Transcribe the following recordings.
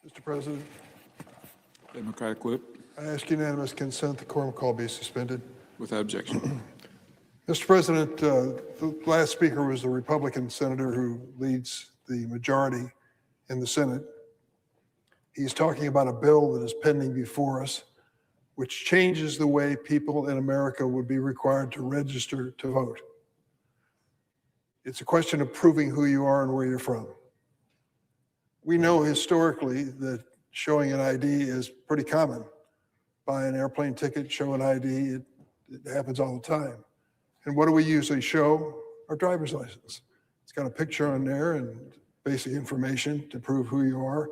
Mr. President, Democratic whip. I ask unanimous consent the quorum call be suspended. Without objection. Mr. President, the last speaker was the Republican senator who leads the majority in the Senate. He's talking about a bill that is pending before us, which changes the way people in America would be required to register to vote. It's a question of proving who you are and where you're from. We know historically that showing an ID is pretty common. Buy an airplane ticket, show an ID, it happens all the time. And what do we usually show? Our driver's license. It's got a picture on there and basic information to prove who you are,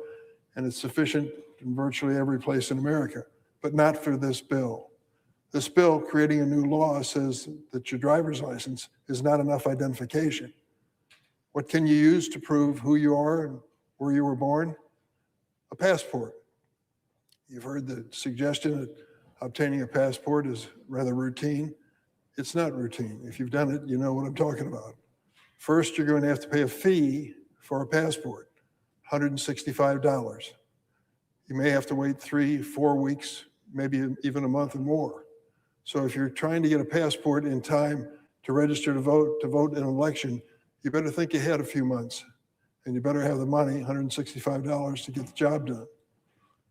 and it's sufficient in virtually every place in America, but not for this bill. This bill, creating a new law, says that your driver's license is not enough identification. What can you use to prove who you are and where you were born? A passport. You've heard the suggestion that obtaining a passport is rather routine. It's not routine. If you've done it, you know what I'm talking about. First, you're going to have to pay a fee for a passport, $165. You may have to wait 3-4 weeks, maybe even a month or more. So if you're trying to get a passport in time to register to vote in an election, you better think ahead a few months, and you better have the money, $165, to get the job done.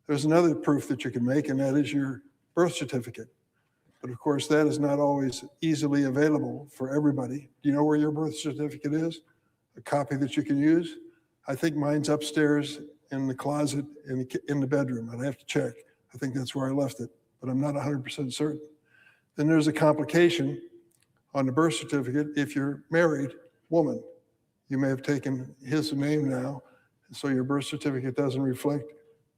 There's another proof that you can make, and that is your birth certificate. But of course, that is not always easily available for everybody. Do you know where your birth certificate is? A copy that you can use? I think mine's upstairs in the closet in the bedroom. I'd have to check. I think that's where I left it, but I'm not 100% certain. Then there's a complication on the birth certificate. If you're married woman, you may have taken his name now, so your birth certificate doesn't reflect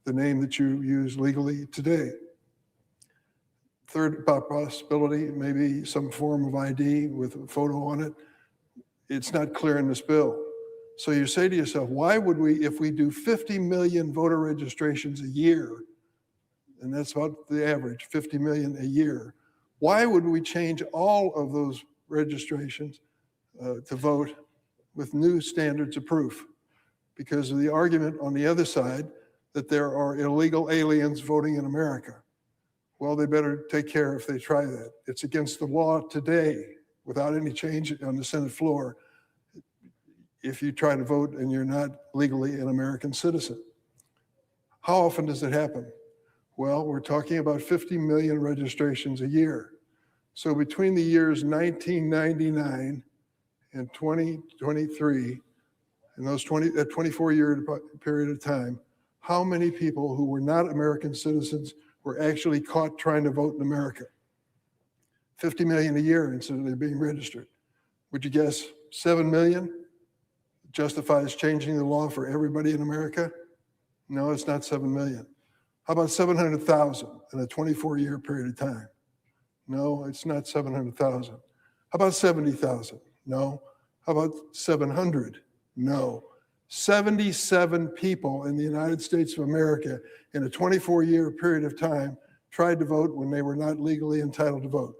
the name that you use legally today. Third possibility, maybe some form of ID with a photo on it. It's not clear in this bill. So you say to yourself, why would we, if we do 50 million voter registrations a year, and that's about the average, 50 million a year, why would we change all of those registrations to vote with new standards of proof? Because of the argument on the other side that there are illegal aliens voting in America. Well, they better take care if they try that. It's against the law today, without any change on the Senate floor, if you try to vote and you're not legally an American citizen. How often does it happen? Well, we're talking about 50 million registrations a year. So between the years 1999 and 2023, in those 24-year period of time, how many people who were not American citizens were actually caught trying to vote in America? 50 million a year instead of being registered. Would you guess 7 million justifies changing the law for everybody in America? No, it's not 7 million. How about 700,000 in a 24-year period of time? No, it's not 700,000. How about 70,000? No. How about 700? No. 77 people in the United States of America in a 24-year period of time tried to vote when they were not legally entitled to vote.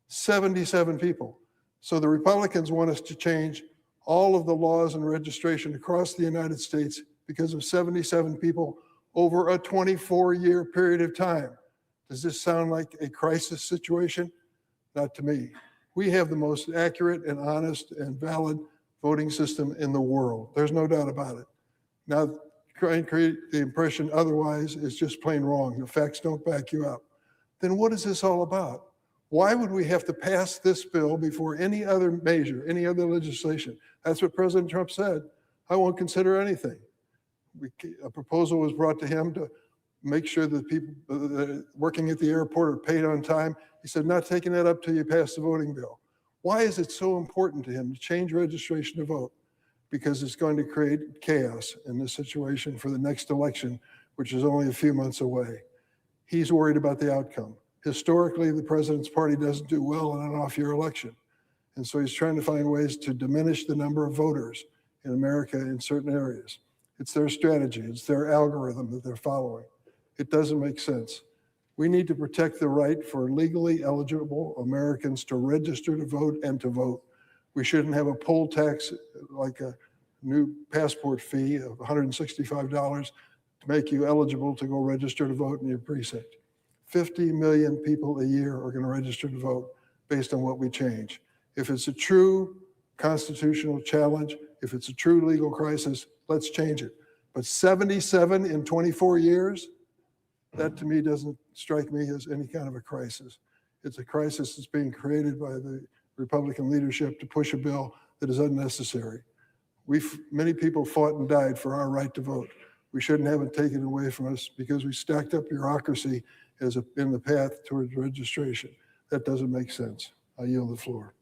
77 people. So the Republicans want us to change all of the laws and registration across the United States because of 77 people over a 24-year period of time. Does this sound like a crisis situation? Not to me. We have the most accurate and honest and valid voting system in the world. There's no doubt about it. Now, try and create the impression otherwise is just plain wrong. The facts don't back you up. Then what is this all about? Why would we have to pass this bill before any other measure, any other legislation? That's what President Trump said. I won't consider anything. A proposal was brought to him to make sure that people working at the airport are paid on time. He said, not taking that up till you pass the voting bill. Why is it so important to him to change registration to vote? Because it's going to create chaos in this situation for the next election, which is only a few months away. He's worried about the outcome. Historically, the president's party doesn't do well in an off-year election. And so he's trying to find ways to diminish the number of voters in America in certain areas. It's their strategy. It's their algorithm that they're following. It doesn't make sense. We need to protect the right for legally eligible Americans to register to vote and to vote. We shouldn't have a poll tax like a new passport fee of $165 to make you eligible to go register to vote in your precinct. 50 million people a year are going to register to vote based on what we change. If it's a true constitutional challenge, if it's a true legal crisis, let's change it. But 77 in 24 years, that to me doesn't strike me as any kind of a crisis. It's a crisis that's being created by the Republican leadership to push a bill that is unnecessary. Many people fought and died for our right to vote. We shouldn't have it taken away from us because we stacked up bureaucracy in the path towards registration. That doesn't make sense. I yield the floor.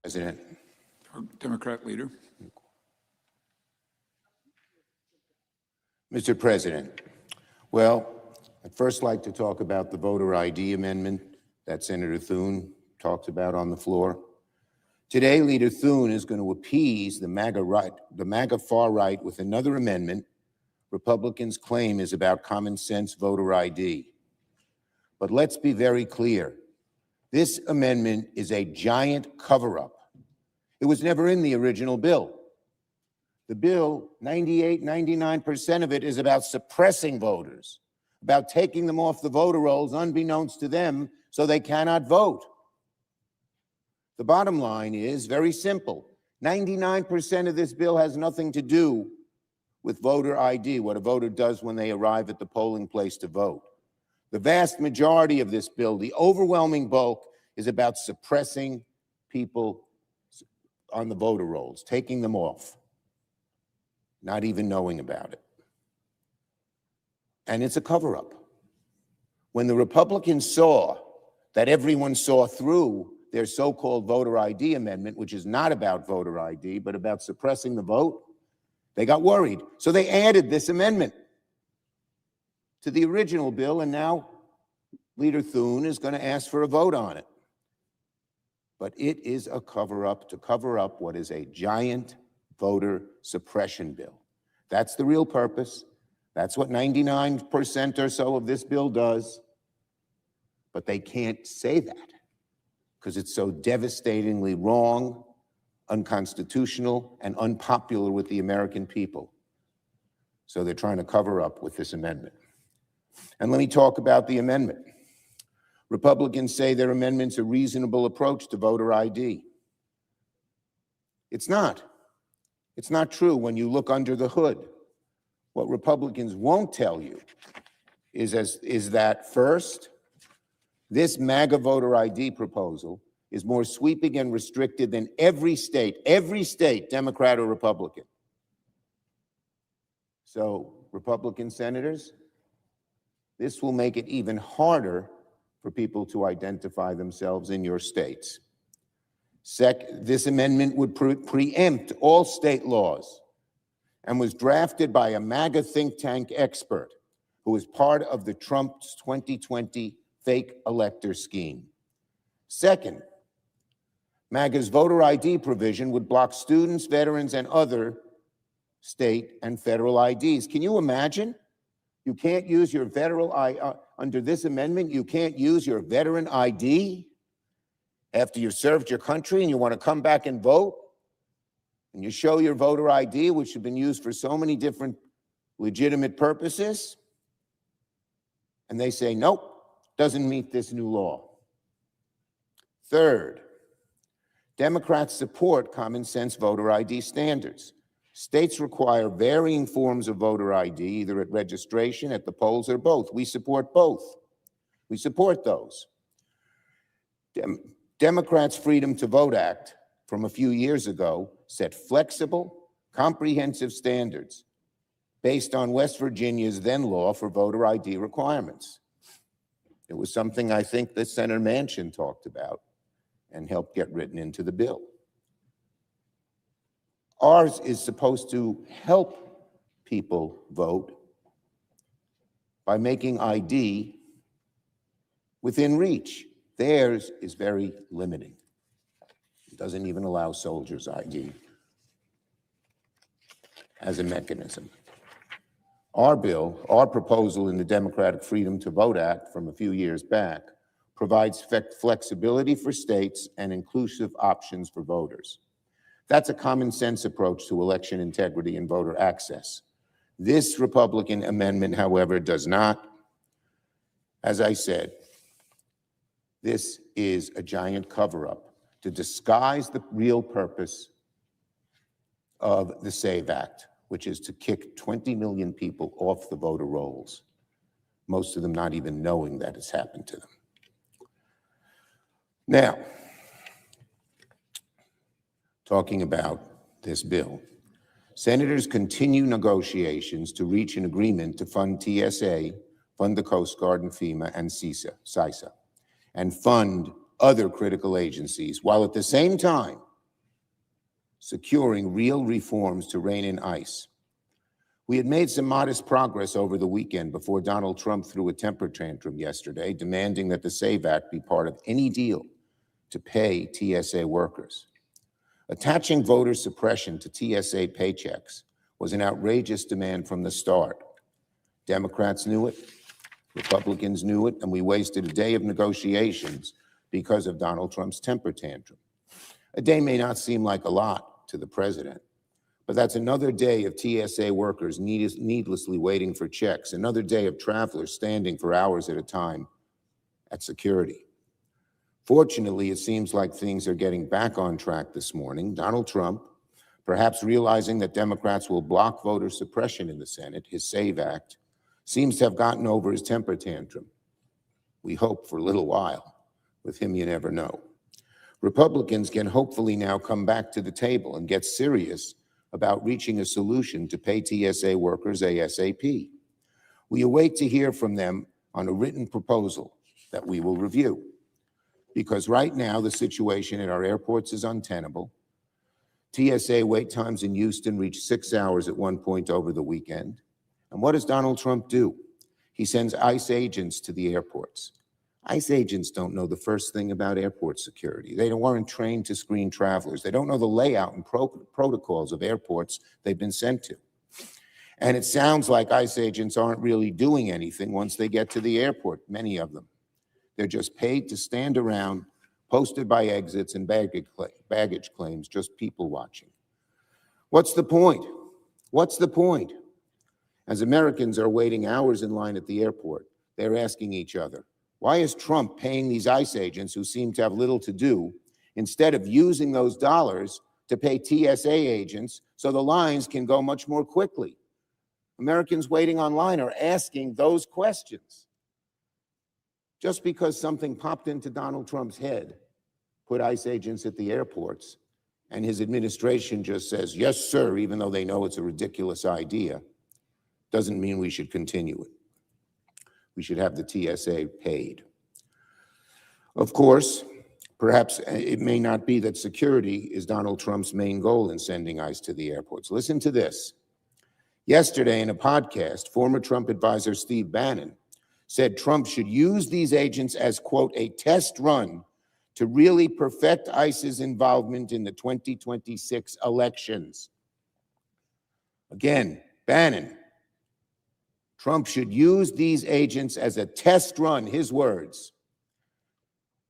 President. Democrat leader. Mr. President, well, I'd first like to talk about the voter ID amendment that Senator Thune talked about on the floor. Today, Leader Thune is going to appease the MAGA far right with another amendment Republicans claim is about common sense voter ID. But let's be very clear. This amendment is a giant cover-up. It was never in the original bill. The bill, 98, 99% of it is about suppressing voters, about taking them off the voter rolls unbeknownst to them so they cannot vote. The bottom line is very simple. 99% of this bill has nothing to do with voter ID, what a voter does when they arrive at the polling place to vote. The vast majority of this bill, the overwhelming bulk, is about suppressing people on the voter rolls, taking them off, not even knowing about it. And it's a cover-up. When the Republicans saw that everyone saw through their so-called voter ID amendment, which is not about voter ID, but about suppressing the vote, they got worried. So they added this amendment to the original bill, and now Leader Thune is going to ask for a vote on it. But it is a cover-up to cover up what is a giant voter suppression bill. That's the real purpose. That's what 99% or so of this bill does. But they can't say that because it's so devastatingly wrong, unconstitutional, and unpopular with the American people. So they're trying to cover up with this amendment. And let me talk about the amendment. Republicans say their amendment's a reasonable approach to voter ID. It's not. It's not true when you look under the hood. What Republicans won't tell you is that first, this MAGA voter ID proposal is more sweeping and restricted than every state, Democrat or Republican. So, Republican senators, this will make it even harder for people to identify themselves in your states. This amendment would preempt all state laws and was drafted by a MAGA think tank expert who was part of the Trump's 2020 fake elector scheme. Second, MAGA's voter ID provision would block students, veterans, and other state and federal IDs. Can you imagine? You can't use your under this amendment, you can't use your veteran ID after you served your country and you want to come back and vote, and you show your voter ID, which has been used for so many different legitimate purposes, and they say, nope, doesn't meet this new law. Third, Democrats support common sense voter ID standards. States require varying forms of voter ID, either at registration, at the polls, or both. We support both. We support those. Democrats' Freedom to Vote Act from a few years ago set flexible, comprehensive standards based on West Virginia's then law for voter ID requirements. It was something I think that Senator Manchin talked about and helped get written into the bill. Ours is supposed to help people vote by making ID within reach. Theirs is very limiting. It doesn't even allow soldiers' ID as a mechanism. Our bill, our proposal in the Democratic Freedom to Vote Act from a few years back, provides flexibility for states and inclusive options for voters. That's a common sense approach to election integrity and voter access. This Republican amendment, however, does not. As I said, this is a giant cover-up to disguise the real purpose of the SAVE Act, which is to kick 20 million people off the voter rolls, most of them not even knowing that it's happened to them. Now, talking about this bill, senators continue negotiations to reach an agreement to fund TSA, fund the Coast Guard and FEMA and CISA, and fund other critical agencies, while at the same time securing real reforms to rein in ICE. We had made some modest progress over the weekend before Donald Trump threw a temper tantrum yesterday, demanding that the SAVE Act be part of any deal to pay TSA workers. Attaching voter suppression to TSA paychecks was an outrageous demand from the start. Democrats knew it, Republicans knew it, and we wasted a day of negotiations because of Donald Trump's temper tantrum. A day may not seem like a lot to the president, but that's another day of TSA workers needlessly waiting for checks, another day of travelers standing for hours at a time at security. Fortunately, it seems like things are getting back on track this morning. Donald Trump, perhaps realizing that Democrats will block voter suppression in the Senate, his SAVE Act, seems to have gotten over his temper tantrum. We hope for a little while. With him, you never know. Republicans can hopefully now come back to the table and get serious about reaching a solution to pay TSA workers ASAP. We await to hear from them on a written proposal that we will review. Because right now, the situation at our airports is untenable. TSA wait times in Houston reached 6 hours at one point over the weekend. And what does Donald Trump do? He sends ICE agents to the airports. ICE agents don't know the first thing about airport security. They weren't trained to screen travelers. They don't know the layout and protocols of airports they've been sent to. And it sounds like ICE agents aren't really doing anything once they get to the airport, many of them. They're just paid to stand around, posted by exits and baggage claims, just people watching. What's the point? What's the point? As Americans are waiting hours in line at the airport, they're asking each other, why is Trump paying these ICE agents who seem to have little to do instead of using those dollars to pay TSA agents so the lines can go much more quickly? Americans waiting online are asking those questions. Just because something popped into Donald Trump's head, put ICE agents at the airports, and his administration just says, yes, sir, even though they know it's a ridiculous idea, doesn't mean we should continue it. We should have the TSA paid. Of course, perhaps it may not be that security is Donald Trump's main goal in sending ICE to the airports. Listen to this. Yesterday in a podcast, former Trump advisor Steve Bannon said Trump should use these agents as, quote, a test run to really perfect ICE's involvement in the 2026 elections. Again, Bannon, Trump should use these agents as a test run, his words,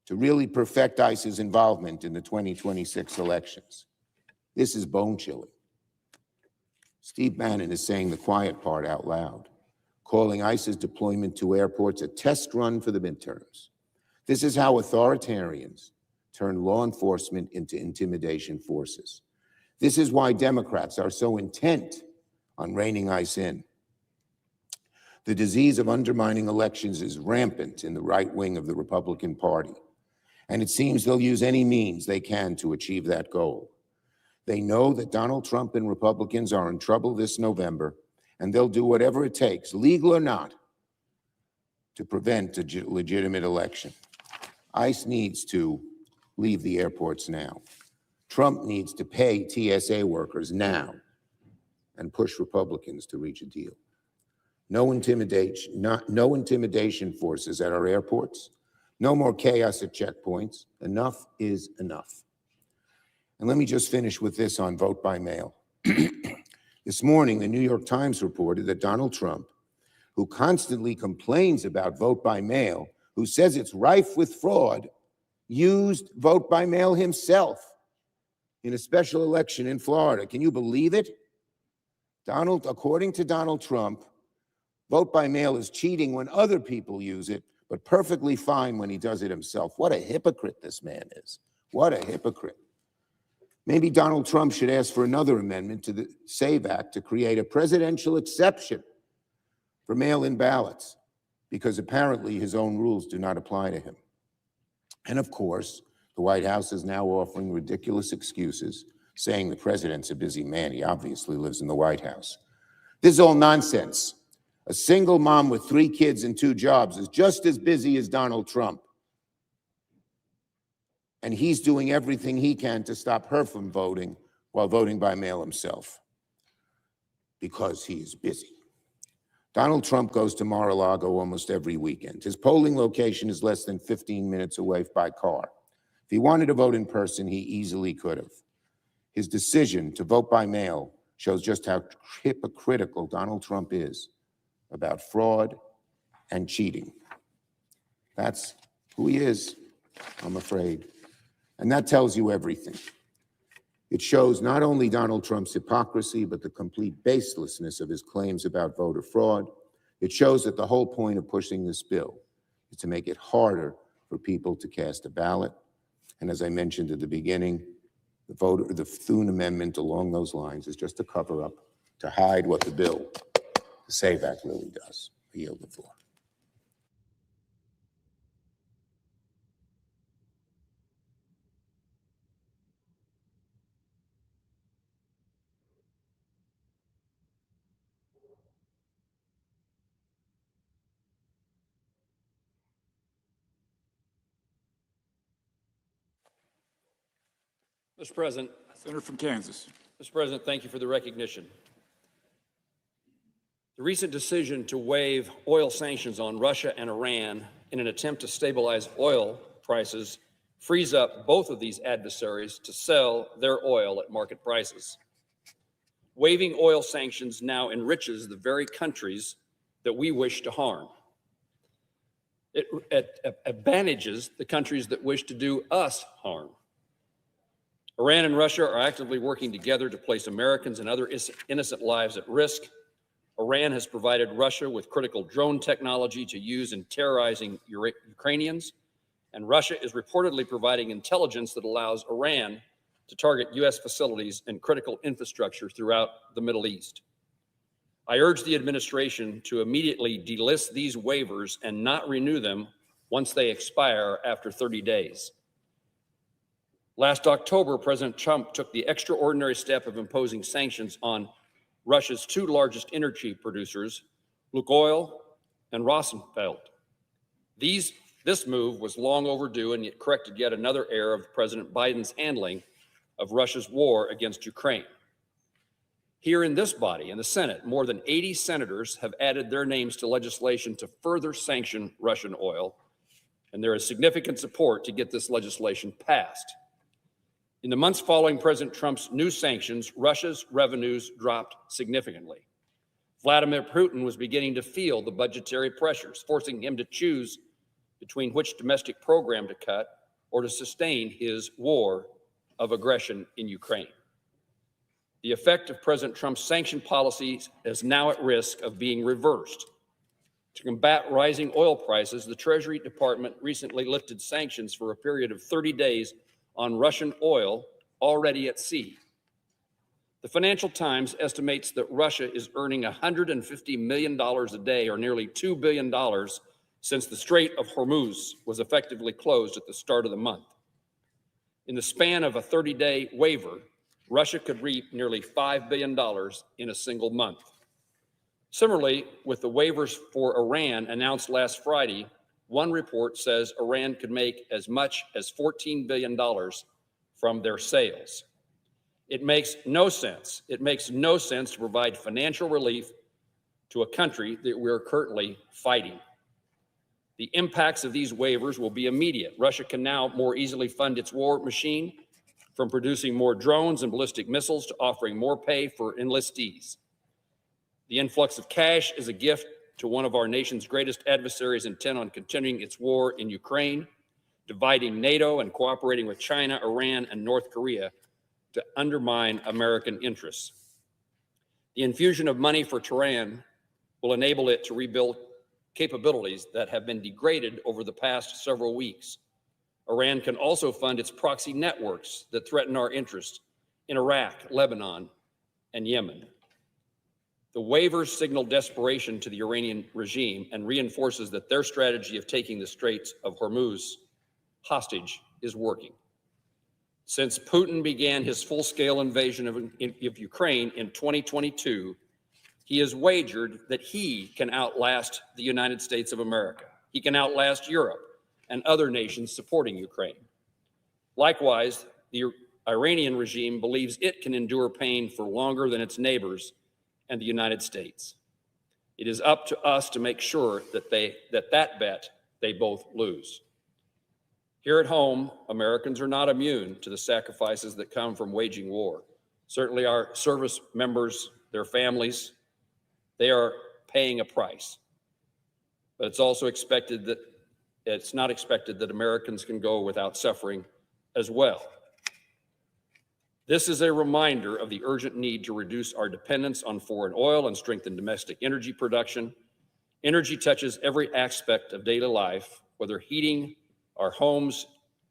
to really perfect ICE's involvement in the 2026 elections. This is bone-chilling. Steve Bannon is saying the quiet part out loud, calling ICE's deployment to airports a test run for the midterms. This is how authoritarians turn law enforcement into intimidation forces. This is why Democrats are so intent on reining ICE in. The disease of undermining elections is rampant in the right wing of the Republican Party, and it seems they'll use any means they can to achieve that goal. They know that Donald Trump and Republicans are in trouble this November, and they'll do whatever it takes, legal or not, to prevent a legitimate election. ICE needs to leave the airports now. Trump needs to pay TSA workers now and push Republicans to reach a deal. No intimidation forces at our airports. No more chaos at checkpoints. Enough is enough. And let me just finish with this on vote by mail. This morning, the New York Times reported that Donald Trump, who constantly complains about vote by mail, who says it's rife with fraud, used vote by mail himself in a special election in Florida. Can you believe it? According to Donald Trump, vote by mail is cheating when other people use it, but perfectly fine when he does it himself. What a hypocrite this man is. What a hypocrite. Maybe Donald Trump should ask for another amendment to the SAVE Act to create a presidential exception for mail-in ballots, because apparently his own rules do not apply to him. And of course, the White House is now offering ridiculous excuses, saying the president's a busy man. He obviously lives in the White House. This is all nonsense. A single mom with 3 kids and 2 jobs is just as busy as Donald Trump. And he's doing everything he can to stop her from voting while voting by mail himself because he is busy. Donald Trump goes to Mar-a-Lago almost every weekend. His polling location is less than 15 minutes away by car. If he wanted to vote in person, he easily could have. His decision to vote by mail shows just how hypocritical Donald Trump is about fraud and cheating. That's who he is, I'm afraid. And that tells you everything. It shows not only Donald Trump's hypocrisy, but the complete baselessness of his claims about voter fraud. It shows that the whole point of pushing this bill is to make it harder for people to cast a ballot. And as I mentioned at the beginning, the Thune Amendment along those lines is just a cover-up to hide what the bill, the SAVE Act, really does. I yield the floor. Mr. President. Senator from Kansas. Mr. President, thank you for the recognition. The recent decision to waive oil sanctions on Russia and Iran in an attempt to stabilize oil prices frees up both of these adversaries to sell their oil at market prices. Waiving oil sanctions now enriches the very countries that we wish to harm. It advantages the countries that wish to do us harm. Iran and Russia are actively working together to place Americans and other innocent lives at risk. Iran has provided Russia with critical drone technology to use in terrorizing Ukrainians, and Russia is reportedly providing intelligence that allows Iran to target U.S. facilities and critical infrastructure throughout the Middle East. I urge the administration to immediately delist these waivers and not renew them once they expire after 30 days. Last October, President Trump took the extraordinary step of imposing sanctions on Russia's two largest energy producers, Lukoil and Rosneft. This move was long overdue, and it corrected yet another error of President Biden's handling of Russia's war against Ukraine. Here in this body, in the Senate, more than 80 senators have added their names to legislation to further sanction Russian oil, and there is significant support to get this legislation passed. In the months following President Trump's new sanctions, Russia's revenues dropped significantly. Vladimir Putin was beginning to feel the budgetary pressures, forcing him to choose between which domestic program to cut or to sustain his war of aggression in Ukraine. The effect of President Trump's sanction policies is now at risk of being reversed. To combat rising oil prices, the Treasury Department recently lifted sanctions for a period of 30 days on Russian oil already at sea. The Financial Times estimates that Russia is earning $150 million a day, or nearly $2 billion, since the Strait of Hormuz was effectively closed at the start of the month. In the span of a 30-day waiver, Russia could reap nearly $5 billion in a single month. Similarly, with the waivers for Iran announced last Friday, one report says Iran could make as much as $14 billion from their sales. It makes no sense. It makes no sense to provide financial relief to a country that we're currently fighting. The impacts of these waivers will be immediate. Russia can now more easily fund its war machine, from producing more drones and ballistic missiles to offering more pay for enlistees. The influx of cash is a gift to one of our nation's greatest adversaries intent on continuing its war in Ukraine, dividing NATO, and cooperating with China, Iran, and North Korea to undermine American interests. The infusion of money for Tehran will enable it to rebuild capabilities that have been degraded over the past several weeks. Iran can also fund its proxy networks that threaten our interests in Iraq, Lebanon, and Yemen. The waivers signal desperation to the Iranian regime and reinforces that their strategy of taking the Straits of Hormuz hostage is working. Since Putin began his full-scale invasion of Ukraine in 2022, he has wagered that he can outlast the United States of America. He can outlast Europe and other nations supporting Ukraine. Likewise, the Iranian regime believes it can endure pain for longer than its neighbors and the United States. It is up to us to make sure that that bet they both lose. Here at home, Americans are not immune to the sacrifices that come from waging war. Certainly our service members, their families, they are paying a price. But it's also not expected that Americans can go without suffering as well. This is a reminder of the urgent need to reduce our dependence on foreign oil and strengthen domestic energy production. Energy touches every aspect of daily life, whether heating our homes,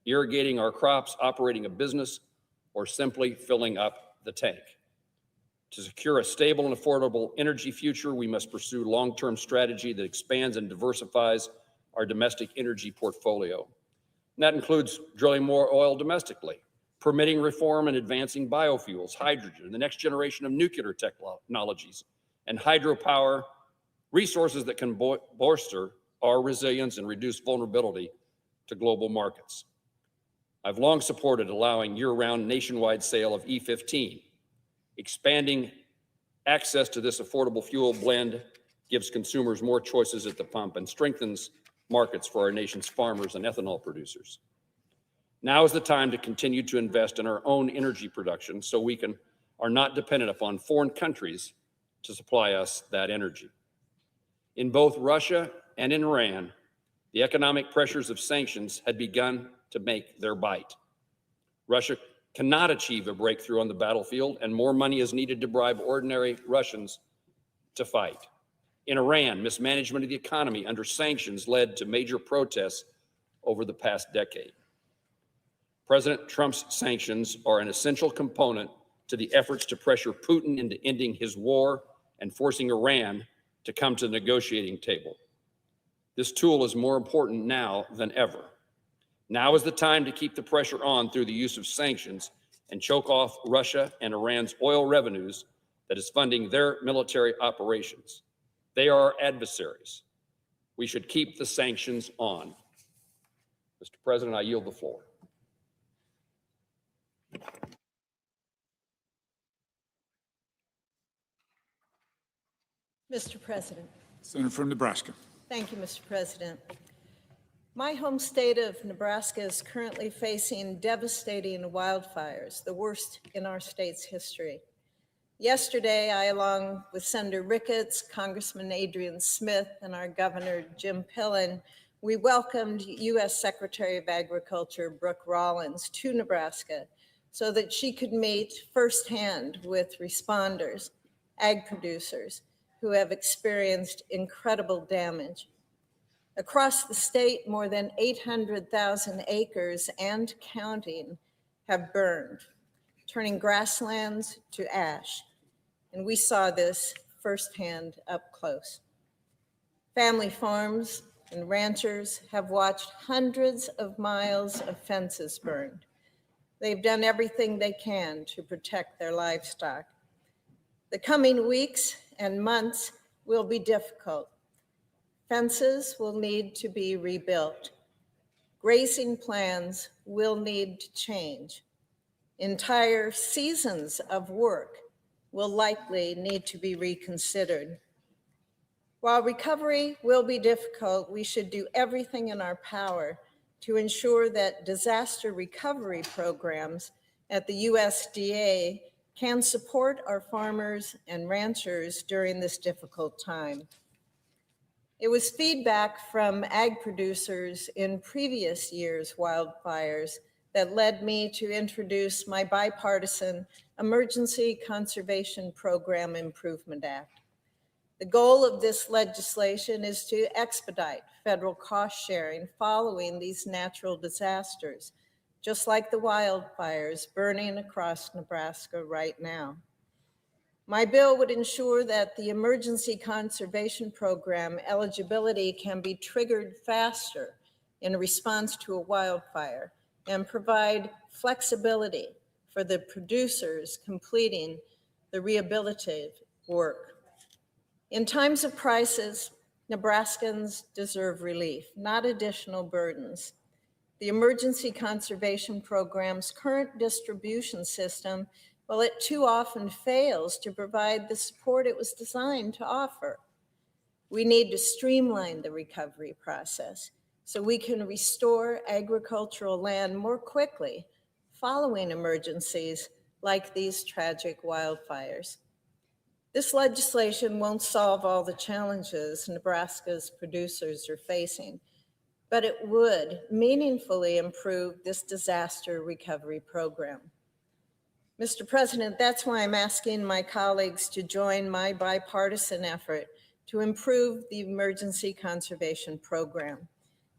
irrigating our crops, operating a business, or simply filling up the tank. To secure a stable and affordable energy future, we must pursue long-term strategy that expands and diversifies our domestic energy portfolio. And that includes drilling more oil domestically, permitting reform and advancing biofuels, hydrogen, the next generation of nuclear technologies, and hydropower, resources that can bolster our resilience and reduce vulnerability to global markets. I've long supported allowing year-round nationwide sale of E15. Expanding access to this affordable fuel blend gives consumers more choices at the pump and strengthens markets for our nation's farmers and ethanol producers. Now is the time to continue to invest in our own energy production so we are not dependent upon foreign countries to supply us that energy. In both Russia and in Iran, the economic pressures of sanctions had begun to make their bite. Russia cannot achieve a breakthrough on the battlefield, and more money is needed to bribe ordinary Russians to fight. In Iran, mismanagement of the economy under sanctions led to major protests over the past decade. President Trump's sanctions are an essential component to the efforts to pressure Putin into ending his war and forcing Iran to come to the negotiating table. This tool is more important now than ever. Now is the time to keep the pressure on through the use of sanctions and choke off Russia and Iran's oil revenues that is funding their military operations. They are our adversaries. We should keep the sanctions on. Mr. President, I yield the floor. Mr. President. Senator from Nebraska. Thank you, Mr. President. My home state of Nebraska is currently facing devastating wildfires, the worst in our state's history. Yesterday, I, along with Senator Ricketts, Congressman Adrian Smith, and our Governor Jim Pillen, we welcomed U.S. Secretary of Agriculture Brooke Rollins to Nebraska so that she could meet firsthand with responders, ag producers, who have experienced incredible damage. Across the state, more than 800,000 acres and counting have burned, turning grasslands to ash. And we saw this firsthand up close. Family farms and ranchers have watched hundreds of miles of fences burned. They've done everything they can to protect their livestock. The coming weeks and months will be difficult. Fences will need to be rebuilt. Grazing plans will need to change. Entire seasons of work will likely need to be reconsidered. While recovery will be difficult, we should do everything in our power to ensure that disaster recovery programs at the USDA can support our farmers and ranchers during this difficult time. It was feedback from ag producers in previous years' wildfires that led me to introduce my bipartisan Emergency Conservation Program Improvement Act. The goal of this legislation is to expedite federal cost sharing following these natural disasters, just like the wildfires burning across Nebraska right now. My bill would ensure that the Emergency Conservation Program eligibility can be triggered faster in response to a wildfire and provide flexibility for the producers completing the rehabilitative work. In times of crisis, Nebraskans deserve relief, not additional burdens. The Emergency Conservation Program's current distribution system, well, it too often fails to provide the support it was designed to offer. We need to streamline the recovery process so we can restore agricultural land more quickly following emergencies like these tragic wildfires. This legislation won't solve all the challenges Nebraska's producers are facing, but it would meaningfully improve this disaster recovery program. Mr. President, that's why I'm asking my colleagues to join my bipartisan effort to improve the Emergency Conservation Program.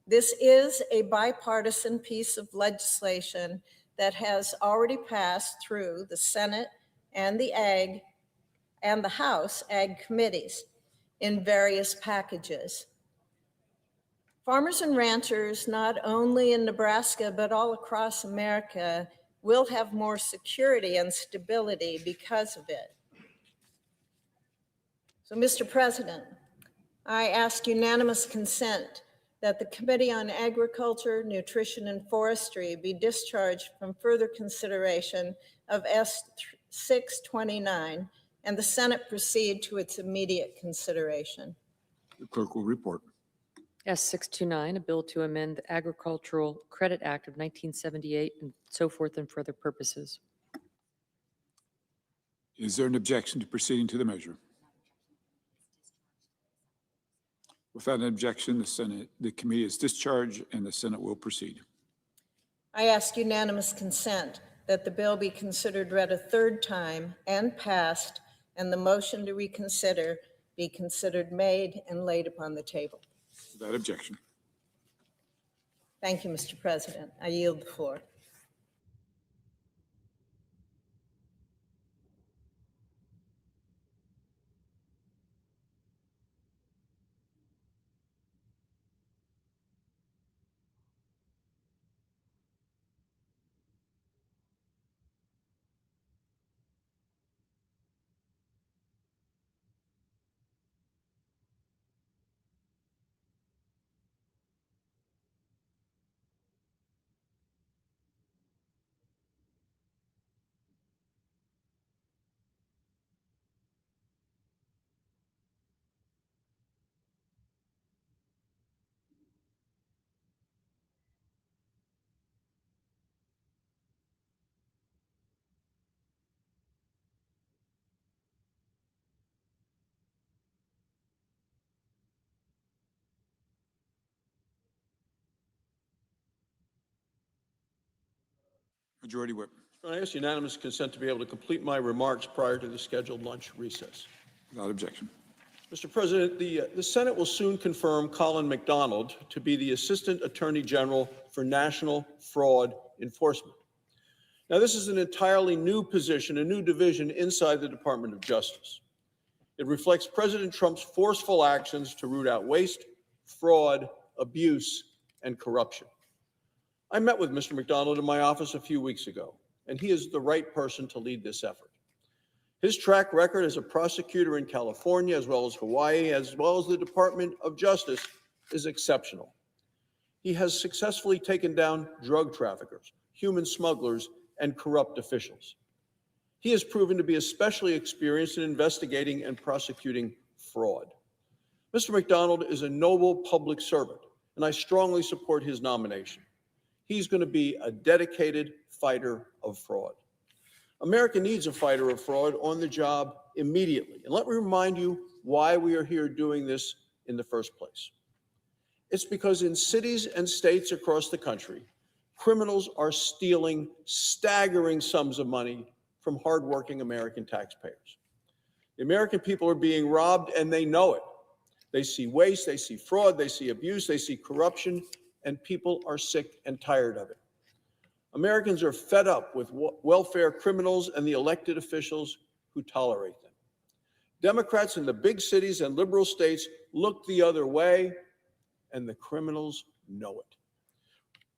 This is a bipartisan piece of legislation that has already passed through the Senate and the House Ag committees in various packages. Farmers and ranchers, not only in Nebraska, but all across America, will have more security and stability because of it. So, Mr. President, I ask unanimous consent that the Committee on Agriculture, Nutrition, and Forestry be discharged from further consideration of S629 and the Senate proceed to its immediate consideration. The clerk will report. S629, a bill to amend the Agricultural Credit Act of 1978 and so forth and for other purposes. Is there an objection to proceeding to the measure? Without an objection, the committee is discharged and the Senate will proceed. I ask unanimous consent that the bill be considered read a third time and passed, and the motion to reconsider be considered made and laid upon the table. Without objection. Thank you, Mr. President. I yield the floor. Majority Whip. I ask unanimous consent to be able to complete my remarks prior to the scheduled lunch recess. Without objection. Mr. President, the Senate will soon confirm Colin McDonald to be the Assistant Attorney General for National Fraud Enforcement. Now, this is an entirely new position, a new division inside the Department of Justice. It reflects President Trump's forceful actions to root out waste, fraud, abuse, and corruption. I met with Mr. McDonald in my office a few weeks ago, and he is the right person to lead this effort. His track record as a prosecutor in California, as well as Hawaii, as well as the Department of Justice, is exceptional. He has successfully taken down drug traffickers, human smugglers, and corrupt officials. He has proven to be especially experienced in investigating and prosecuting fraud. Mr. McDonald is a noble public servant, and I strongly support his nomination. He's going to be a dedicated fighter of fraud. America needs a fighter of fraud on the job immediately. And let me remind you why we are here doing this in the first place. It's because in cities and states across the country, criminals are stealing staggering sums of money from hardworking American taxpayers. The American people are being robbed, and they know it. They see waste, they see fraud, they see abuse, they see corruption, and people are sick and tired of it. Americans are fed up with welfare criminals and the elected officials who tolerate them. Democrats in the big cities and liberal states look the other way, and the criminals know it.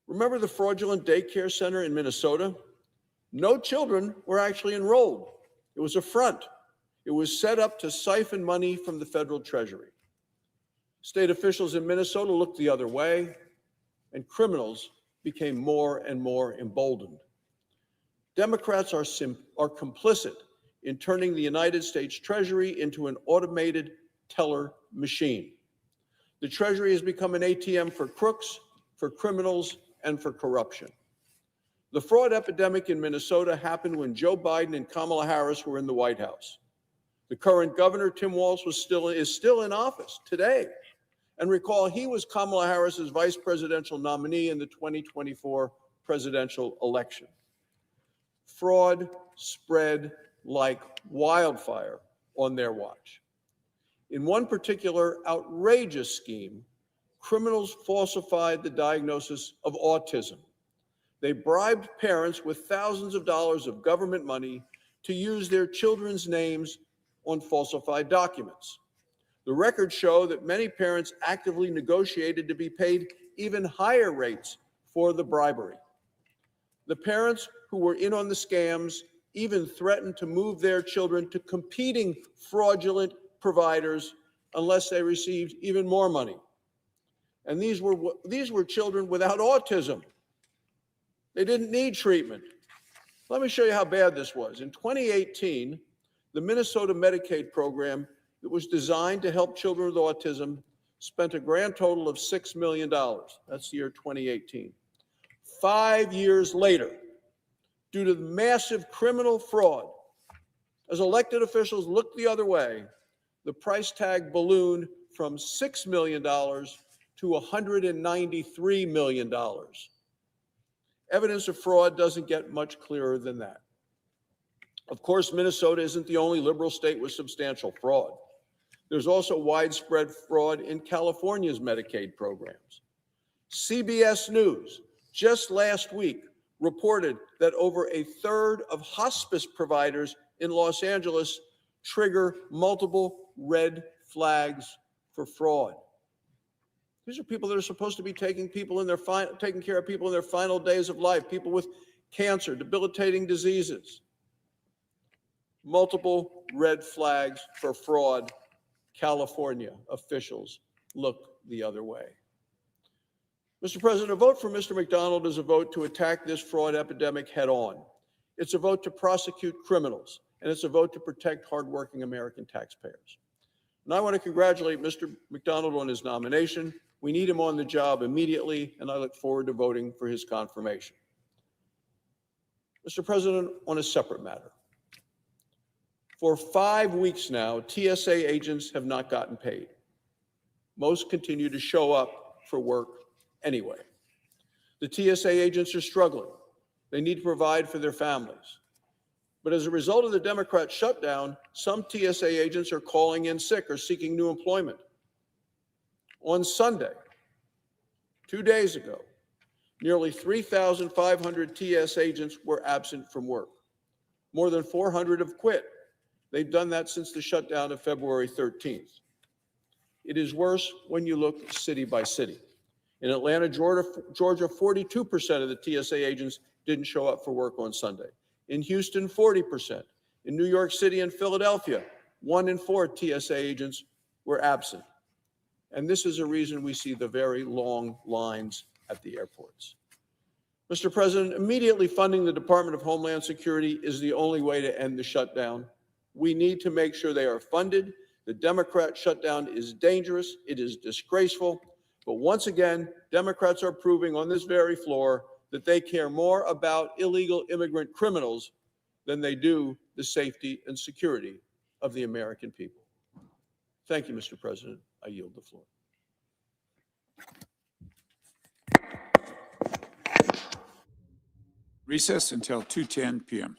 Remember the fraudulent daycare center in Minnesota? No children were actually enrolled. It was a front. It was set up to siphon money from the federal treasury. State officials in Minnesota looked the other way, and criminals became more and more emboldened. Democrats are complicit in turning the United States Treasury into an automated teller machine. The Treasury has become an ATM for crooks, for criminals, and for corruption. The fraud epidemic in Minnesota happened when Joe Biden and Kamala Harris were in the White House. The current governor, Tim Walz, is still in office today. And recall, he was Kamala Harris's vice presidential nominee in the 2024 presidential election. Fraud spread like wildfire on their watch. In one particular outrageous scheme, criminals falsified the diagnosis of autism. They bribed parents with thousands of dollars of government money to use their children's names on falsified documents. The records show that many parents actively negotiated to be paid even higher rates for the bribery. The parents who were in on the scams even threatened to move their children to competing fraudulent providers unless they received even more money. And these were children without autism. They didn't need treatment. Let me show you how bad this was. In 2018, the Minnesota Medicaid program that was designed to help children with autism spent a grand total of $6 million. That's the year 2018. 5 years later, due to massive criminal fraud, as elected officials looked the other way, the price tag ballooned from $6 million to $193 million. Evidence of fraud doesn't get much clearer than that. Of course, Minnesota isn't the only liberal state with substantial fraud. There's also widespread fraud in California's Medicaid programs. CBS News just last week reported that over a third of hospice providers in Los Angeles trigger multiple red flags for fraud. These are people that are supposed to be taking care of people in their final days of life, people with cancer, debilitating diseases. Multiple red flags for fraud. California officials look the other way. Mr. President, a vote for Mr. McDonald is a vote to attack this fraud epidemic head on. It's a vote to prosecute criminals, and it's a vote to protect hardworking American taxpayers. And I want to congratulate Mr. McDonald on his nomination. We need him on the job immediately, and I look forward to voting for his confirmation. Mr. President, on a separate matter, for 5 weeks now, TSA agents have not gotten paid. Most continue to show up for work anyway. The TSA agents are struggling. They need to provide for their families. But as a result of the Democrat shutdown, some TSA agents are calling in sick or seeking new employment. On Sunday, 2 days ago, nearly 3,500 TS agents were absent from work. More than 400 have quit. They've done that since the shutdown of February 13th. It is worse when you look city by city. In Atlanta, Georgia, 42% of the TSA agents didn't show up for work on Sunday. In Houston, 40%. In New York City and Philadelphia, 1 in 4 TSA agents were absent. And this is a reason we see the very long lines at the airports. Mr. President, immediately funding the Department of Homeland Security is the only way to end the shutdown. We need to make sure they are funded. The Democrat shutdown is dangerous. It is disgraceful. But once again, Democrats are proving on this very floor that they care more about illegal immigrant criminals than they do the safety and security of the American people. Thank you, Mr. President. I yield the floor. Recess until 2:10 p.m.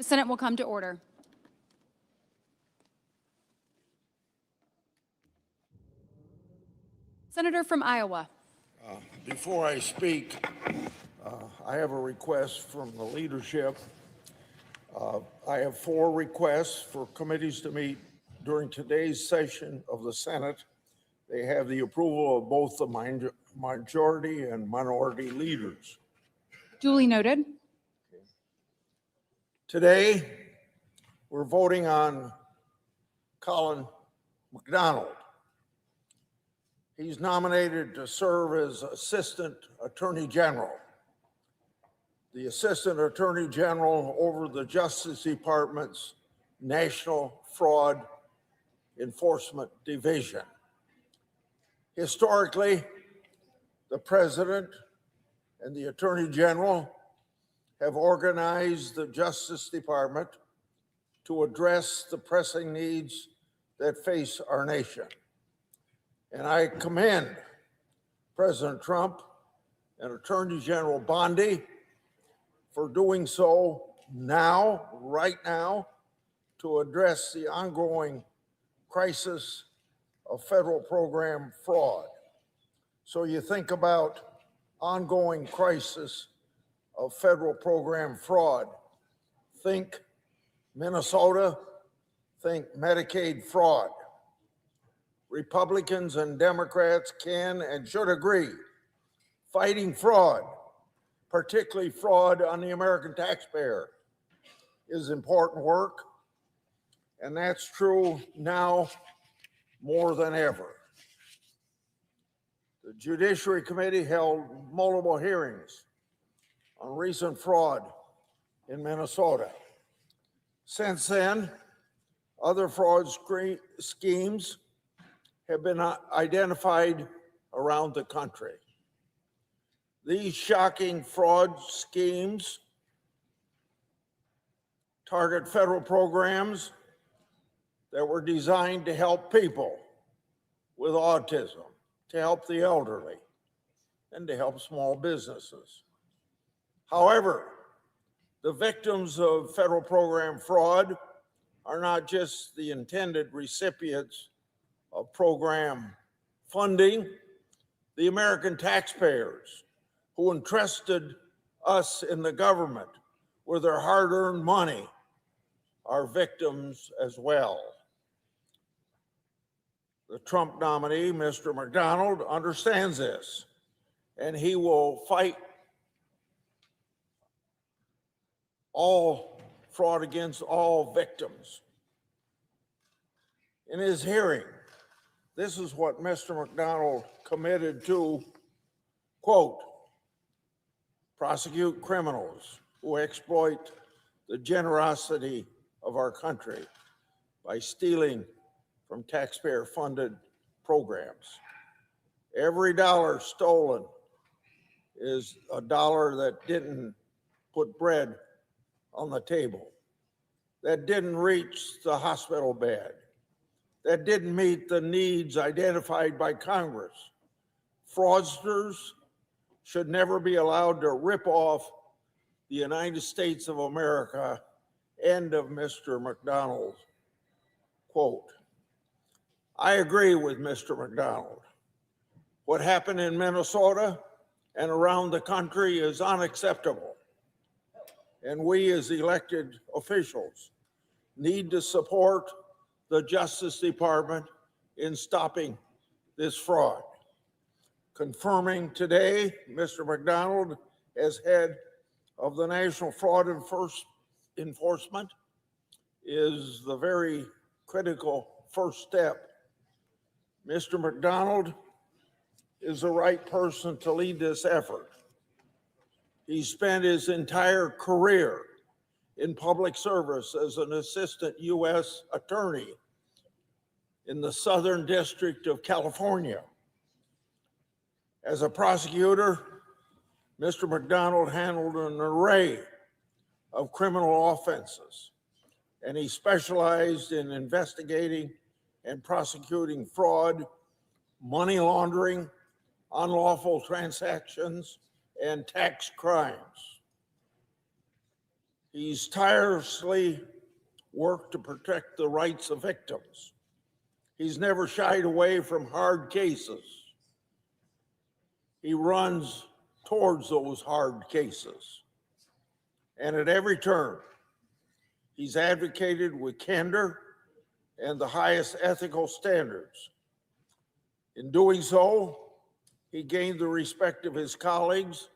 The Senate will come to order. Senator from Iowa. Before I speak, I have a request from the leadership. I have 4 requests for committees to meet during today's session of the Senate. They have the approval of both the majority and minority leaders. Duly noted. Today, we're voting on Colin McDonald. He's nominated to serve as Assistant Attorney General. The Assistant Attorney General over the Justice Department's National Fraud Enforcement Division. Historically, the President and the Attorney General have organized the Justice Department to address the pressing needs that face our nation. And I commend President Trump and Attorney General Bondi for doing so now, right now, to address the ongoing crisis of federal program fraud. So you think about ongoing crisis of federal program fraud. Think Minnesota, think Medicaid fraud. Republicans and Democrats can and should agree. Fighting fraud, particularly fraud on the American taxpayer, is important work, and that's true now more than ever. The Judiciary Committee held multiple hearings on recent fraud in Minnesota. Since then, other fraud schemes have been identified around the country. These shocking fraud schemes target federal programs that were designed to help people with autism, to help the elderly, and to help small businesses. However, the victims of federal program fraud are not just the intended recipients of program funding. The American taxpayers who entrusted us in the government with their hard-earned money are victims as well. The Trump nominee, Mr. McDonald, understands this, and he will fight all fraud against all victims. In his hearing, this is what Mr. McDonald committed to, quote, prosecute criminals who exploit the generosity of our country by stealing from taxpayer-funded programs. Every dollar stolen is a dollar that didn't put bread on the table, that didn't reach the hospital bed, that didn't meet the needs identified by Congress. Fraudsters should never be allowed to rip off the United States of America. End of Mr. McDonald's quote. I agree with Mr. McDonald. What happened in Minnesota and around the country is unacceptable. And we as elected officials need to support the Justice Department in stopping this fraud. Confirming today Mr. McDonald as head of the National Fraud Enforcement is the very critical first step. Mr. McDonald is the right person to lead this effort. He spent his entire career in public service as an assistant U.S. attorney in the Southern District of California. As a prosecutor, Mr. McDonald handled an array of criminal offenses, and he specialized in investigating and prosecuting fraud, money laundering, unlawful transactions, and tax crimes. He's tirelessly worked to protect the rights of victims. He's never shied away from hard cases. He runs towards those hard cases. And at every turn, he's advocated with candor and the highest ethical standards. In doing so, he gained the respect of his colleagues,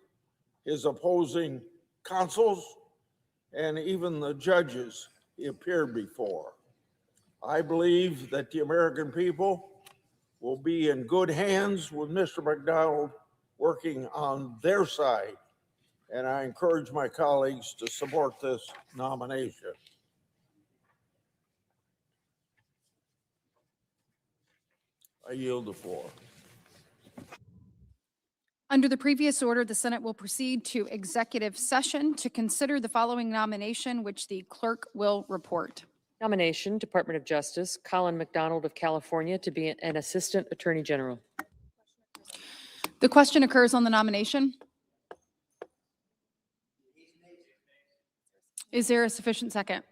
his opposing counsels, and even the judges he appeared before. I believe that the American people will be in good hands with Mr. McDonald working on their side, and I encourage my colleagues to support this nomination. I yield the floor. Under the previous order, the Senate will proceed to executive session to consider the following nomination, which the clerk will report. Nomination, Department of Justice, Colin McDonald of California to be an Assistant Attorney General. The question occurs on the nomination. Is there a sufficient second?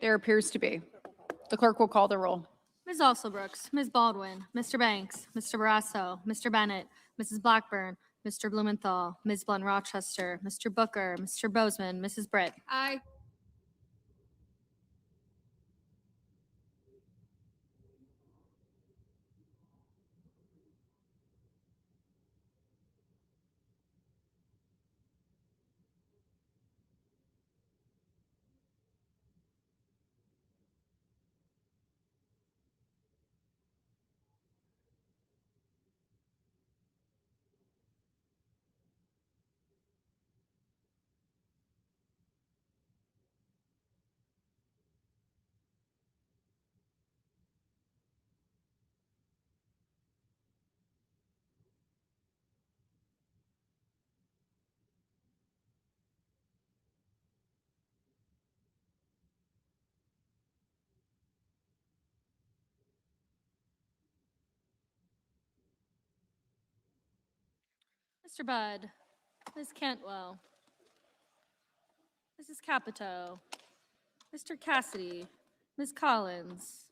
There appears to be. The clerk will call the roll. Ms. Alsobrooks, Ms. Baldwin, Mr. Banks, Mr. Barrasso, Mr. Bennett, Mrs. Blackburn, Mr. Blumenthal, Ms. Blunt Rochester, Mr. Booker, Mr. Bozeman, Mrs. Britt. Aye. Mr. Budd, Ms. Cantwell, Mrs. Capito, Mr. Cassidy, Ms. Collins,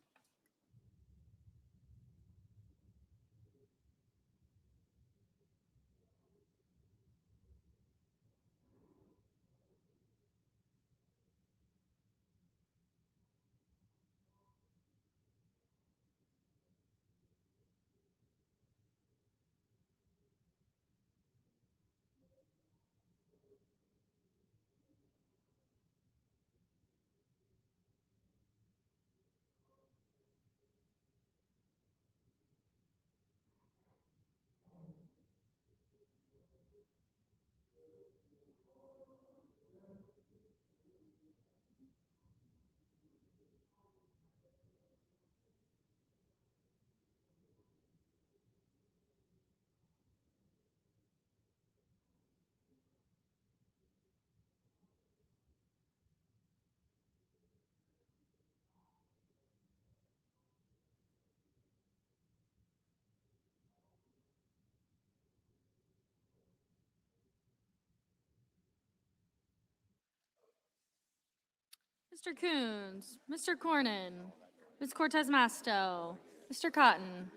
Mr. Coons, Mr. Cornyn, Ms. Cortez Masto, Mr. Cotton,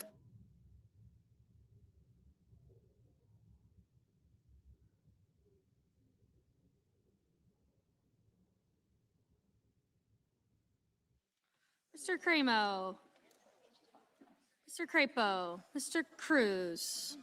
Mr. Cremo, Mr. Crapo, Mr. Cruz,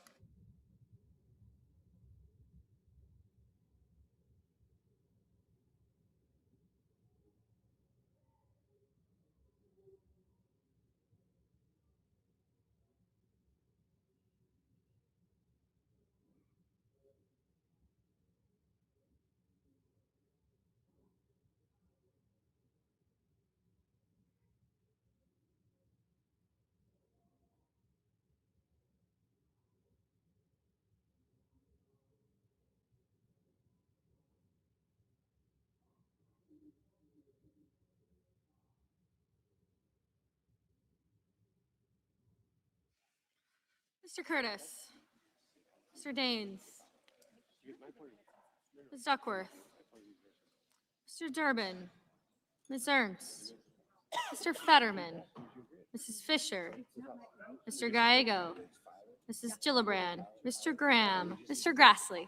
Mr. Curtis, Mr. Daines, Ms. Duckworth, Mr. Durbin, Ms. Ernst, Mr. Fetterman, Mrs. Fisher, Mr. Gallego, Mrs. Gillibrand, Mr. Graham, Mr. Grassley.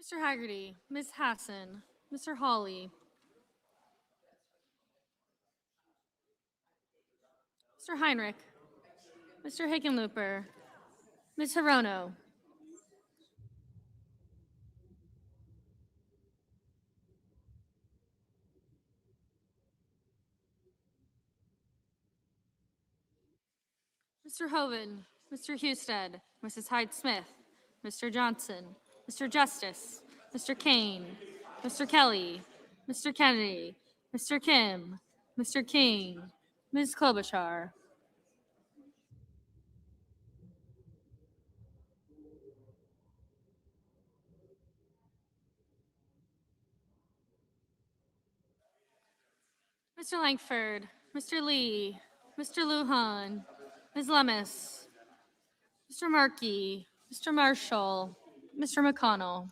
Mr. Haggerty, Ms. Hassan, Mr. Hawley, Mr. Heinrich, Mr. Hickenlooper, Ms. Hirono, Mr. Hoven, Mr. Husted, Mrs. Hyde-Smith, Mr. Johnson, Mr. Justice, Mr. Kane, Mr. Kelly, Mr. Kennedy, Mr. Kim, Mr. King, Ms. Klobuchar. Mr. Langford, Mr. Lee, Mr. Lujan, Ms. Lemus, Mr. Markey, Mr. Marshall, Mr. McConnell.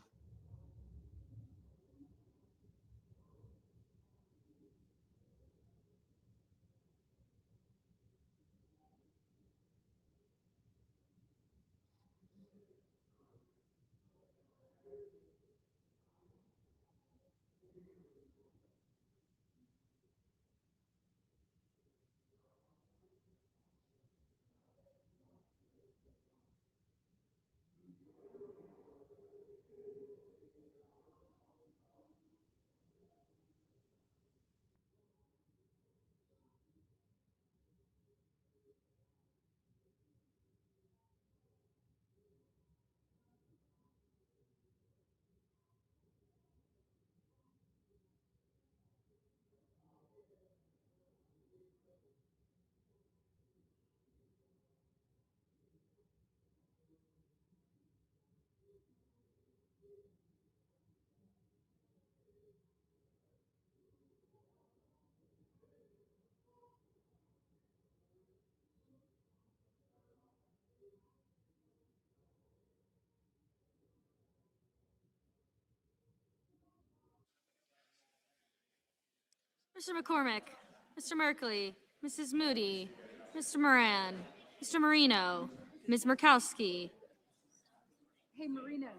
Mr. McCormick, Mr. Merkley, Mrs. Moody, Mr. Moran, Mr. Marino, Ms. Murkowski. Hey, Marina.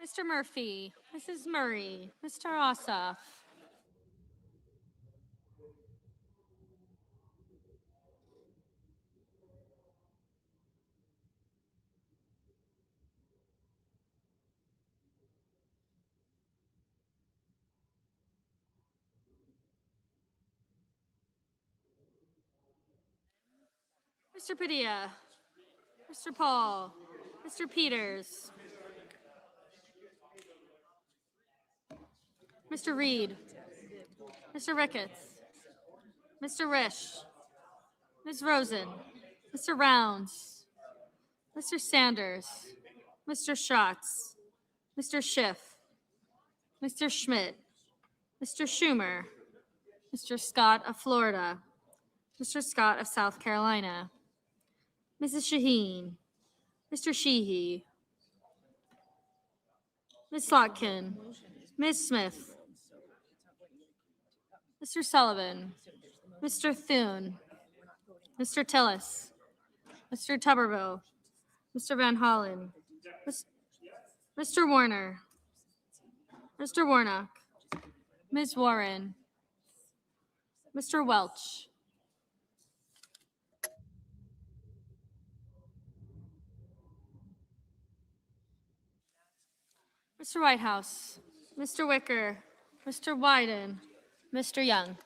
Mr. Murphy, Mrs. Murray, Mr. Ossoff. Mr. Padilla, Mr. Paul, Mr. Peters, Mr. Reed, Mr. Ricketts, Mr. Risch, Ms. Rosen, Mr. Rounds, Mr. Sanders, Mr. Schatz, Mr. Schiff, Mr. Schmidt, Mr. Schumer, Mr. Scott of Florida, Mr. Scott of South Carolina, Mrs. Shaheen, Mr. Sheehy, Ms. Slotkin, Ms. Smith, Mr. Sullivan, Mr. Thune, Mr. Tillis, Mr. Tuberville, Mr. Van Hollen, Mr. Warner, Mr. Warnock, Ms. Warren, Mr. Welch, Mr. Whitehouse, Mr. Wicker, Mr. Wyden, Mr. Young.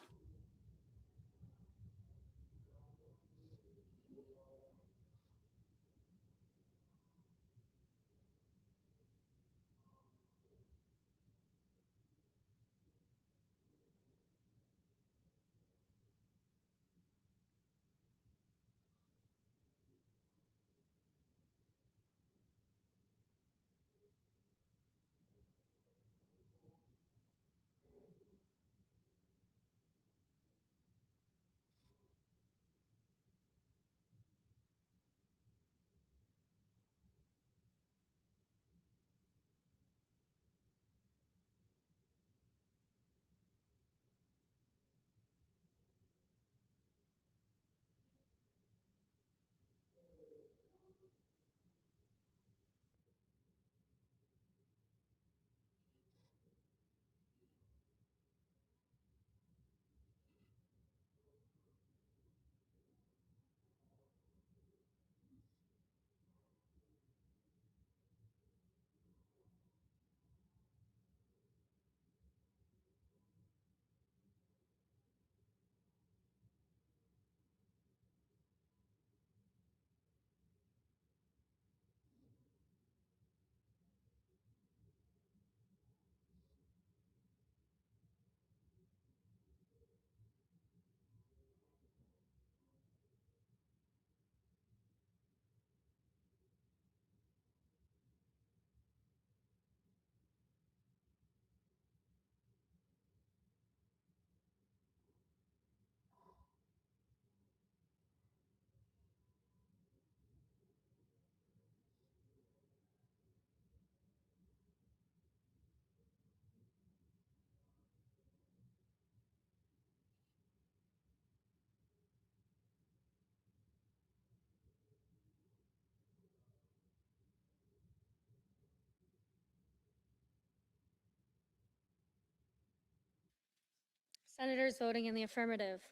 Senators voting in the affirmative: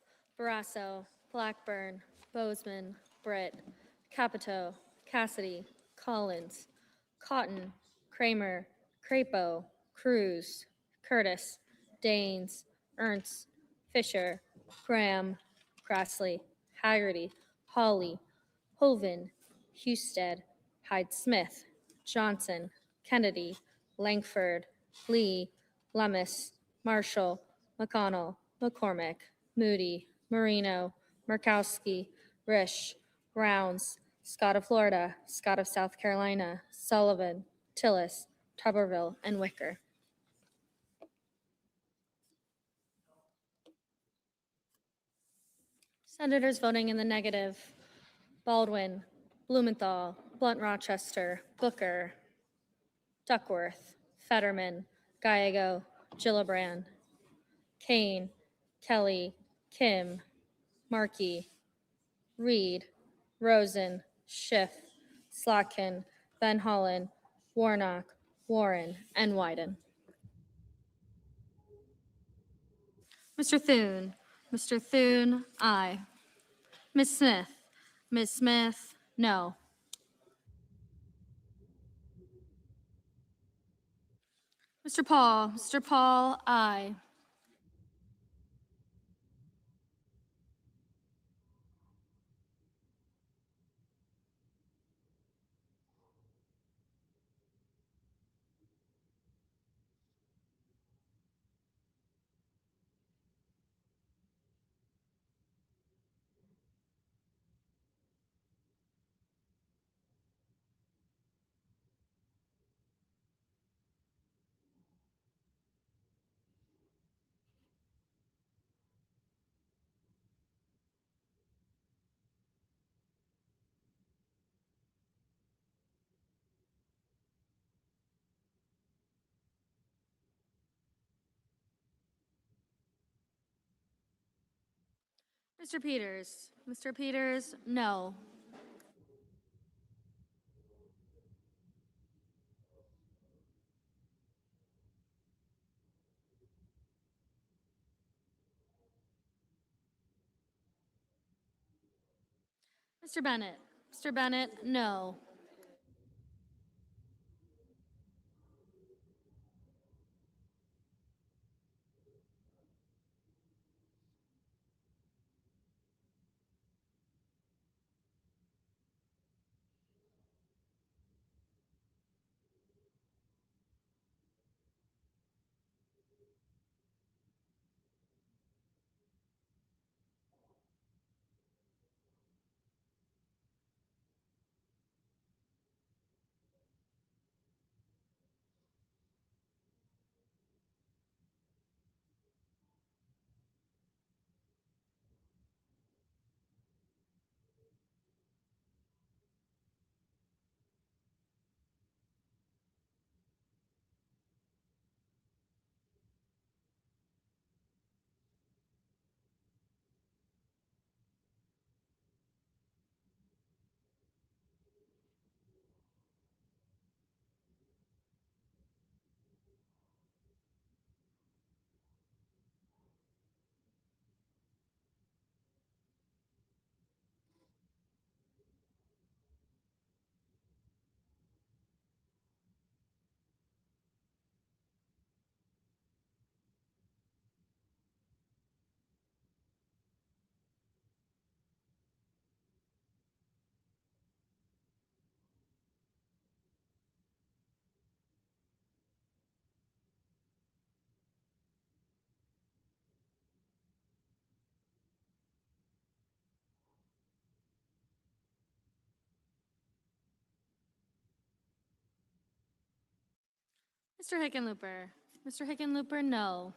Barrasso, Blackburn, Bozeman, Britt, Capito, Cassidy, Collins, Cotton, Kramer, Crapo, Cruz, Curtis, Daines, Ernst, Fisher, Graham, Grassley, Haggerty, Hawley, Hovind, Husted, Hyde-Smith, Johnson, Kennedy, Langford, Lee, Lummis, Marshall, McConnell, McCormick, Moody, Marino, Murkowski, Risch, Rounds, Scott of Florida, Scott of South Carolina, Sullivan, Tillis, Tuberville, and Wicker. Senators voting in the negative: Baldwin, Blumenthal, Blunt Rochester, Booker, Duckworth, Fetterman, Gallego, Gillibrand, Kane, Kelly, Kim, Markey, Reed, Rosen, Schiff, Slotkin, Van Hollen, Warnock, Warren, and Wyden. Mr. Thune, Mr. Thune, aye. Ms. Smith, Ms. Smith, no. Mr. Paul, aye. Mr. Peters. Mr. Peters, no. Mr. Bennett. Mr. Bennett, no. Mr. Hickenlooper. Mr. Hickenlooper, no.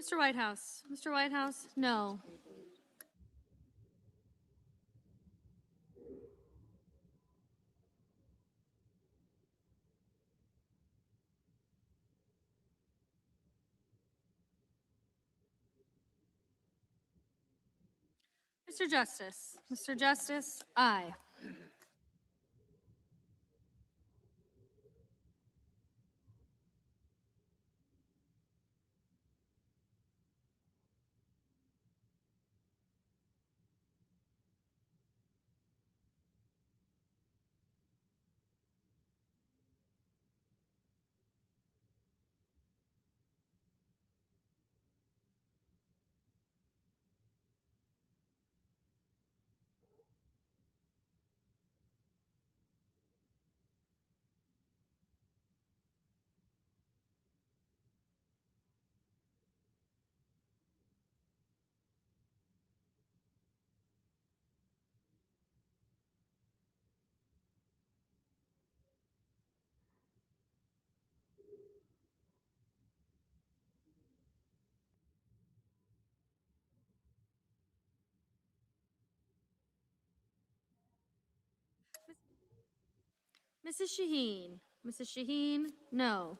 Mr. Whitehouse. Mr. Whitehouse, no. Mr. Justice. Mr. Justice, aye. Mrs. Shaheen. Mrs. Shaheen, no.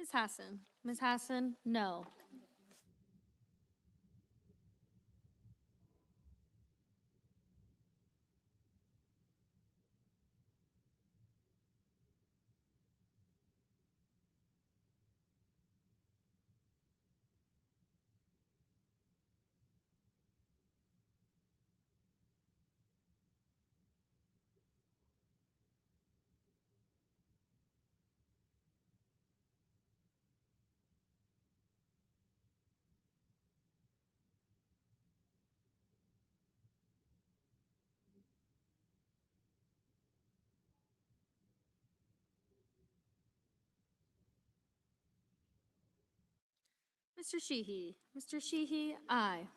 Ms. Hassan. Ms. Hassan, no. Mr. Sheehy. Mr. Sheehy, aye.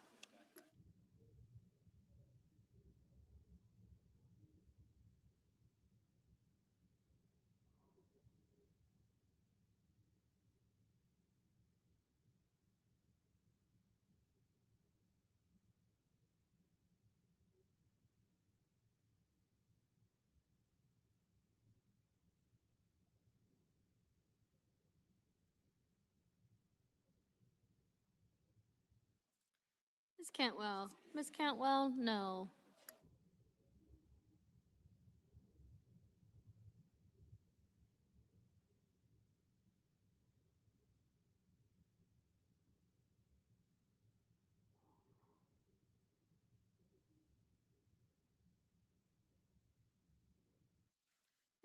Ms. Cantwell. Ms. Cantwell, no.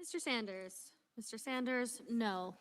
Mr. Sanders. Mr. Sanders, no.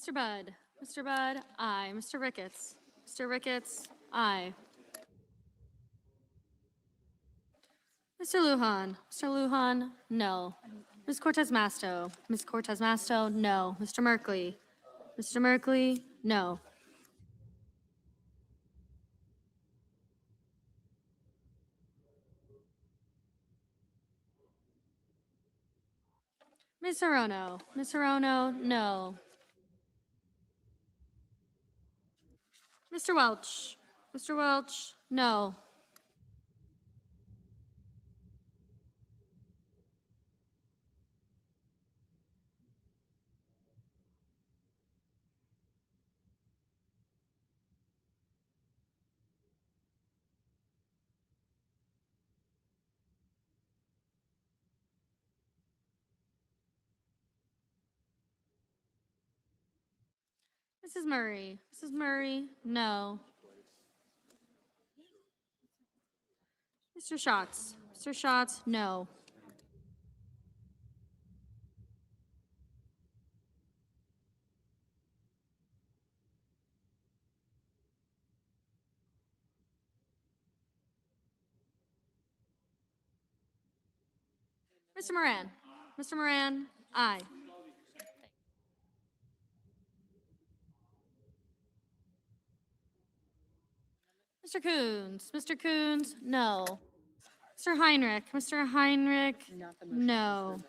Mr. Budd. Mr. Budd, aye. Mr. Ricketts. Mr. Ricketts, aye. Mr. Lujan. Mr. Lujan, no. Ms. Cortez Masto. Ms. Cortez Masto, no. Mr. Merkley. Mr. Merkley, no. Ms. Hirono. Ms. Hirono, no. Mr. Welch. Mr. Welch, no. Mrs. Murray. Mrs. Murray, no. Mr. Schatz. Mr. Schatz, no. Mr. Moran. Mr. Moran, aye. Mr. Coons. Mr. Coons, no. Mr. Heinrich. Mr. Heinrich, no.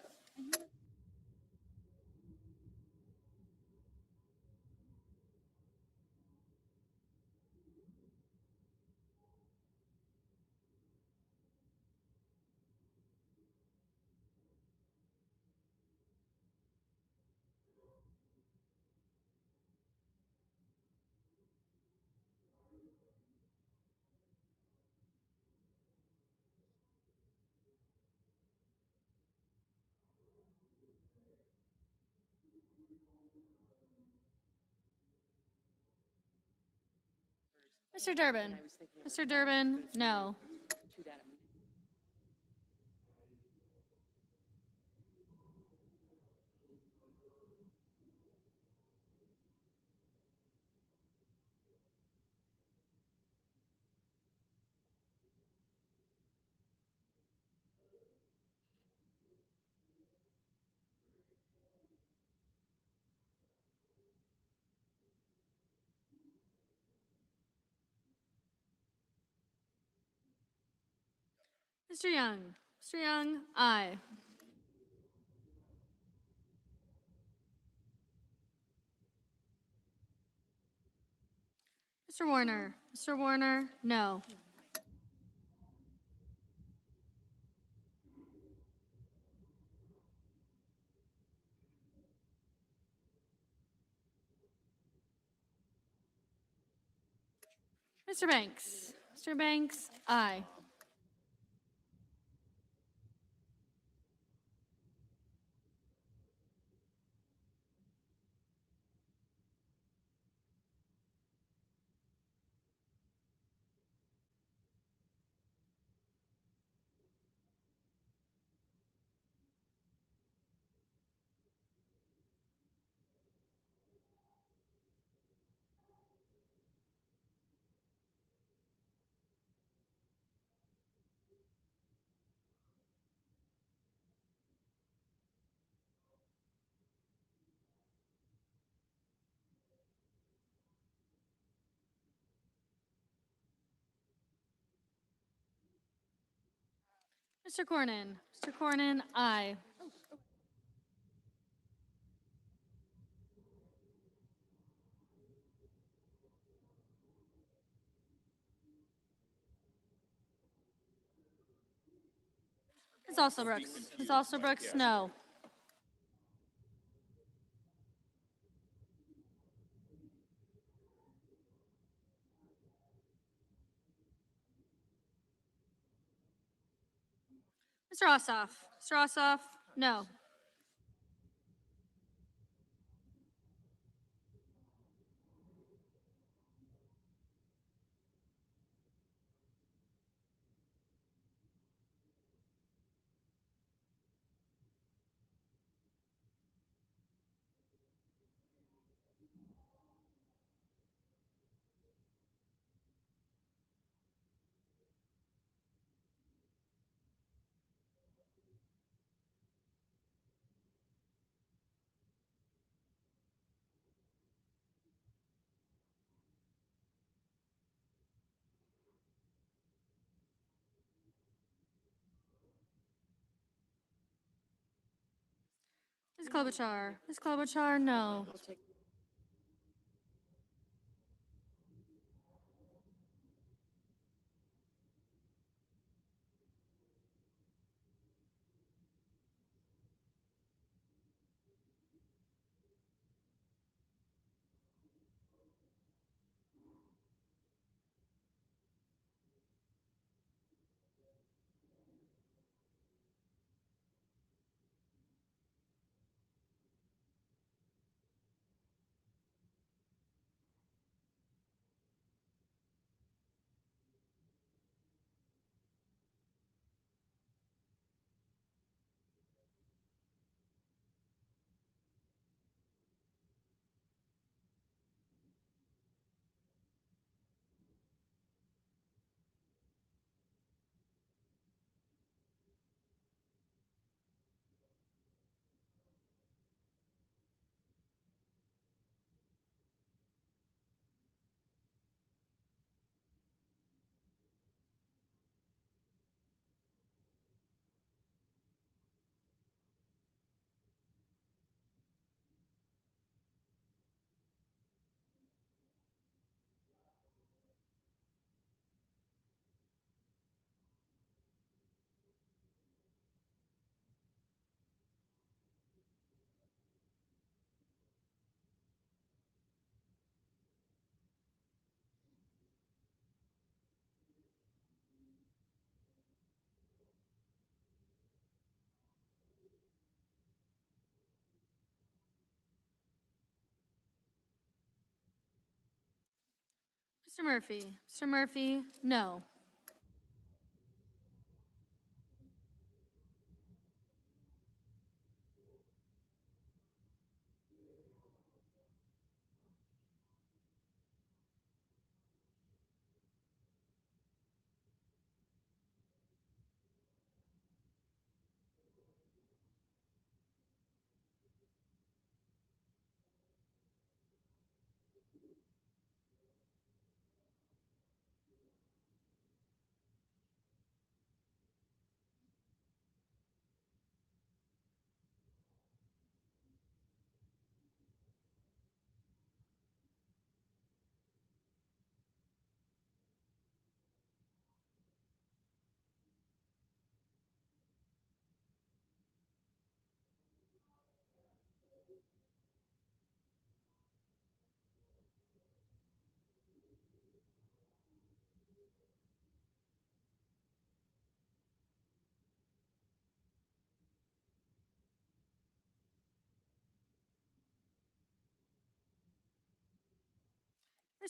Mr. Durbin. Mr. Durbin, no. Mr. Young. Mr. Young, aye. Mr. Warner. Mr. Warner, no. Mr. Banks. Mr. Banks, aye. Mr. Cornyn. Mr. Cornyn, aye. Ms. Alsobrooks. Ms. Alsobrooks, no. Mr. Ossoff. Mr. Ossoff, no. Ms. Klobuchar. Ms. Klobuchar, no. Mr. Murphy. Mr. Murphy, no.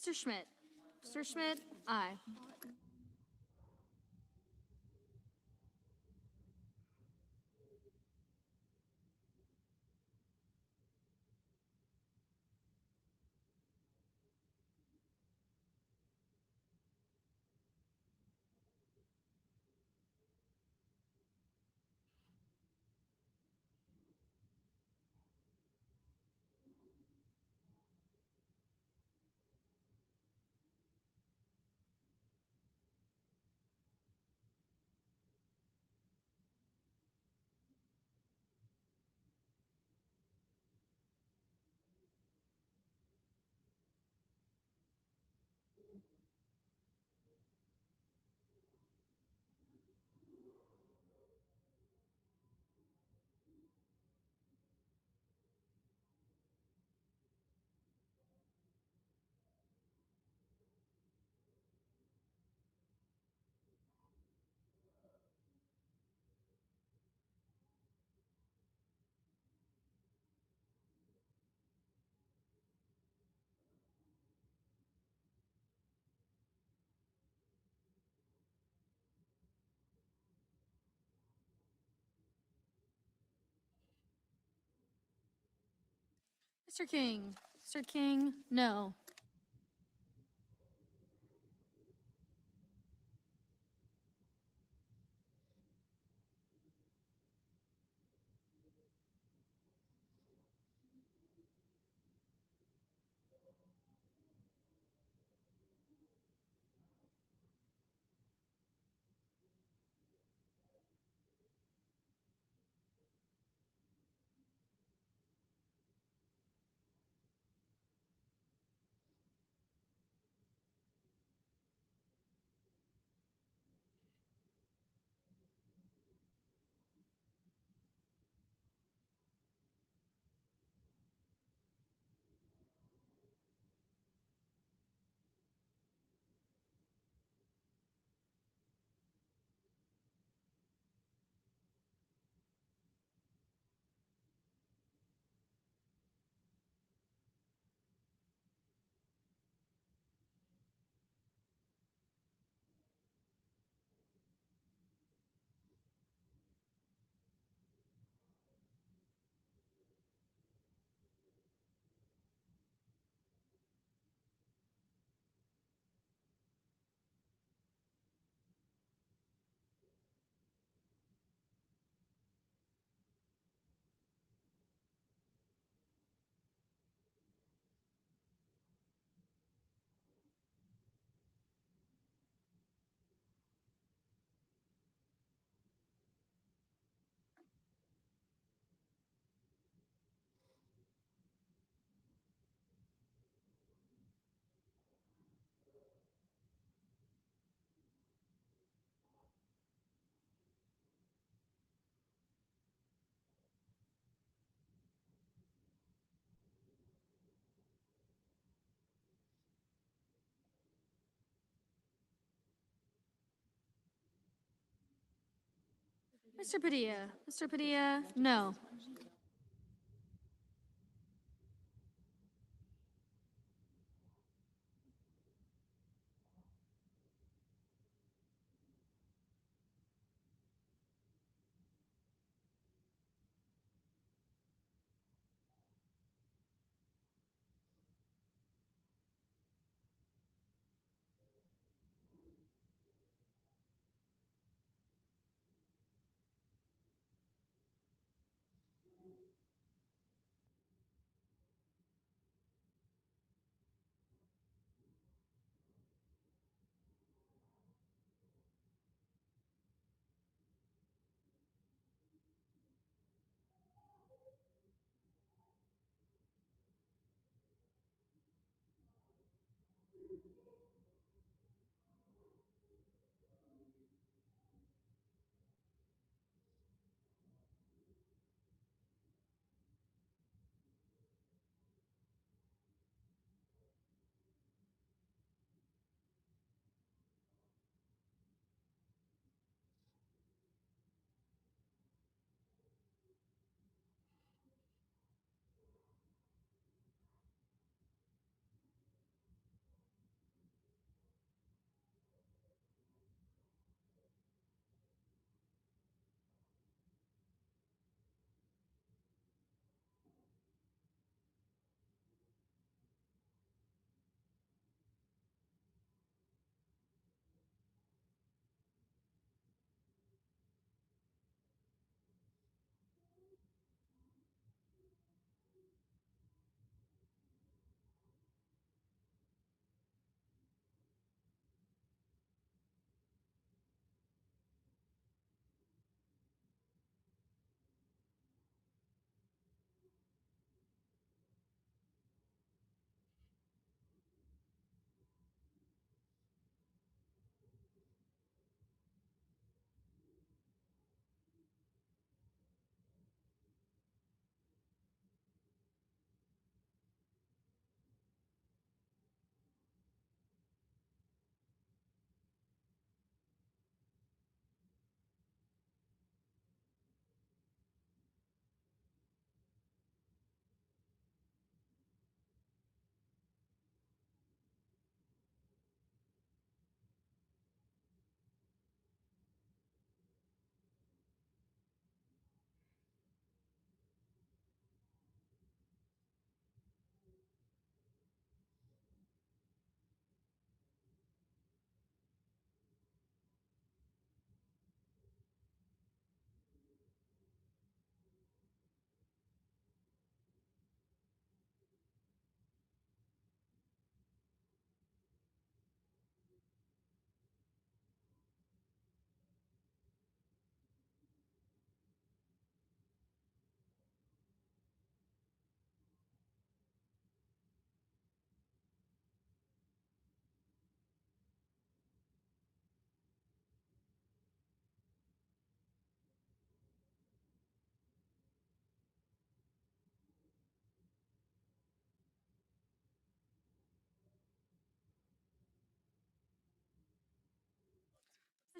Mr. Schmidt. Mr. Schmidt, aye. Mr. King. Mr. King, no. Mr. Padilla. Mr. Padilla, no.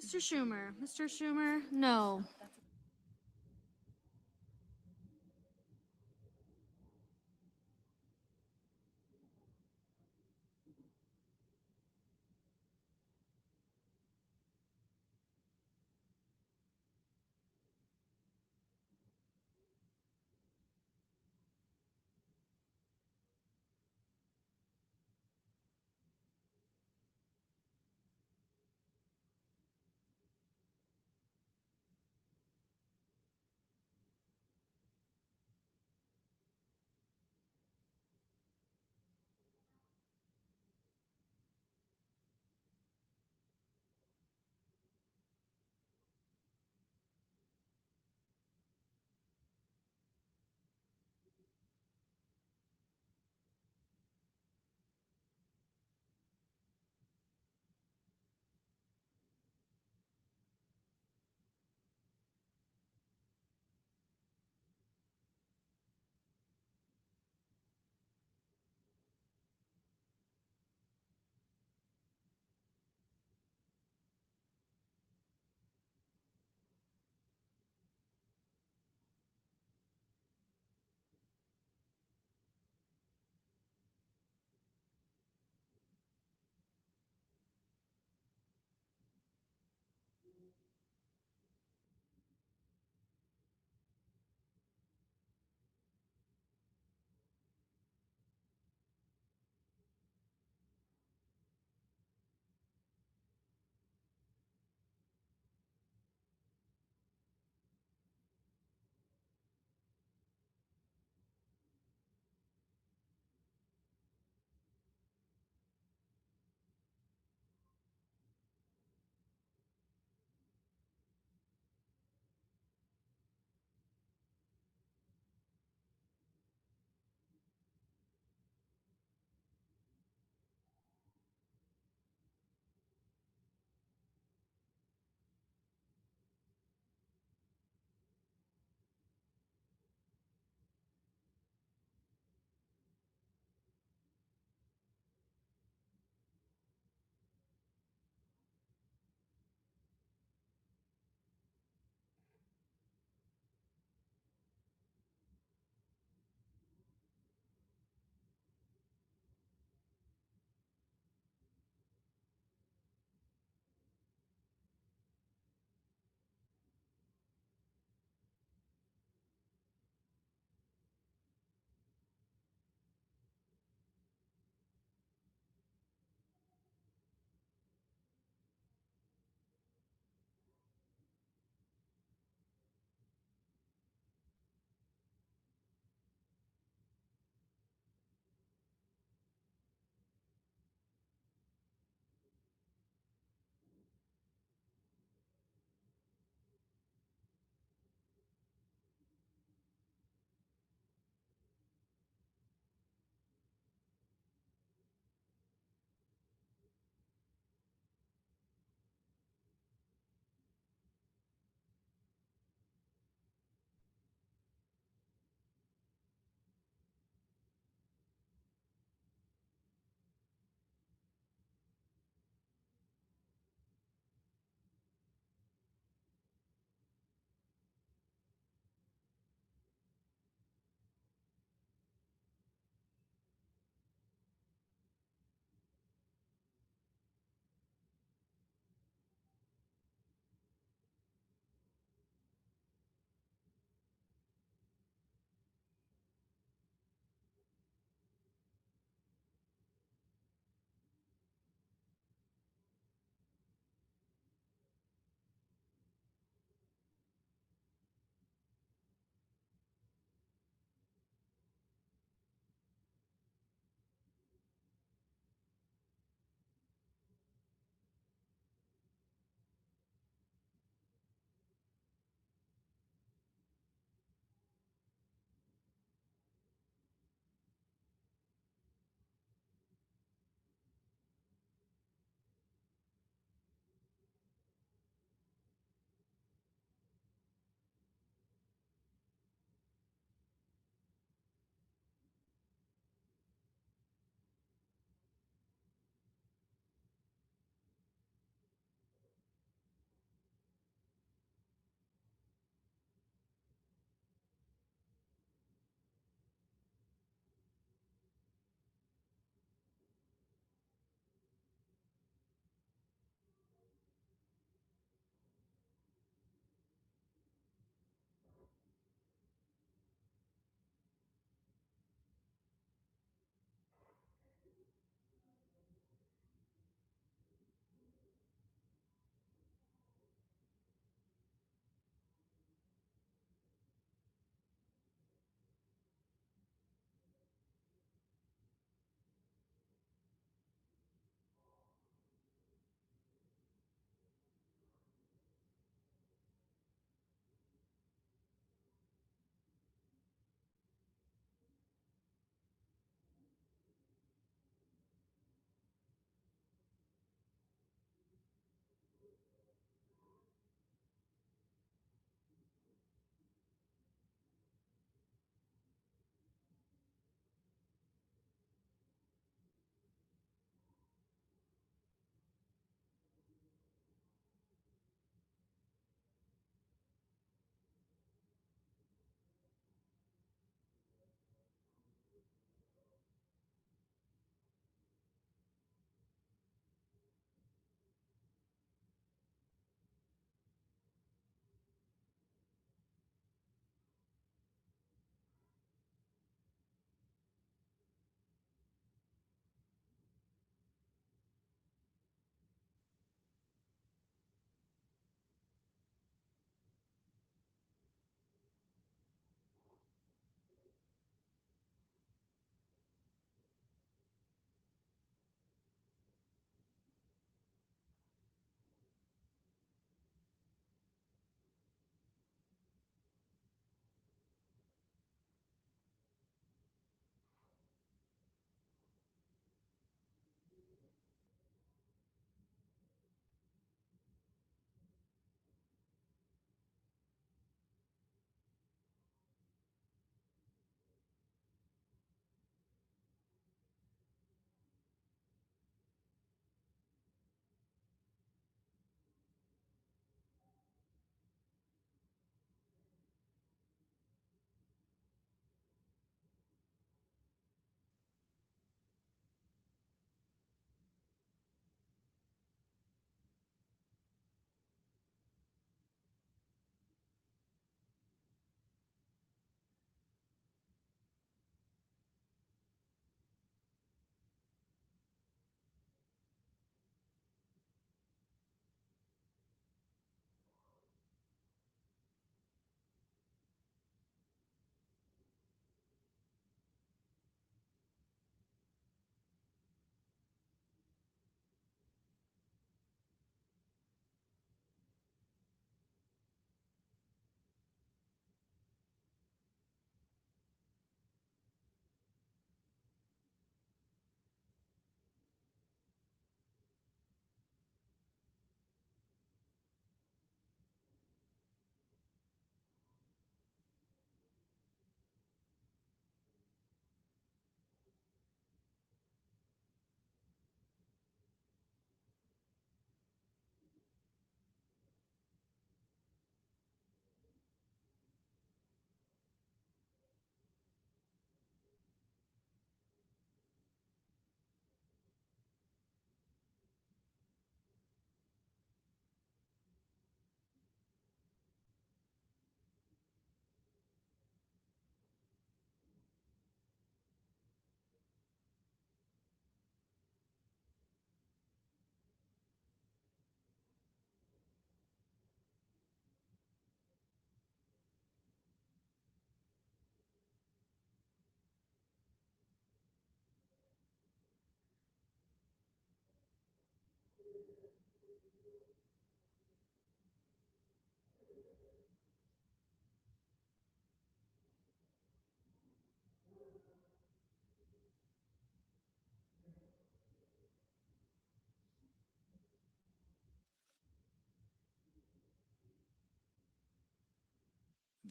Mr. Schumer. Mr. Schumer, no.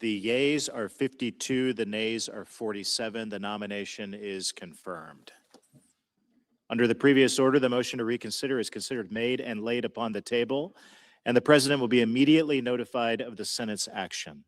The yeas are 52, the nays are 47. The nomination is confirmed. Under the previous order, the motion to reconsider is considered made and laid upon the table, and the president will be immediately notified of the Senate's action.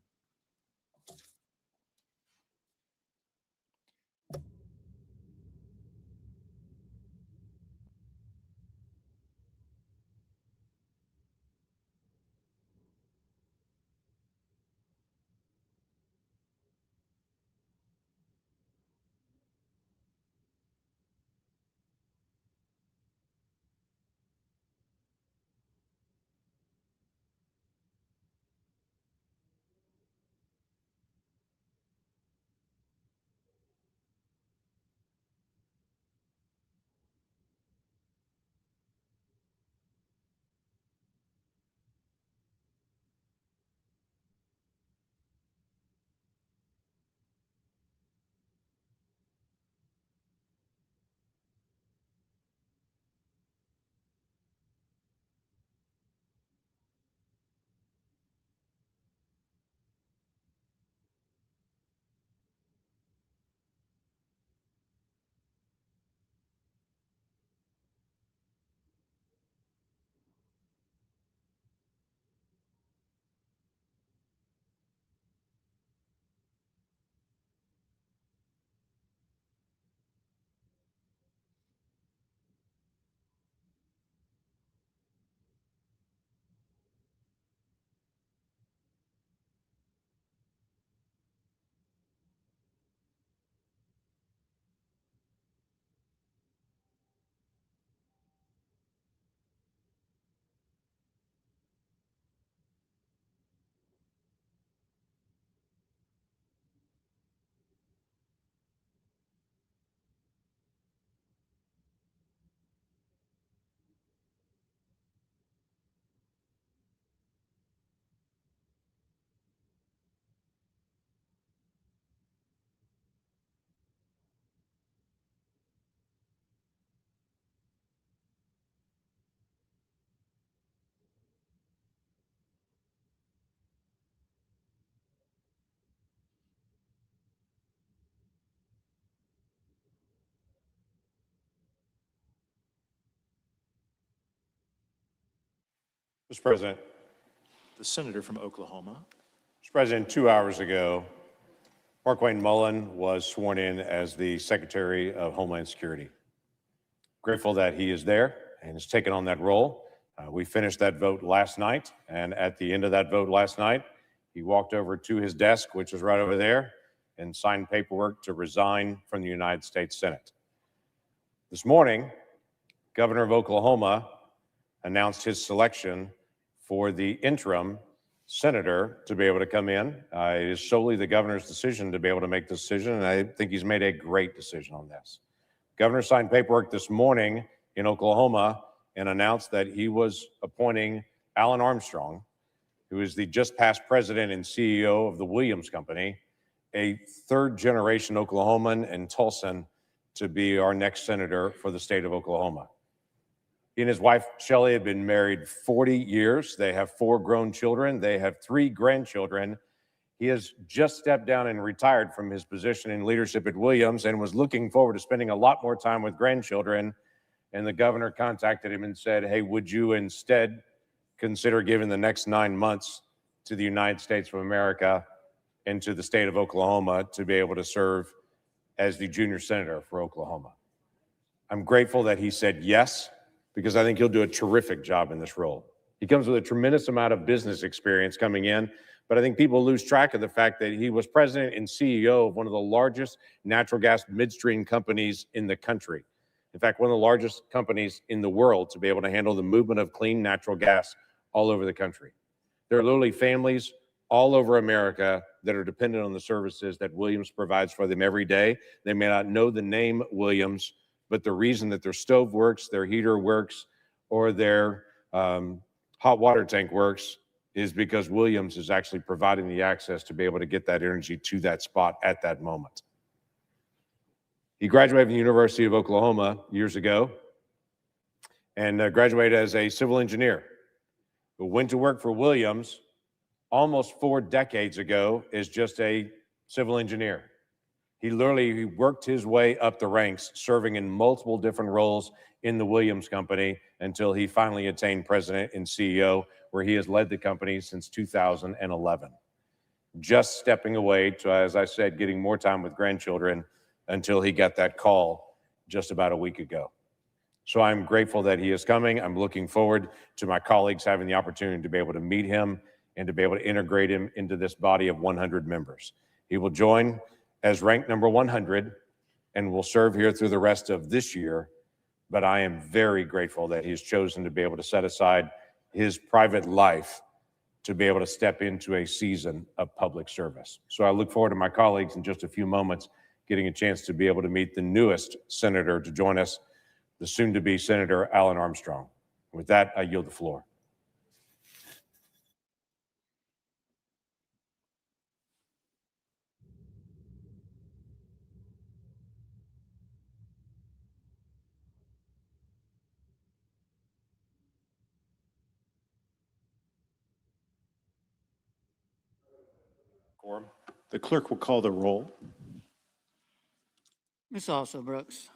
Mr. President, The senator from Oklahoma. Mr. President, 2 hours ago, Markwayne Mullen was sworn in as the Secretary of Homeland Security. Grateful that he is there and has taken on that role. We finished that vote last night, and at the end of that vote last night, he walked over to his desk, which is right over there, and signed paperwork to resign from the United States Senate. This morning, Governor of Oklahoma announced his selection for the interim senator to be able to come in. It is solely the governor's decision to be able to make this decision, and I think he's made a great decision on this. Governor signed paperwork this morning in Oklahoma and announced that he was appointing Alan Armstrong, who is the just past president and CEO of the Williams Company, a third-generation Oklahoman and Tulsan, to be our next senator for the state of Oklahoma. He and his wife, Shelley, have been married 40 years. They have 4 grown children. They have 3 grandchildren. He has just stepped down and retired from his position in leadership at Williams and was looking forward to spending a lot more time with grandchildren. And the governor contacted him and said, hey, would you instead consider giving the next 9 months to the United States of America and to the state of Oklahoma to be able to serve as the junior senator for Oklahoma? I'm grateful that he said yes, because I think he'll do a terrific job in this role. He comes with a tremendous amount of business experience coming in, but I think people lose track of the fact that he was president and CEO of one of the largest natural gas midstream companies in the country. In fact, one of the largest companies in the world to be able to handle the movement of clean natural gas all over the country. There are literally families all over America that are dependent on the services that Williams provides for them every day. They may not know the name Williams, but the reason that their stove works, their heater works, or their hot water tank works is because Williams is actually providing the access to be able to get that energy to that spot at that moment. He graduated from the University of Oklahoma years ago and graduated as a civil engineer, who went to work for Williams almost 4 decades ago is just a civil engineer. He literally worked his way up the ranks, serving in multiple different roles in the Williams Company until he finally attained president and CEO, where he has led the company since 2011. Just stepping away to, as I said, getting more time with grandchildren until he got that call just about a week ago. So I'm grateful that he is coming. I'm looking forward to my colleagues having the opportunity to be able to meet him and to be able to integrate him into this body of 100 members. He will join as ranked number 100 and will serve here through the rest of this year. But I am very grateful that he's chosen to be able to set aside his private life to be able to step into a season of public service. So I look forward to my colleagues in just a few moments getting a chance to be able to meet the newest senator to join us, the soon-to-be Senator Alan Armstrong. With that, I yield the floor. The clerk will call the roll. Ms. Also Brooks.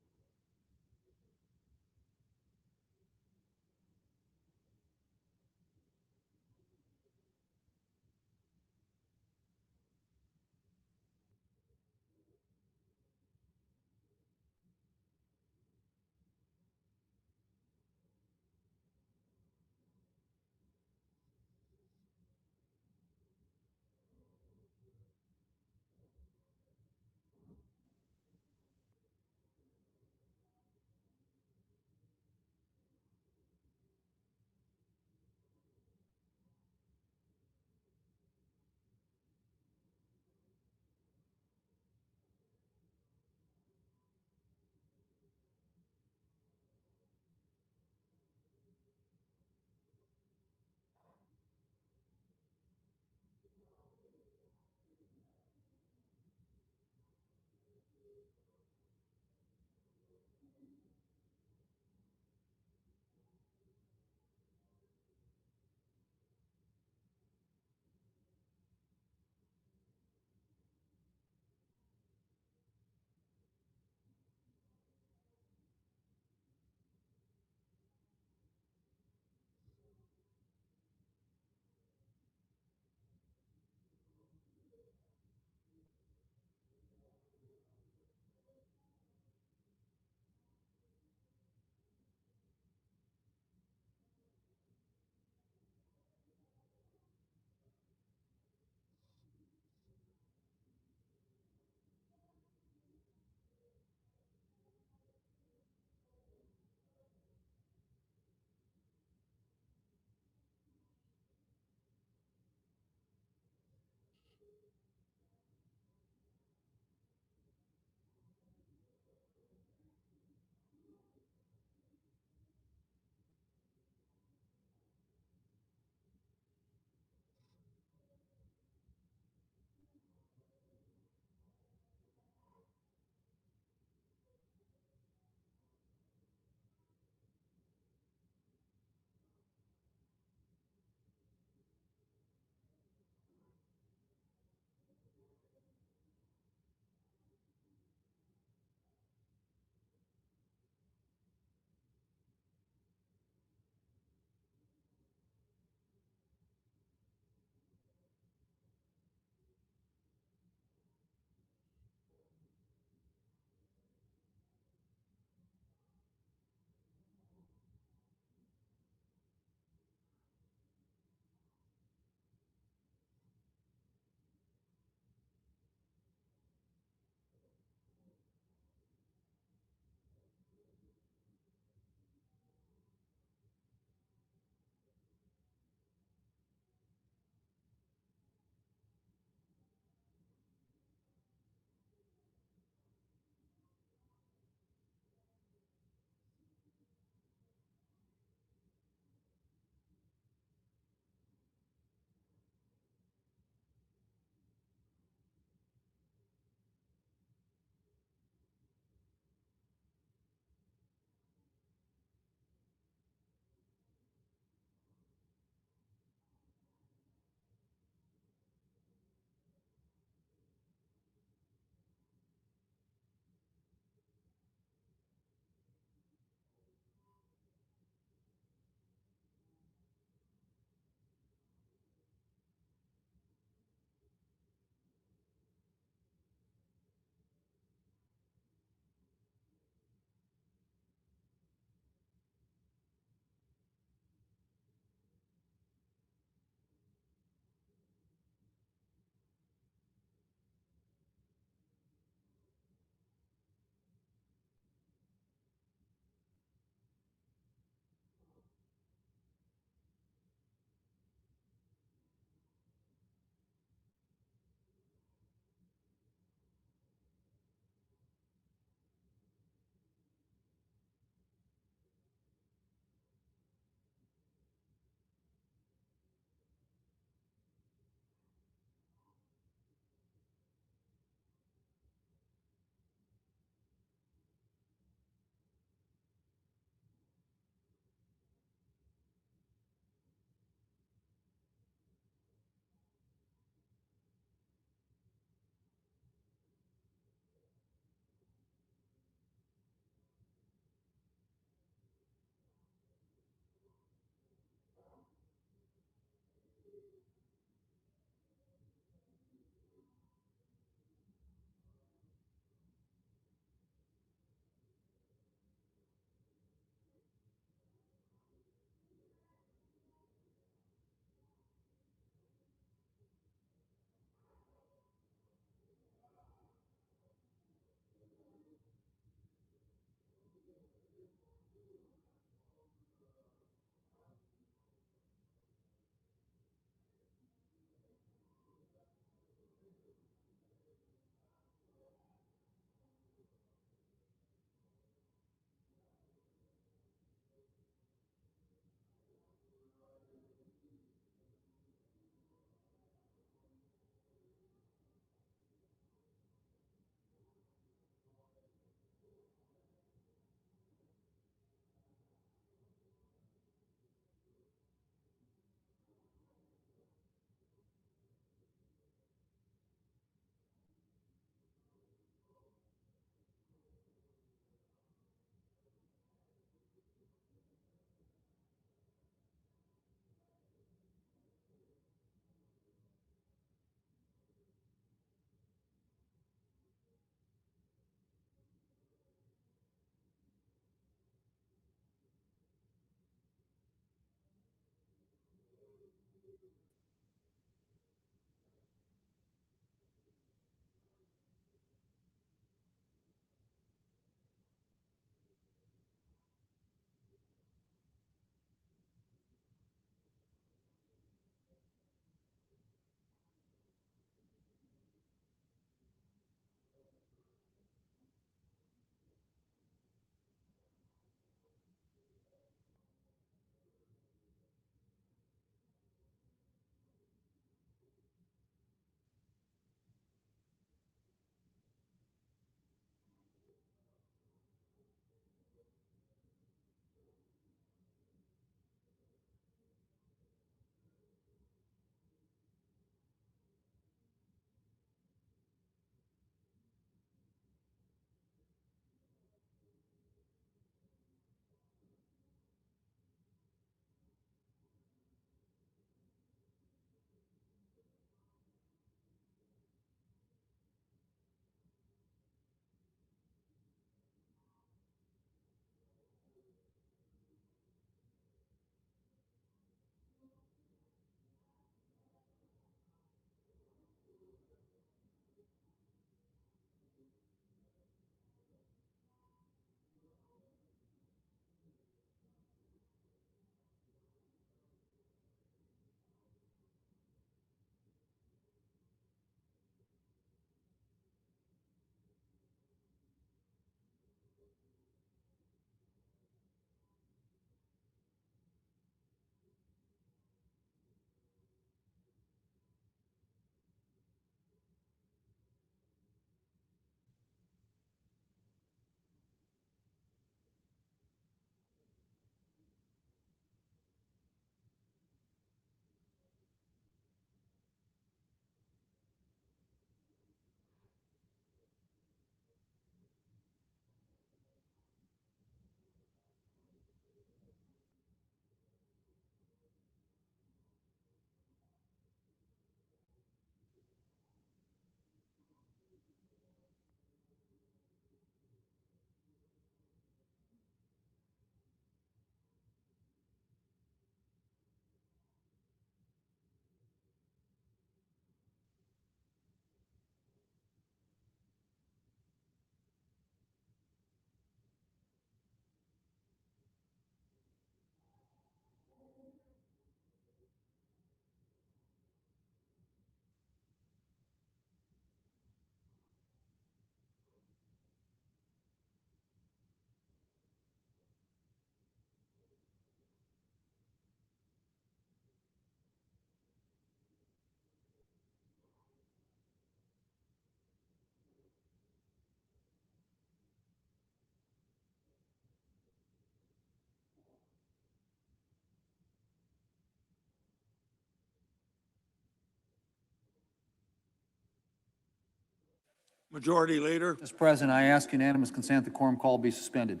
Majority Leader, Mr. President, I ask unanimous consent the quorum call be suspended.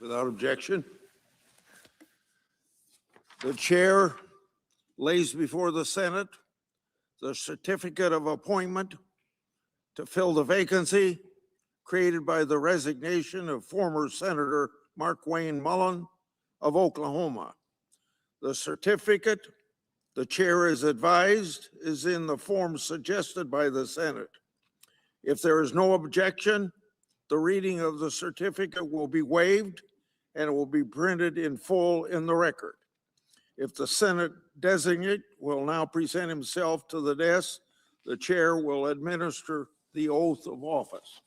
without objection. The chair lays before the Senate the certificate of appointment to fill the vacancy created by the resignation of former Senator Mark Wayne Mullen of Oklahoma. The certificate, the chair is advised, is in the form suggested by the Senate. If there is no objection, the reading of the certificate will be waived and it will be printed in full in the record. If the Senate designate will now present himself to the desk, the chair will administer the oath of office.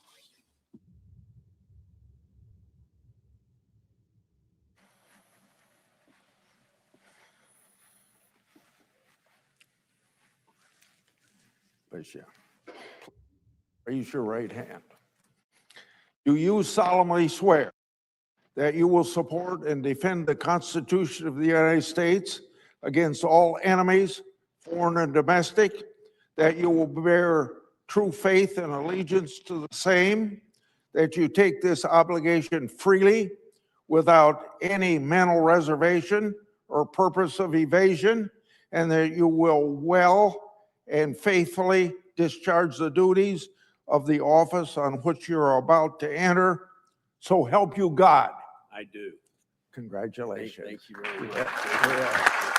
Raise your right hand. Do you solemnly swear that you will support and defend the Constitution of the United States against all enemies, foreign and domestic, that you will bear true faith and allegiance to the same, that you take this obligation freely without any mental reservation or purpose of evasion, and that you will well and faithfully discharge the duties of the office on which you're about to enter? So help you God. I do. Congratulations. Thank you very much. Yeah.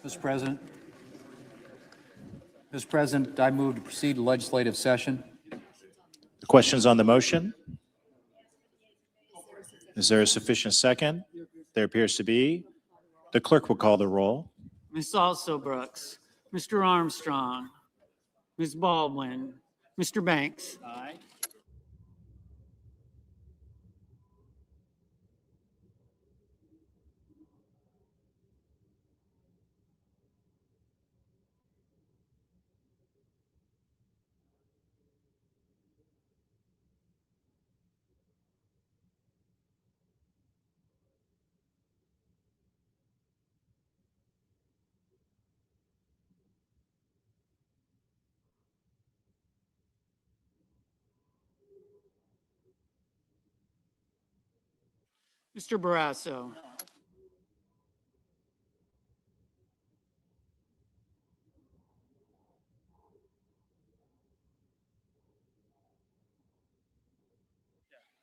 Mr. President. Mr. President, I move to proceed to legislative session. Questions on the motion? Is there a sufficient second? There appears to be. The clerk will call the roll. Ms. Also Brooks, Mr. Armstrong, Ms. Baldwin, Mr. Banks. Aye. Mr. Barrasso,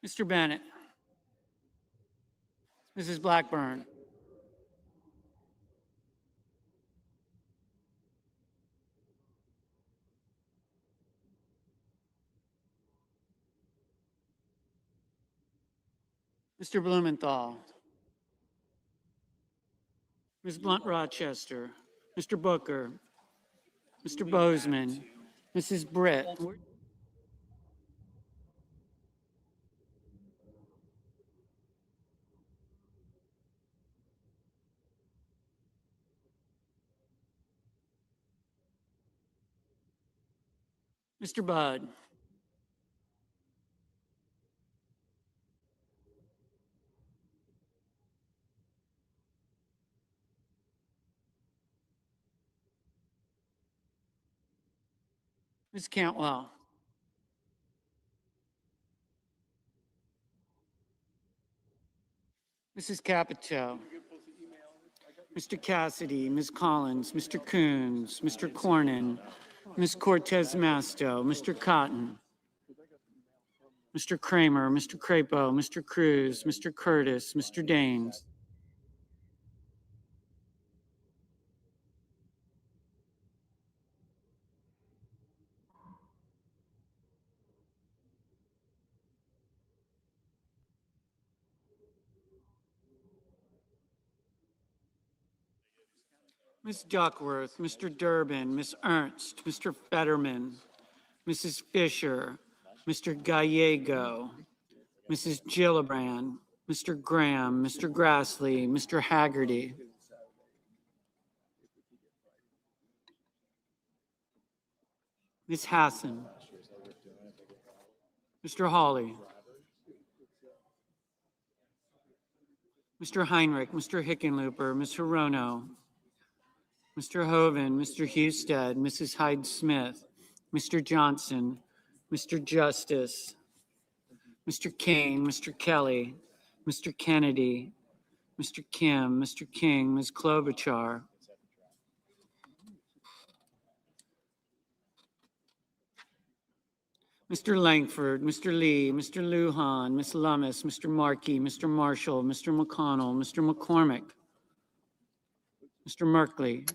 Mr. Bennett. Mrs. Blackburn. Mr. Blumenthal. Ms. Blunt Rochester. Mr. Booker. Mr. Bozeman. Mrs. Britt. Mr. Budd. Ms. Cantwell. Mrs. Capito. Mr. Cassidy, Ms. Collins, Mr. Coons, Mr. Cornyn, Ms. Cortez Masto, Mr. Cotton, Mr. Kramer, Mr. Crapo, Mr. Cruz, Mr. Curtis, Mr. Daines. Ms. Duckworth, Mr. Durbin, Ms. Ernst, Mr. Fetterman, Mrs. Fisher, Mr. Gallego, Mrs. Gillibrand, Mr. Graham, Mr. Grassley, Mr. Haggerty. Ms. Hassan, Mr. Hawley, Mr. Heinrich, Mr. Hickenlooper, Ms. Hirono, Mr. Hoven, Mr. Husted, Mrs. Hyde-Smith, Mr. Johnson, Mr. Justice, Mr. Kane, Mr. Kelly, Mr. Kennedy, Mr. Kim, Mr. King, Ms. Klobuchar, Mr. Langford, Mr. Lee, Mr. Lujan, Ms. Lummis, Mr. Markey, Mr. Marshall, Mr. McConnell, Mr. McCormick, Mr. Merkley,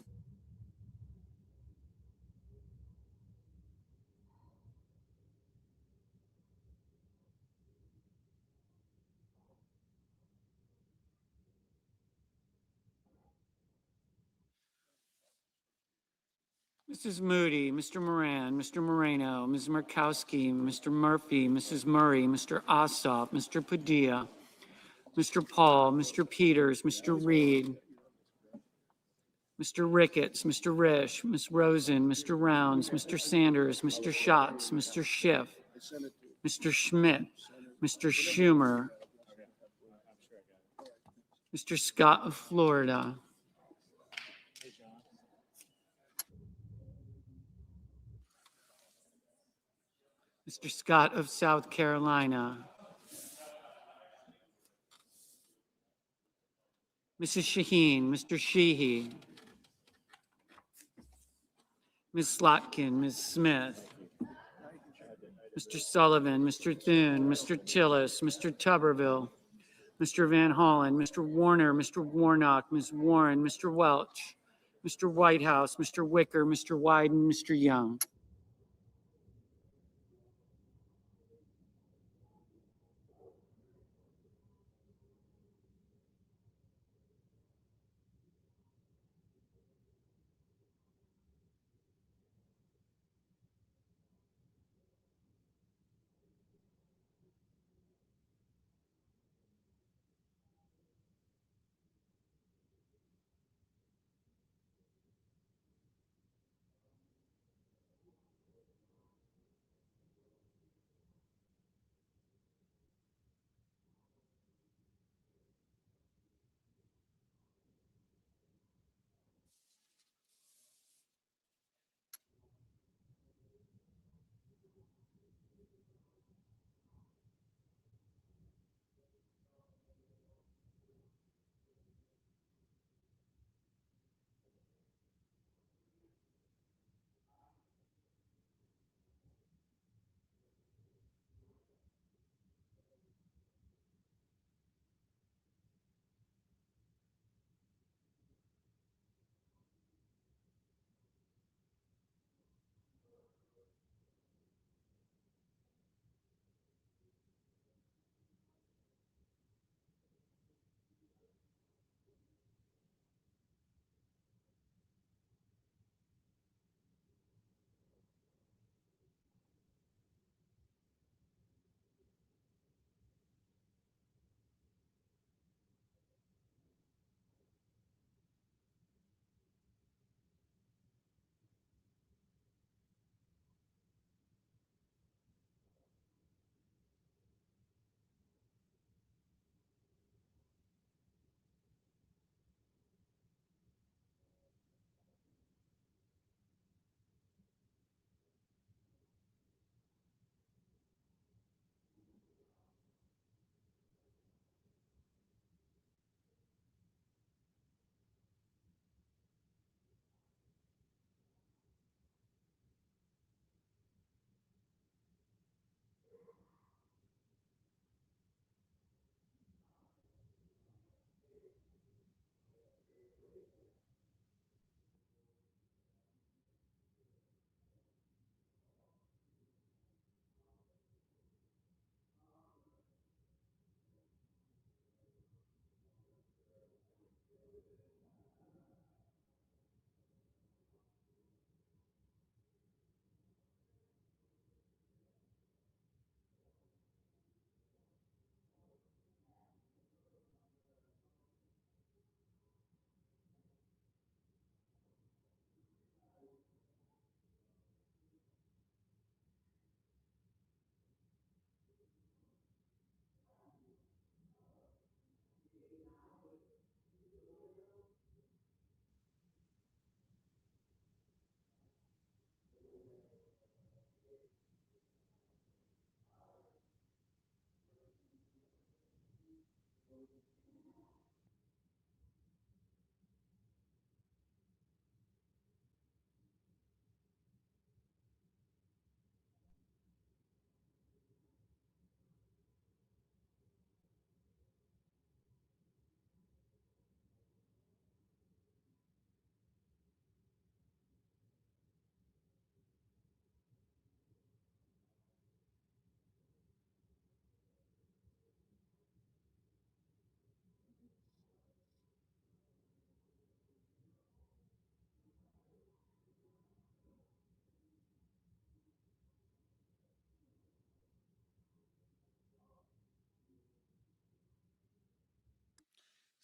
Mrs. Moody, Mr. Moran, Mr. Moreno, Ms. Murkowski, Mr. Murphy, Mrs. Murray, Mr. Ossoff, Mr. Padilla, Mr. Paul, Mr. Peters, Mr. Reed, Mr. Ricketts, Mr. Risch, Ms. Rosen, Mr. Rounds, Mr. Sanders, Mr. Schatz, Mr. Schiff, Mr. Schmidt, Mr. Schumer, Mr. Scott of Florida, Mr. Scott of South Carolina, Mrs. Shaheen, Mr. Sheehy, Ms. Slotkin, Ms. Smith, Mr. Sullivan, Mr. Thune, Mr. Tillis, Mr. Tuberville, Mr. Van Hollen, Mr. Warner, Mr. Warnock, Ms. Warren, Mr. Welch, Mr. Whitehouse, Mr. Wicker, Mr. Wyden, Mr. Young.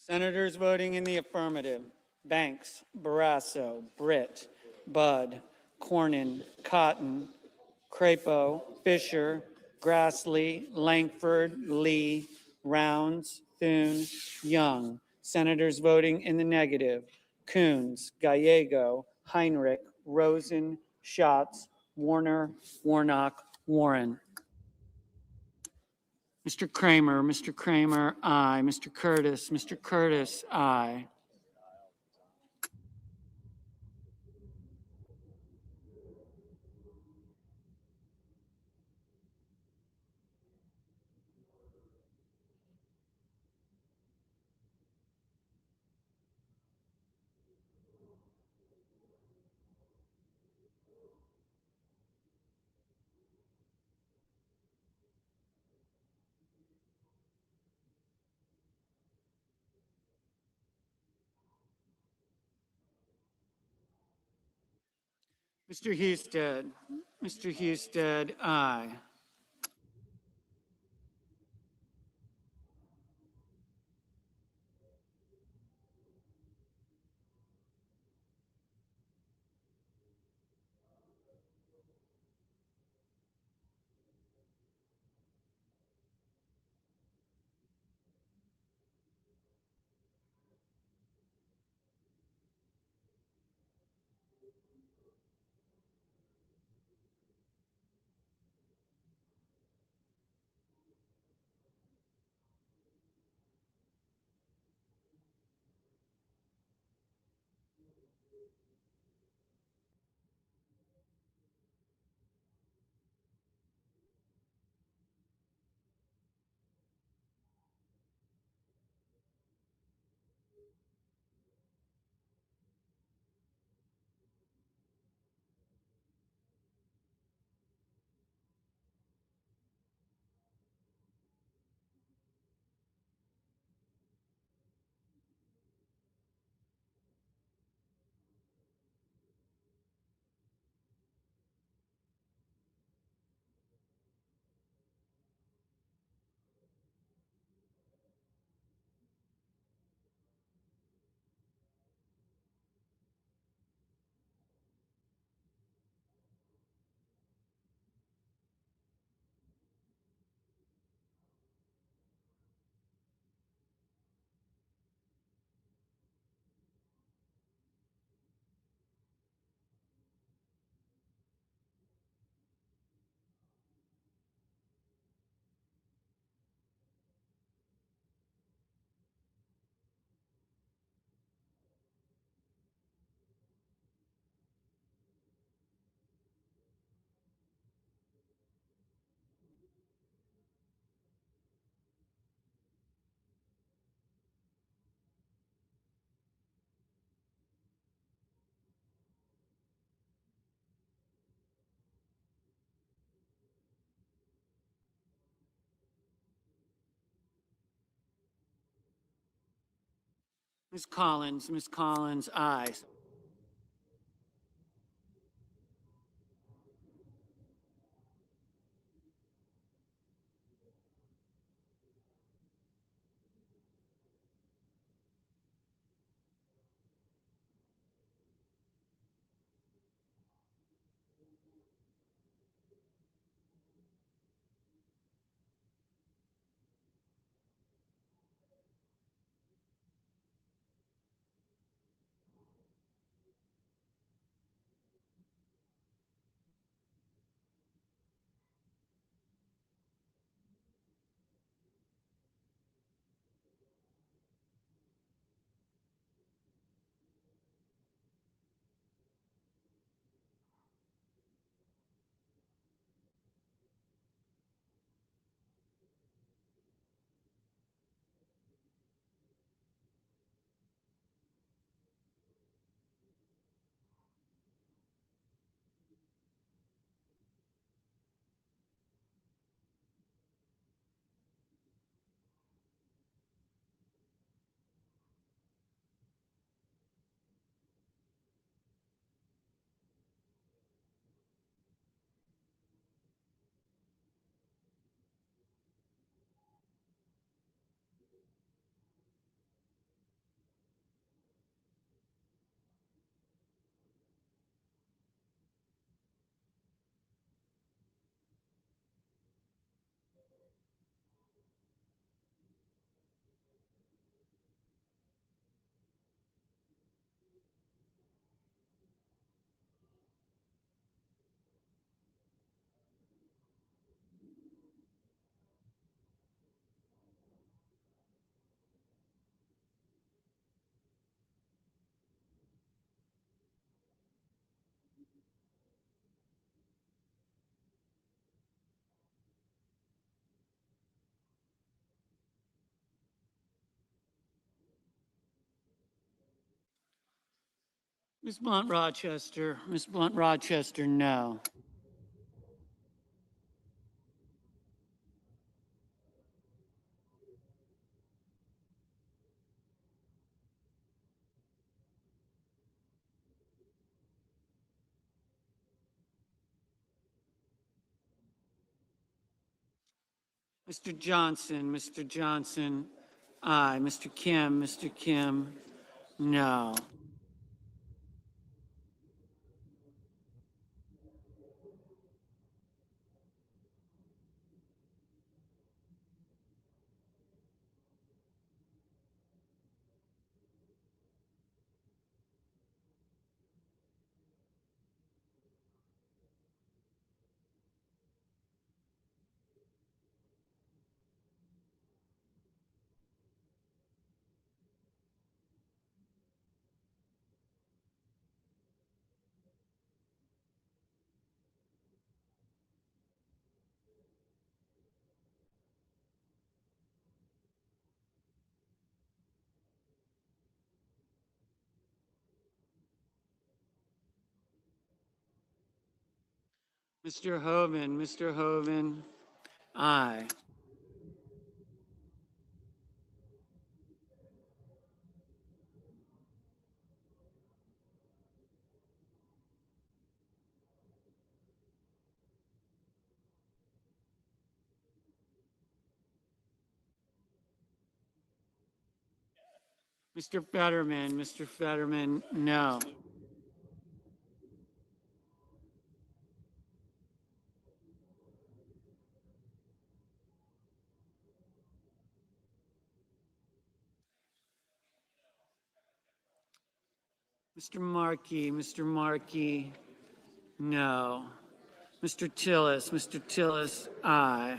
Senators voting in the affirmative: Banks, Barrasso, Britt, Budd, Cornyn, Cotton, Crapo, Fisher, Grassley, Langford, Lee, Rounds, Thune, Young. Senators voting in the negative: Coons, Gallego, Heinrich, Rosen, Schatz, Warner, Warnock, Warren. Mr. Kramer, aye. Mr. Curtis, aye. Mr. Husted, aye. Ms. Collins, aye. Ms. Blunt Rochester, Ms. Blunt Rochester, no. Mr. Johnson, aye. Mr. Kim, no. Mr. Hoven, aye. Mr. Fetterman, no. Mr. Markey, no. Mr. Tillis, aye.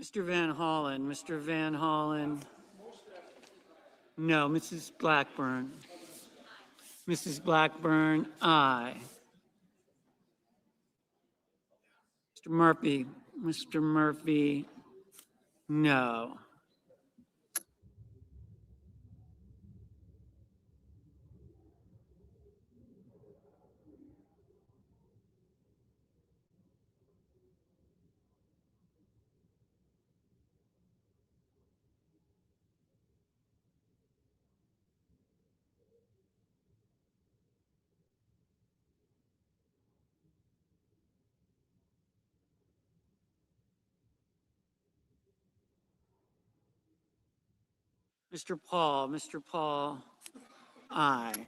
Mr. Van Hollen, no. Mrs. Blackburn, aye. Mr. Murphy, no. Mr. Paul, aye.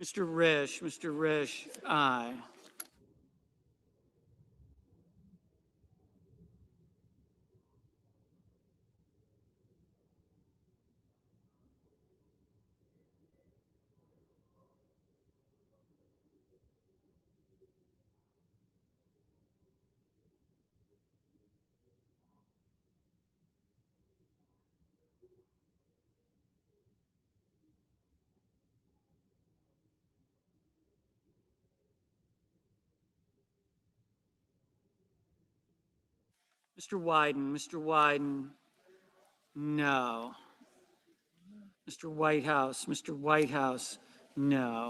Mr. Risch, aye. Mr. Wyden, no. Mr. Whitehouse, no.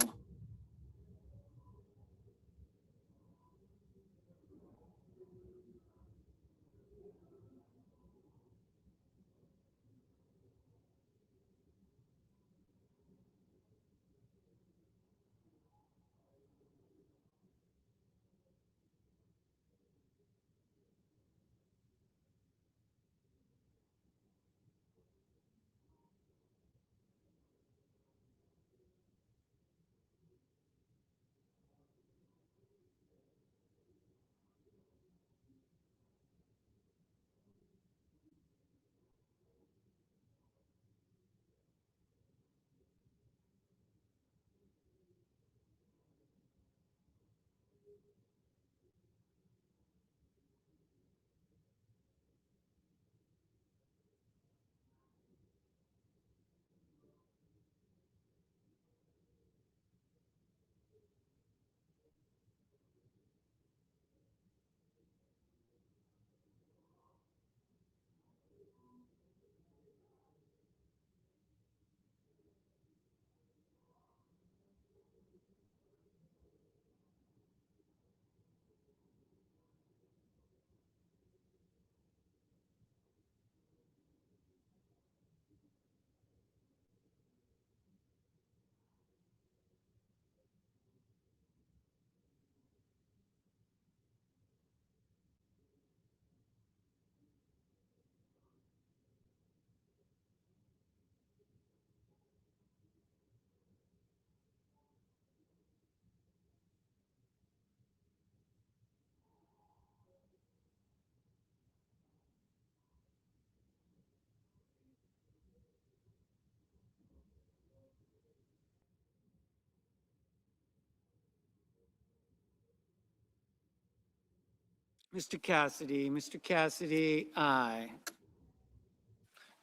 Mr. Cassidy, aye.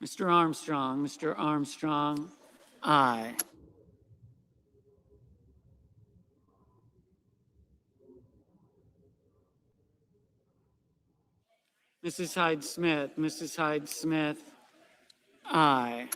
Mr. Armstrong, aye. Mrs. Hyde Smith, aye.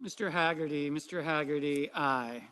Mr. Haggerty, aye.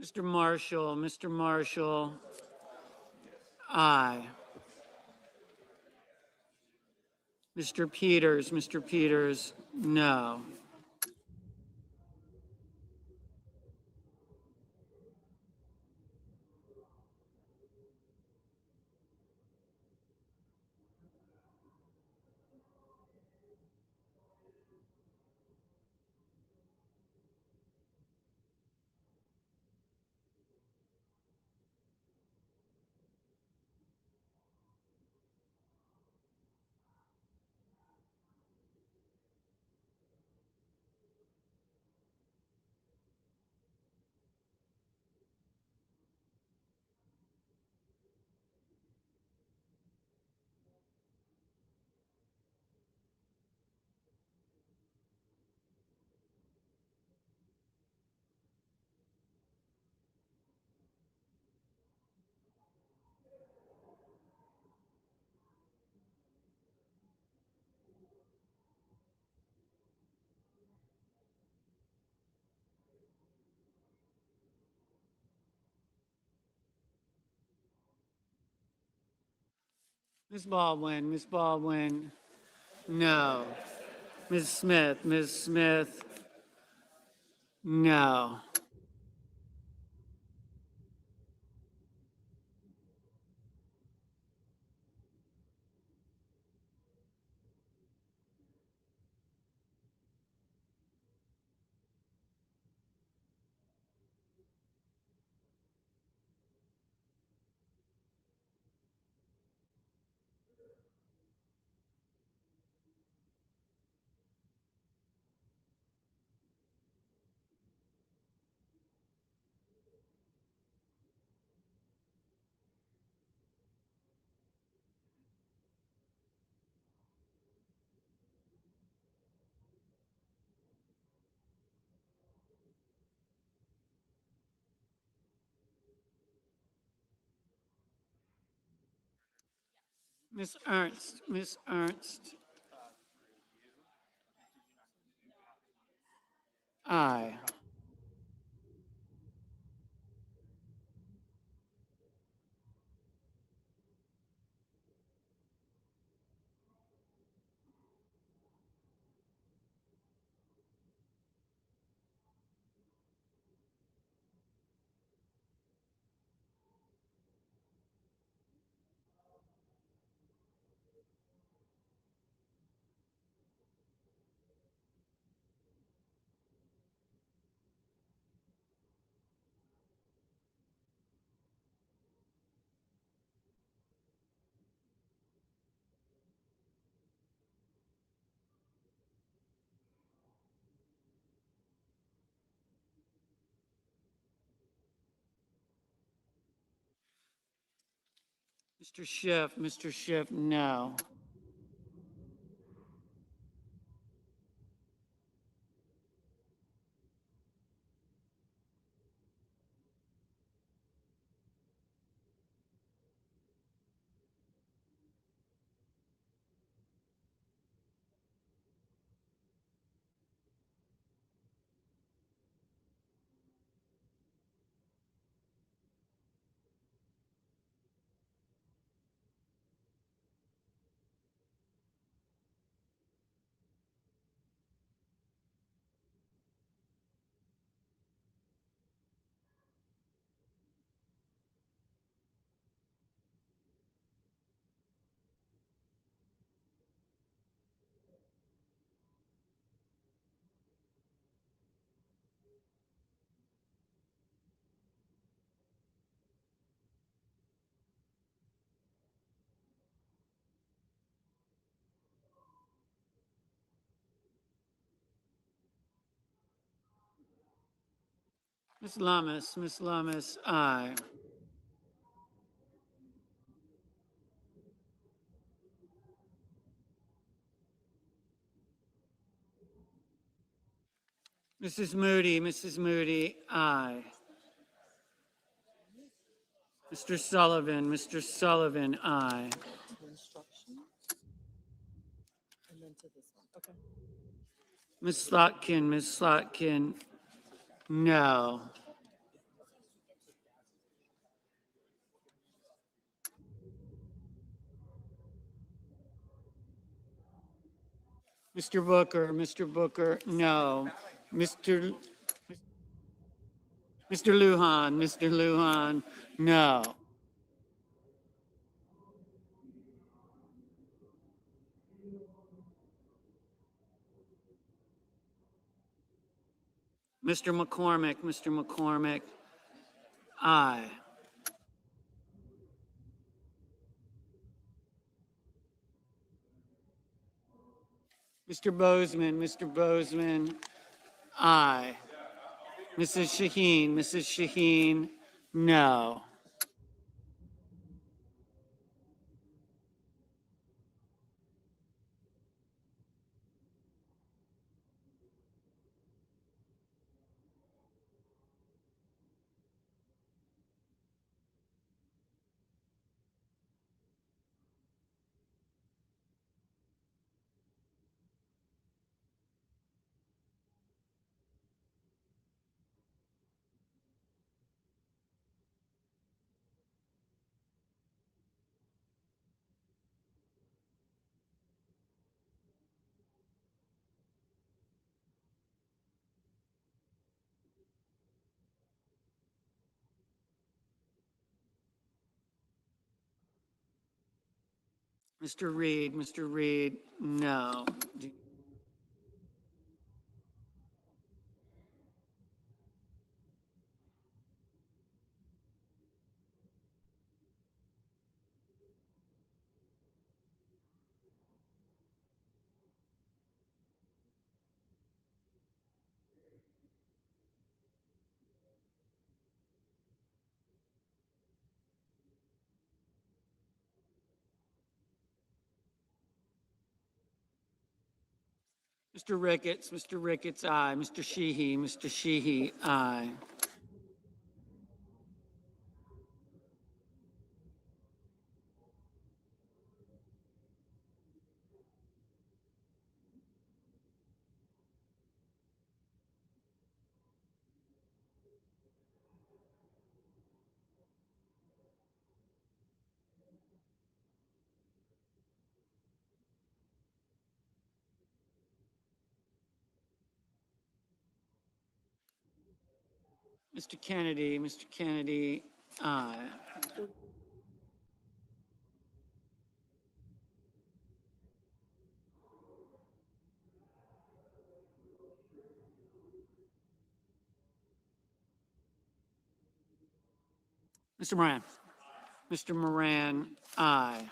Mr. Marshall, aye. Mr. Peters, no. Ms. Baldwin, no. Ms. Smith, no. Ms. Ernst, Ms. Ernst. Aye. Mr. Schiff, no. Ms. Lummis, aye. Mrs. Moody, aye. Mr. Sullivan, aye. Ms. Slotkin, no. Mr. Booker, no. Mr. Mr. Lujan, no. Mr. McCormick, aye. Mr. Bozeman, aye. Mrs. Shaheen, no. Mr. Reed, no. Mr. Ricketts, aye. Mr. Sheehy, aye. Mr. Kennedy, aye. Mr. Moran, aye.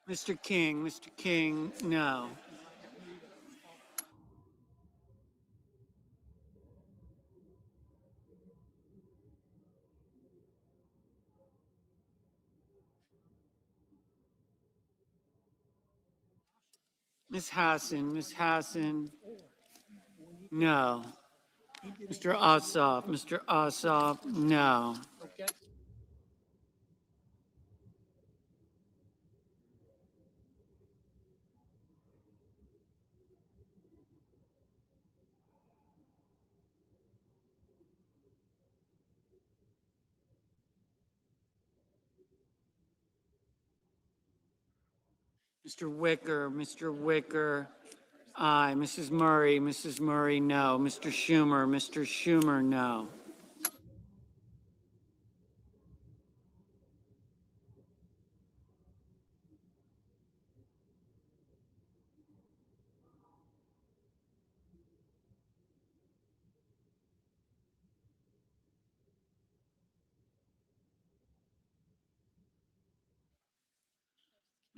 Mr. King, no. Ms. Hassan, no. Mr. Ossoff, no. Mr. Wicker, aye. Mrs. Murray, no. Mr. Schumer, no.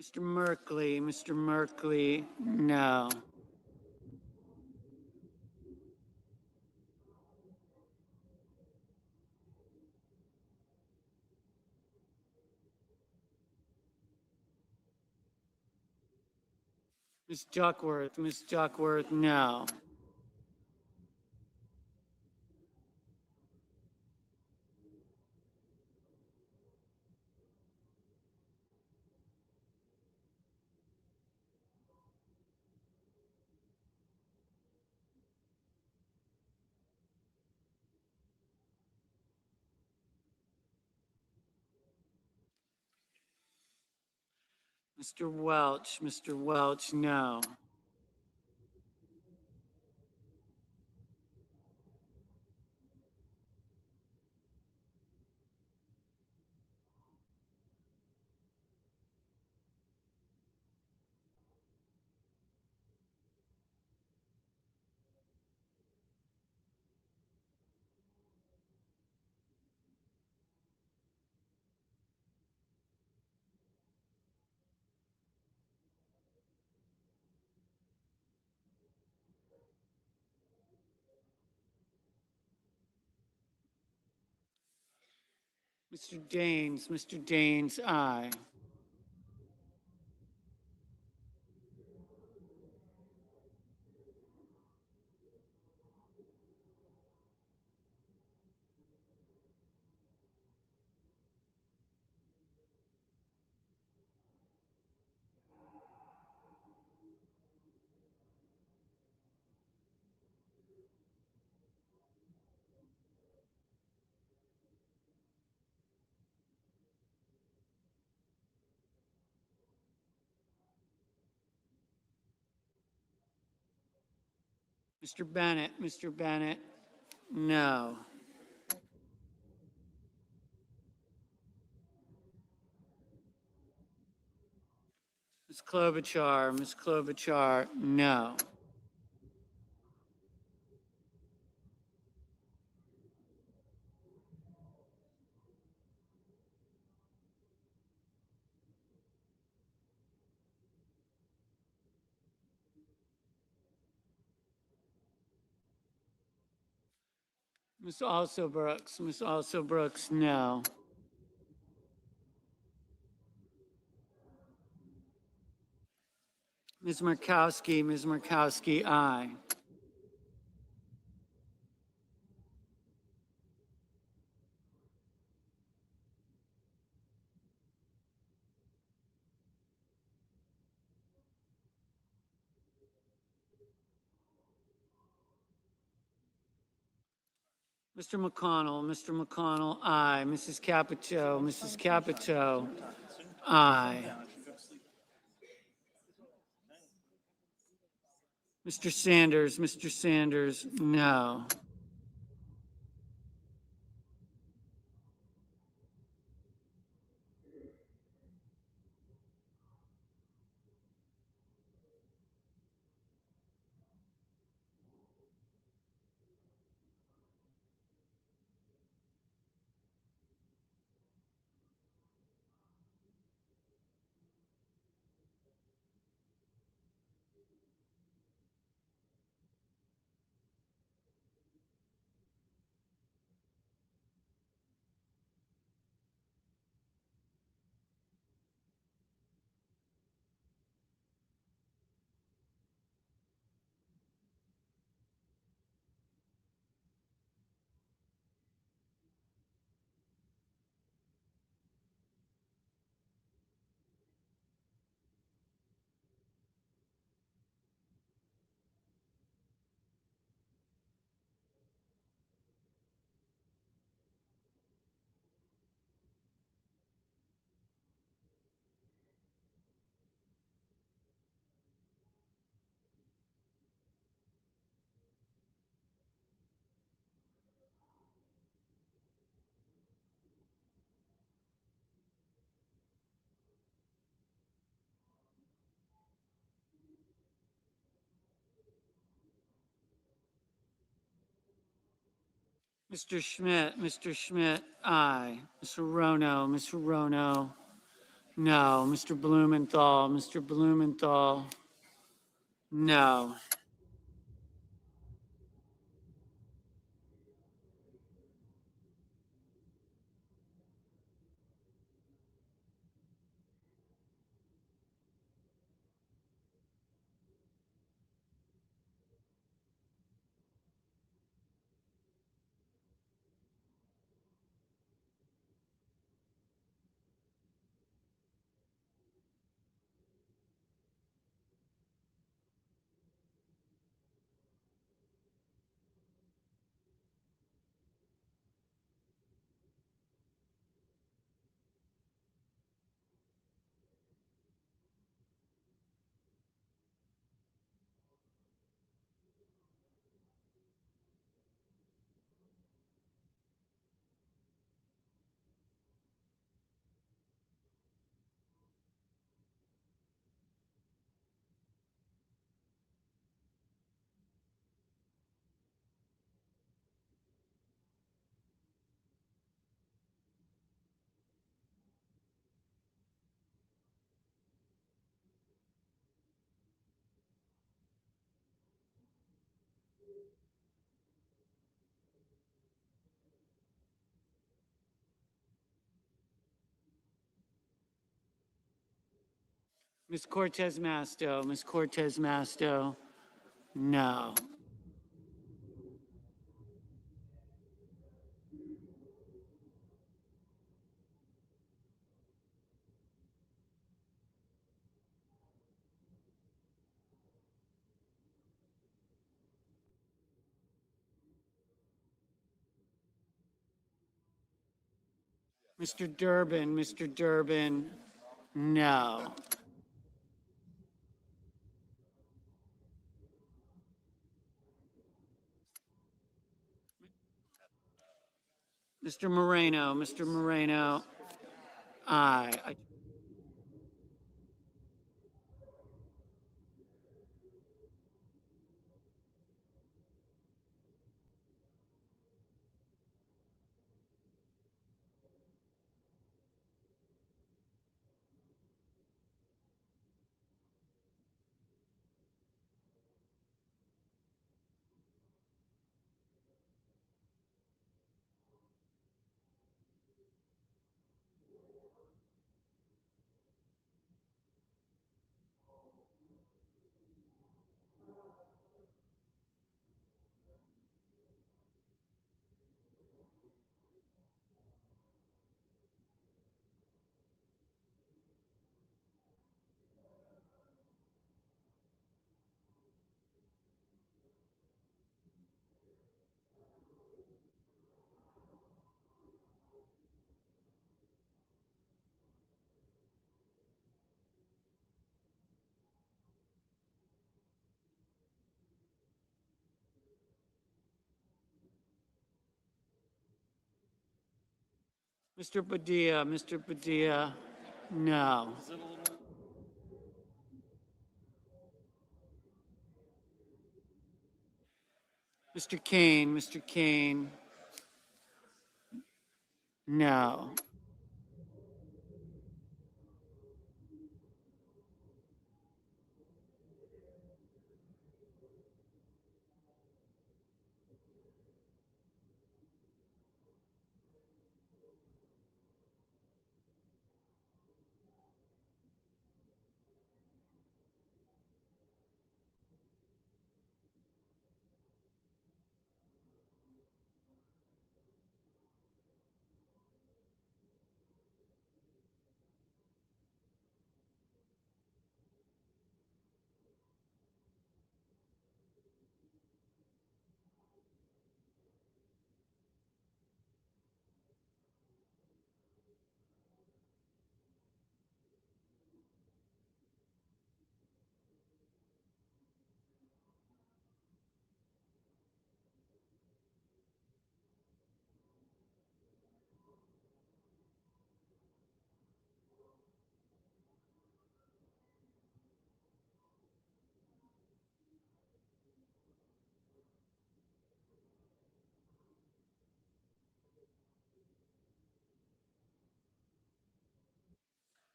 Mr. Merkley, no. Ms. Duckworth, no. Mr. Welch, no. Mr. Daines, aye. Mr. Bennett, no. Ms. Klobuchar, no. Ms. Also Brooks, Ms. Also Brooks, no. Ms. Markowski, aye. Mr. McConnell, aye. Mrs. Capito, aye. Mr. Sanders, no. Mr. Schmidt, aye. Mr. Rono, no. Mr. Blumenthal, no. Ms. Cortez Masto, no. Mr. Durbin, no. Mr. Moreno, aye. Mr. Padilla, no. Mr. Kane, no.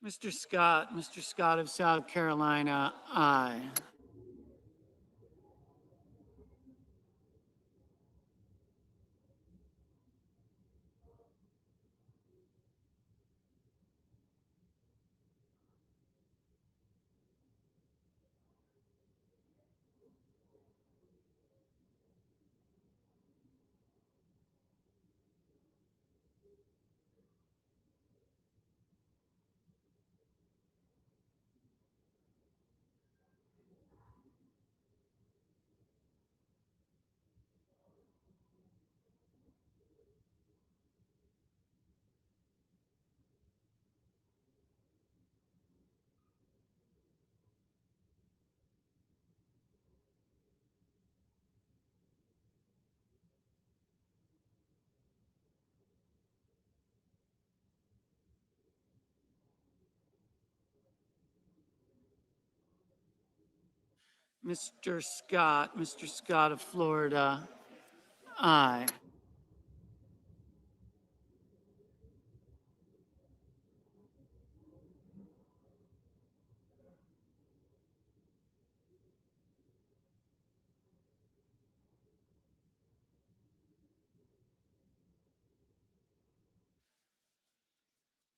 Mr. Scott of South Carolina, aye. Mr. Scott of Florida, aye.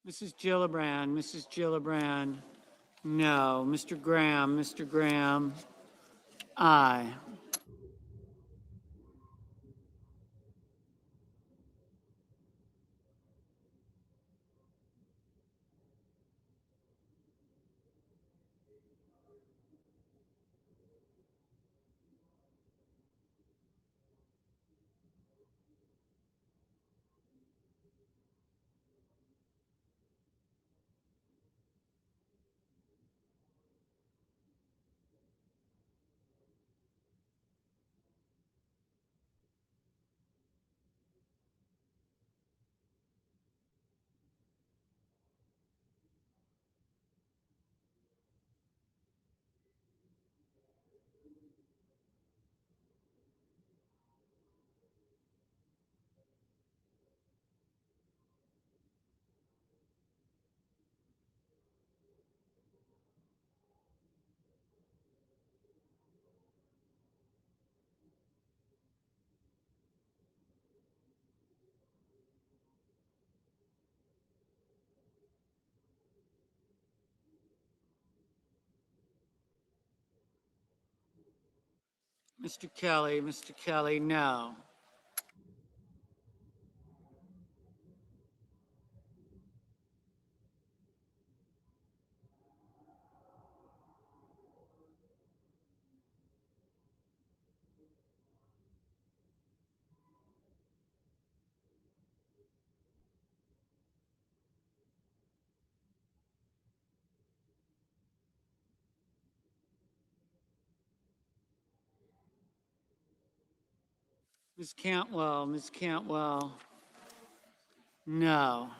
Mrs. Gillibrand, no. Mr. Graham, aye. Mr. Kelly, no. Ms. Cantwell, no.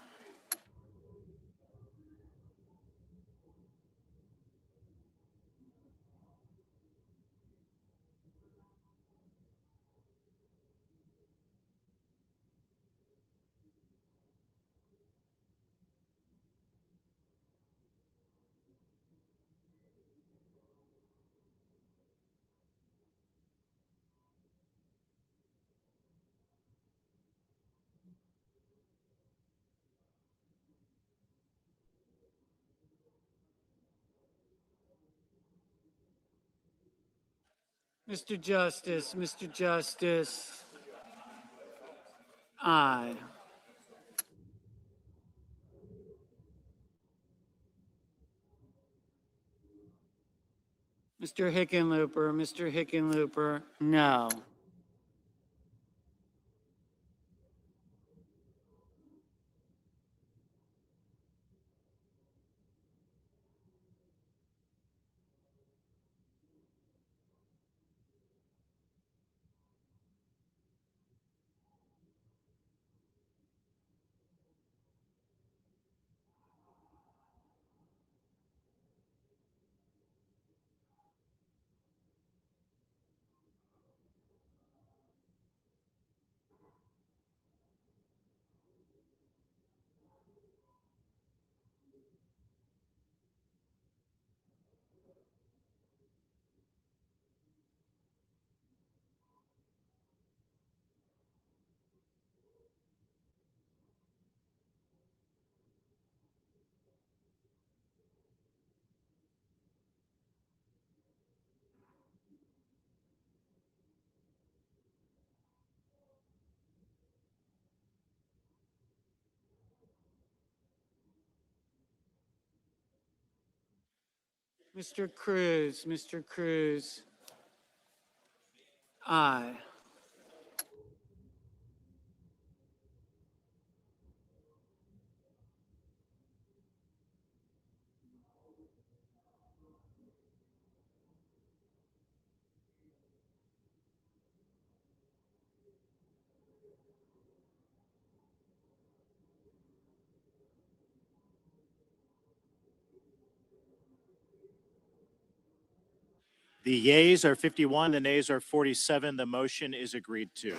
Mr. Justice, Mr. Justice. Aye. Mr. Hickenlooper, no. Mr. Cruz, aye. The yeas are 51, the nays are 47. The motion is agreed to.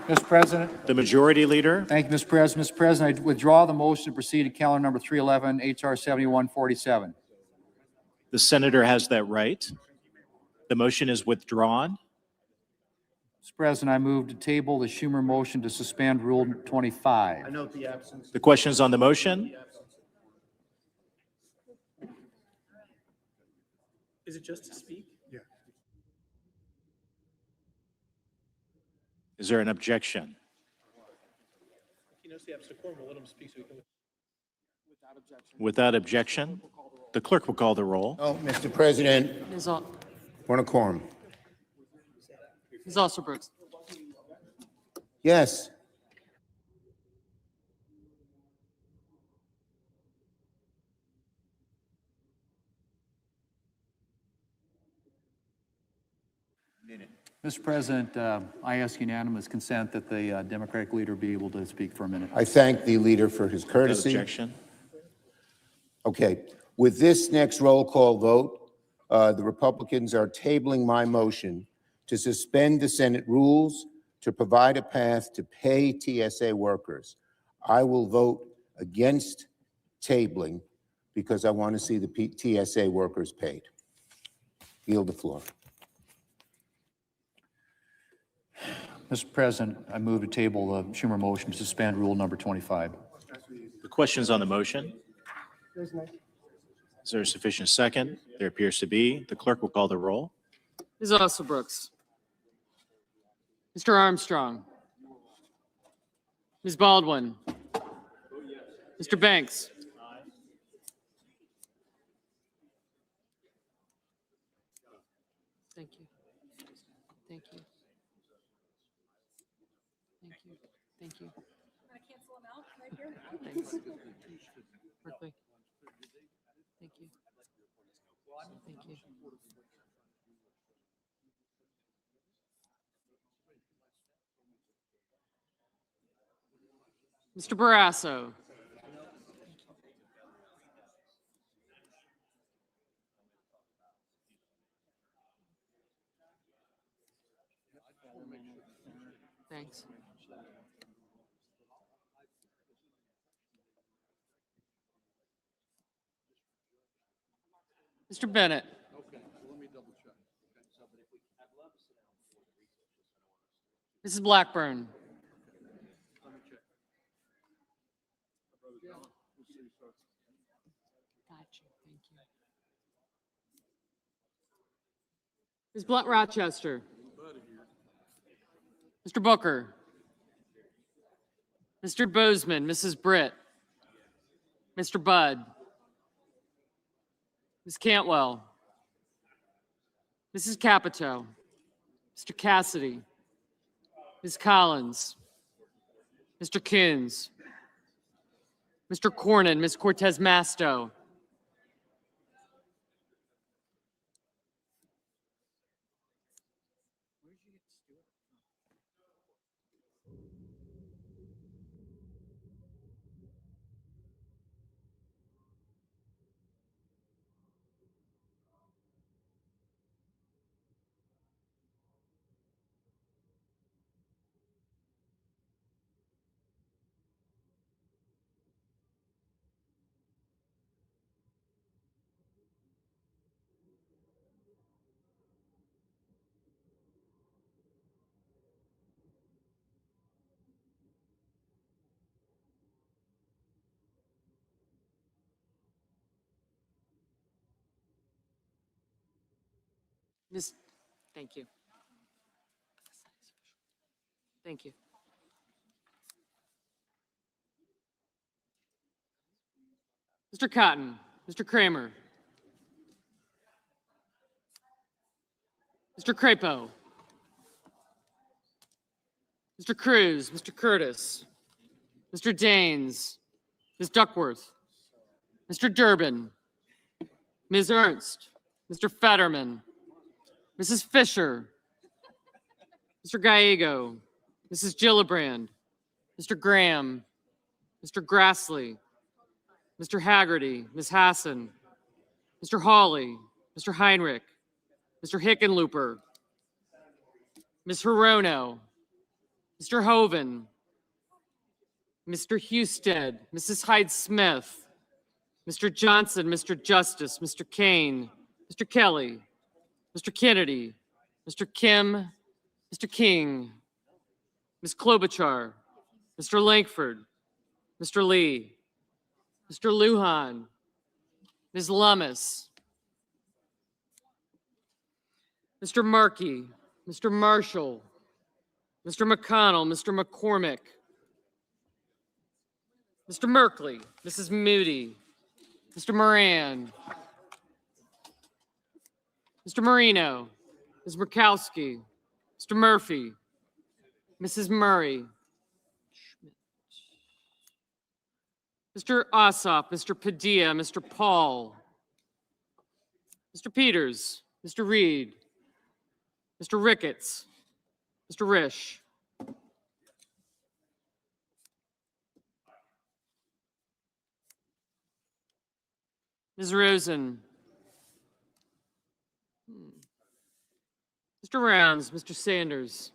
Mr. President, The majority leader, thank you, Mr. President. Mr. President, I withdraw the motion to proceed to calendar number 311, HR 7147. the senator has that right. The motion is withdrawn. Mr. President, I move to table the Schumer motion to suspend Rule 25. The question is on the motion. Is it just to speak? Is there an objection? He knows the absolute quorum, we'll let him speak so he can. Without objection, the clerk will call the roll. Oh, Mr. President, point of quorum. Ms. Alsobrooks. Yes. Mr. President, I ask unanimous consent that the Democratic leader be able to speak for a minute. I thank the leader for his Without courtesy. objection. Okay, with this next roll call vote, the Republicans are tabling my motion to suspend the Senate rules to provide a path to pay TSA workers. I will vote against tabling because I want to see the TSA workers paid. Yield the floor. Mr. President, I move to table the Schumer motion to suspend Rule number 25. The question is on the motion. Is there a sufficient second? There appears to be. The clerk will call the roll. Ms. Alsobrooks. Mr. Armstrong. Ms. Baldwin. Mr. Banks. Thank you. Thank you. Thank you. Thank you. Thanks. Berkeley. Thank you. Thank you. Mr. Barrasso. Thanks. Mr. Bennett. Mrs. Blackburn. Got you. Thank you. Ms. Blunt Rochester. Mr. Booker. Mr. Bozeman, Mrs. Britt. Mr. Budd. Ms. Cantwell. Mrs. Capito. Mr. Cassidy. Ms. Collins. Mr. Coons. Mr. Cornyn, Ms. Cortez Masto. Ms. Thank you. Thank you. Mr. Cotton, Mr. Kramer. Mr. Crapo. Mr. Cruz, Mr. Curtis. Mr. Daines, Ms. Duckworth. Mr. Durbin. Ms. Ernst. Mr. Fetterman. Mrs. Fisher. Mr. Gallego. Mrs. Gillibrand. Mr. Graham. Mr. Grassley. Mr. Haggerty. Ms. Hassan. Mr. Hawley. Mr. Heinrich. Mr. Hickenlooper. Ms. Hirono. Mr. Hoven. Mr. Husted. Mrs. Hyde-Smith. Mr. Johnson. Mr. Justice. Mr. Kane. Mr. Kelly. Mr. Kennedy. Mr. Kim. Mr. King. Ms. Klobuchar. Mr. Lankford. Mr. Lee. Mr. Lujan. Ms. Lummis. Mr. Markey. Mr. Marshall. Mr. McConnell. Mr. McCormick. Mr. Merkley. Mrs. Moody. Mr. Moran. Mr. Marino. Ms. Murkowski. Mr. Murphy. Mrs. Murray. Mr. Ossoff. Mr. Padilla. Mr. Paul. Mr. Peters. Mr. Reed. Mr. Ricketts. Mr. Risch. Ms. Rosen. Mr. Rounds. Mr. Sanders.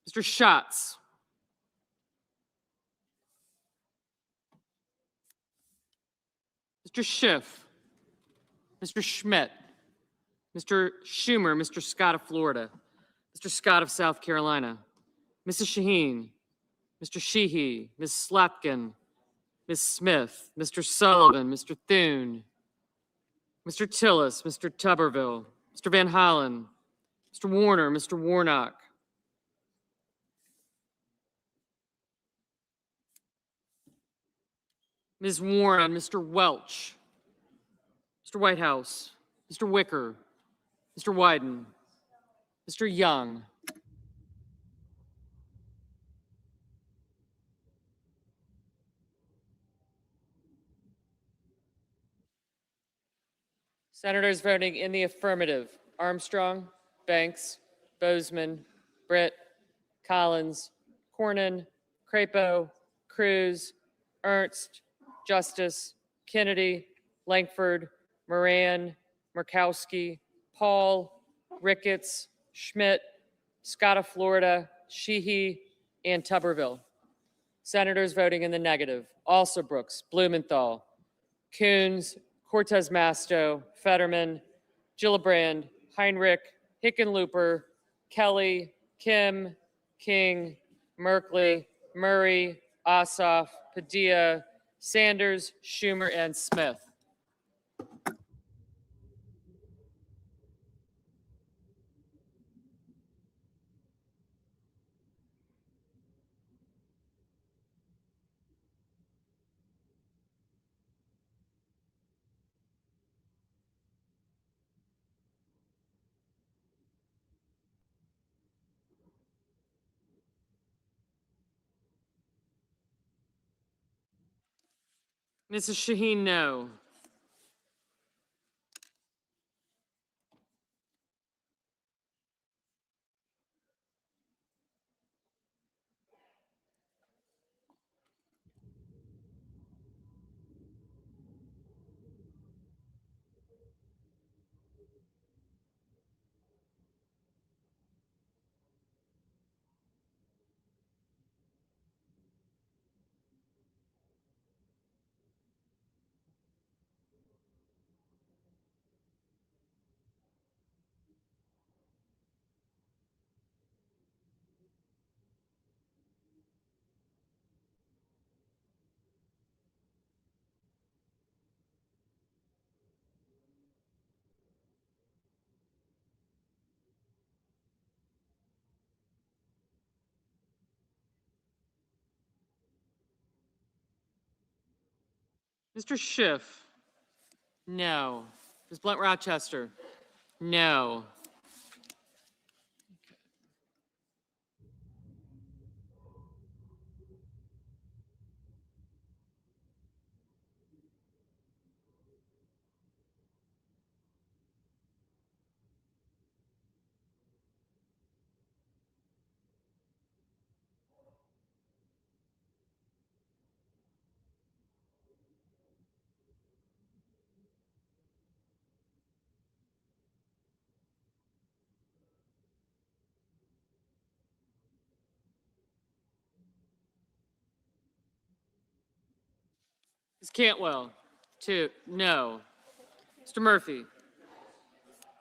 Mr. Schatz. Mr. Schiff. Mr. Schmidt. Mr. Schumer. Mr. Scott of Florida. Mr. Scott of South Carolina. Mrs. Shaheen. Mr. Sheehy. Ms. Slapkin. Ms. Smith. Mr. Sullivan. Mr. Thune. Mr. Tillis. Mr. Tuberville. Mr. Van Hollen. Mr. Warner. Mr. Warnock. Ms. Warren. Mr. Welch. Mr. Whitehouse. Mr. Wicker. Mr. Wyden. Mr. Young. Senators voting in the affirmative: Armstrong, Banks, Bozeman, Britt, Collins, Cornyn, Crapo, Cruz, Ernst, Justice, Kennedy, Lankford, Moran, Murkowski, Paul, Ricketts, Schmidt, Scott of Florida, Sheehy, and Tuberville. Senators voting in the negative: Alsobrooks, Blumenthal, Coons, Cortez Masto, Fetterman, Gillibrand, Heinrich, Hickenlooper, Kelly, Kim, King, Merkley, Murray, Ossoff, Padilla, Sanders, Schumer, and Smith. Mrs. Shaheen, no. Mr. Schiff, no. Ms. Blunt Rochester, no. Ms. Cantwell, two, no. Mr. Murphy,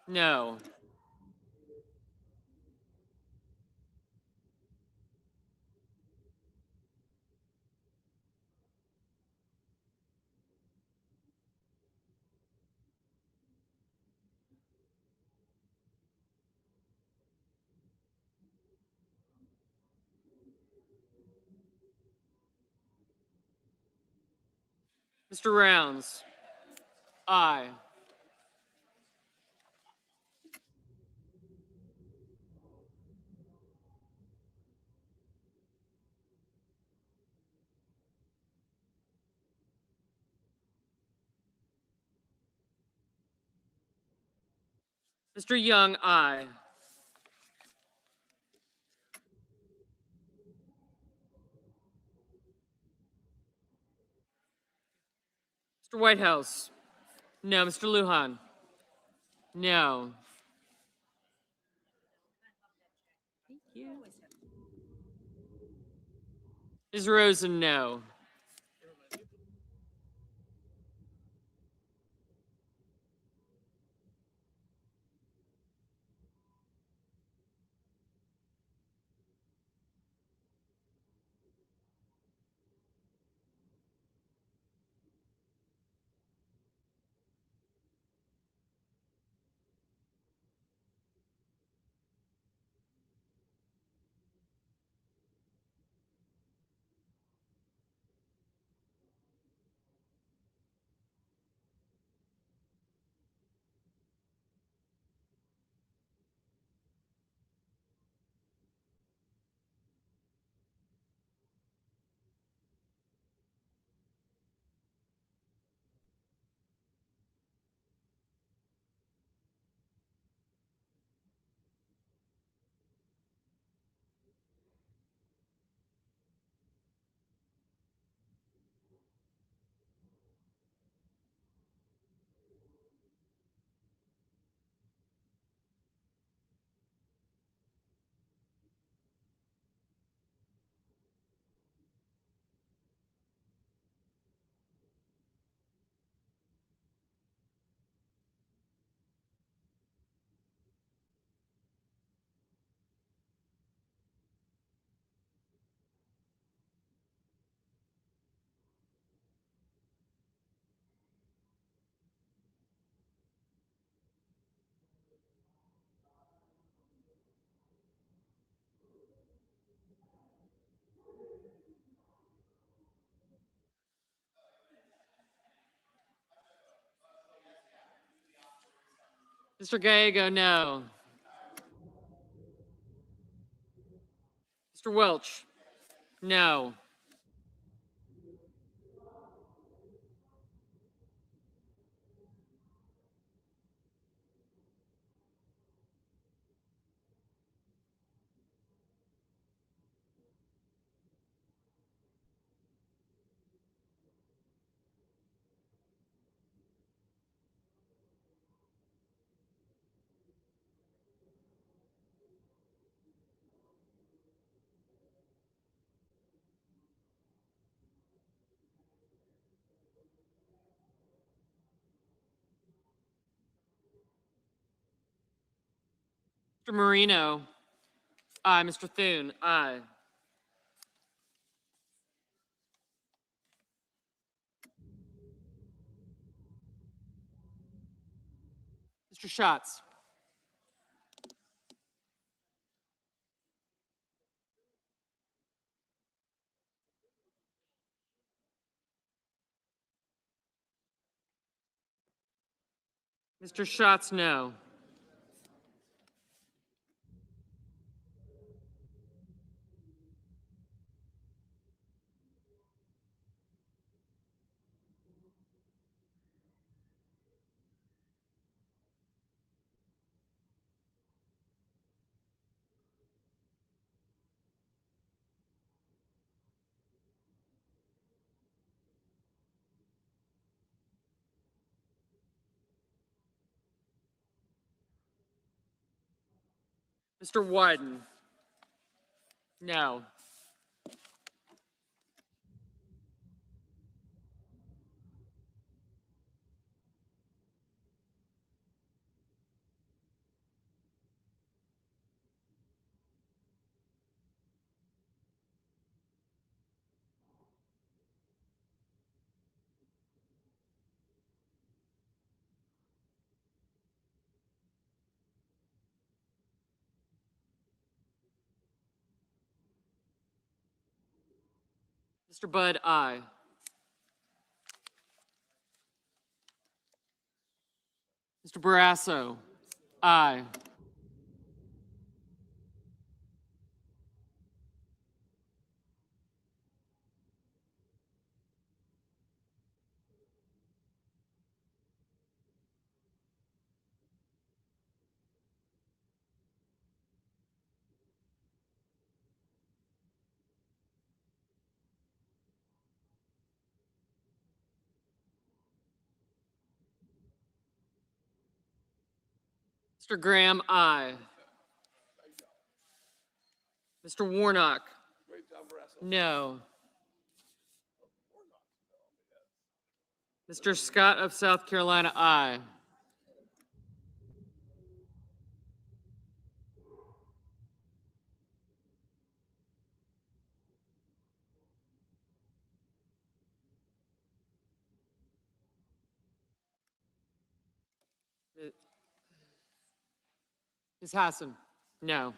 no. Mr. Rounds, aye. Mr. Young, aye. Mr. Whitehouse, no. Mr. Lujan, no. Ms. Rosen, no. Mr. Gallego, no. Mr. Welch, no. Mr. Marino. Aye. Mr. Thune. Aye. Mr. Schatz. Mr. Schatz, no. Mr. Wyden. No. Mr. Budd, aye. Mr. Barrasso, aye. Mr. Graham, aye. Mr. Warnock. No. Mr. Scott of South Carolina, aye. Ms. Hassan, no.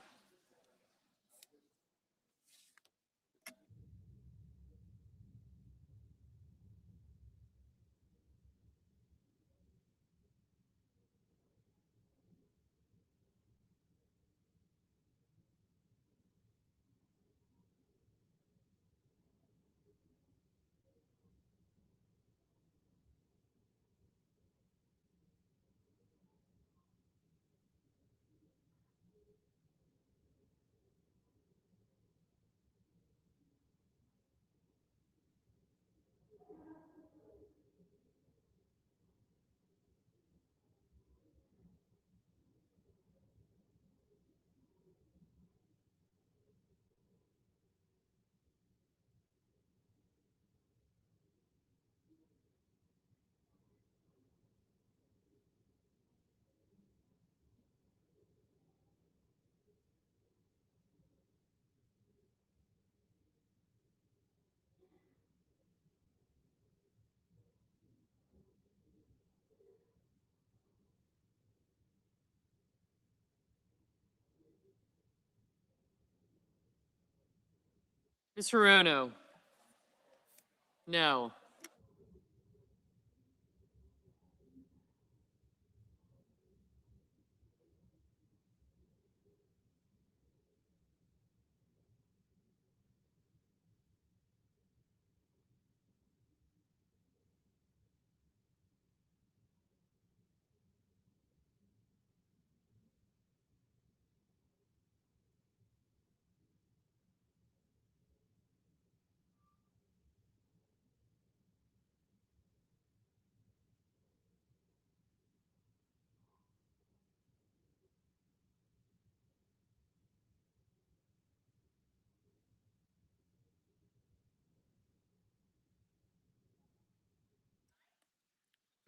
Ms. Hirono, no.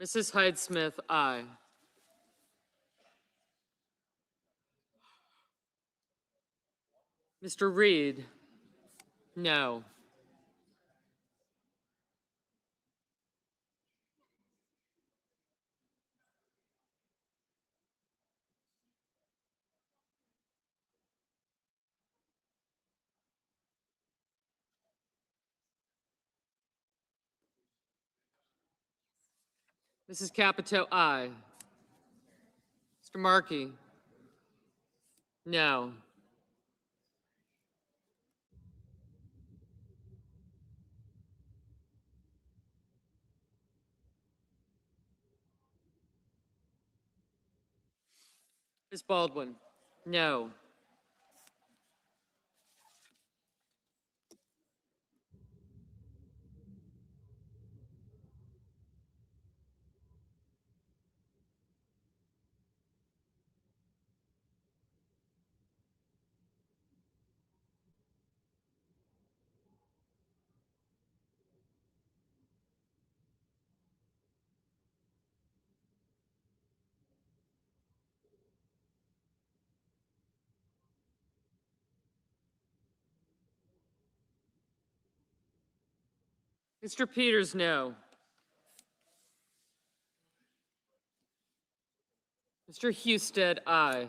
Mrs. Hyde Smith, aye. Mr. Reed? No. Mrs. Capito, aye. Mr. Markey? No. Ms. Baldwin? No. Mr. Peters, no. Mr. Husted, aye.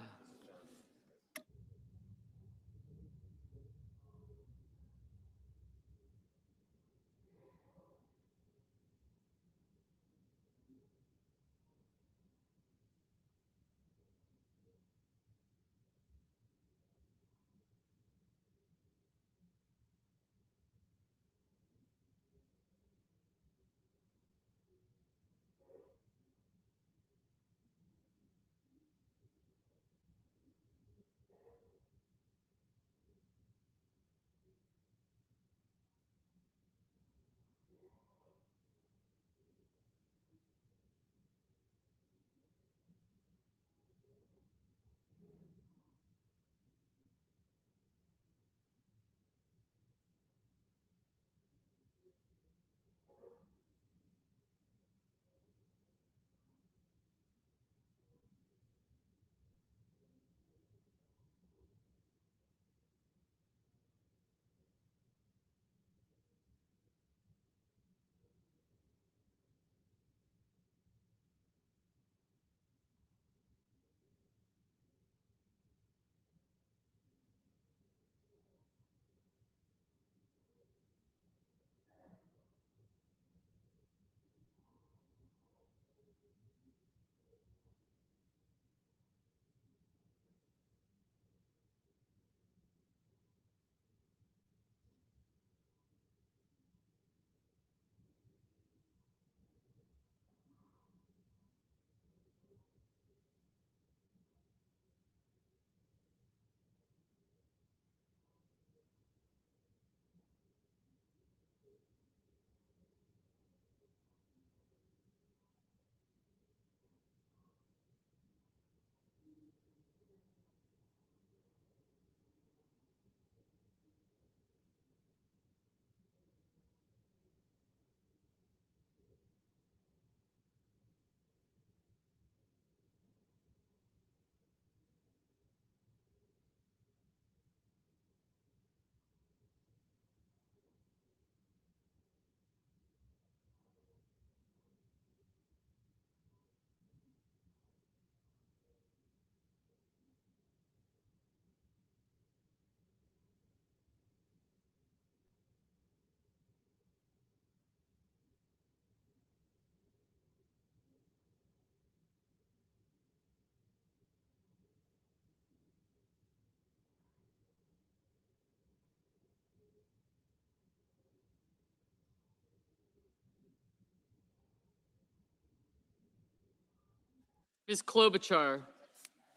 Ms. Klobuchar?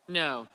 No.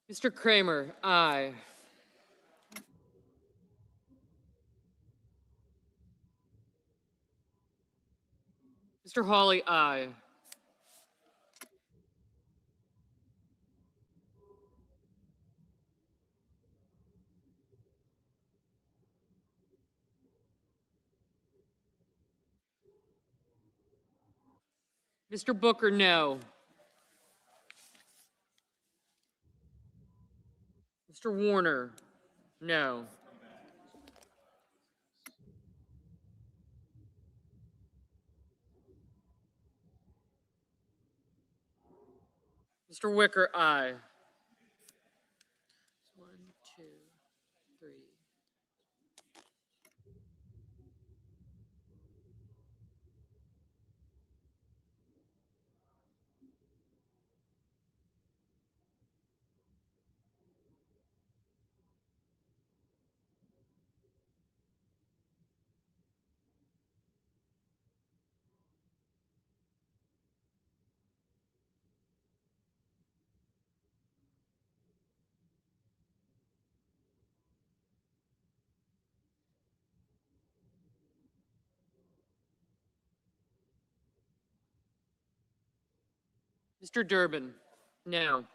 Mr. Kramer, aye. Mr. Hawley, aye. Mr. Booker, no. Mr. Warner, no. Mr. Wicker, aye. 1, 2, 3. Mr. Durbin, no.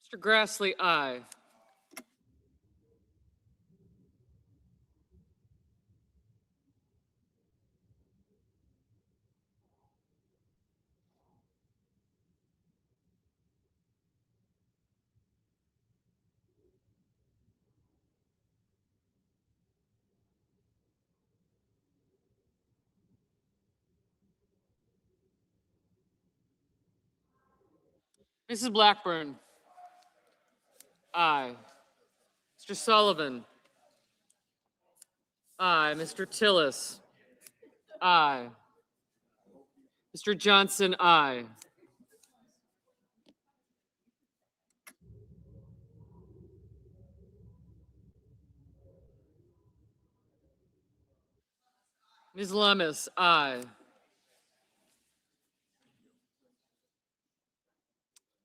Mr. Grassley, aye. Mrs. Blackburn, aye. Mr. Sullivan, aye. Mr. Tillis, aye. Mr. Johnson, aye. Ms. Lummis, aye.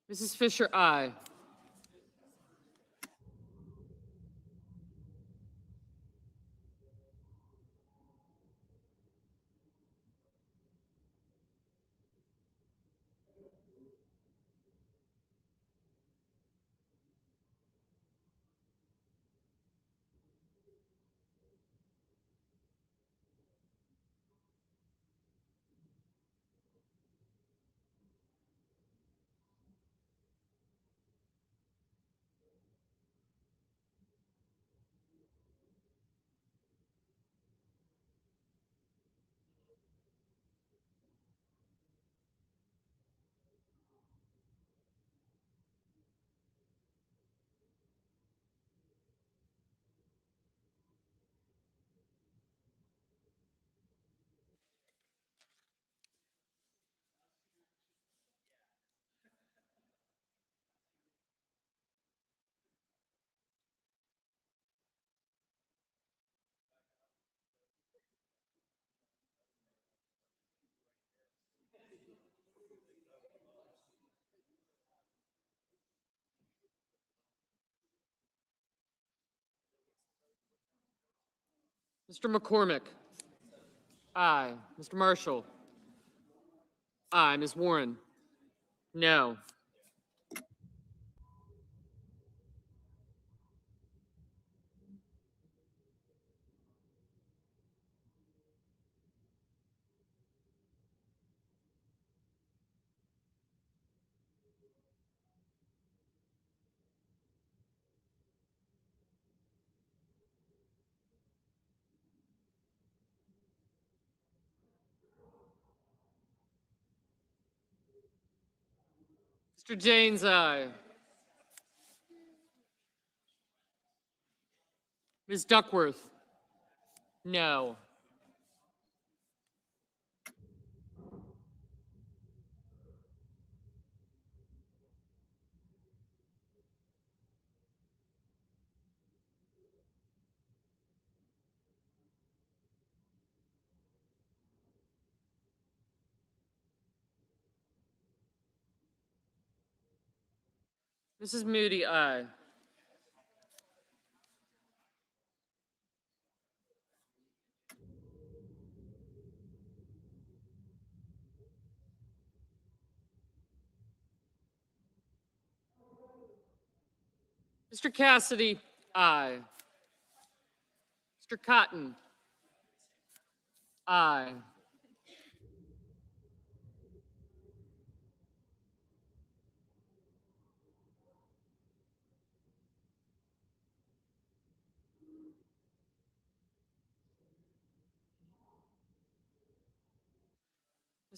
Mrs. Fisher, aye. Mr. McCormick? Aye. Mr. Marshall? Aye. Ms. Warren? No. Mr. James, aye. Ms. Duckworth? No. Mrs. Moody, aye. Mr. Cassidy, aye. Mr. Cotton? Aye.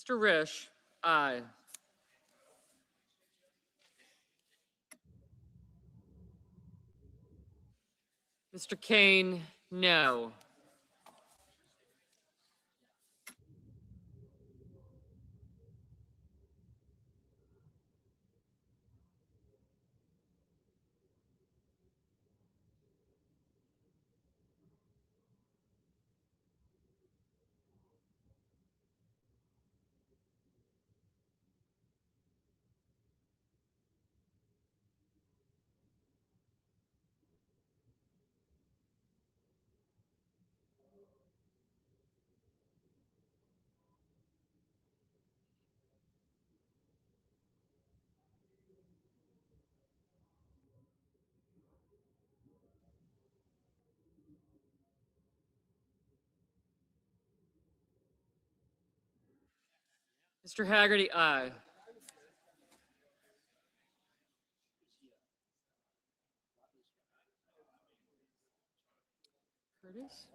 Mr. Risch? Aye. Mr. Kane? No. Mr. Haggerty, aye. Curtis?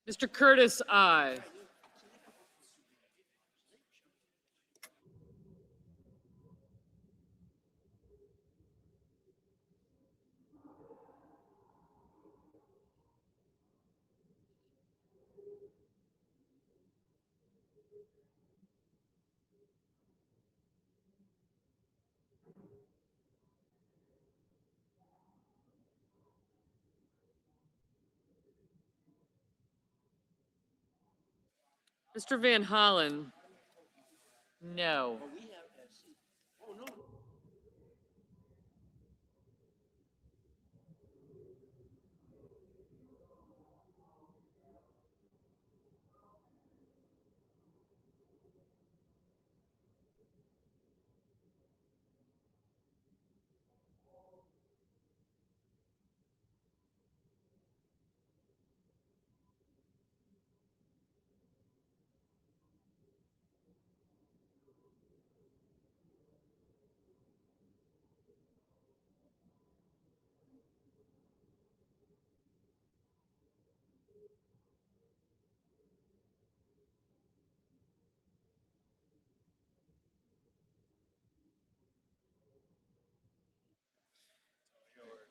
Mr. Curtis, aye. Mr. Van Hollen? No.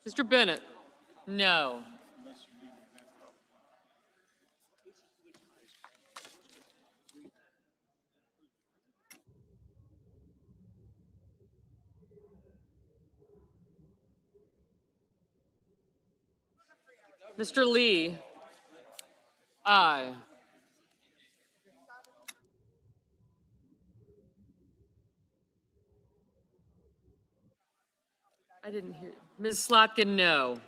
Mr. Bennett? No. Mr. Lee? Aye. I didn't hear. Ms. Slotkin, no.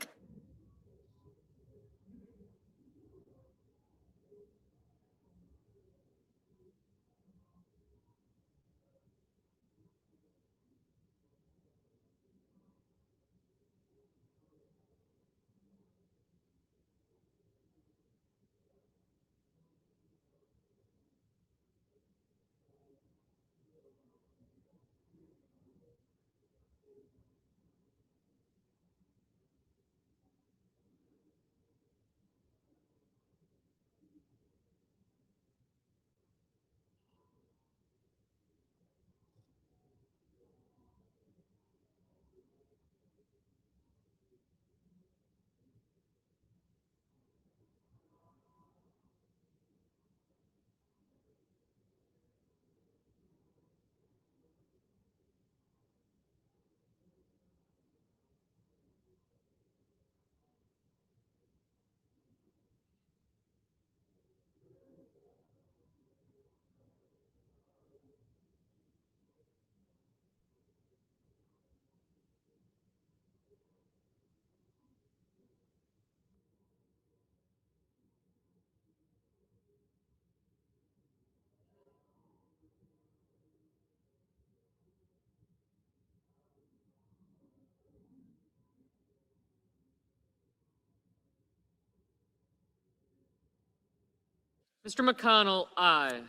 Mr. McConnell, aye.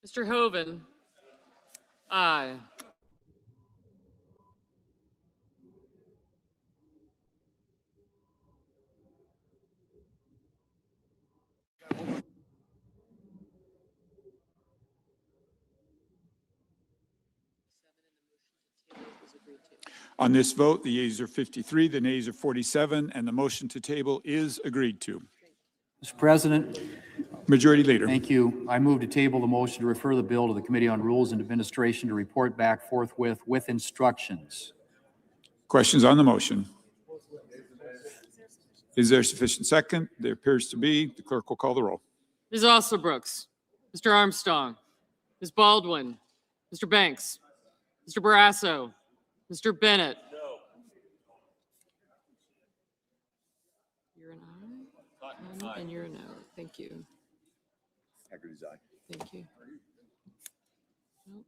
Mr. Hoven. Aye. On this vote, the yeas are 53, the nays are 47, and the motion to table is agreed to. Mr. President, Majority Leader. thank you. I move to table the motion to refer the bill to the Committee on Rules and Administration to report back forthwith with instructions. Questions on the motion? Is there sufficient second? There appears to be. The clerk will call the roll. Ms. Ossobrooks. Mr. Armstrong. Ms. Baldwin. Mr. Banks. Mr. Barrasso. Mr. Bennett. No. You're an aye? And you're a no. Thank you. Haggerty's aye. Thank you. Nope.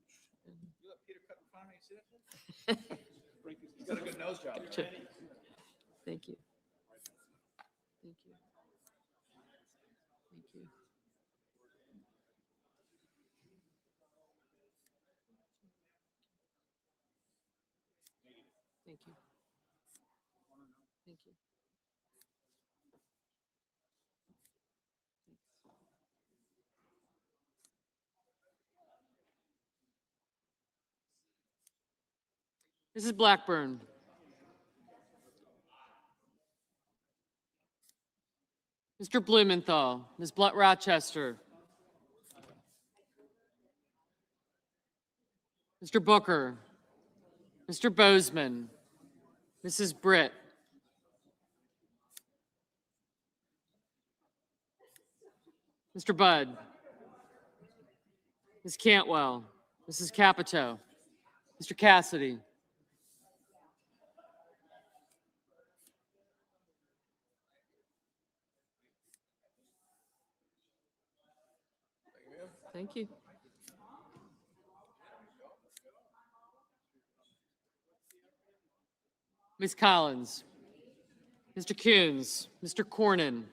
He's got a good nose job. Thank you. Thank you. Thank you. Thank you. Thank you. Mrs. Blackburn. Mr. Blumenthal. Ms. Rochester. Mr. Booker. Mr. Bozeman. Mrs. Britt. Mr. Budd. Ms. Cantwell. Mrs. Capito. Mr. Cassidy. Thank you. Ms. Collins. Mr. Coons. Mr. Cornyn.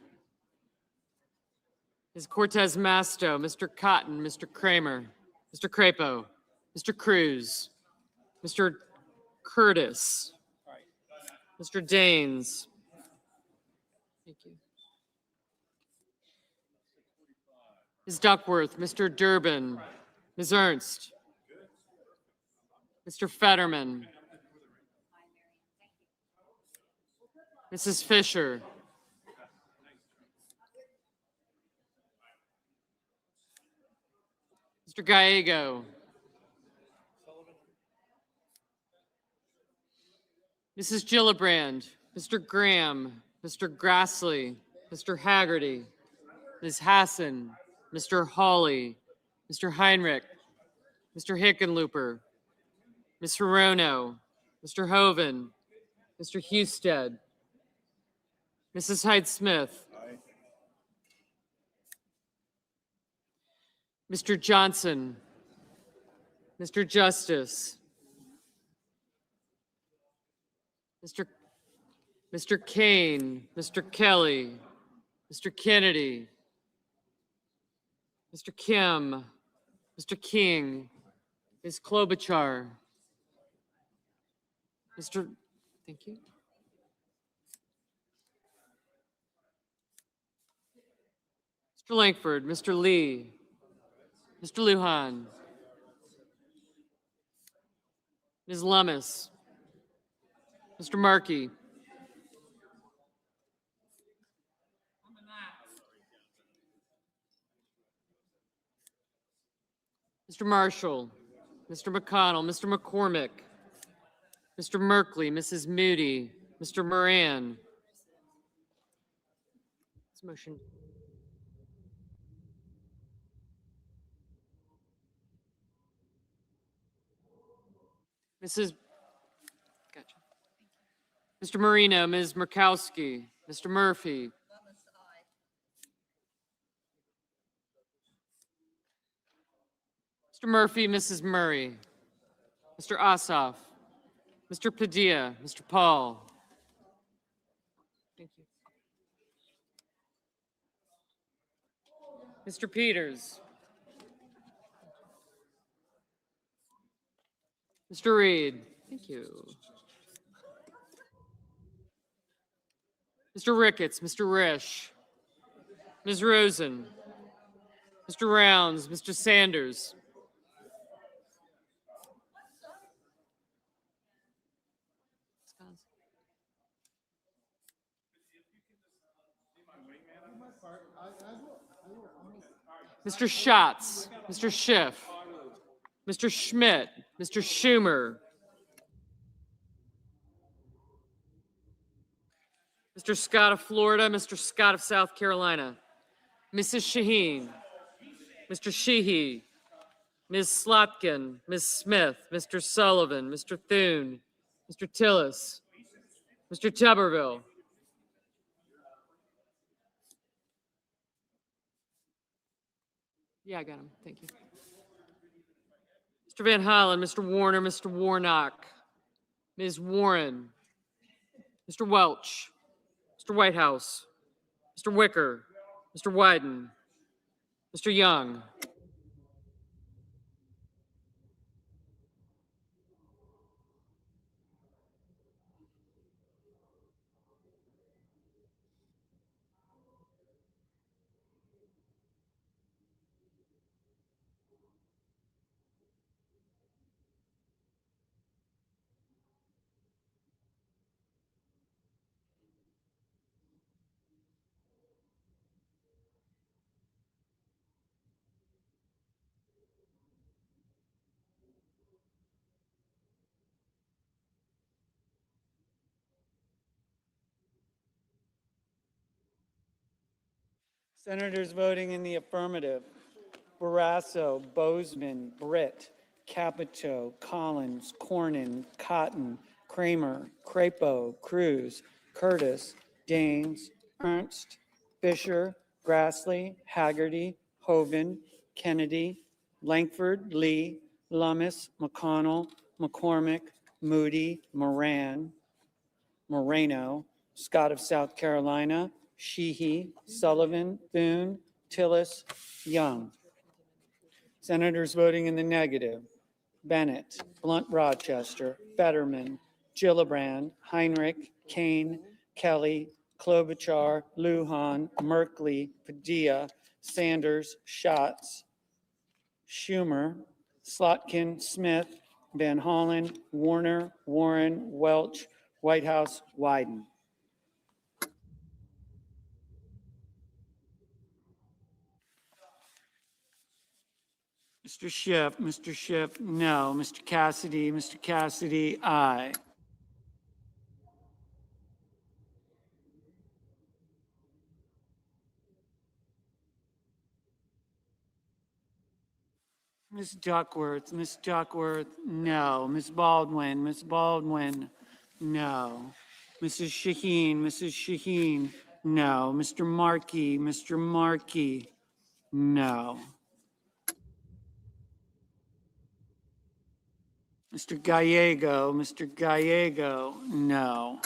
Ms. Cortez Masto. Mr. Cotton. Mr. Kramer. Mr. Crapo. Mr. Cruz. Mr. Curtis. Mr. Daines. Thank you. Ms. Duckworth. Mr. Durbin. Ms. Ernst. Mr. Fetterman. Mrs. Fisher. Mr. Gallego. Mrs. Gillibrand. Mr. Graham. Mr. Grassley. Mr. Haggerty. Ms. Hassan. Mr. Hawley. Mr. Heinrich. Mr. Hickenlooper. Ms. Hirono. Mr. Hoven. Mr. Husted. Mrs. Hyde-Smith. Mr. Johnson. Mr. Justice. Mr. Kane. Mr. Kelly. Mr. Kennedy. Mr. Kim. Mr. King. Ms. Klobuchar. Thank you. Mr. Langford, Mr. Lee, Mr. Lujan, Ms. Lummis, Mr. Markey, Mr. Marshall, Mr. McConnell, Mr. McCormick, Mr. Merkley, Mrs. Moody, Mr. Moran. This motion. Gotcha. Mr. Marino, Ms. Murkowski, Mr. Murphy. Mr. Murphy, Mrs. Murray, Mr. Ossoff, Mr. Padilla, Mr. Paul. Thank you. Mr. Peters. Mr. Reed. Thank you. Mr. Ricketts, Mr. Risch, Ms. Rosen, Mr. Rounds, Mr. Sanders. Mr. Schatz, Mr. Schiff, Mr. Schmidt, Mr. Schumer, Mr. Scott of Florida, Mr. Scott of South Carolina, Mrs. Shaheen, Mr. Sheehy, Ms. Slotkin, Ms. Smith, Mr. Sullivan, Mr. Thune, Mr. Tillis, Mr. Tuberville. Yeah, I got him. Thank you. Mr. Van Hollen, Mr. Warner, Mr. Warnock, Ms. Warren, Mr. Welch, Mr. Whitehouse, Mr. Wicker, Mr. Wyden, Mr. Young. Senators voting in the affirmative: Barrasso, Bozeman, Britt, Capito, Collins, Cornyn, Cotton, Kramer, Crapo, Cruz, Curtis, Daines, Ernst, Fisher, Grassley, Haggerty, Hoven, Kennedy, Langford, Lee, Lummis, McConnell, McCormick, Moody, Moran, Moreno, Scott of South Carolina, Sheehy, Sullivan, Thune, Tillis, Young. Senators voting in the negative: Bennett, Blunt Rochester, Fetterman, Gillibrand, Heinrich, Kane, Kelly, Klobuchar, Lujan, Merkley, Padilla, Sanders, Schatz, Schumer, Slotkin, Smith, Van Hollen, Warner, Warren, Welch, Whitehouse, Wyden. Mr. Schiff, no. Mr. Cassidy, aye. Ms. Duckworth, no. Ms. Baldwin, no. Mrs. Shaheen, no. Mr. Markey, no. Mr. Gallego, no.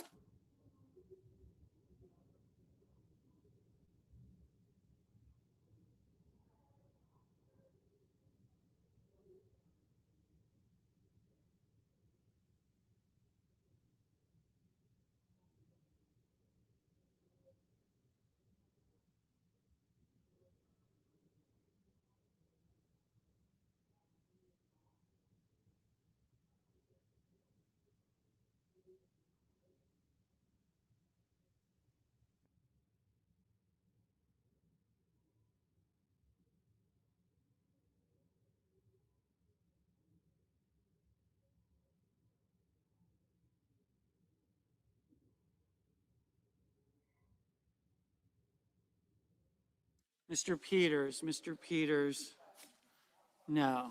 Mr. Peters, no.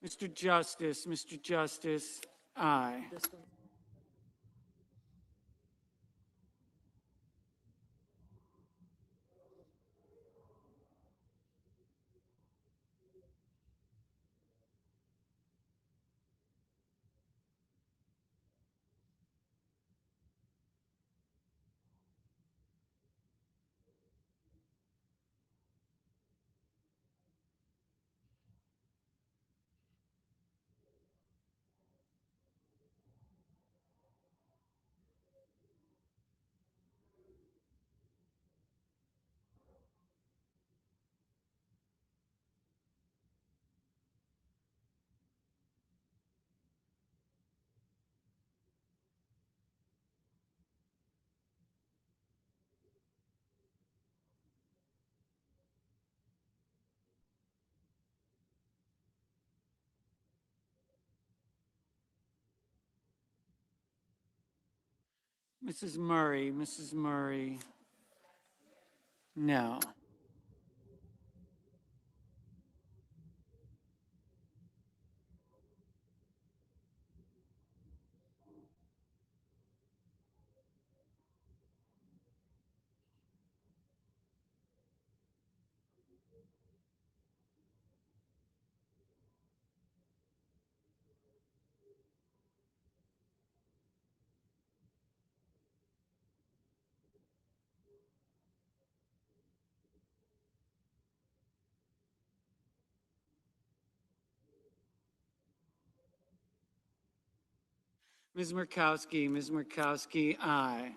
Mr. Justice, aye. Mrs. Murray, no. Ms. Murkowski, aye.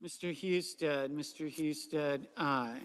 Mr. Husted, aye.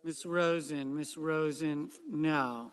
Ms. Rosen, no.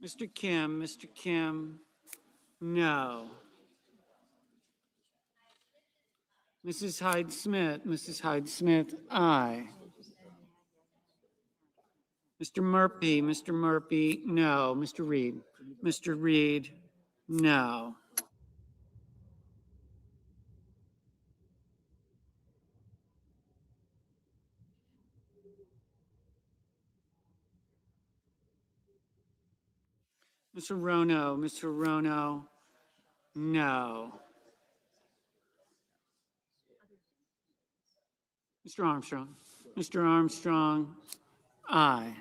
Mr. Kim, no. Mrs. Hyde-Smith, aye. Mr. Murphy, no. Mr. Reed, no. Mr. Rono, no. Mr. Armstrong, aye.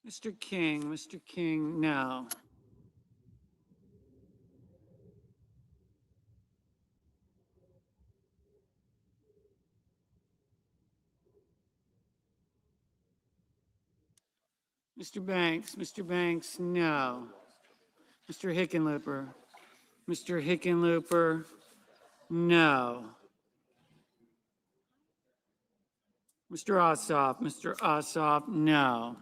Mr. King, no. Mr. Banks, no. Mr. Hickenlooper, no. Mr. Ossoff, no.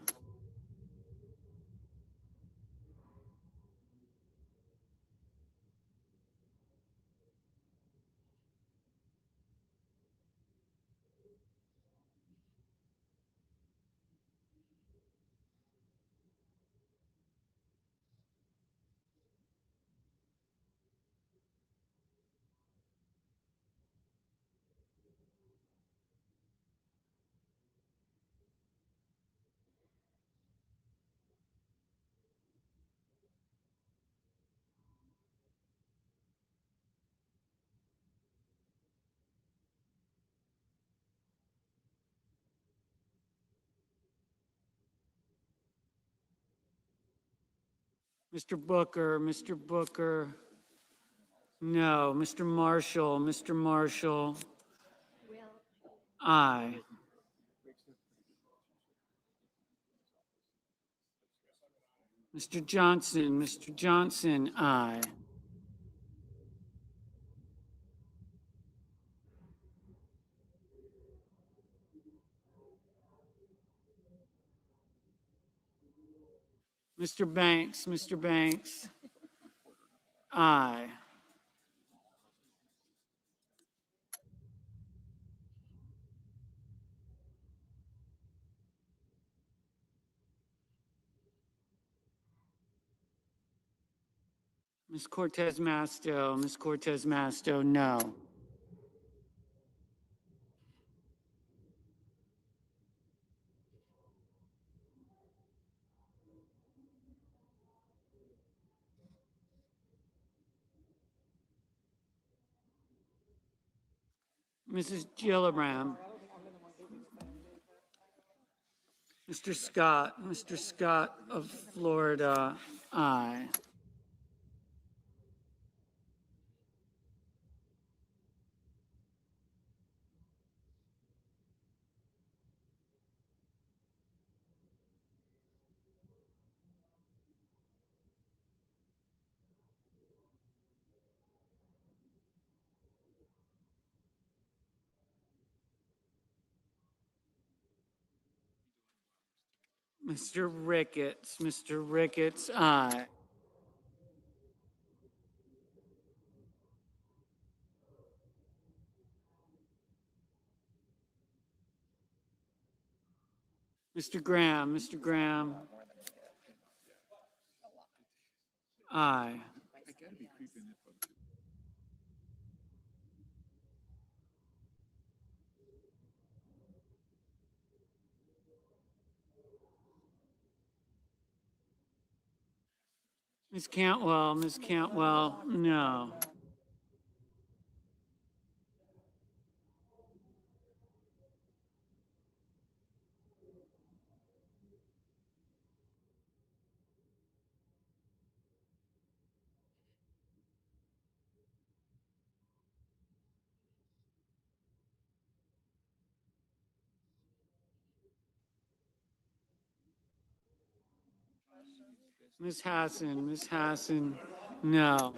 Mr. Booker, no. Mr. Marshall, Aye. Mr. Johnson, aye. Mr. Banks, aye. Ms. Cortez Masto, no. Mrs. Gillibrand. Mr. Scott of Florida, aye. Mr. Ricketts, aye. Mr. Graham, aye. Ms. Cantwell, no. Ms. Hassan, no.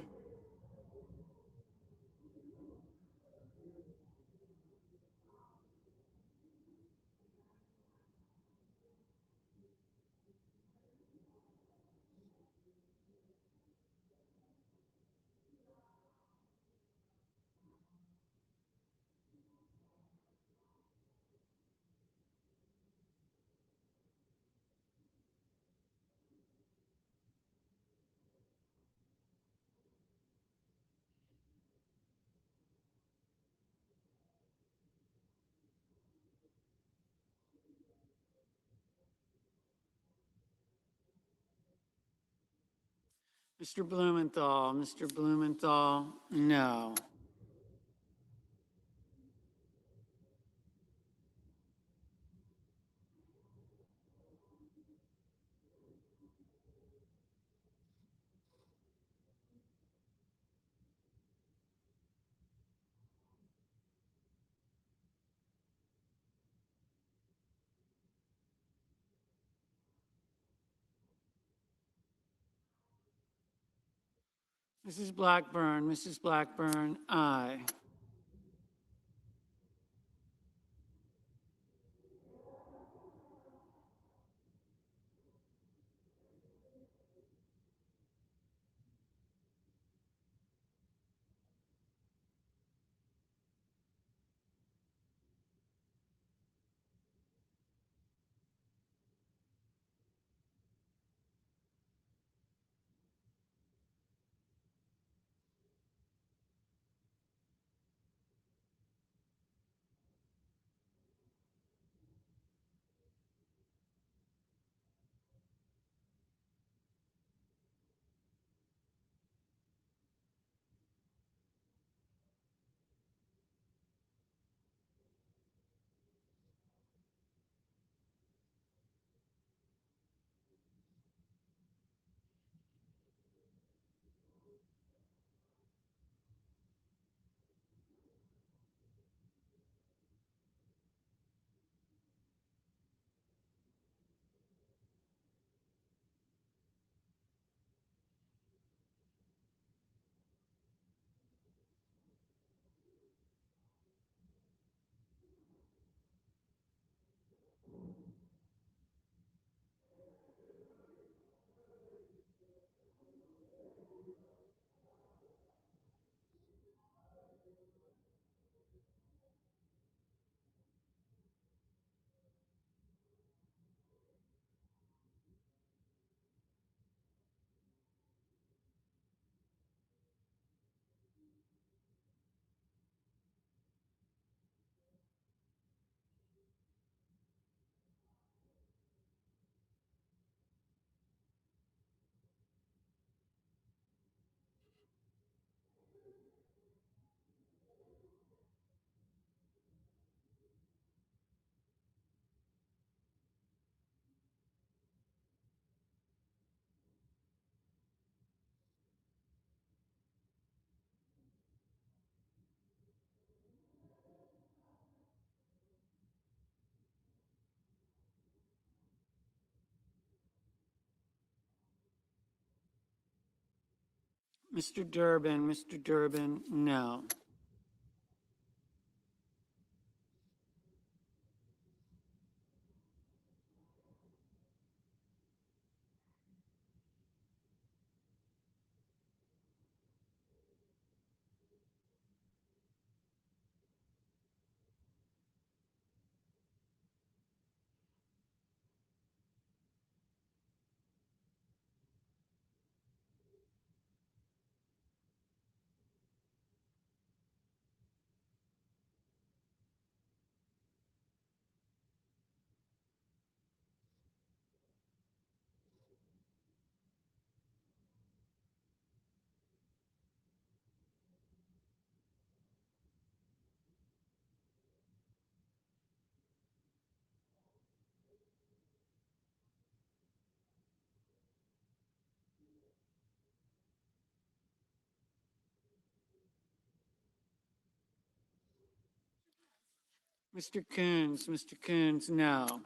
Mr. Blumenthal, no. Mrs. Blackburn, aye. Mr. Durbin, no. Mr. Coons, no.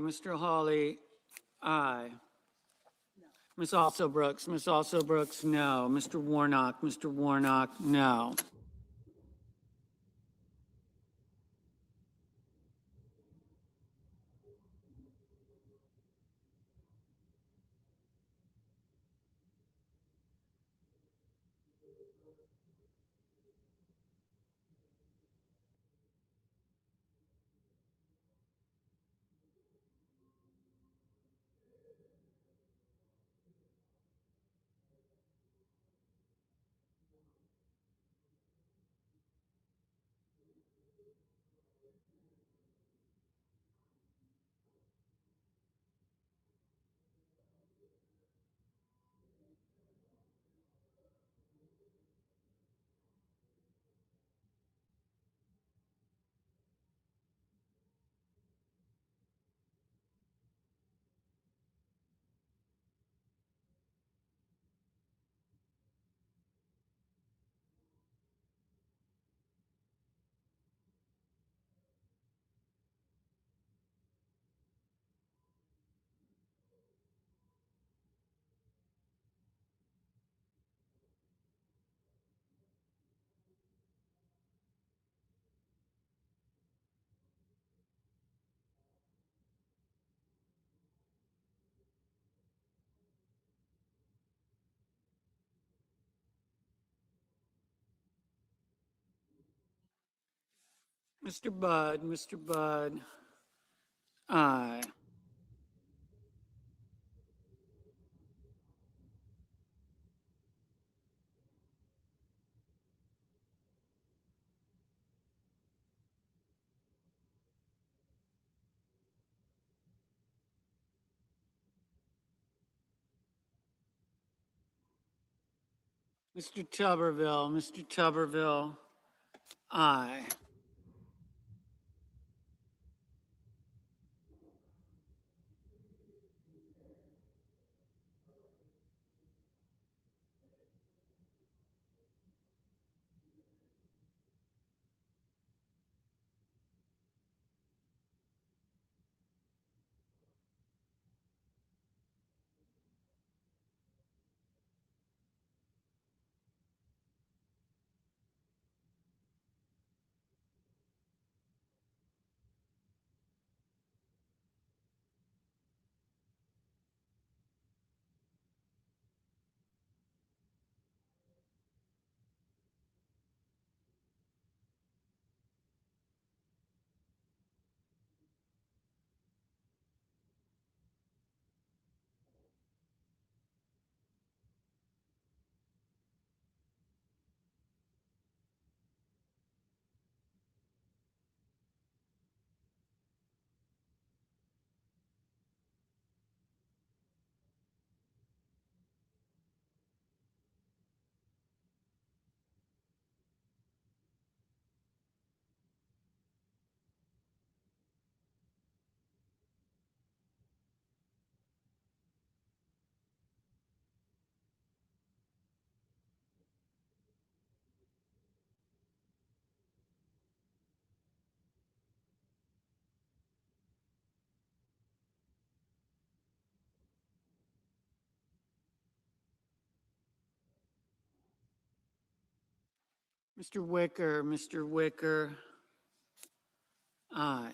Mr. Hawley, aye. Ms. Also Brooks, no. Mr. Warnock, no. Mr. Budd, aye. Mr. Tuberville, aye. Mr. Wicker, aye.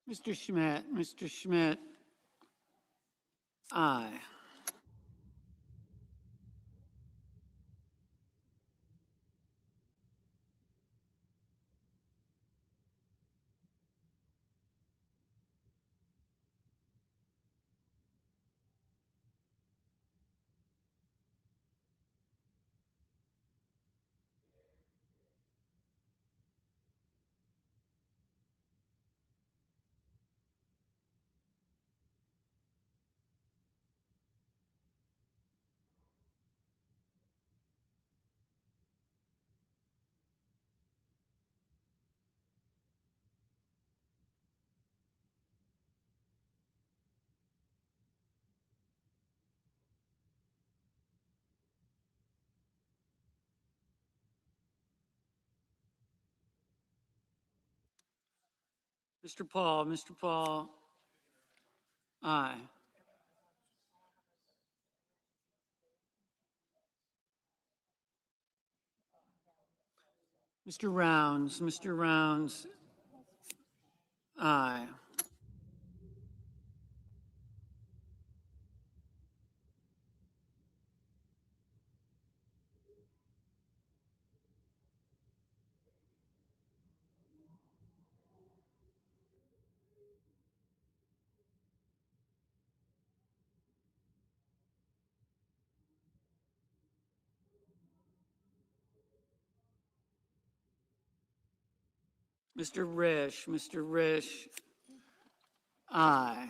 Mr. Schmidt, aye. Mr. Paul, aye. Mr. Rounds, aye. Mr. Risch, aye.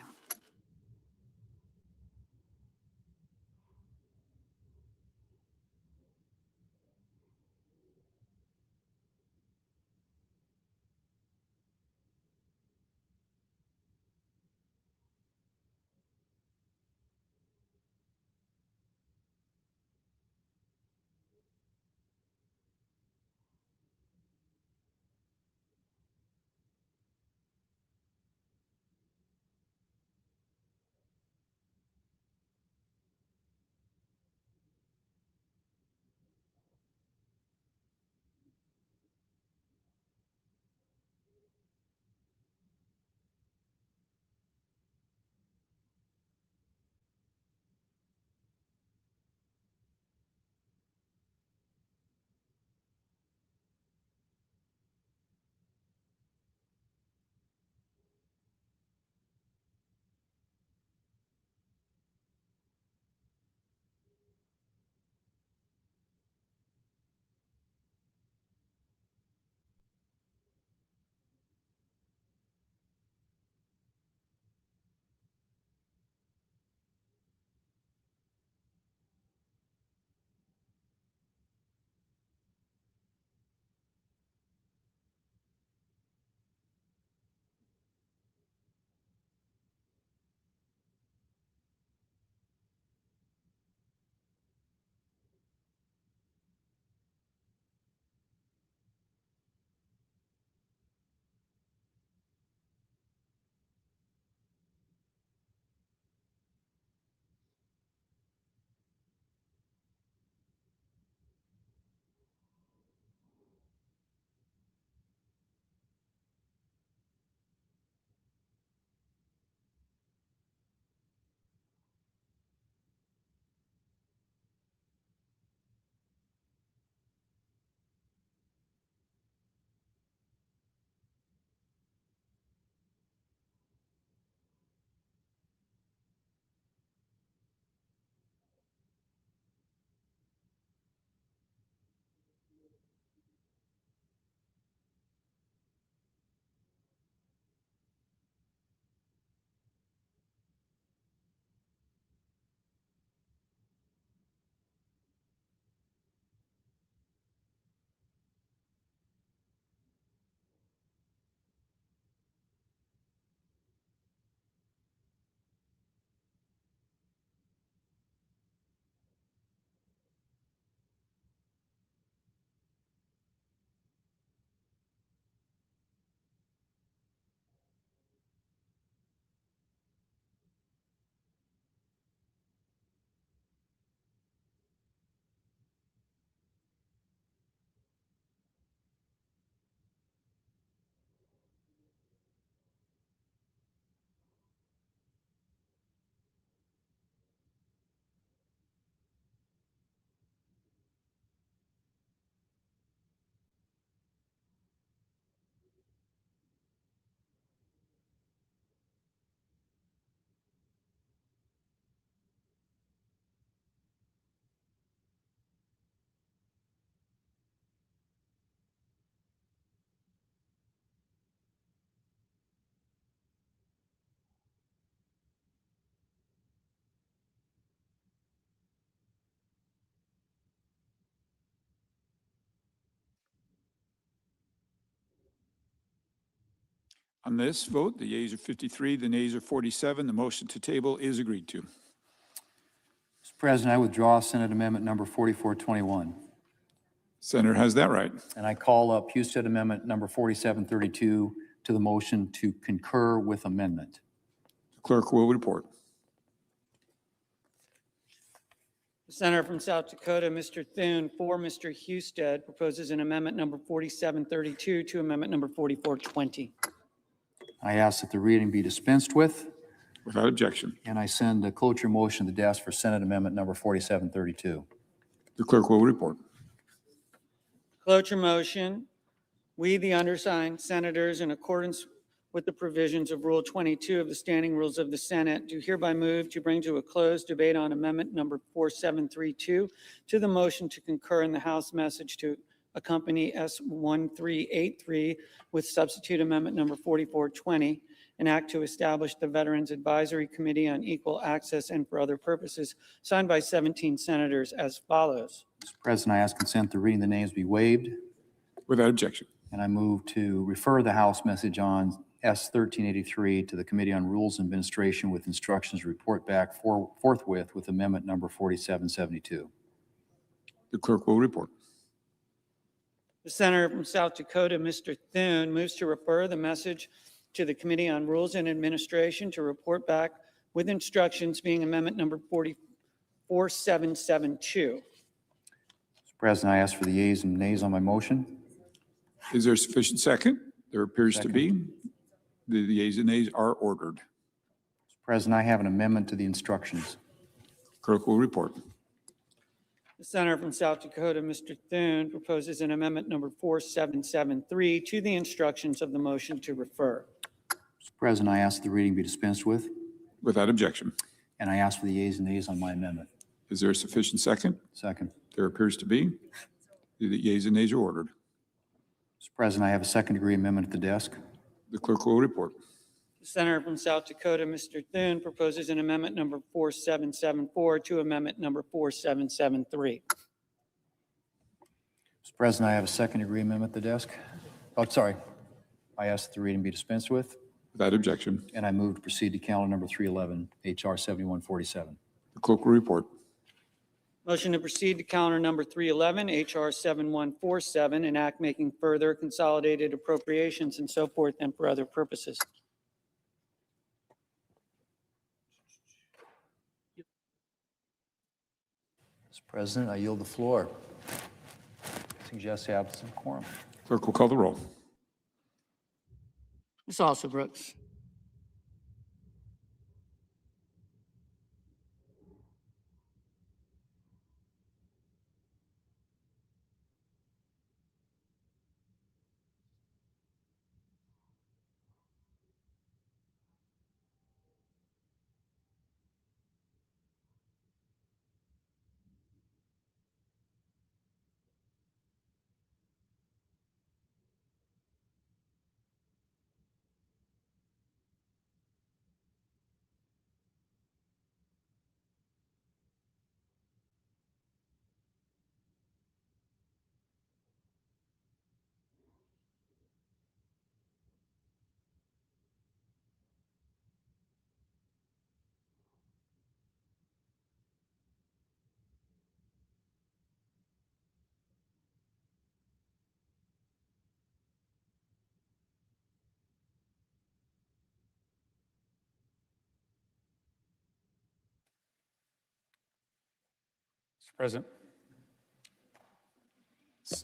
On this vote, the yeas are 53, the nays are 47. The motion to table is agreed to. Mr. President, I withdraw Senate Amendment number 4421. Senator has that right. And I call up Husted Amendment number 4732 to the motion to concur with amendment. The clerk will report. The senator from South Dakota, Mr. Thune, for Mr. Husted, proposes an amendment number 4732 to amendment number 4420. I ask that the reading be dispensed with, Without objection. and I send a cloture motion to the desk for Senate Amendment number 4732. The clerk will report. Cloture motion, we, the undersigned senators, in accordance with the provisions of Rule 22 of the Standing Rules of the Senate, do hereby move to bring to a close debate on amendment number 4732 to the motion to concur in the House message to accompany S1383 with substitute amendment number 4420, an act to establish the Veterans Advisory Committee on Equal Access and for other purposes, signed by 17 senators as follows. Mr. President, I ask consent the reading of the names be waived, Without objection. and I move to refer the House message on S1383 to the Committee on Rules and Administration with instructions to report back forthwith with amendment number 4772. The clerk will report. The senator from South Dakota, Mr. Thune, moves to refer the message to the Committee on Rules and Administration to report back with instructions being amendment number 4772. Mr. President, I ask for the yeas and nays on my motion. Is there sufficient second? There appears to Second. be. The yeas and nays are ordered. Mr. President, I have an amendment to the instructions. Clerk will report. The senator from South Dakota, Mr. Thune, proposes an amendment number 4773 to the instructions of the motion to refer. Mr. President, I ask the reading be dispensed with, Without objection. and I ask for the yeas and nays on my amendment. Is there a sufficient second? Second. There appears to be. The yeas and nays are ordered. Mr. President, I have a second-degree amendment at the desk. The clerk will report. The senator from South Dakota, Mr. Thune, proposes an amendment number 4774 to amendment number 4773. Mr. President, I have a second-degree amendment at the desk. Oh, sorry. I ask that the reading be dispensed with, Without objection. and I move to proceed to calendar number 311, HR 7147. The clerk will report. Motion to proceed to calendar number 311, HR 7147, an act making further consolidated appropriations and so forth and for other purposes. Mr. President, I yield the floor. Suggest the absence of quorum. Clerk will call the roll. Ms. Alsobrooks. Mr. President,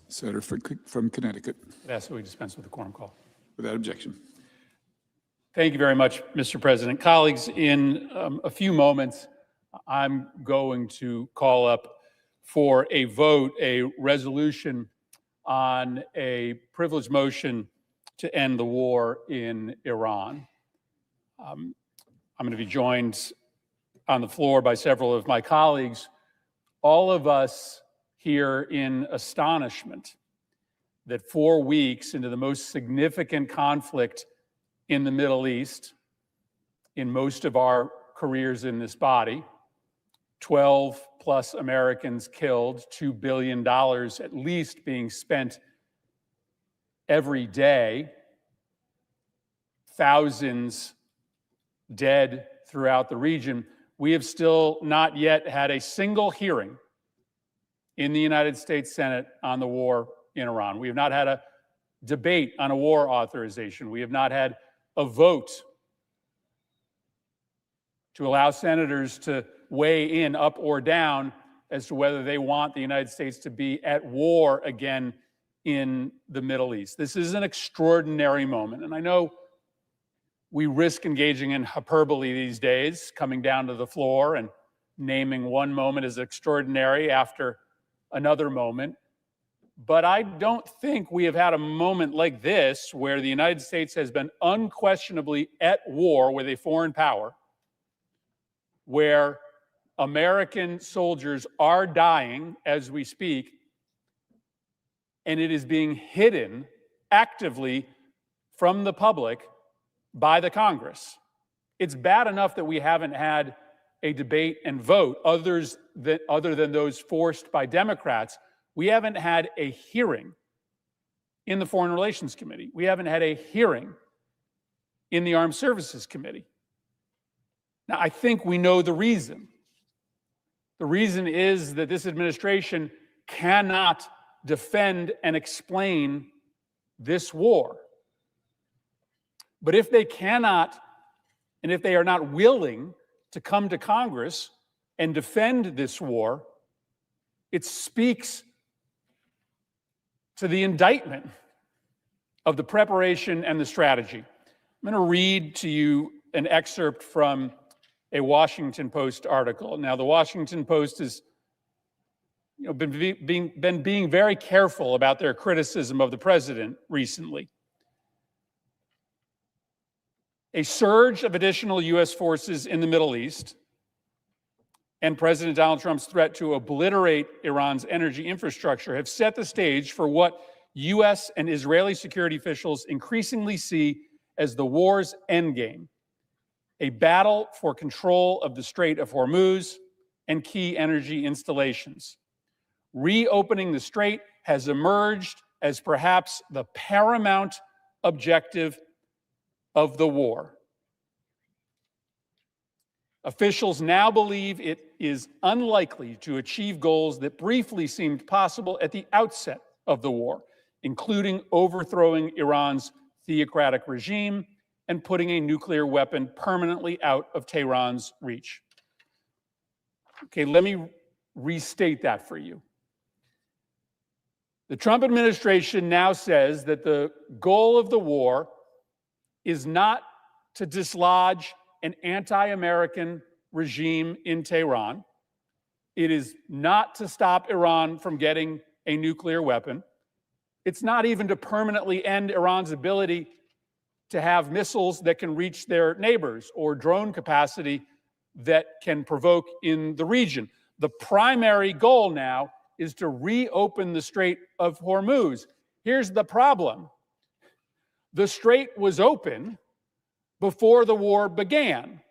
Senator from Connecticut. I'd ask that we dispense with the quorum call. Without objection. Thank you very much, Mr. President. Colleagues, in a few moments, I'm going to call up for a vote, a resolution on a privileged motion to end the war in Iran. I'm going to be joined on the floor by several of my colleagues, all of us here in astonishment that 4 weeks into the most significant conflict in the Middle East, in most of our careers in this body, 12 plus Americans killed, $2 billion at least being spent every day, thousands dead throughout the region, we have still not yet had a single hearing in the United States Senate on the war in Iran. We have not had a debate on a war authorization. We have not had a vote to allow senators to weigh in up or down as to whether they want the United States to be at war again in the Middle East. This is an extraordinary moment. And I know we risk engaging in hyperbole these days, coming down to the floor and naming one moment as extraordinary after another moment. But I don't think we have had a moment like this where the United States has been unquestionably at war with a foreign power, where American soldiers are dying as we speak, and it is being hidden actively from the public by the Congress. It's bad enough that we haven't had a debate and vote other than those forced by Democrats. We haven't had a hearing in the Foreign Relations Committee. We haven't had a hearing in the Armed Services Committee. Now, I think we know the reason. The reason is that this administration cannot defend and explain this war. But if they cannot, and if they are not willing to come to Congress and defend this war, it speaks to the indictment of the preparation and the strategy. I'm going to read to you an excerpt from a Washington Post article. Now, the Washington Post has been being very careful about their criticism of the president recently. A surge of additional U.S. forces in the Middle East and President Donald Trump's threat to obliterate Iran's energy infrastructure have set the stage for what U.S. and Israeli security officials increasingly see as the war's endgame, a battle for control of the Strait of Hormuz and key energy installations. Reopening the strait has emerged as perhaps the paramount objective of the war. Officials now believe it is unlikely to achieve goals that briefly seemed possible at the outset of the war, including overthrowing Iran's theocratic regime and putting a nuclear weapon permanently out of Tehran's reach. Okay, let me restate that for you. The Trump administration now says that the goal of the war is not to dislodge an anti-American regime in Tehran. It is not to stop Iran from getting a nuclear weapon. It's not even to permanently end Iran's ability to have missiles that can reach their neighbors or drone capacity that can provoke in the region. The primary goal now is to reopen the Strait of Hormuz. Here's the problem. The strait was open before the war began.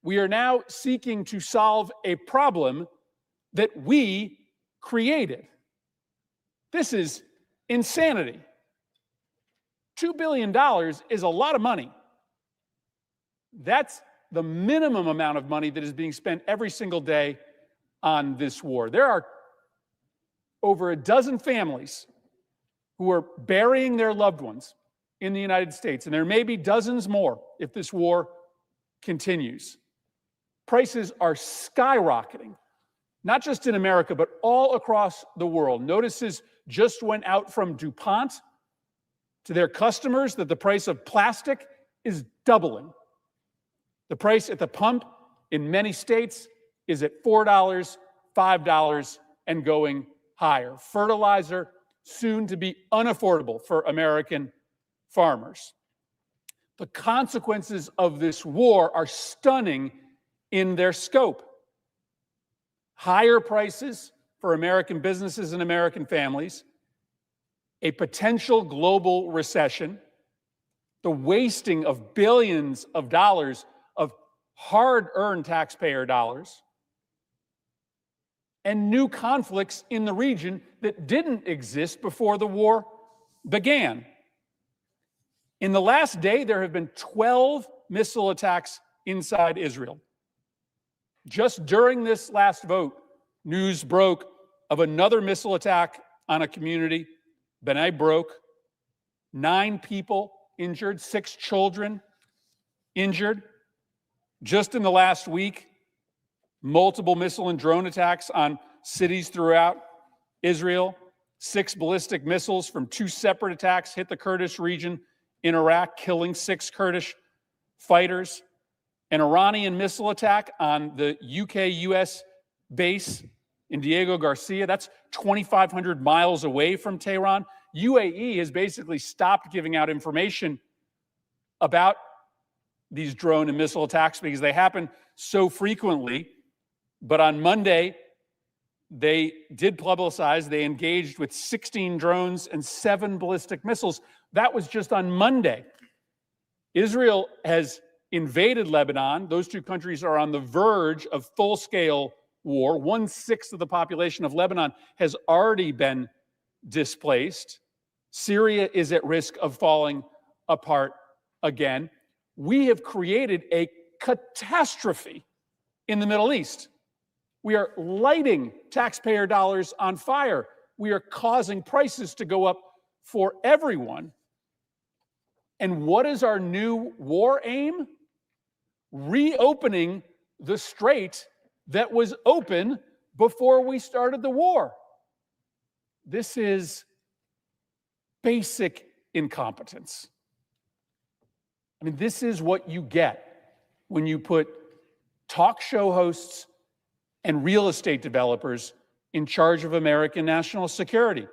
We are now seeking to solve a problem that we created. This is insanity. $2 billion is a lot of money. That's the minimum amount of money that is being spent every single day on this war. There are over a dozen families who are burying their loved ones in the United States, and there may be dozens more if this war continues. Prices are skyrocketing, not just in America, but all across the world. Notices just went out from DuPont to their customers that the price of plastic is doubling. The price at the pump in many states is at $4, $5, and going higher. Fertilizer soon to be unaffordable for American farmers. The consequences of this war are stunning in their scope. Higher prices for American businesses and American families, a potential global recession, the wasting of billions of dollars of hard-earned taxpayer dollars, and new conflicts in the region that didn't exist before the war began. In the last day, there have been 12 missile attacks inside Israel. Just during this last vote, news broke of another missile attack on a community. B'nai B'rok, 9 people injured, 6 children injured. Just in the last week, multiple missile and drone attacks on cities throughout Israel. 6 ballistic missiles from 2 separate attacks hit the Kurdish region in Iraq, killing 6 Kurdish fighters. An Iranian missile attack on the UK-US base in Diego Garcia. That's 2,500 miles away from Tehran. UAE has basically stopped giving out information about these drone and missile attacks because they happen so frequently. But on Monday, they did publicize they engaged with 16 drones and 7 ballistic missiles. That was just on Monday. Israel has invaded Lebanon. Those 2 countries are on the verge of full-scale war. 1/6 of the population of Lebanon has already been displaced. Syria is at risk of falling apart again. We have created a catastrophe in the Middle East. We are lighting taxpayer dollars on fire. We are causing prices to go up for everyone. And what is our new war aim? Reopening the strait that was open before we started the war. This is basic incompetence. I mean, this is what you get when you put talk show hosts and real estate developers in charge of American national security.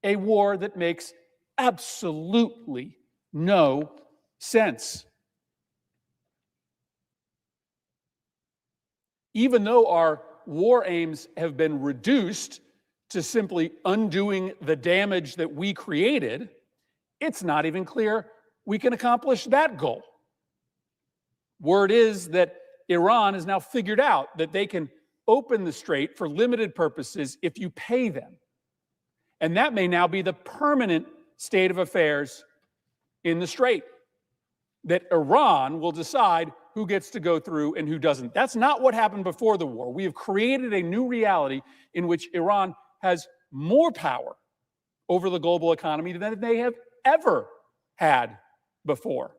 A war that makes absolutely no sense. Even though our war aims have been reduced to simply undoing the damage that we created, it's not even clear we can accomplish that goal. Word is that Iran has now figured out that they can open the strait for limited purposes if you pay them. And that may now be the permanent state of affairs in the strait, that Iran will decide who gets to go through and who doesn't. That's not what happened before the war. We have created a new reality in which Iran has more power over the global economy than they have ever had before.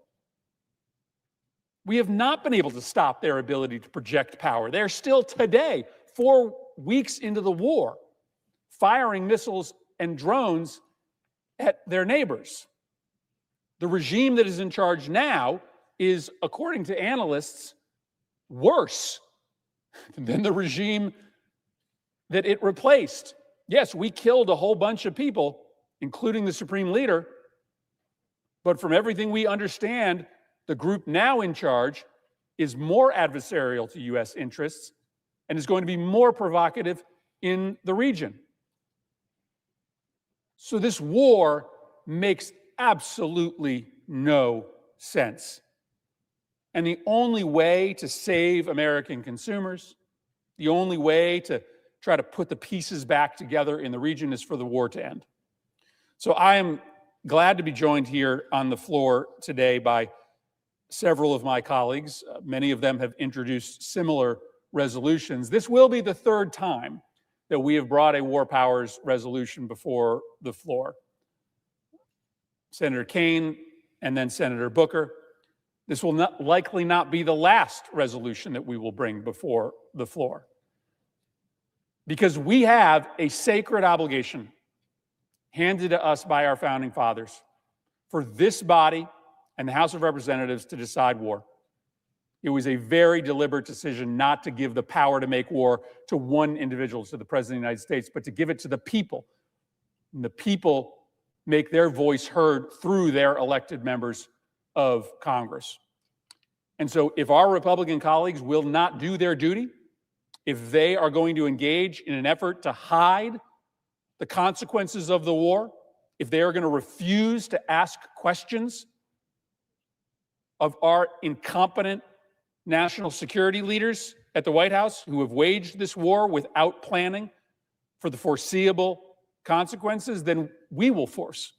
We have not been able to stop their ability to project power. They're still today, 4 weeks into the war, firing missiles and drones at their neighbors. The regime that is in charge now is, according to analysts, worse than the regime that it replaced. Yes, we killed a whole bunch of people, including the supreme leader, but from everything we understand, the group now in charge is more adversarial to U.S. interests and is going to be more provocative in the region. So this war makes absolutely no sense. And the only way to save American consumers, the only way to try to put the pieces back together in the region is for the war to end. So I am glad to be joined here on the floor today by several of my colleagues. Many of them have introduced similar resolutions. This will be the 3rd time that we have brought a war powers resolution before the floor. Senator Kaine and then Senator Booker. This will likely not be the last resolution that we will bring before the floor, because we have a sacred obligation handed to us by our founding fathers for this body and the House of Representatives to decide war. It was a very deliberate decision not to give the power to make war to one individual, to the President of the United States, but to give it to the people. And the people make their voice heard through their elected members of Congress. And so if our Republican colleagues will not do their duty, if they are going to engage in an effort to hide the consequences of the war, if they are going to refuse to ask questions of our incompetent national security leaders at the White House who have waged this war without planning for the foreseeable consequences, then we will force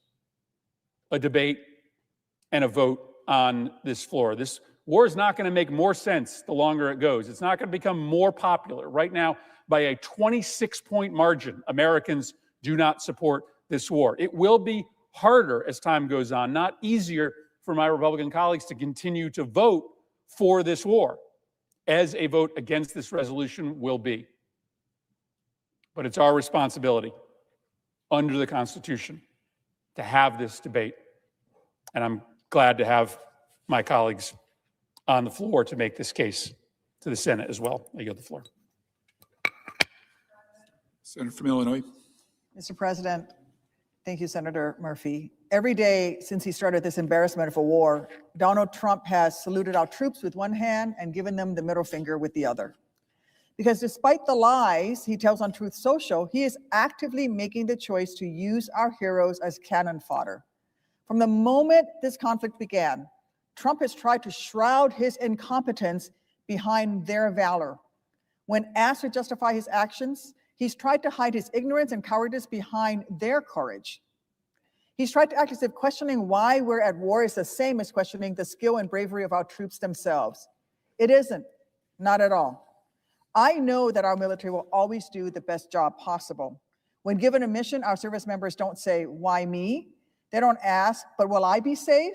a debate and a vote on this floor. This war is not going to make more sense the longer it goes. It's not going to become more popular. Right now, by a 26-point margin, Americans do not support this war. It will be harder as time goes on, not easier for my Republican colleagues to continue to vote for this war, as a vote against this resolution will be. But it's our responsibility under the Constitution to have this debate. And I'm glad to have my colleagues on the floor to make this case to the Senate as well. I yield the floor. Senator from Illinois. Mr. President, thank you, Senator Murphy. Every day since he started this embarrassment of a war, Donald Trump has saluted our troops with one hand and given them the middle finger with the other. Because despite the lies he tells on Truth Social, he is actively making the choice to use our heroes as cannon fodder. From the moment this conflict began, Trump has tried to shroud his incompetence behind their valor. When asked to justify his actions, he's tried to hide his ignorance and cowardice behind their courage. He's tried to act as if questioning why we're at war is the same as questioning the skill and bravery of our troops themselves. It isn't, not at all. I know that our military will always do the best job possible. When given a mission, our service members don't say, why me? They don't ask, but will I be safe?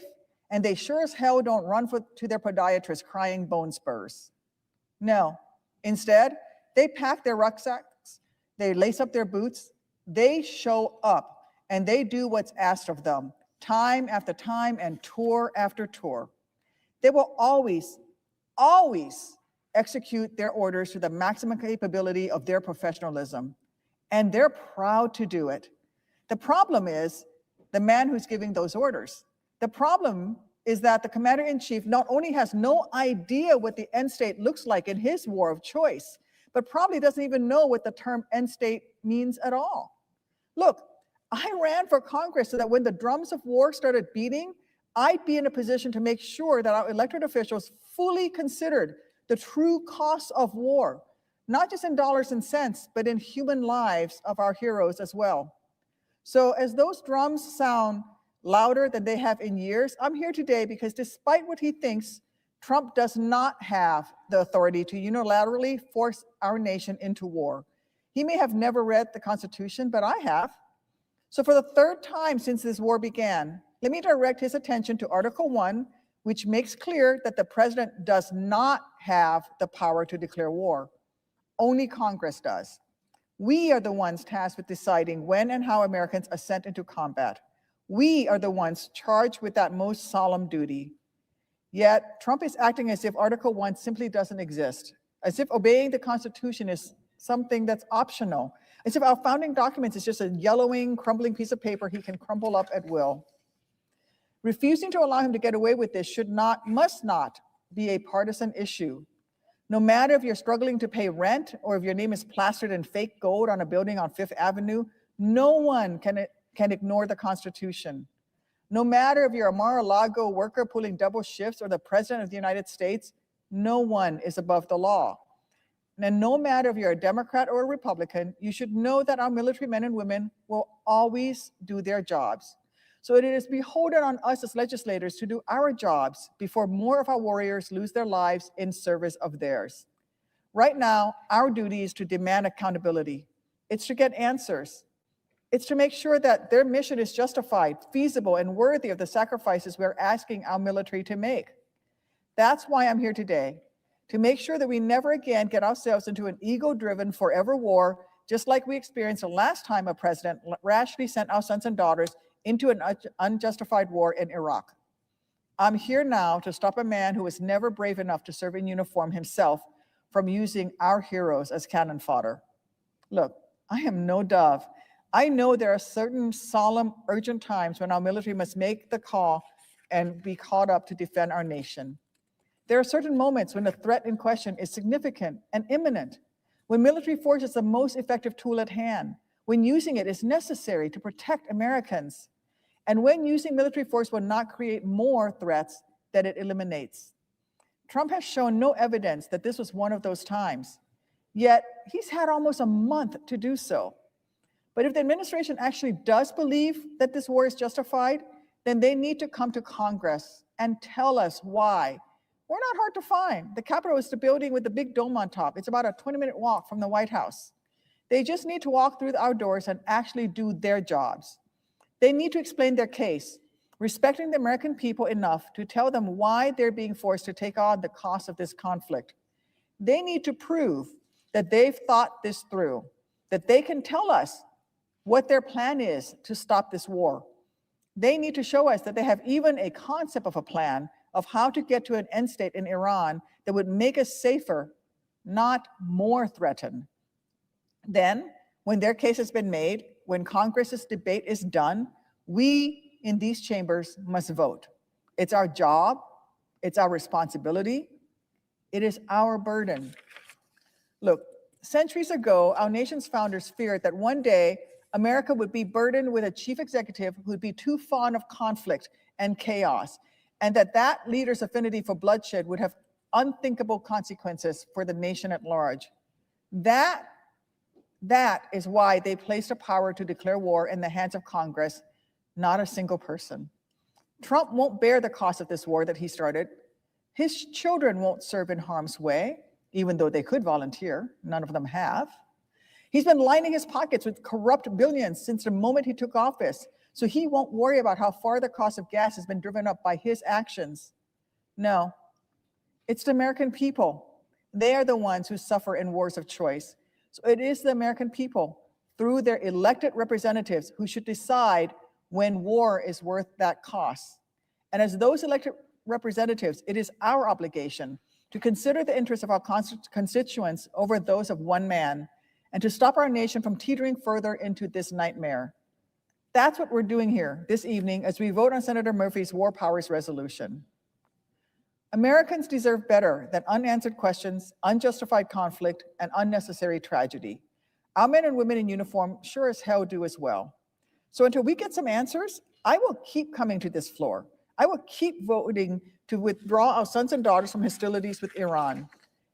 And they sure as hell don't run to their podiatrist crying bone spurs. No, instead, they pack their rucksacks, they lace up their boots, they show up, and they do what's asked of them, time after time and tour after tour. They will always, always execute their orders to the maximum capability of their professionalism, and they're proud to do it. The problem is the man who's giving those orders. The problem is that the commander-in-chief not only has no idea what the end state looks like in his war of choice, but probably doesn't even know what the term end state means at all. Look, I ran for Congress so that when the drums of war started beating, I'd be in a position to make sure that our elected officials fully considered the true costs of war, not just in dollars and cents, but in human lives of our heroes as well. So as those drums sound louder than they have in years, I'm here today because despite what he thinks, Trump does not have the authority to unilaterally force our nation into war. He may have never read the Constitution, but I have. So for the third time since this war began, let me direct his attention to Article 1, which makes clear that the president does not have the power to declare war. Only Congress does. We are the ones tasked with deciding when and how Americans are sent into combat. We are the ones charged with that most solemn duty. Yet Trump is acting as if Article 1 simply doesn't exist, as if obeying the Constitution is something that's optional, as if our founding documents is just a yellowing, crumbling piece of paper he can crumble up at will. Refusing to allow him to get away with this must not be a partisan issue. No matter if you're struggling to pay rent or if your name is plastered in fake gold on a building on Fifth Avenue, no one can ignore the Constitution. No matter if you're a Mar-a-Lago worker pulling double shifts or the president of the United States, no one is above the law. And no matter if you're a Democrat or a Republican, you should know that our military men and women will always do their jobs. So it is beholden on us as legislators to do our jobs before more of our warriors lose their lives in service of theirs. Right now, our duty is to demand accountability. It's to get answers. It's to make sure that their mission is justified, feasible, and worthy of the sacrifices we're asking our military to make. That's why I'm here today, to make sure that we never again get ourselves into an ego-driven forever war, just like we experienced the last time a president rashly sent our sons and daughters into an unjustified war in Iraq. I'm here now to stop a man who was never brave enough to serve in uniform himself from using our heroes as cannon fodder. Look, I am no dove. I know there are certain solemn, urgent times when our military must make the call and be caught up to defend our nation. There are certain moments when the threat in question is significant and imminent, when military force is the most effective tool at hand, when using it is necessary to protect Americans, and when using military force will not create more threats that it eliminates. Trump has shown no evidence that this was one of those times, yet he's had almost a month to do so. But if the administration actually does believe that this war is justified, then they need to come to Congress and tell us why. We're not hard to find. The Capitol is the building with the big dome on top. It's about a 20-minute walk from the White House. They just need to walk through our doors and actually do their jobs. They need to explain their case, respecting the American people enough to tell them why they're being forced to take on the cost of this conflict. They need to prove that they've thought this through, that they can tell us what their plan is to stop this war. They need to show us that they have even a concept of a plan of how to get to an end state in Iran that would make us safer, not more threatened. Then, when their case has been made, when Congress's debate is done, we in these chambers must vote. It's our job, it's our responsibility, it is our burden. Look, centuries ago, our nation's founders feared that one day America would be burdened with a chief executive who would be too fond of conflict and chaos, and that leader's affinity for bloodshed would have unthinkable consequences for the nation at large. That is why they placed a power to declare war in the hands of Congress, not a single person. Trump won't bear the cost of this war that he started. His children won't serve in harm's way, even though they could volunteer. None of them have. He's been lining his pockets with corrupt billions since the moment he took office, so he won't worry about how far the cost of gas has been driven up by his actions. No, it's the American people. They are the ones who suffer in wars of choice. So it is the American people, through their elected representatives, who should decide when war is worth that cost. And as those elected representatives, it is our obligation to consider the interests of our constituents over those of one man, and to stop our nation from teetering further into this nightmare. That's what we're doing here this evening as we vote on Senator Murphy's War Powers resolution. Americans deserve better than unanswered questions, unjustified conflict, and unnecessary tragedy. Our men and women in uniform sure as hell do as well. So until we get some answers, I will keep coming to this floor. I will keep voting to withdraw our sons and daughters from hostilities with Iran.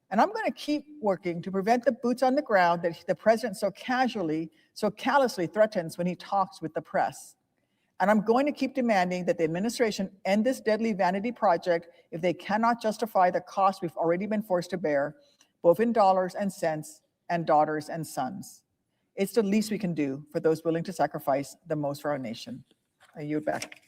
And I'm going to keep working to prevent the boots on the ground that the president so casually, so callously threatens when he talks with the press. And I'm going to keep demanding that the administration end this deadly vanity project if they cannot justify the cost we've already been forced to bear, both in dollars and cents, and daughters and sons. It's the least we can do for those willing to sacrifice the most for our nation. I yield back.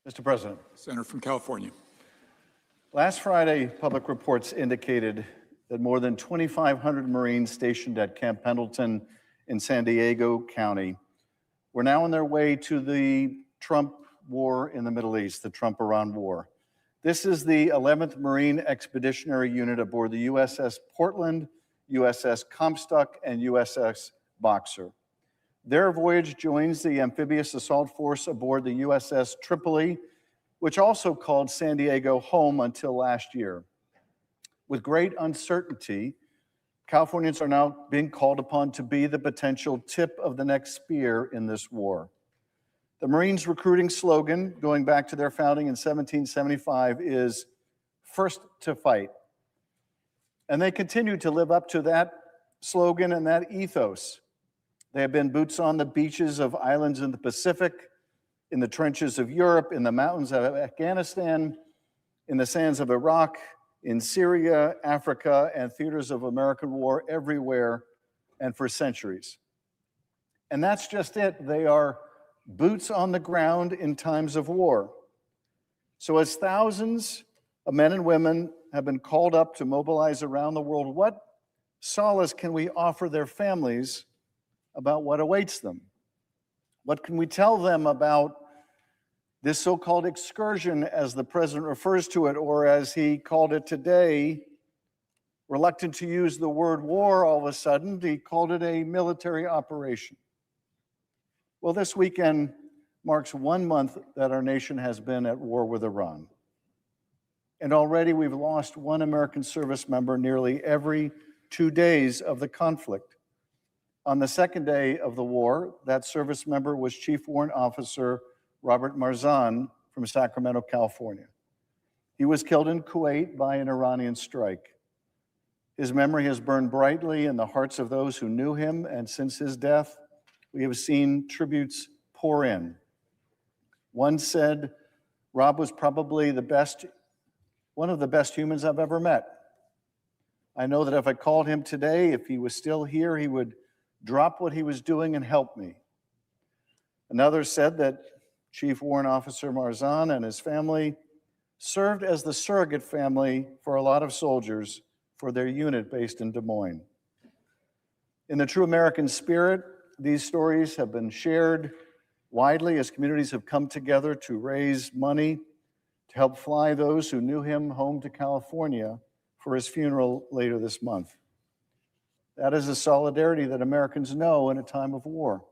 Mr. President. Senator from California. Last Friday, public reports indicated that more than 2,500 Marines stationed at Camp Pendleton in San Diego County were now on their way to the Trump war in the Middle East, the Trump-Iran war. This is the 11th Marine Expeditionary Unit aboard the USS Portland, USS Comstock, and USS Boxer. Their voyage joins the amphibious assault force aboard the USS Tripoli, which also called San Diego home until last year. With great uncertainty, Californians are now being called upon to be the potential tip of the next spear in this war. The Marines' recruiting slogan, going back to their founding in 1775, is "First to fight." And they continue to live up to that slogan and that ethos. They have been boots on the beaches of islands in the Pacific, in the trenches of Europe, in the mountains of Afghanistan, in the sands of Iraq, in Syria, Africa, and theaters of American war everywhere and for centuries. And that's just it. They are boots on the ground in times of war. So as thousands of men and women have been called up to mobilize around the world, what solace can we offer their families about what awaits them? What can we tell them about this so-called excursion, as the president refers to it, or as he called it today, reluctant to use the word war all of a sudden, he called it a military operation. Well, this weekend marks 1 month that our nation has been at war with Iran. And already we've lost one American service member nearly every 2 days of the conflict. On the second day of the war, that service member was Chief Warrant Officer Robert Marzan from Sacramento, California. He was killed in Kuwait by an Iranian strike. His memory has burned brightly in the hearts of those who knew him, and since his death, we have seen tributes pour in. One said, Rob was probably one of the best humans I've ever met. I know that if I called him today, if he was still here, he would drop what he was doing and help me. Another said that Chief Warrant Officer Marzan and his family served as the surrogate family for a lot of soldiers for their unit based in Des Moines. In the true American spirit, these stories have been shared widely as communities have come together to raise money to help fly those who knew him home to California for his funeral later this month. That is a solidarity that Americans know in a time of war.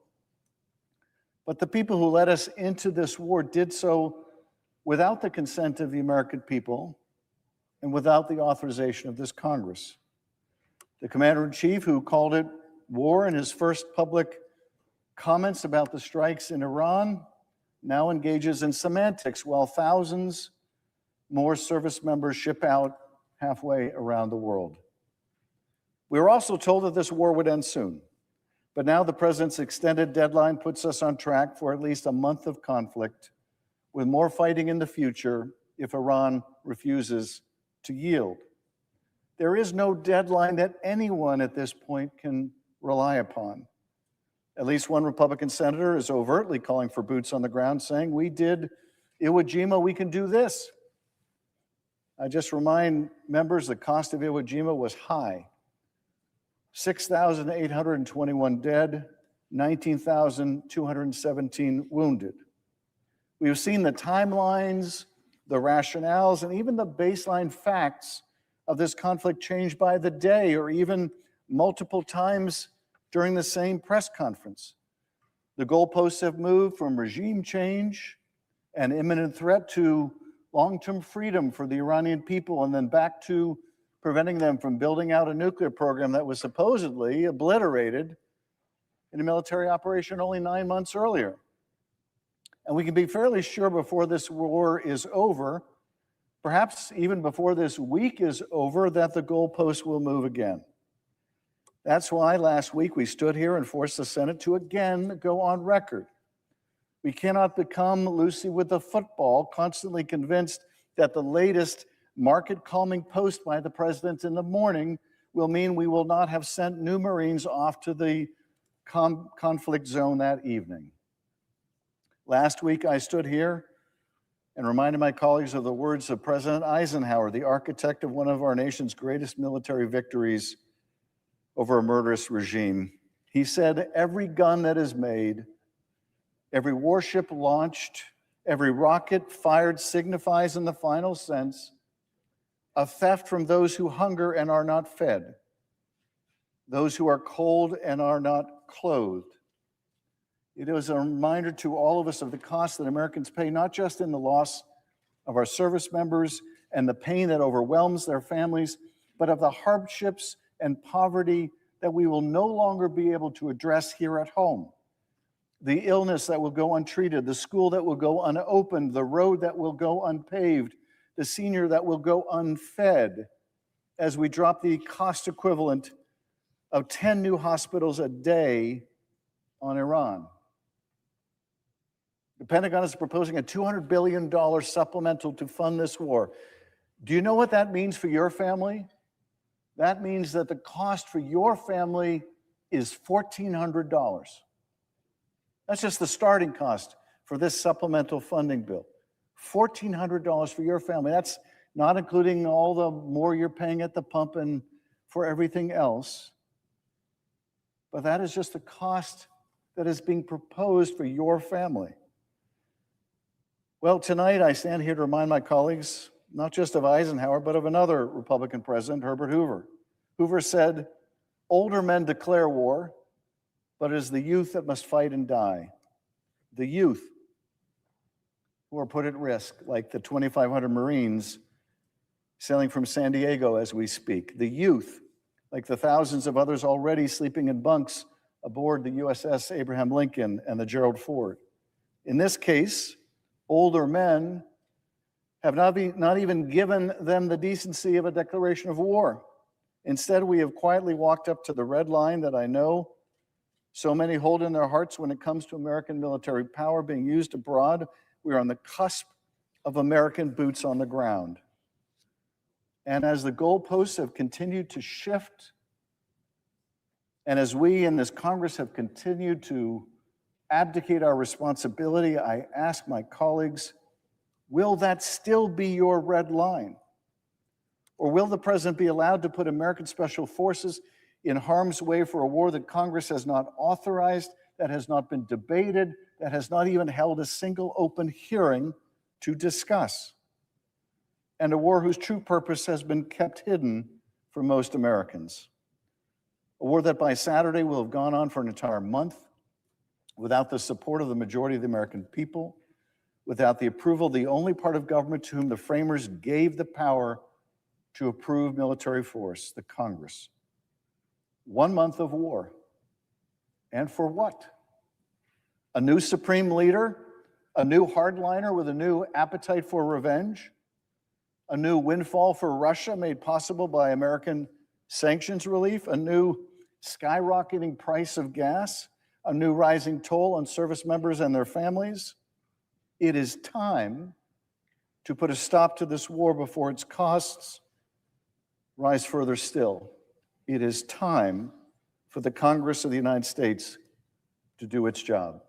But the people who led us into this war did so without the consent of the American people and without the authorization of this Congress. The commander-in-chief, who called it war in his first public comments about the strikes in Iran, now engages in semantics while thousands more service members ship out halfway around the world. We were also told that this war would end soon, but now the president's extended deadline puts us on track for at least a month of conflict, with more fighting in the future if Iran refuses to yield. There is no deadline that anyone at this point can rely upon. At least one Republican senator is overtly calling for boots on the ground, saying, we did Iwo Jima, we can do this. I just remind members the cost of Iwo Jima was high. 6,821 dead, 19,217 wounded. We've seen the timelines, the rationales, and even the baseline facts of this conflict change by the day or even multiple times during the same press conference. The goalposts have moved from regime change and imminent threat to long-term freedom for the Iranian people, and then back to preventing them from building out a nuclear program that was supposedly obliterated in a military operation only 9 months earlier. And we can be fairly sure before this war is over, perhaps even before this week is over, that the goalposts will move again. That's why last week we stood here and forced the Senate to again go on record. We cannot become Lucy with the football, constantly convinced that the latest market calming post by the president in the morning will mean we will not have sent new Marines off to the conflict zone that evening. Last week I stood here and reminded my colleagues of the words of President Eisenhower, the architect of one of our nation's greatest military victories over a murderous regime. He said, every gun that is made, every warship launched, every rocket fired signifies in the final sense a theft from those who hunger and are not fed, those who are cold and are not clothed. It is a reminder to all of us of the cost that Americans pay, not just in the loss of our service members and the pain that overwhelms their families, but of the hardships and poverty that we will no longer be able to address here at home. The illness that will go untreated, the school that will go unopened, the road that will go unpaved, the senior that will go unfed, as we drop the cost equivalent of 10 new hospitals a day on Iran. The Pentagon is proposing a $200 billion supplemental to fund this war. Do you know what that means for your family? That means that the cost for your family is $1,400. That's just the starting cost for this supplemental funding bill. $1,400 for your family. That's not including all the more you're paying at the pump and for everything else. But that is just the cost that is being proposed for your family. Well, tonight I stand here to remind my colleagues, not just of Eisenhower, but of another Republican president, Herbert Hoover. Hoover said, older men declare war, but it is the youth that must fight and die. The youth who are put at risk, like the 2,500 Marines sailing from San Diego as we speak. The youth, like the thousands of others already sleeping in bunks aboard the USS Abraham Lincoln and the Gerald Ford. In this case, older men have not even given them the decency of a declaration of war. Instead, we have quietly walked up to the red line that I know so many hold in their hearts when it comes to American military power being used abroad. We are on the cusp of American boots on the ground. And as the goalposts have continued to shift, and as we in this Congress have continued to abdicate our responsibility, I ask my colleagues, will that still be your red line? Or will the president be allowed to put American special forces in harm's way for a war that Congress has not authorized, that has not been debated, that has not even held a single open hearing to discuss? And a war whose true purpose has been kept hidden for most Americans. A war that by Saturday will have gone on for an entire month without the support of the majority of the American people, without the approval of the only part of government to whom the framers gave the power to approve military force, the Congress. 1 month of war. And for what? A new supreme leader? A new hardliner with a new appetite for revenge? A new windfall for Russia made possible by American sanctions relief? A new skyrocketing price of gas? A new rising toll on service members and their families? It is time to put a stop to this war before its costs rise further still. It is time for the Congress of the United States to do its job.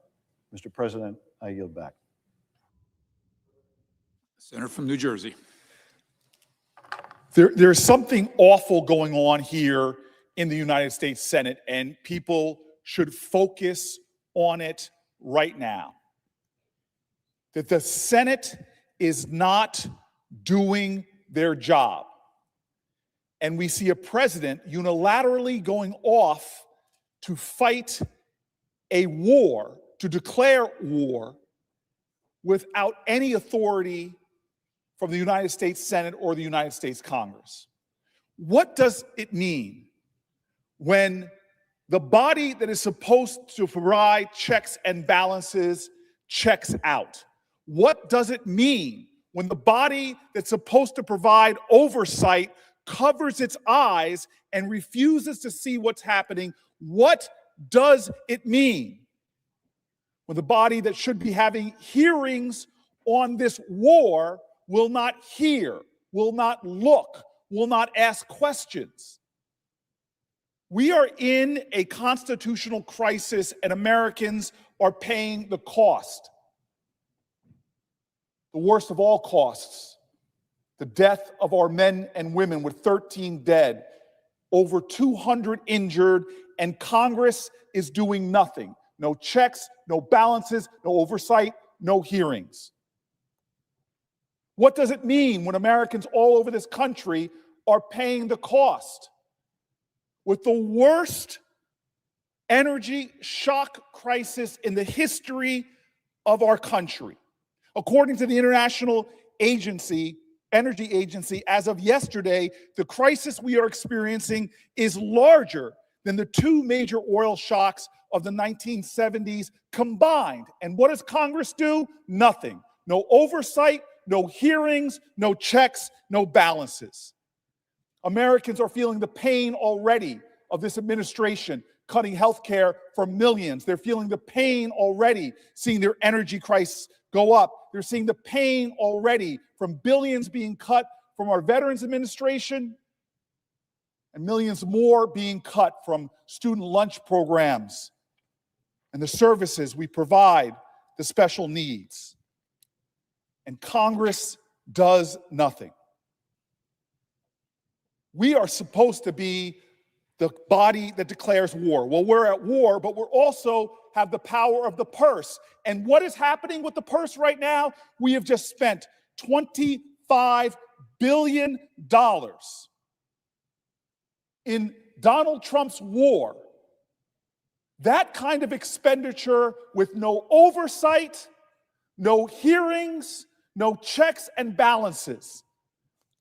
Mr. President, I yield back. Senator from New Jersey. There's something awful going on here in the United States Senate, and people should focus on it right now. That the Senate is not doing their job. And we see a president unilaterally going off to fight a war, to declare war, without any authority from the United States Senate or the United States Congress. What does it mean when the body that is supposed to provide checks and balances checks out? What does it mean when the body that's supposed to provide oversight covers its eyes and refuses to see what's happening? What does it mean when the body that should be having hearings on this war will not hear, will not look, will not ask questions? We are in a constitutional crisis, and Americans are paying the cost. The worst of all costs, the death of our men and women, with 13 dead, over 200 injured, and Congress is doing nothing. No checks, no balances, no oversight, no hearings. What does it mean when Americans all over this country are paying the cost? With the worst energy shock crisis in the history of our country. According to the International Energy Agency, as of yesterday, the crisis we are experiencing is larger than the two major oil shocks of the 1970s combined. And what does Congress do? Nothing. No oversight, no hearings, no checks, no balances. Americans are feeling the pain already of this administration cutting health care for millions. They're feeling the pain already, seeing their energy crisis go up. They're seeing the pain already from billions being cut from our Veterans Administration and millions more being cut from student lunch programs and the services we provide to special needs. And Congress does nothing. We are supposed to be the body that declares war. Well, we're at war, but we're also have the power of the purse. And what is happening with the purse right now? We have just spent $25 billion in Donald Trump's war. That kind of expenditure with no oversight, no hearings, no checks and balances.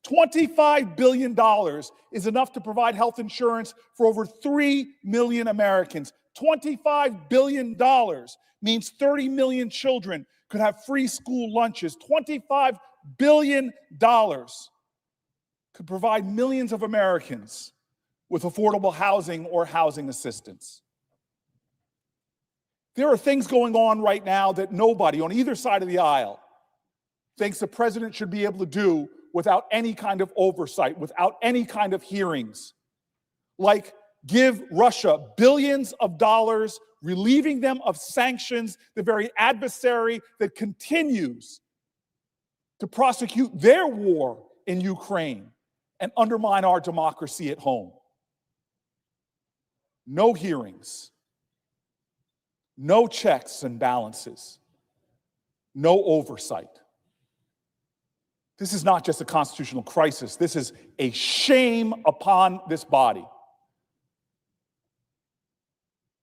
$25 billion is enough to provide health insurance for over 3 million Americans. $25 billion means 30 million children could have free school lunches. $25 billion could provide millions of Americans with affordable housing or housing assistance. There are things going on right now that nobody on either side of the aisle thinks the president should be able to do without any kind of oversight, without any kind of hearings, like give Russia billions of dollars, relieving them of sanctions, the very adversary that continues to prosecute their war in Ukraine and undermine our democracy at home. No hearings, no checks and balances, no oversight. This is not just a constitutional crisis. This is a shame upon this body.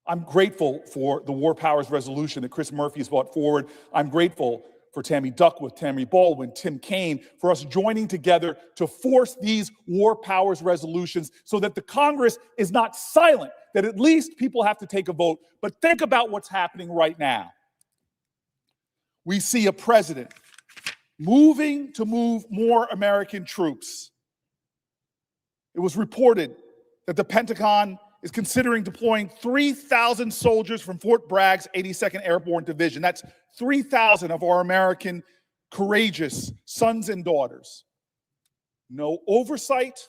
I'm grateful for the War Powers resolution that Chris Murphy has brought forward. I'm grateful for Tammy Duckworth, Tammy Baldwin, Tim Kaine, for us joining together to force these War Powers resolutions so that the Congress is not silent, that at least people have to take a vote. But think about what's happening right now. We see a president moving to move more American troops. It was reported that the Pentagon is considering deploying 3,000 soldiers from Fort Bragg's 82nd Airborne Division. That's 3,000 of our American courageous sons and daughters. No oversight,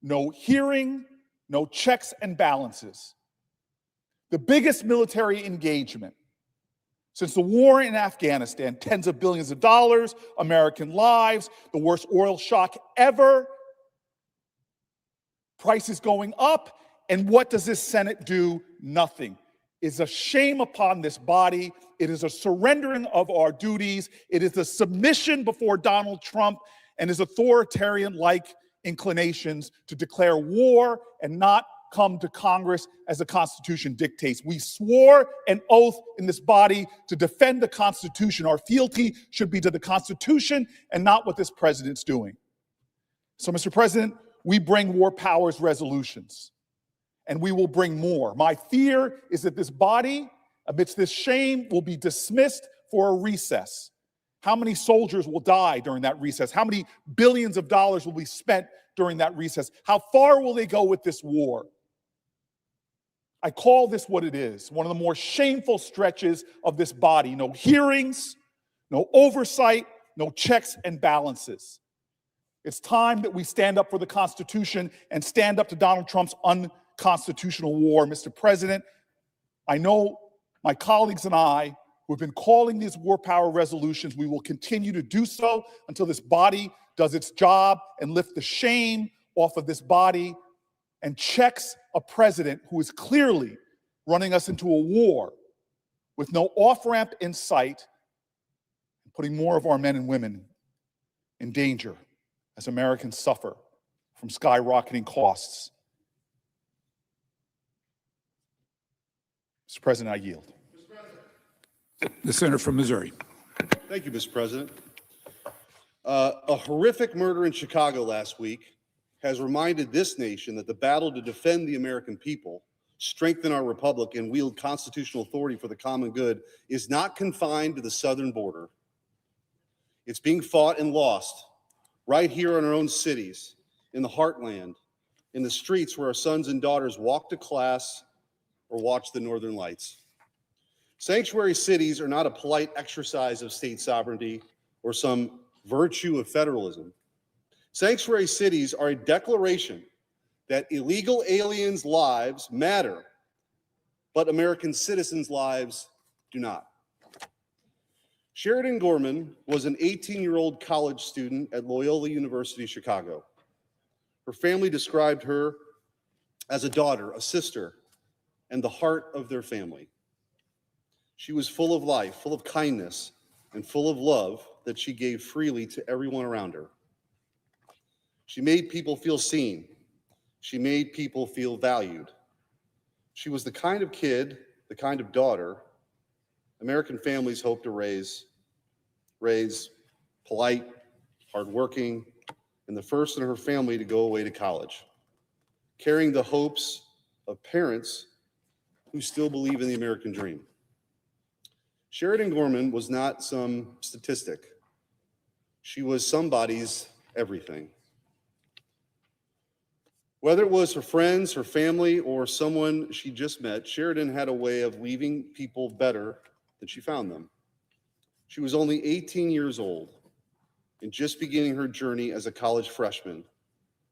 no hearing, no checks and balances. The biggest military engagement since the war in Afghanistan, tens of billions of dollars, American lives, the worst oil shock ever, prices going up, and what does this Senate do? Nothing. It's a shame upon this body. It is a surrendering of our duties. It is a submission before Donald Trump and his authoritarian-like inclinations to declare war and not come to Congress as the Constitution dictates. We swore an oath in this body to defend the Constitution. Our fealty should be to the Constitution and not what this president's doing. So, Mr. President, we bring War Powers resolutions, and we will bring more. My fear is that this body, amidst this shame, will be dismissed for a recess. How many soldiers will die during that recess? How many billions of dollars will be spent during that recess? How far will they go with this war? I call this what it is, one of the more shameful stretches of this body. No hearings, no oversight, no checks and balances. It's time that we stand up for the Constitution and stand up to Donald Trump's unconstitutional war. Mr. President, I know my colleagues and I who have been calling these war power resolutions, we will continue to do so until this body does its job and lift the shame off of this body and checks a president who is clearly running us into a war with no off-ramp in sight, putting more of our men and women in danger as Americans suffer from skyrocketing costs. Mr. President, I yield. The senator from Missouri. Thank you, Mr. President. A horrific murder in Chicago last week has reminded this nation that the battle to defend the American people, strengthen our republic, and wield constitutional authority for the common good is not confined to the southern border. It's being fought and lost right here in our own cities, in the heartland, in the streets where our sons and daughters walk to class or watch the Northern Lights. Sanctuary cities are not a polite exercise of state sovereignty or some virtue of federalism. Sanctuary cities are a declaration that illegal aliens' lives matter, but American citizens' lives do not. Sheridan Gorman was an 18-year-old college student at Loyola University, Chicago. Her family described her as a daughter, a sister, and the heart of their family. She was full of life, full of kindness, and full of love that she gave freely to everyone around her. She made people feel seen. She made people feel valued. She was the kind of kid, the kind of daughter American families hope to raise polite, hardworking, and the first in her family to go away to college, carrying the hopes of parents who still believe in the American dream. Sheridan Gorman was not some statistic. She was somebody's everything. Whether it was her friends, her family, or someone she just met, Sheridan had a way of leaving people better than she found them. She was only 18 years old and just beginning her journey as a college freshman,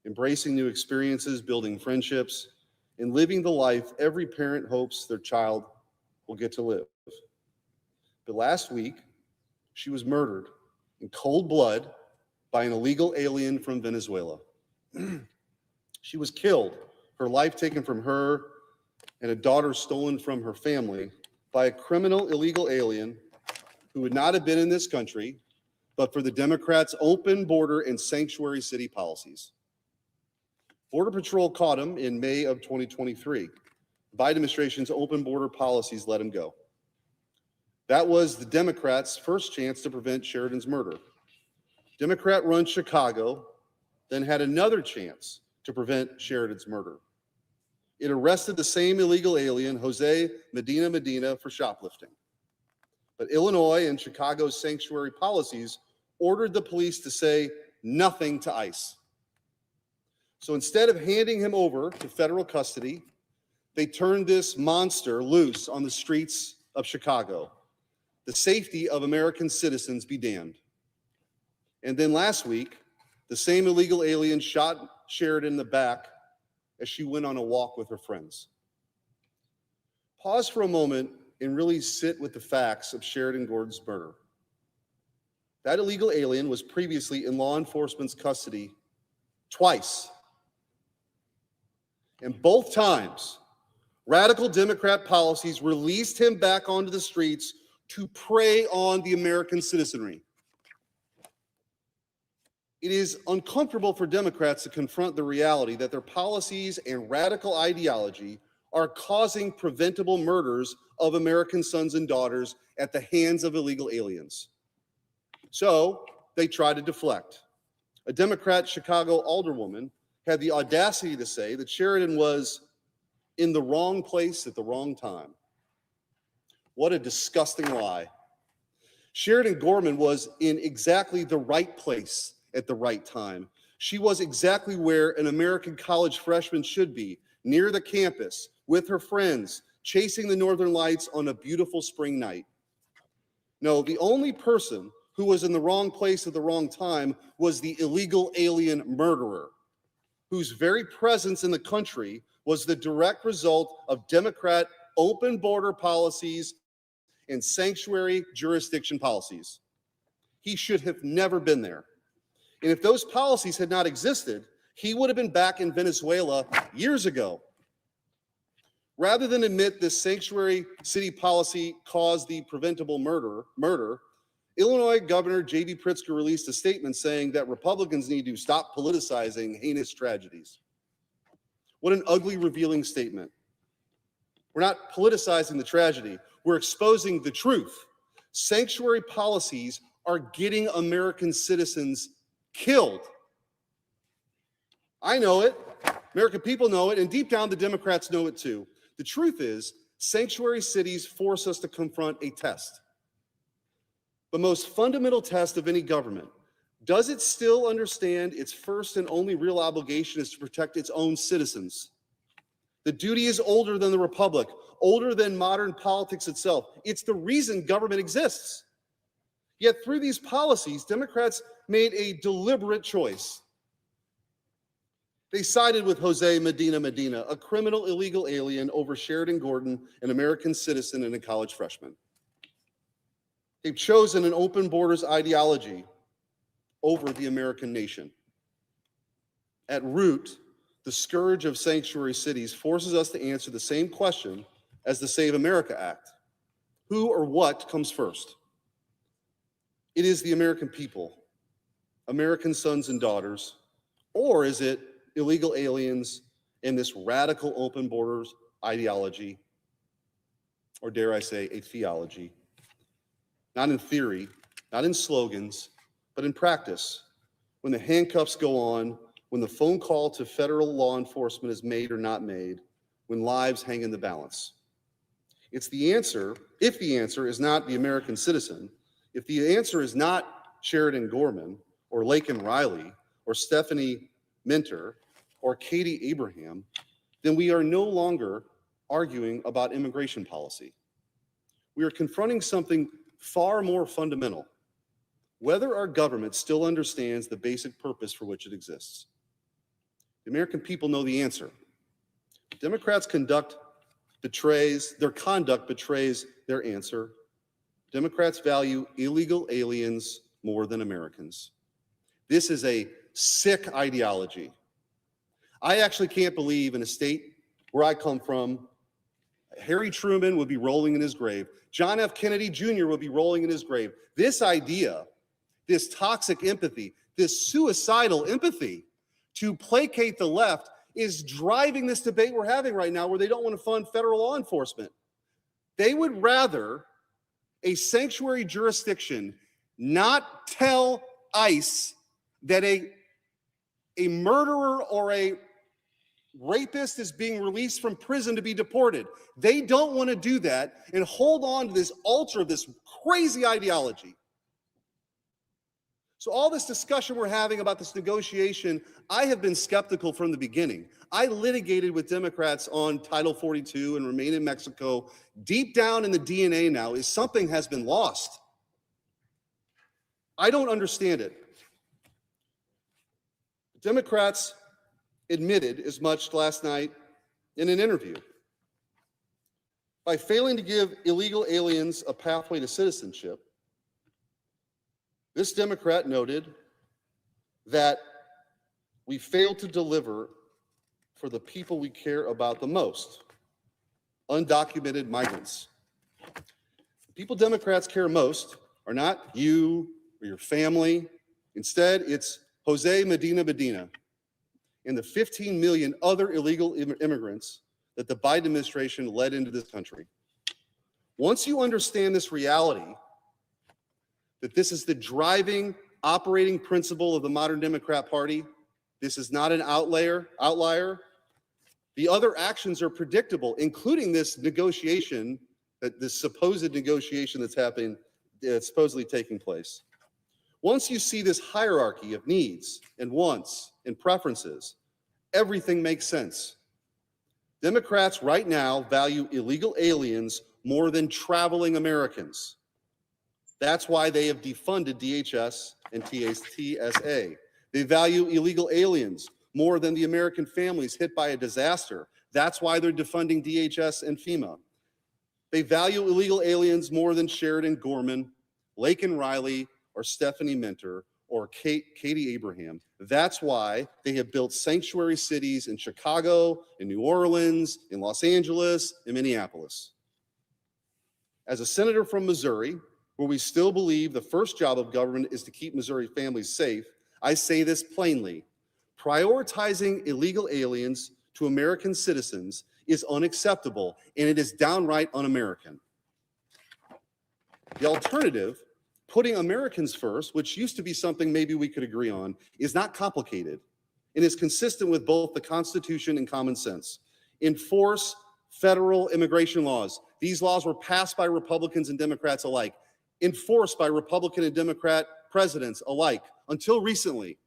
embracing new experiences, building friendships, and living the life every parent hopes their child will get to live. But last week, she was murdered in cold blood by an illegal alien from Venezuela. She was killed, her life taken from her, and a daughter stolen from her family by a criminal illegal alien who would not have been in this country but for the Democrats' open border and sanctuary city policies. Border Patrol caught him in May of 2023. The Biden administration's open border policies let him go. That was the Democrats' first chance to prevent Sheridan's murder. Democrat-run Chicago then had another chance to prevent Sheridan's murder. It arrested the same illegal alien, Jose Medina, for shoplifting. But Illinois and Chicago's sanctuary policies ordered the police to say nothing to ICE. So instead of handing him over to federal custody, they turned this monster loose on the streets of Chicago. The safety of American citizens be damned. And then last week, the same illegal alien shot Sheridan in the back as she went on a walk with her friends. Pause for a moment and really sit with the facts of Sheridan Gordon's murder. That illegal alien was previously in law enforcement's custody twice. And both times, radical Democrat policies released him back onto the streets to prey on the American citizenry. It is uncomfortable for Democrats to confront the reality that their policies and radical ideology are causing preventable murders of American sons and daughters at the hands of illegal aliens. So they try to deflect. A Democrat Chicago alderwoman had the audacity to say that Sheridan was in the wrong place at the wrong time. What a disgusting lie. Sheridan Gorman was in exactly the right place at the right time. She was exactly where an American college freshman should be, near the campus, with her friends, chasing the northern lights on a beautiful spring night. No, the only person who was in the wrong place at the wrong time was the illegal alien murderer, whose very presence in the country was the direct result of Democrat open border policies and sanctuary jurisdiction policies. He should have never been there. And if those policies had not existed, he would have been back in Venezuela years ago. Rather than admit this sanctuary city policy caused the preventable murder, Illinois Governor J.B. Pritzker released a statement saying that Republicans need to stop politicizing heinous tragedies. What an ugly, revealing statement. We're not politicizing the tragedy. We're exposing the truth. Sanctuary policies are getting American citizens killed. I know it. American people know it. And deep down, the Democrats know it too. The truth is, sanctuary cities force us to confront a test. The most fundamental test of any government. Does it still understand its first and only real obligation is to protect its own citizens? The duty is older than the republic, older than modern politics itself. It's the reason government exists. Yet through these policies, Democrats made a deliberate choice. They sided with Jose Medina, a criminal illegal alien, over Sheridan Gordon, an American citizen and a college freshman. They've chosen an open borders ideology over the American nation. At root, the scourge of sanctuary cities forces us to answer the same question as the Save America Act. Who or what comes first? It is the American people, American sons and daughters, or is it illegal aliens and this radical open borders ideology, or dare I say, a theology? Not in theory, not in slogans, but in practice. When the handcuffs go on, when the phone call to federal law enforcement is made or not made, when lives hang in the balance. It's the answer, if the answer is not the American citizen, if the answer is not Sheridan Gorman, or Laken Riley, or Stephanie Minter, or Katie Abraham, then we are no longer arguing about immigration policy. We are confronting something far more fundamental: whether our government still understands the basic purpose for which it exists. The American people know the answer. Democrats' conduct betrays their answer. Democrats value illegal aliens more than Americans. This is a sick ideology. I actually can't believe in a state where I come from, Harry Truman would be rolling in his grave. John F. Kennedy Jr. would be rolling in his grave. This idea, this toxic empathy, this suicidal empathy to placate the left is driving this debate we're having right now, where they don't want to fund federal law enforcement. They would rather a sanctuary jurisdiction not tell ICE that a murderer or a rapist is being released from prison to be deported. They don't want to do that and hold on to this altar of this crazy ideology. So all this discussion we're having about this negotiation, I have been skeptical from the beginning. I litigated with Democrats on Title 42 and Remain in Mexico. Deep down in the DNA now is something has been lost. I don't understand it. Democrats admitted as much last night in an interview. By failing to give illegal aliens a pathway to citizenship, this Democrat noted that we failed to deliver for the people we care about the most: undocumented migrants. The people Democrats care most are not you or your family. Instead, it's Jose Medina and the 15 million other illegal immigrants that the Biden administration led into this country. Once you understand this reality, that this is the driving, operating principle of the modern Democrat Party, this is not an outlier. The other actions are predictable, including this negotiation, this supposed negotiation that's happening, that's supposedly taking place. Once you see this hierarchy of needs and wants and preferences, everything makes sense. Democrats right now value illegal aliens more than traveling Americans. That's why they have defunded DHS and TSA. They value illegal aliens more than the American families hit by a disaster. That's why they're defunding DHS and FEMA. They value illegal aliens more than Sheridan Gorman, Laken Riley, or Stephanie Minter, or Katie Abraham. That's why they have built sanctuary cities in Chicago, in New Orleans, in Los Angeles, in Minneapolis. As a senator from Missouri, where we still believe the first job of government is to keep Missouri families safe, I say this plainly: prioritizing illegal aliens to American citizens is unacceptable, and it is downright un-American. The alternative, putting Americans first, which used to be something maybe we could agree on, is not complicated and is consistent with both the Constitution and common sense. Enforce federal immigration laws. These laws were passed by Republicans and Democrats alike, enforced by Republican and Democrat presidents alike until recently.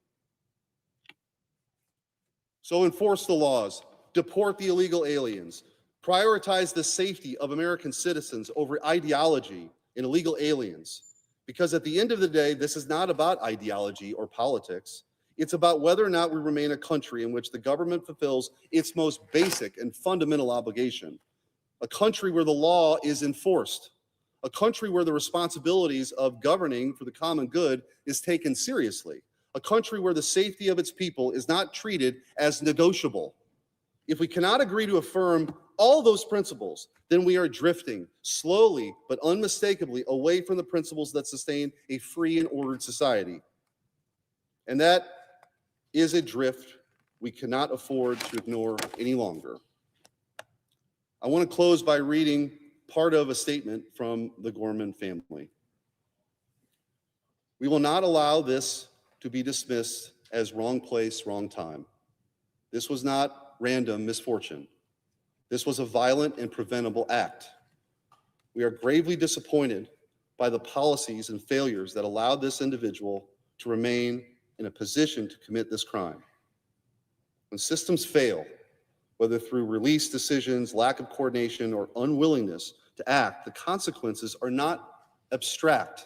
So enforce the laws, deport the illegal aliens, prioritize the safety of American citizens over ideology and illegal aliens. Because at the end of the day, this is not about ideology or politics. It's about whether or not we remain a country in which the government fulfills its most basic and fundamental obligation. A country where the law is enforced. A country where the responsibilities of governing for the common good is taken seriously. A country where the safety of its people is not treated as negotiable. If we cannot agree to affirm all those principles, then we are drifting slowly but unmistakably away from the principles that sustain a free and ordered society. And that is a drift we cannot afford to ignore any longer. I want to close by reading part of a statement from the Gorman family. We will not allow this to be dismissed as wrong place, wrong time. This was not random misfortune. This was a violent and preventable act. We are gravely disappointed by the policies and failures that allowed this individual to remain in a position to commit this crime. When systems fail, whether through release decisions, lack of coordination, or unwillingness to act, the consequences are not abstract.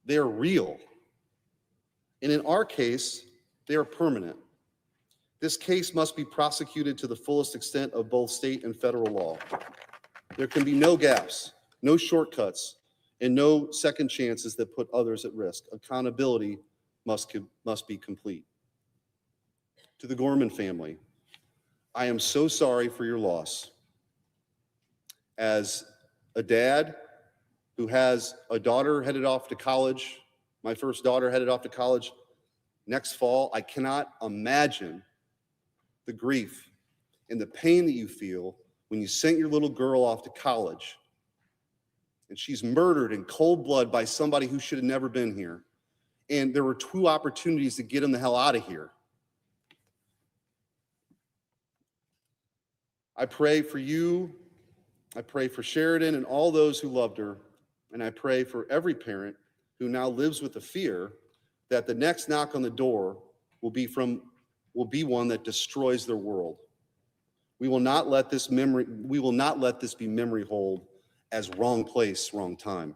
They are real. And in our case, they are permanent. This case must be prosecuted to the fullest extent of both state and federal law. There can be no gaps, no shortcuts, and no second chances that put others at risk. Accountability must be complete. To the Gorman family, I am so sorry for your loss. As a dad who has a daughter headed off to college, my first daughter headed off to college next fall, I cannot imagine the grief and the pain that you feel when you sent your little girl off to college and she's murdered in cold blood by somebody who should have never been here. And there were 2 opportunities to get him the hell out of here. I pray for you, I pray for Sheridan and all those who loved her, and I pray for every parent who now lives with the fear that the next knock on the door will be one that destroys their world. We will not let this be memory hold as wrong place, wrong time.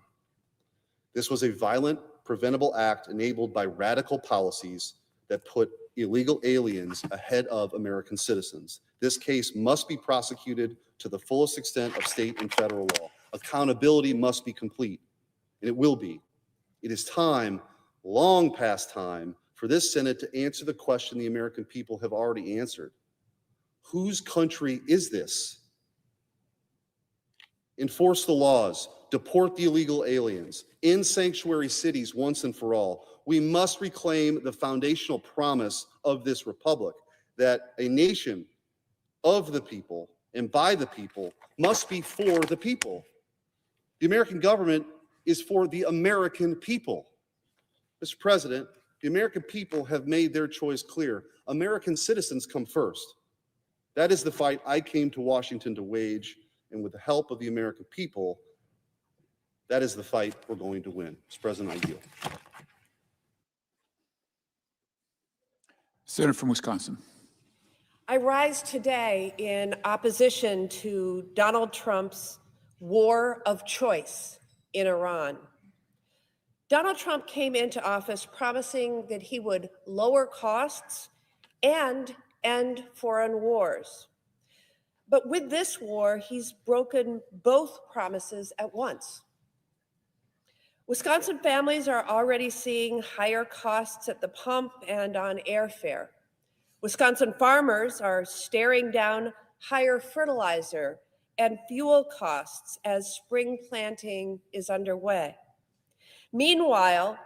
This was a violent, preventable act enabled by radical policies that put illegal aliens ahead of American citizens. This case must be prosecuted to the fullest extent of state and federal law. Accountability must be complete, and it will be. It is time, long past time, for this Senate to answer the question the American people have already answered. Whose country is this? Enforce the laws, deport the illegal aliens, end sanctuary cities once and for all. We must reclaim the foundational promise of this republic that a nation of the people and by the people must be for the people. The American government is for the American people. Mr. President, the American people have made their choice clear. American citizens come first. That is the fight I came to Washington to wage, and with the help of the American people, that is the fight we're going to win. Mr. President, I yield. Senator from Wisconsin. I rise today in opposition to Donald Trump's war of choice in Iran. Donald Trump came into office promising that he would lower costs and end foreign wars. But with this war, he's broken both promises at once. Wisconsin families are already seeing higher costs at the pump and on airfare. Wisconsin farmers are staring down higher fertilizer and fuel costs as spring planting is underway. Meanwhile,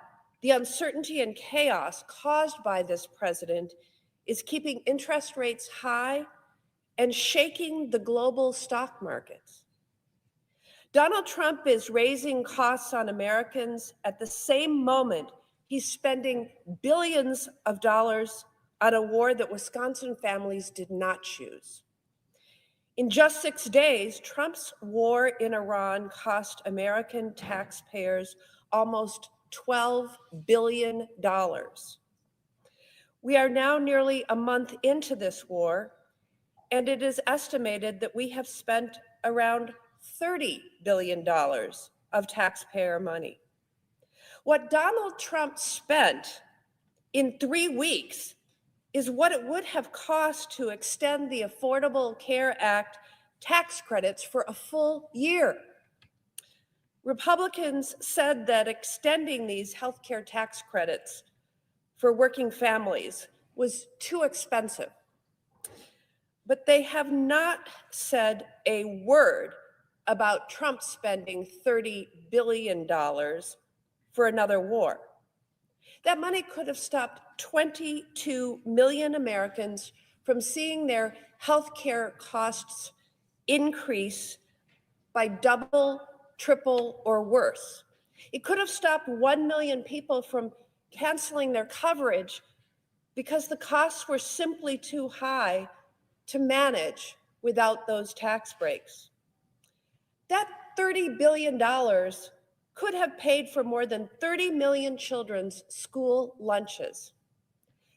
the uncertainty and chaos caused by this president is keeping interest rates high and shaking the global stock markets. Donald Trump is raising costs on Americans at the same moment he's spending billions of dollars on a war that Wisconsin families did not choose. In just 6 days, Trump's war in Iran cost American taxpayers almost $12 billion. We are now nearly a month into this war, and it is estimated that we have spent around $30 billion of taxpayer money. What Donald Trump spent in 3 weeks is what it would have cost to extend the Affordable Care Act tax credits for a full year. Republicans said that extending these healthcare tax credits for working families was too expensive. But they have not said a word about Trump spending $30 billion for another war. That money could have stopped 22 million Americans from seeing their healthcare costs increase by double, triple, or worse. It could have stopped 1 million people from canceling their coverage because the costs were simply too high to manage without those tax breaks. That $30 billion could have paid for more than 30 million children's school lunches.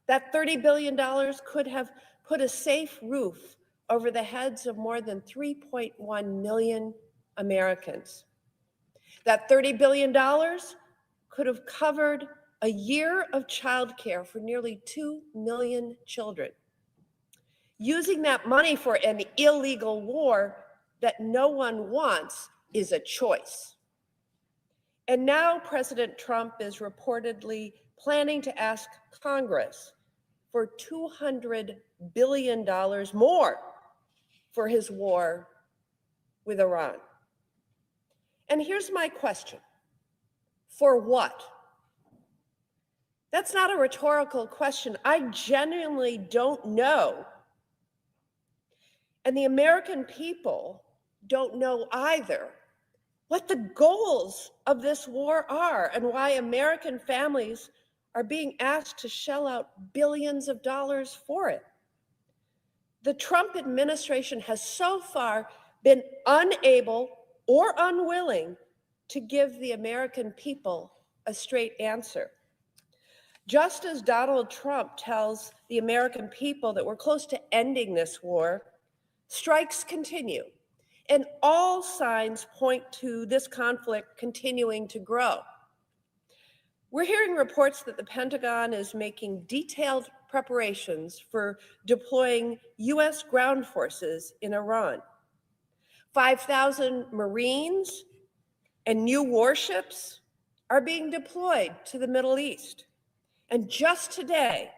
That $30 billion could have put a safe roof over the heads of more than 3.1 million Americans. That $30 billion could have covered a year of childcare for nearly 2 million children. Using that money for an illegal war that no one wants is a choice. And now President Trump is reportedly planning to ask Congress for $200 billion more for his war with Iran. And here's my question. For what? That's not a rhetorical question. I genuinely don't know. And the American people don't know either what the goals of this war are and why American families are being asked to shell out billions of dollars for it. The Trump administration has so far been unable or unwilling to give the American people a straight answer. Just as Donald Trump tells the American people that we're close to ending this war, strikes continue. And all signs point to this conflict continuing to grow. We're hearing reports that the Pentagon is making detailed preparations for deploying U.S. ground forces in Iran. 5,000 Marines and new warships are being deployed to the Middle East. And just today,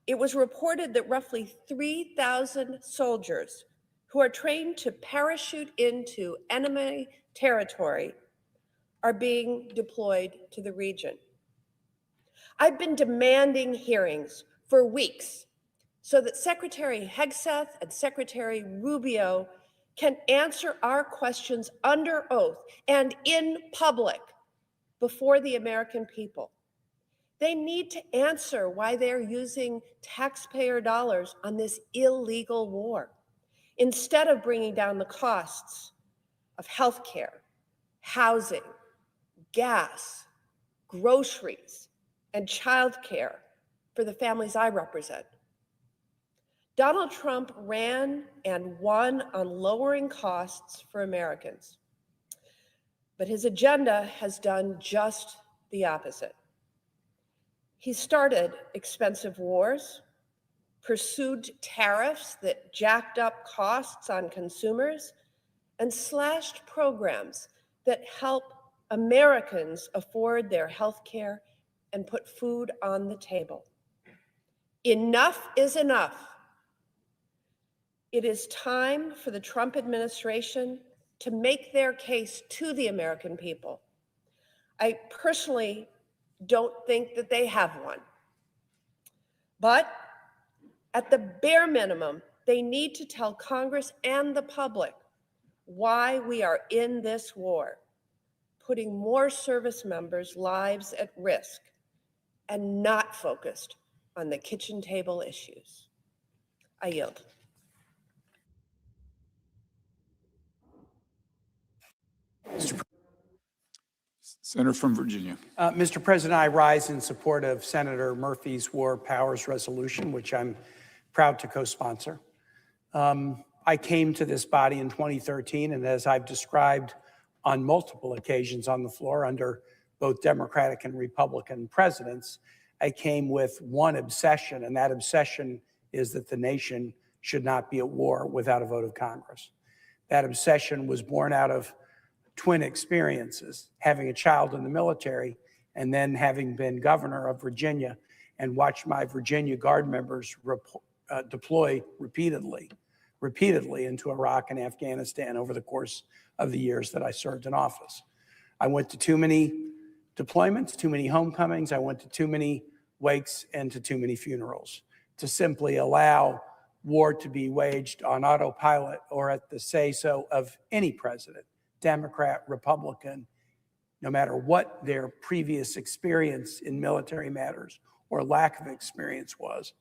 it was reported that roughly 3,000 soldiers who are trained to parachute into enemy territory are being deployed to the region. I've been demanding hearings for weeks so that Secretary Hegseth and Secretary Rubio can answer our questions under oath and in public before the American people. They need to answer why they're using taxpayer dollars on this illegal war, instead of bringing down the costs of healthcare, housing, gas, groceries, and childcare for the families I represent. Donald Trump ran and won on lowering costs for Americans, but his agenda has done just the opposite. He started expensive wars, pursued tariffs that jacked up costs on consumers, and slashed programs that help Americans afford their health care and put food on the table. Enough is enough. It is time for the Trump administration to make their case to the American people. I personally don't think that they have one. But at the bare minimum, they need to tell Congress and the public why we are in this war, putting more service members' lives at risk and not focused on the kitchen table issues. I yield. Senator from Virginia. Mr. President, I rise in support of Senator Murphy's War Powers Resolution, which I'm proud to co-sponsor. I came to this body in 2013, and as I've described on multiple occasions on the floor under both Democratic and Republican presidents, I came with one obsession, and that obsession is that the nation should not be at war without a vote of Congress. That obsession was born out of twin experiences, having a child in the military and then having been governor of Virginia and watched my Virginia Guard members deploy repeatedly into Iraq and Afghanistan over the course of the years that I served in office. I went to too many deployments, too many homecomings. I went to too many wakes and to too many funerals to simply allow war to be waged on autopilot or at the say-so of any president, Democrat, Republican, no matter what their previous experience in military matters or lack of experience was.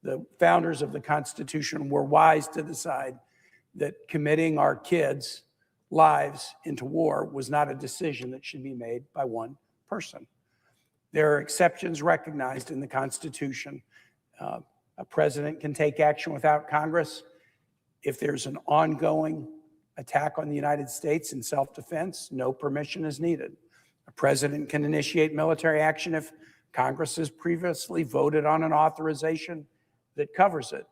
The founders of the Constitution were wise to decide that committing our kids lives into war was not a decision that should be made by one person. There are exceptions recognized in the Constitution. A president can take action without Congress if there's an ongoing attack on the United States in self-defense. No permission is needed. A president can initiate military action if Congress has previously voted on an authorization that covers it.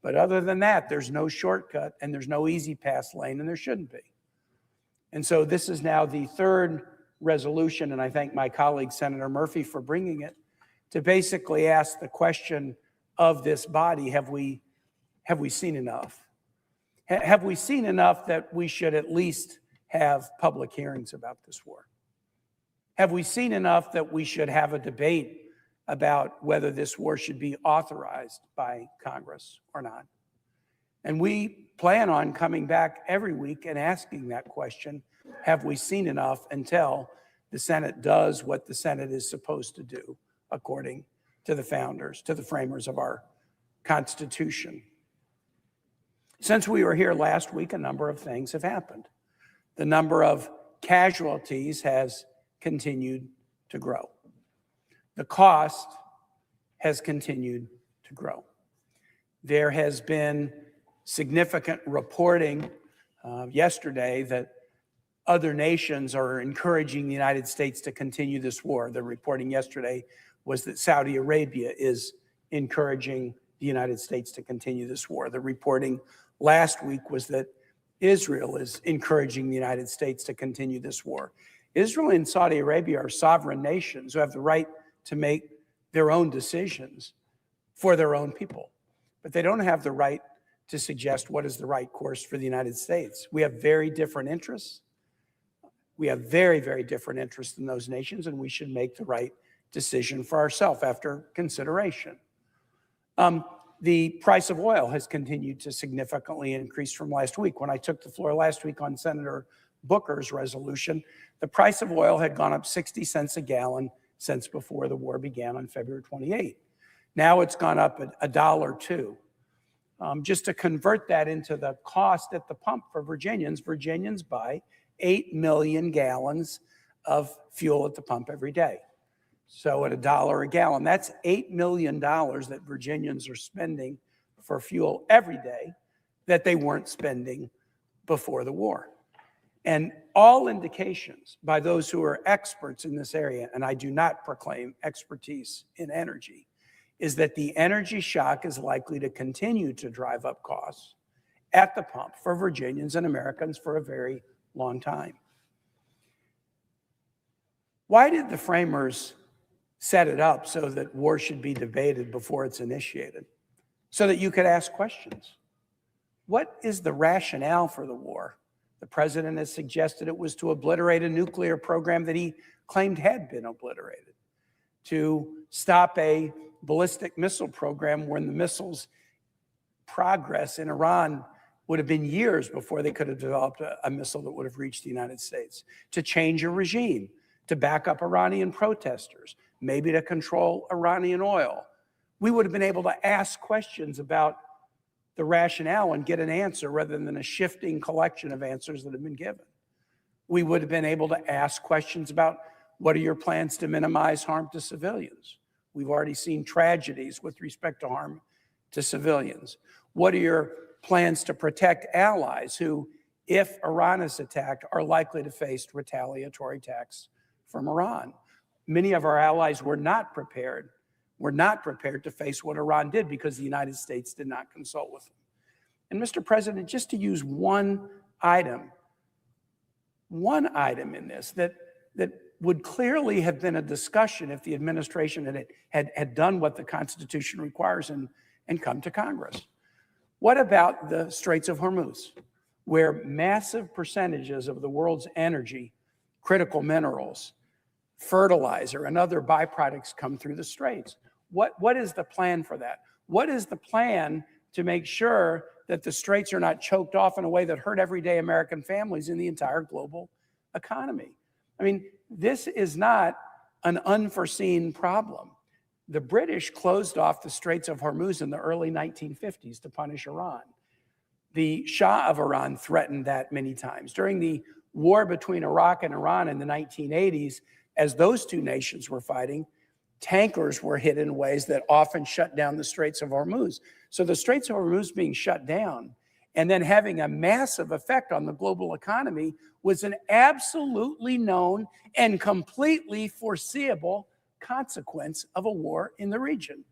But other than that, there's no shortcut and there's no easy pass lane, and there shouldn't be. And so this is now the third resolution, and I thank my colleague, Senator Murphy, for bringing it, to basically ask the question of this body: have we seen enough? Have we seen enough that we should at least have public hearings about this war? Have we seen enough that we should have a debate about whether this war should be authorized by Congress or not? And we plan on coming back every week and asking that question: have we seen enough, until the Senate does what the Senate is supposed to do according to the founders, to the framers of our Constitution. Since we were here last week, a number of things have happened. The number of casualties has continued to grow. The cost has continued to grow. There has been significant reporting yesterday that other nations are encouraging the United States to continue this war. The reporting yesterday was that Saudi Arabia is encouraging the United States to continue this war. The reporting last week was that Israel is encouraging the United States to continue this war. Israel and Saudi Arabia are sovereign nations who have the right to make their own decisions for their own people, but they don't have the right to suggest what is the right course for the United States. We have very different interests. We have very, very different interests in those nations, and we should make the right decision for ourselves after consideration. The price of oil has continued to significantly increase from last week. When I took the floor last week on Senator Booker's resolution, the price of oil had gone up 60 cents a gallon since before the war began on February 28. Now it's gone up $1.02. Just to convert that into the cost at the pump for Virginians, Virginians buy 8 million gallons of fuel at the pump every day. So at $1 a gallon, that's $8 million that Virginians are spending for fuel every day that they weren't spending before the war. And all indications by those who are experts in this area, and I do not proclaim expertise in energy, is that the energy shock is likely to continue to drive up costs at the pump for Virginians and Americans for a very long time. Why did the framers set it up so that war should be debated before it's initiated? So that you could ask questions. What is the rationale for the war? The president has suggested it was to obliterate a nuclear program that he claimed had been obliterated, to stop a ballistic missile program when the missiles' progress in Iran would have been years before they could have developed a missile that would have reached the United States, to change a regime, to back up Iranian protesters, maybe to control Iranian oil. We would have been able to ask questions about the rationale and get an answer rather than a shifting collection of answers that have been given. We would have been able to ask questions about, what are your plans to minimize harm to civilians? We've already seen tragedies with respect to harm to civilians. What are your plans to protect allies who, if Iran is attacked, are likely to face retaliatory attacks from Iran? Many of our allies were not prepared to face what Iran did because the United States did not consult with them. And Mr. President, just to use one item in this that would clearly have been a discussion if the administration had done what the Constitution requires and come to Congress. What about the Straits of Hormuz, where massive percentages of the world's energy, critical minerals, fertilizer, and other byproducts come through the straits? What is the plan for that? What is the plan to make sure that the straits are not choked off in a way that hurt everyday American families in the entire global economy? I mean, this is not an unforeseen problem. The British closed off the Straits of Hormuz in the early 1950s to punish Iran. The Shah of Iran threatened that many times. During the war between Iraq and Iran in the 1980s, as those two nations were fighting, tankers were hit in ways that often shut down the Straits of Hormuz. So the Straits of Hormuz being shut down and then having a massive effect on the global economy was an absolutely known and completely foreseeable consequence of a war in the region.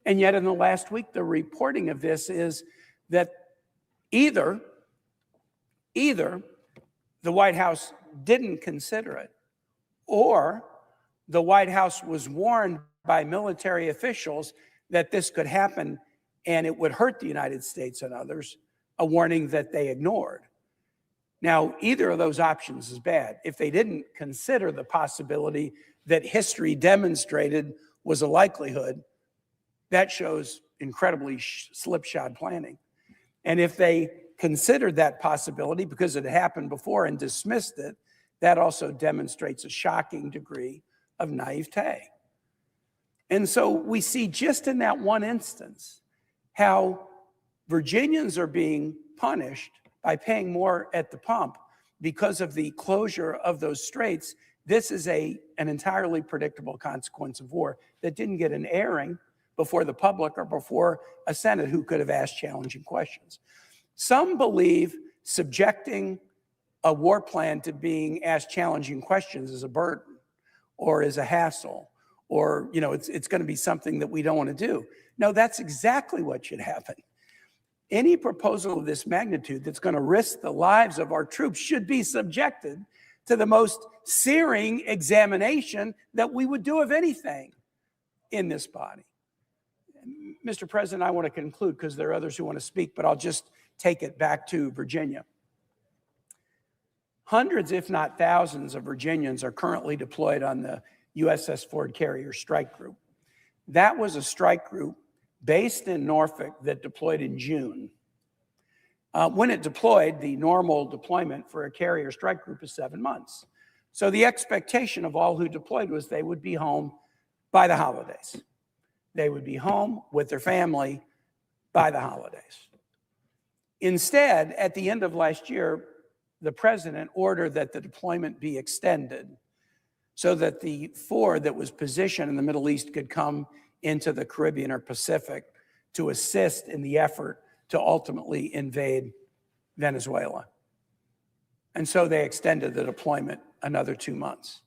And yet in the last week, the reporting of this is that either the White House didn't consider it, or the White House was warned by military officials that this could happen and it would hurt the United States and others, a warning that they ignored. Now, either of those options is bad. If they didn't consider the possibility that history demonstrated was a likelihood, that shows incredibly slipshod planning. And if they considered that possibility because it happened before and dismissed it, that also demonstrates a shocking degree of naivete. And so we see just in that one instance how Virginians are being punished by paying more at the pump because of the closure of those straits. This is an entirely predictable consequence of war that didn't get an airing before the public or before a Senate who could have asked challenging questions. Some believe subjecting a war plan to being asked challenging questions is a burden or is a hassle, or it's going to be something that we don't want to do. No, that's exactly what should happen. Any proposal of this magnitude that's going to risk the lives of our troops should be subjected to the most searing examination that we would do of anything in this body. Mr. President, I want to conclude because there are others who want to speak, but I'll just take it back to Virginia. Hundreds, if not thousands, of Virginians are currently deployed on the USS Ford Carrier Strike Group. That was a strike group based in Norfolk that deployed in June. When it deployed, the normal deployment for a carrier strike group is 7 months. So the expectation of all who deployed was they would be home by the holidays. They would be home with their family by the holidays. Instead, at the end of last year, the president ordered that the deployment be extended so that the Ford that was positioned in the Middle East could come into the Caribbean or Pacific to assist in the effort to ultimately invade Venezuela. And so they extended the deployment another 2 months.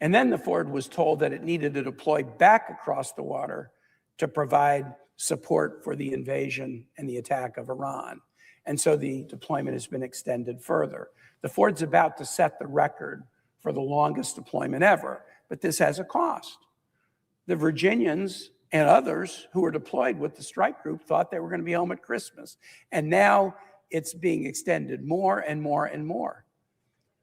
And then the Ford was told that it needed to deploy back across the water to provide support for the invasion and the attack of Iran. And so the deployment has been extended further. The Ford's about to set the record for the longest deployment ever, but this has a cost. The Virginians and others who were deployed with the strike group thought they were going to be home at Christmas. And now it's being extended more and more and more.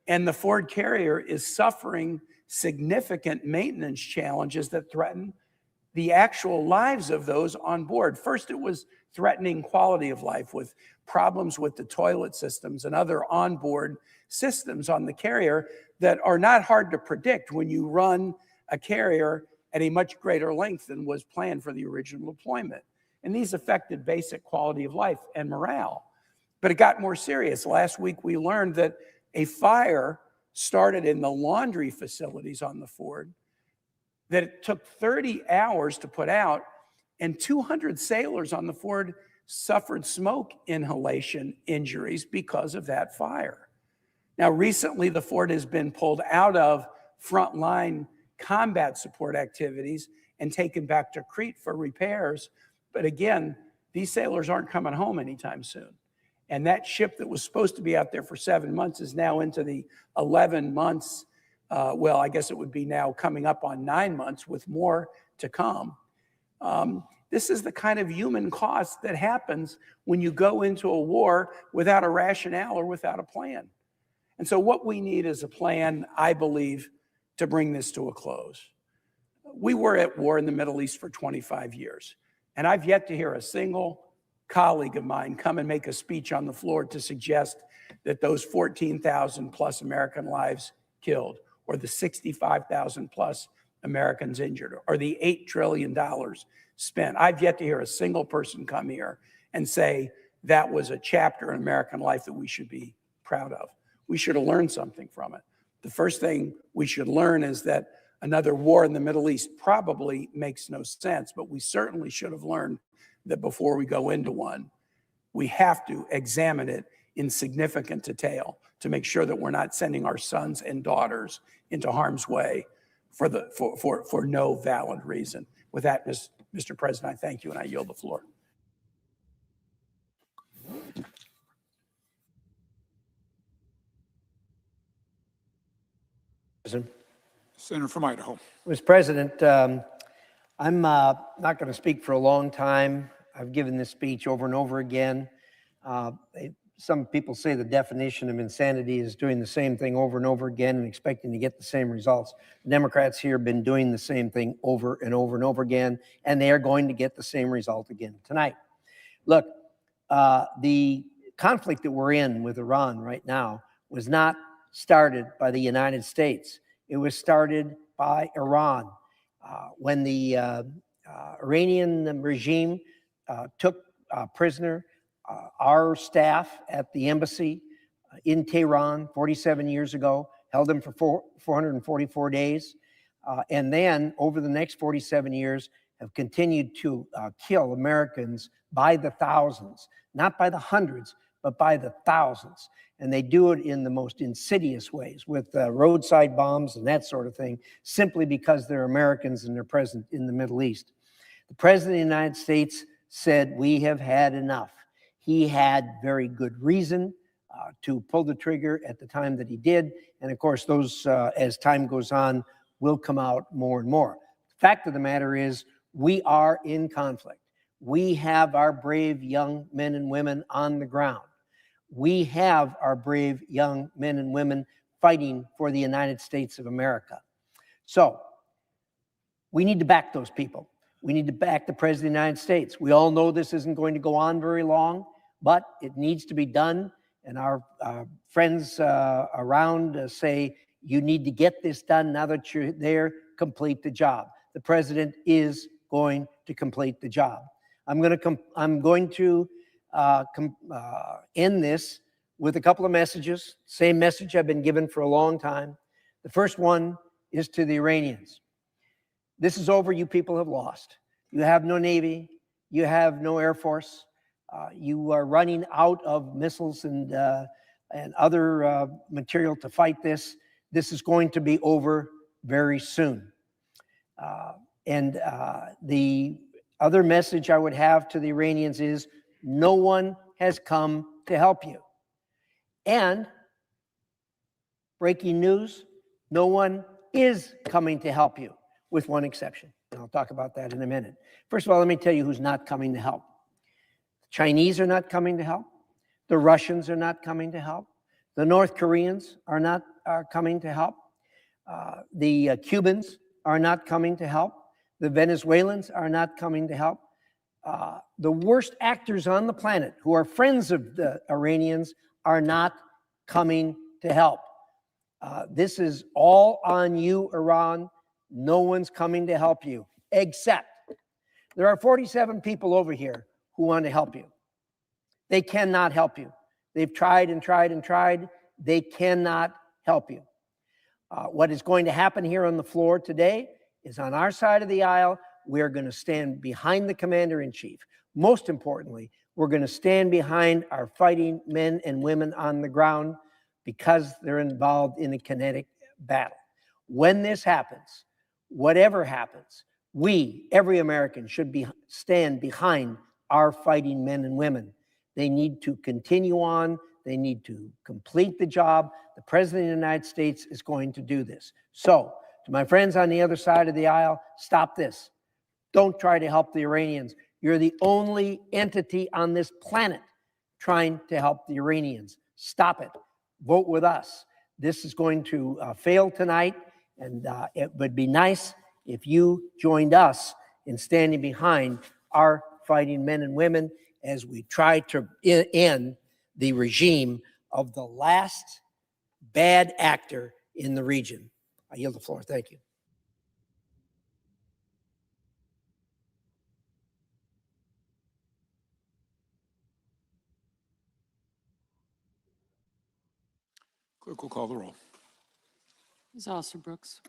And the Ford Carrier is suffering significant maintenance challenges that threaten the actual lives of those on board. First, it was threatening quality of life with problems with the toilet systems and other onboard systems on the carrier that are not hard to predict when you run a carrier at a much greater length than was planned for the original deployment. And these affected basic quality of life and morale. But it got more serious. Last week, we learned that a fire started in the laundry facilities on the Ford, that it took 30 hours to put out, and 200 sailors on the Ford suffered smoke inhalation injuries because of that fire. Now, recently, the Ford has been pulled out of frontline combat support activities and taken back to Crete for repairs. But again, these sailors aren't coming home anytime soon. And that ship that was supposed to be out there for 7 months is now into the 11 months. Well, I guess it would be now coming up on 9 months with more to come. This is the kind of human cost that happens when you go into a war without a rationale or without a plan. And so what we need is a plan, I believe, to bring this to a close. We were at war in the Middle East for 25 years, and I've yet to hear a single colleague of mine come and make a speech on the floor to suggest that those 14,000 plus American lives killed, or the 65,000 plus Americans injured, or the $8 trillion spent. I've yet to hear a single person come here and say that was a chapter in American life that we should be proud of. We should have learned something from it. The first thing we should learn is that another war in the Middle East probably makes no sense, but we certainly should have learned that before we go into one, we have to examine it in significant detail to make sure that we're not sending our sons and daughters into harm's way for no valid reason. With that, Mr. President, I thank you and I yield the floor. Senator from Idaho. Mr. President, I'm not going to speak for a long time. I've given this speech over and over again. Some people say the definition of insanity is doing the same thing over and over again and expecting to get the same results. The Democrats here have been doing the same thing over and over and over again, and they are going to get the same result again tonight. Look, the conflict that we're in with Iran right now was not started by the United States. It was started by Iran. When the Iranian regime took prisoner our staff at the embassy in Tehran 47 years ago, held them for 444 days, and then over the next 47 years have continued to kill Americans by the thousands, not by the hundreds, but by the thousands. And they do it in the most insidious ways with roadside bombs and that sort of thing, simply because they're Americans and they're present in the Middle East. The President of the United States said, we have had enough. He had very good reason to pull the trigger at the time that he did. And of course, those, as time goes on, will come out more and more. The fact of the matter is, we are in conflict. We have our brave young men and women on the ground. We have our brave young men and women fighting for the United States of America. So we need to back those people. We need to back the President of the United States. We all know this isn't going to go on very long, but it needs to be done. And our friends around say, you need to get this done now that you're there, complete the job. The President is going to complete the job. I'm going to end this with a couple of messages, same message I've been given for a long time. The first one is to the Iranians. This is over. You people have lost. You have no Navy. You have no Air Force. You are running out of missiles and other material to fight this. This is going to be over very soon. The other message I would have to the Iranians is no one has come to help you. And breaking news, no one is coming to help you, with one exception. And I'll talk about that in a minute. First of all, let me tell you who's not coming to help. The Chinese are not coming to help. The Russians are not coming to help. The North Koreans are not coming to help. The Cubans are not coming to help. The Venezuelans are not coming to help. The worst actors on the planet who are friends of the Iranians are not coming to help. This is all on you, Iran. No one's coming to help you, except there are 47 people over here who want to help you. They cannot help you. They've tried and tried and tried. They cannot help you. What is going to happen here on the floor today is on our side of the aisle, we're going to stand behind the commander-in-chief. Most importantly, we're going to stand behind our fighting men and women on the ground because they're involved in a kinetic battle. When this happens, whatever happens, we, every American, should stand behind our fighting men and women. They need to continue on. They need to complete the job. The President of the United States is going to do this. So, to my friends on the other side of the aisle, stop this. Don't try to help the Iranians. You're the only entity on this planet trying to help the Iranians. Stop it. Vote with us. This is going to fail tonight, and it would be nice if you joined us in standing behind our fighting men and women as we try to end the regime of the last bad actor in the region. I yield the floor. Thank you. Clerk will call the roll. Ms. Alsterbrooks.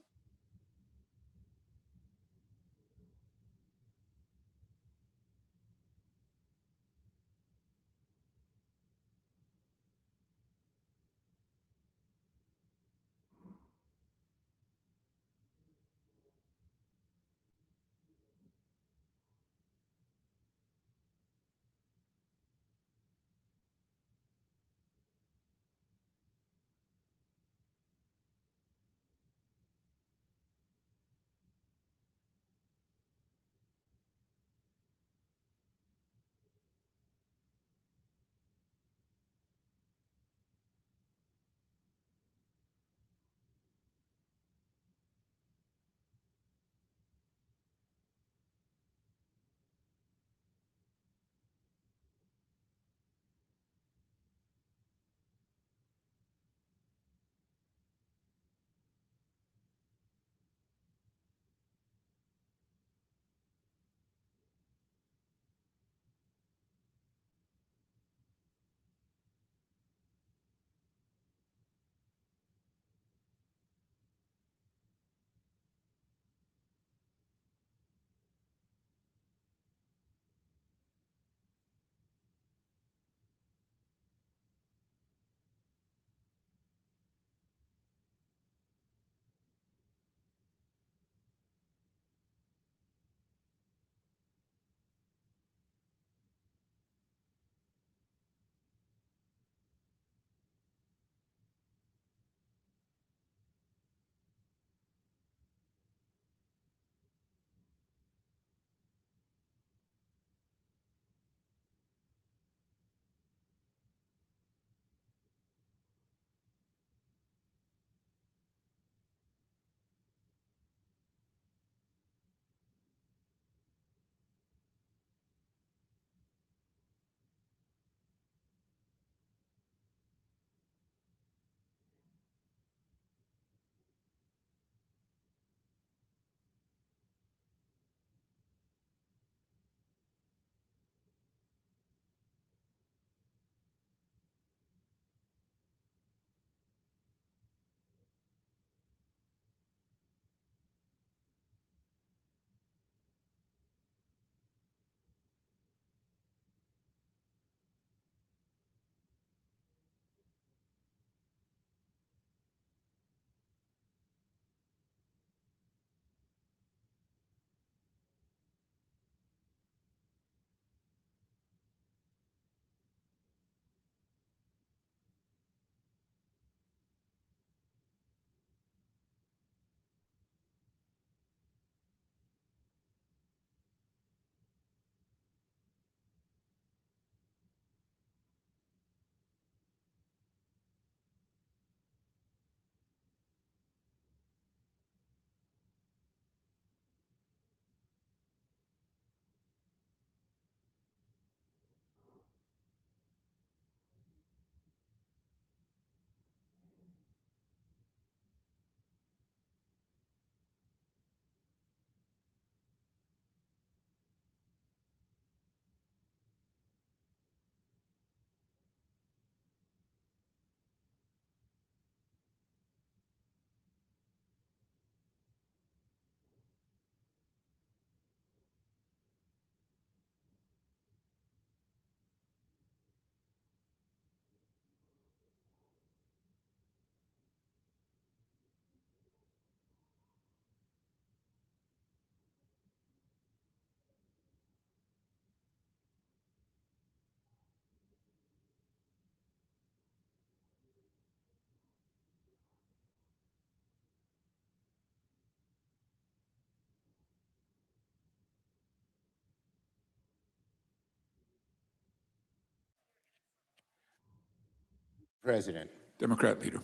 President, Democrat leader.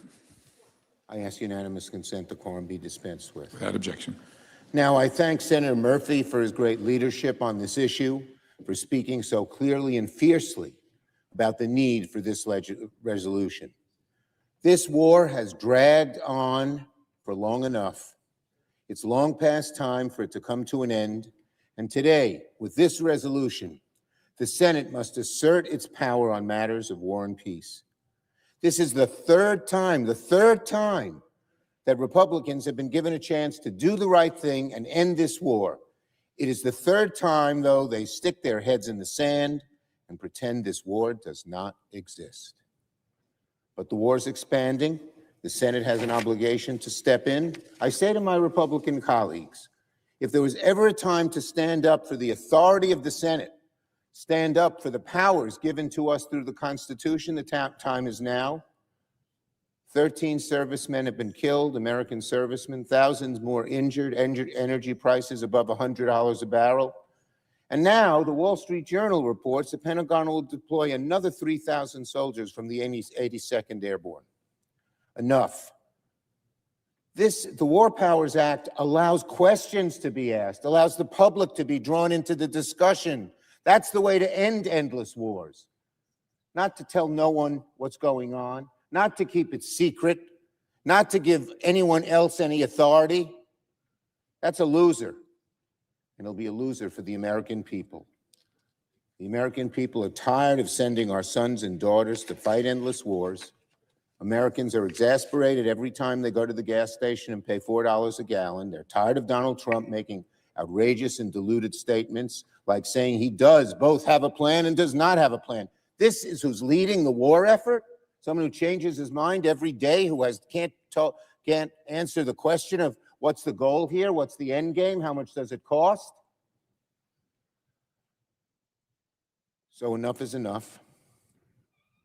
I ask unanimous consent the quorum be dispensed with. Without objection. Now, I thank Senator Murphy for his great leadership on this issue, for speaking so clearly and fiercely about the need for this resolution. This war has dragged on for long enough. It's long past time for it to come to an end. And today, with this resolution, the Senate must assert its power on matters of war and peace. This is the third time that Republicans have been given a chance to do the right thing and end this war. It is the third time, though, they stick their heads in the sand and pretend this war does not exist. But the war's expanding. The Senate has an obligation to step in. I say to my Republican colleagues, if there was ever a time to stand up for the authority of the Senate, stand up for the powers given to us through the Constitution, the time is now. 13 servicemen have been killed, American servicemen, thousands more injured, energy prices above $100 a barrel. And now the Wall Street Journal reports the Pentagon will deploy another 3,000 soldiers from the 82nd Airborne. Enough. The War Powers Act allows questions to be asked, allows the public to be drawn into the discussion. That's the way to end endless wars. Not to tell no one what's going on, not to keep it secret, not to give anyone else any authority. That's a loser. And it'll be a loser for the American people. The American people are tired of sending our sons and daughters to fight endless wars. Americans are exasperated every time they go to the gas station and pay $4 a gallon. They're tired of Donald Trump making outrageous and deluded statements like saying he does both have a plan and does not have a plan. This is who's leading the war effort? Someone who changes his mind every day, who can't answer the question of what's the goal here, what's the end game, how much does it cost? So enough is enough.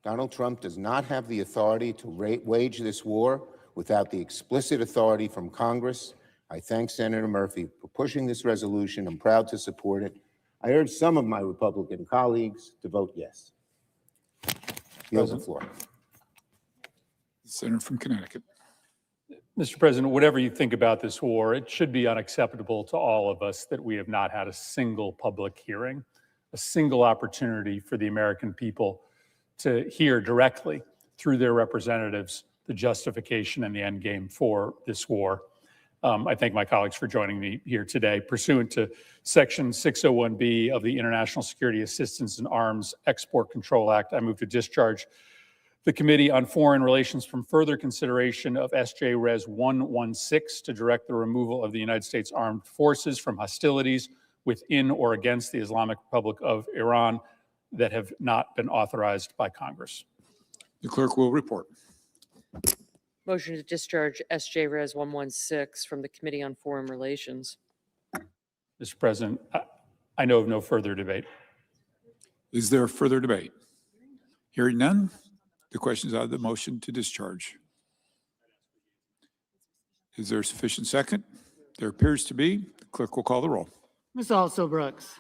Donald Trump does not have the authority to wage this war without the explicit authority from Congress. I thank Senator Murphy for pushing this resolution. I'm proud to support it. I urge some of my Republican colleagues to vote yes. Yield the floor. Senator from Connecticut. Mr. President, whatever you think about this war, it should be unacceptable to all of us that we have not had a single public hearing, a single opportunity for the American people to hear directly through their representatives the justification and the end game for this war. I thank my colleagues for joining me here today. Pursuant to Section 601B of the International Security Assistance and Arms Export Control Act, I move to discharge the Committee on Foreign Relations from further consideration of SJ Res 116 to direct the removal of the United States Armed Forces from hostilities within or against the Islamic Republic of Iran that have not been authorized by Congress. The clerk will report. Motion to discharge SJ Res 116 from the Committee on Foreign Relations. Mr. President, I know of no further debate. Is there further debate? Hearing none, the question is on the motion to discharge. Is there a sufficient second? There appears to be. The clerk will call the roll. Ms. Also Brooks.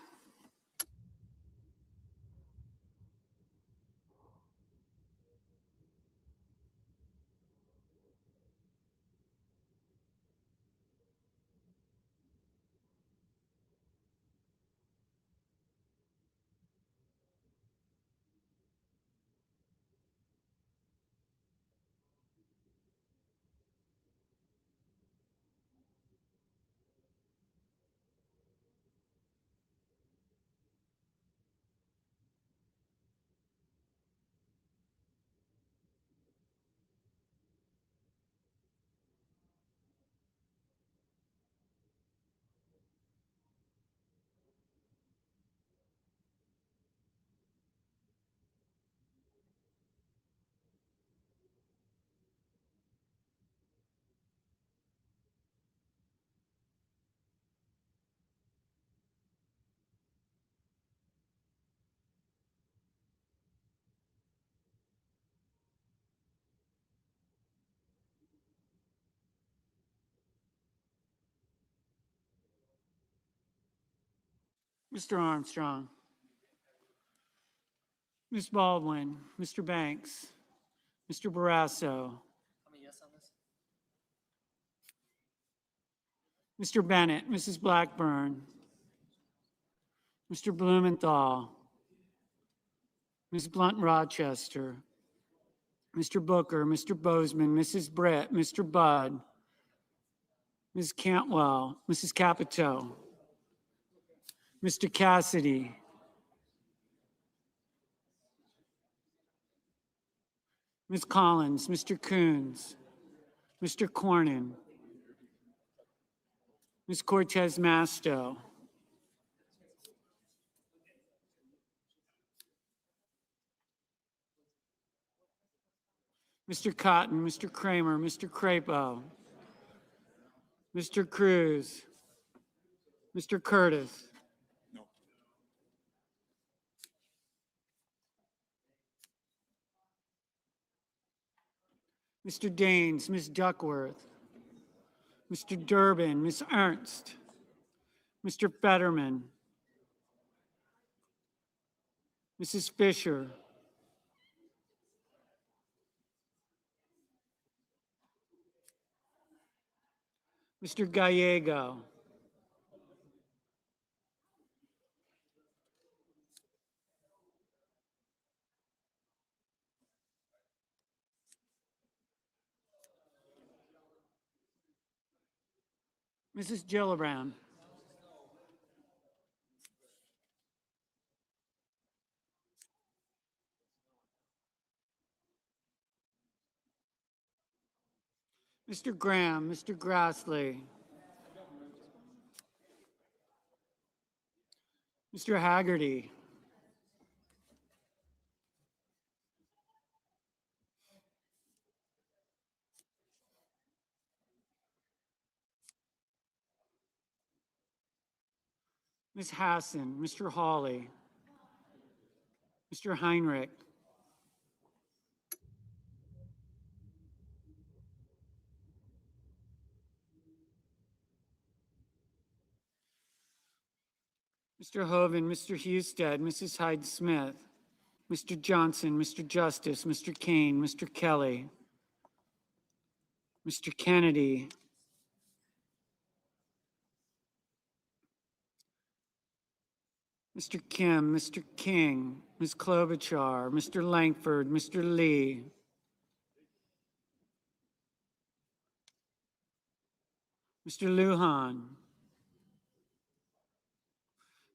Mr. Armstrong. Ms. Baldwin, Mr. Banks, Mr. Barrasso. Mr. Bennett, Mrs. Blackburn, Mr. Blumenthal, Ms. Blunt Rochester, Mr. Booker, Mr. Bozeman, Mrs. Brett, Mr. Budd, Ms. Cantwell, Mrs. Capito, Mr. Cassidy, Ms. Collins, Mr. Coons, Mr. Cornyn, Ms. Cortez Masto, Mr. Cotton, Mr. Kramer, Mr. Crapo, Mr. Cruz, Mr. Curtis, Mr. Daines, Ms. Duckworth, Mr. Durbin, Ms. Ernst, Mr. Fetterman, Mrs. Fisher, Mr. Gallego, Mrs. Gillibrand, Mr. Graham, Mr. Grassley, Mr. Haggerty, Ms. Hassan, Mr. Hawley, Mr. Heinrich, Mr. Hoven, Mr. Husted, Mrs. Hyde Smith, Mr. Johnson, Mr. Justice, Mr. Kane, Mr. Kelly, Mr. Kennedy, Mr. Kim, Mr. King, Ms. Klobuchar, Mr. Langford, Mr. Lee, Mr. Lujan,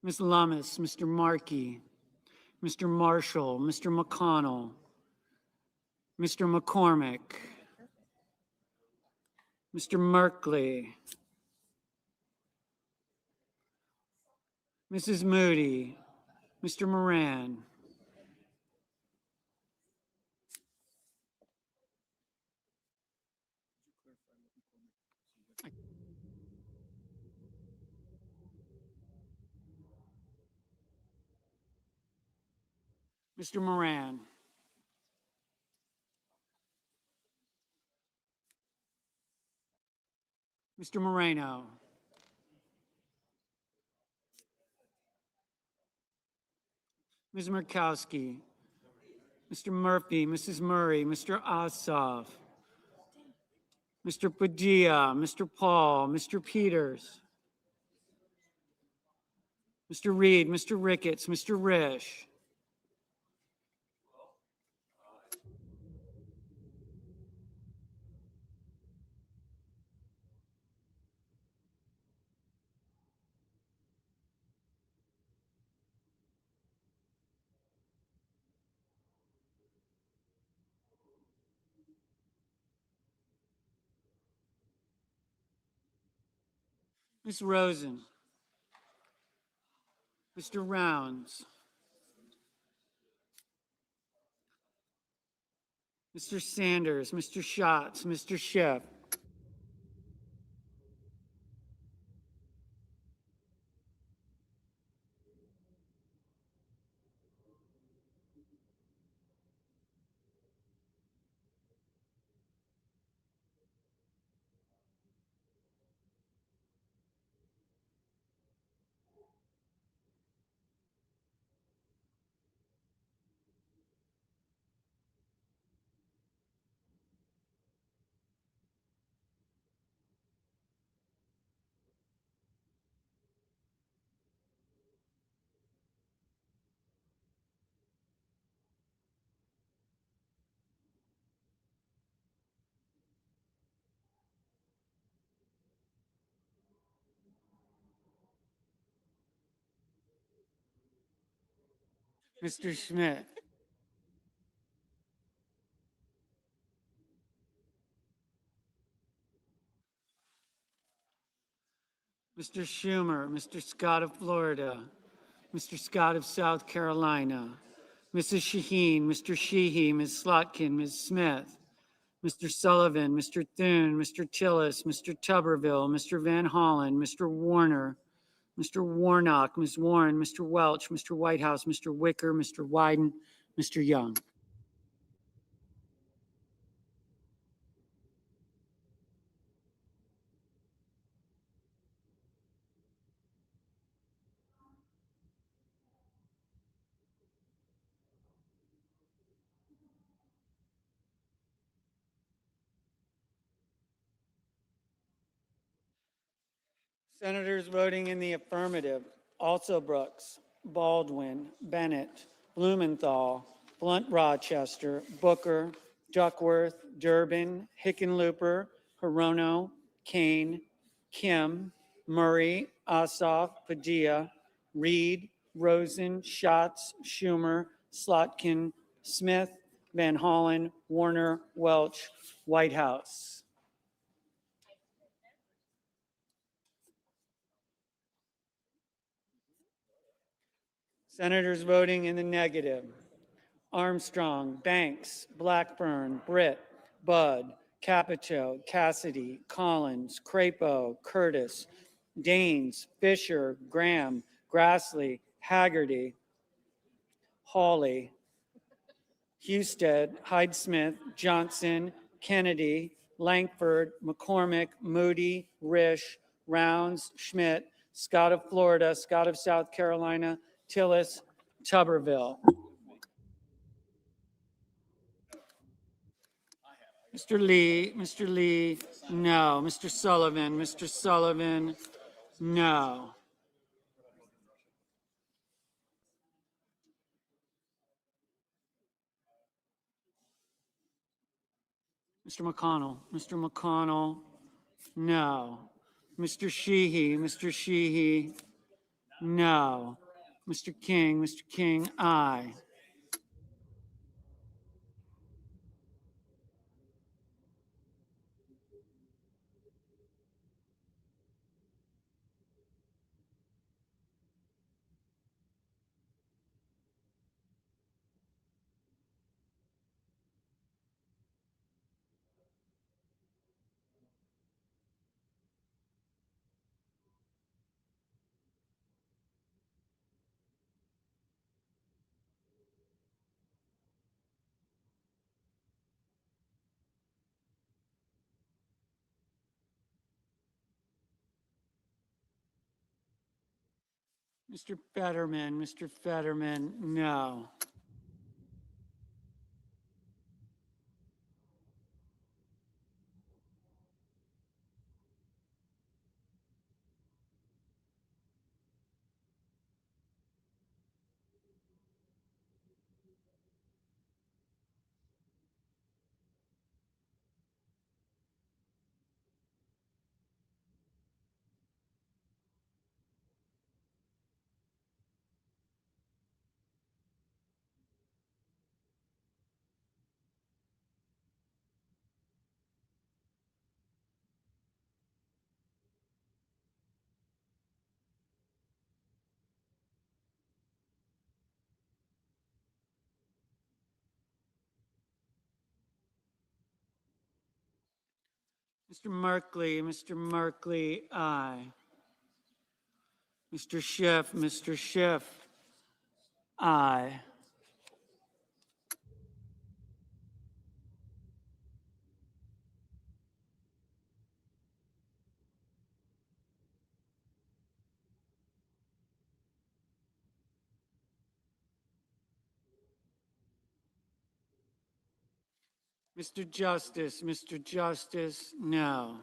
Ms. Lummis, Mr. Markey, Mr. Marshall, Mr. McConnell, Mr. McCormick, Mr. Merkley, Mrs. Moody, Mr. Moran, Mr. Moran, Mr. Moreno, Ms. Murkowski, Mr. Murphy, Mrs. Murray, Mr. Ossoff, Mr. Padilla, Mr. Paul, Mr. Peters, Mr. Reed, Mr. Ricketts, Mr. Risch, Ms. Rosen, Mr. Rounds, Mr. Sanders, Mr. Schatz, Mr. Schiff, Mr. Schmidt, Mr. Schumer, Mr. Scott of Florida, Mr. Scott of South Carolina, Mrs. Shaheen, Mr. Sheehy, Ms. Slotkin, Ms. Smith, Mr. Sullivan, Mr. Thune, Mr. Tillis, Mr. Tuberville, Mr. Van Hollen, Mr. Warner, Mr. Warnock, Ms. Warren, Mr. Welch, Mr. Whitehouse, Mr. Wicker, Mr. Wyden, Mr. Young. Senators voting in the affirmative: Also Brooks, Baldwin, Bennett, Blumenthal, Blunt Rochester, Booker, Duckworth, Durbin, Hickenlooper, Hirono, Kane, Kim, Murray, Ossoff, Padilla, Reed, Rosen, Schatz, Schumer, Slotkin, Smith, Van Hollen, Warner, Welch, Whitehouse. Senators voting in the negative: Armstrong, Banks, Blackburn, Britt, Budd, Capito, Cassidy, Collins, Crapo, Curtis, Daines, Fisher, Graham, Grassley, Haggerty, Hawley, Husted, Hyde-Smith, Johnson, Kennedy, Langford, McCormick, Moody, Risch, Rounds, Schmidt, Scott of Florida, Scott of South Carolina, Tillis, Tuberville. Mr. Lee, no. Mr. Sullivan, no. Mr. McConnell, no. Mr. Sheehy, no. Mr. King, aye. Mr. Fetterman, no. Mr. Markley, aye. Mr. Schiff, aye. Mr. Justice, no.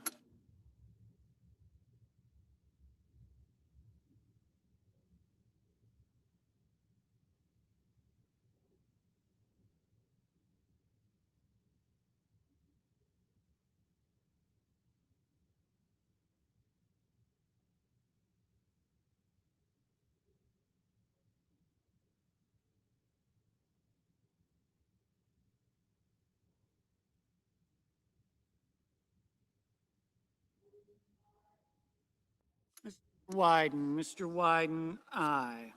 Mr. Wyden, aye.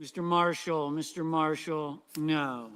Mr. Marshall, no.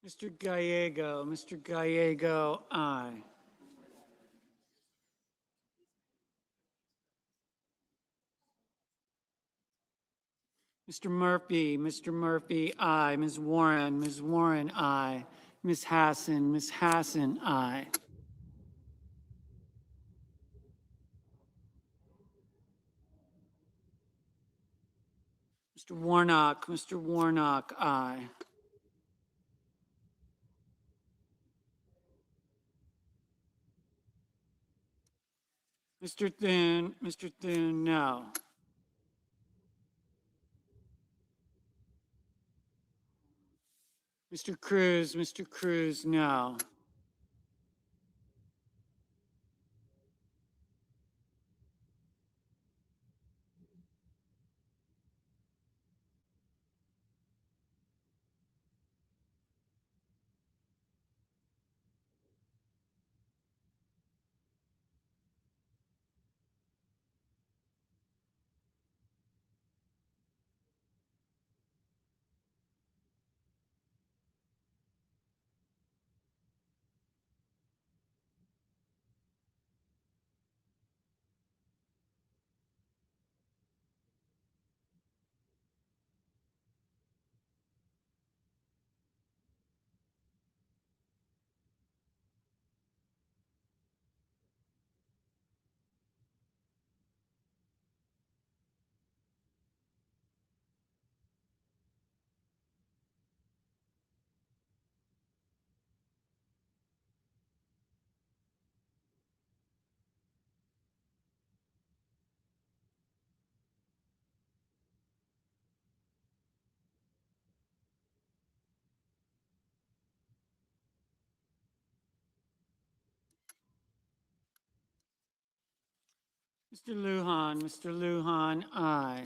Mr. Gallego, aye. Mr. Murphy, aye. Ms. Warren, aye. Ms. Hassan, aye. Mr. Warnock, aye. Mr. Thune, no. Mr. Cruz, no. Mr. Lujan, aye.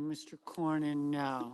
Mr. Cornyn, no.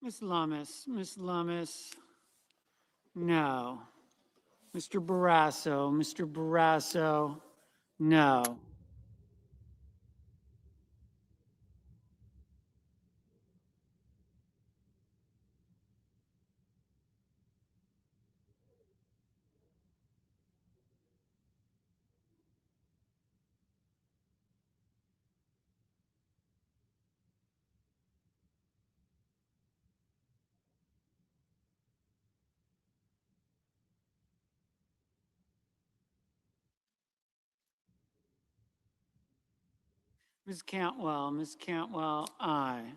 Ms. Lummis, Ms. Lummis, no. Mr. Barrasso, no. Ms. Cantwell, aye.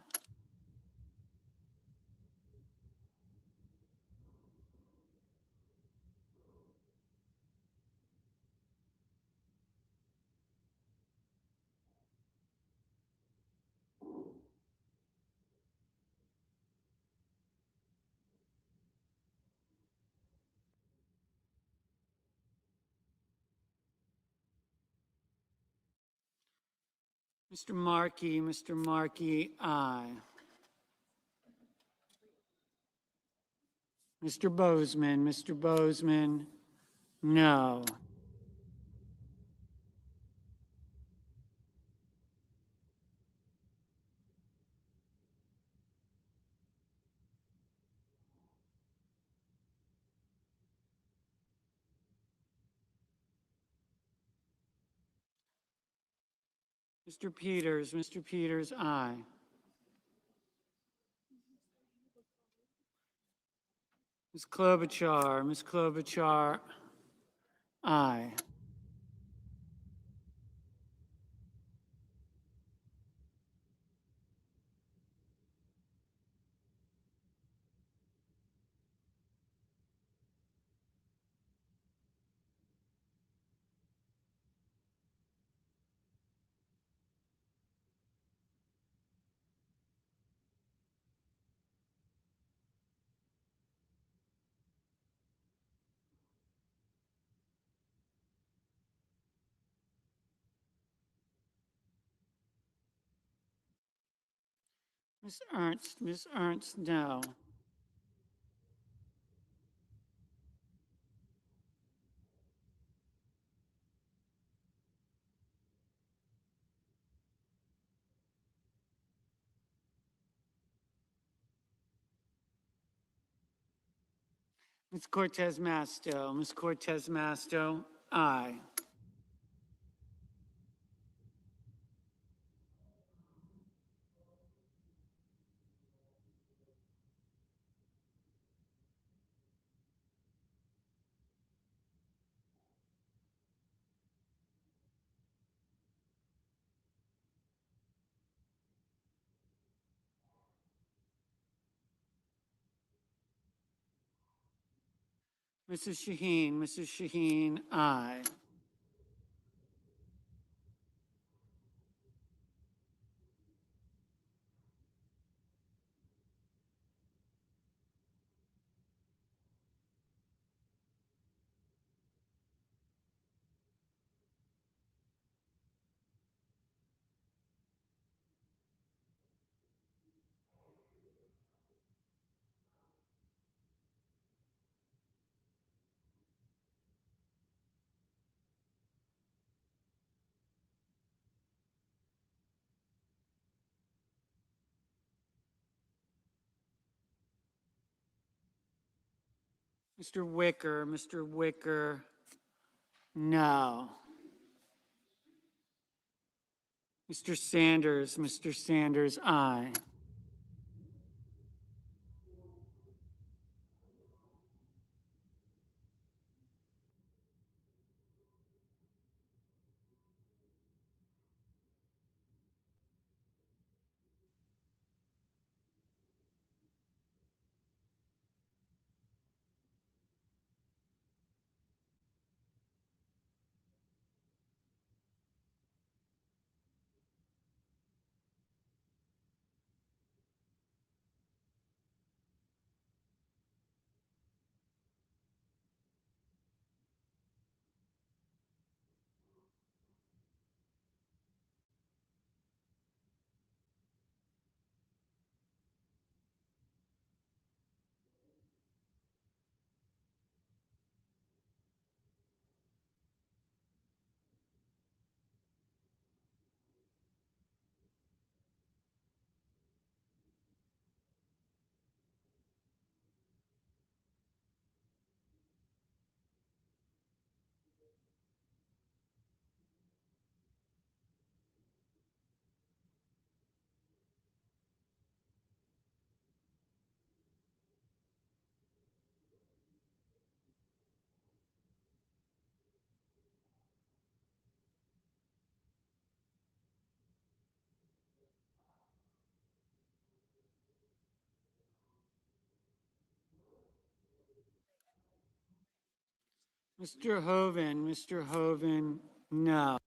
Mr. Markey, aye. Mr. Bozeman, no. Mr. Peters, aye. Ms. Klobuchar, aye. Ms. Ernst, no. Ms. Cortez Masto, aye. Mrs. Shaheen, aye. Mr. Wicker, no. Mr. Sanders, aye. Mr. Hoven, no.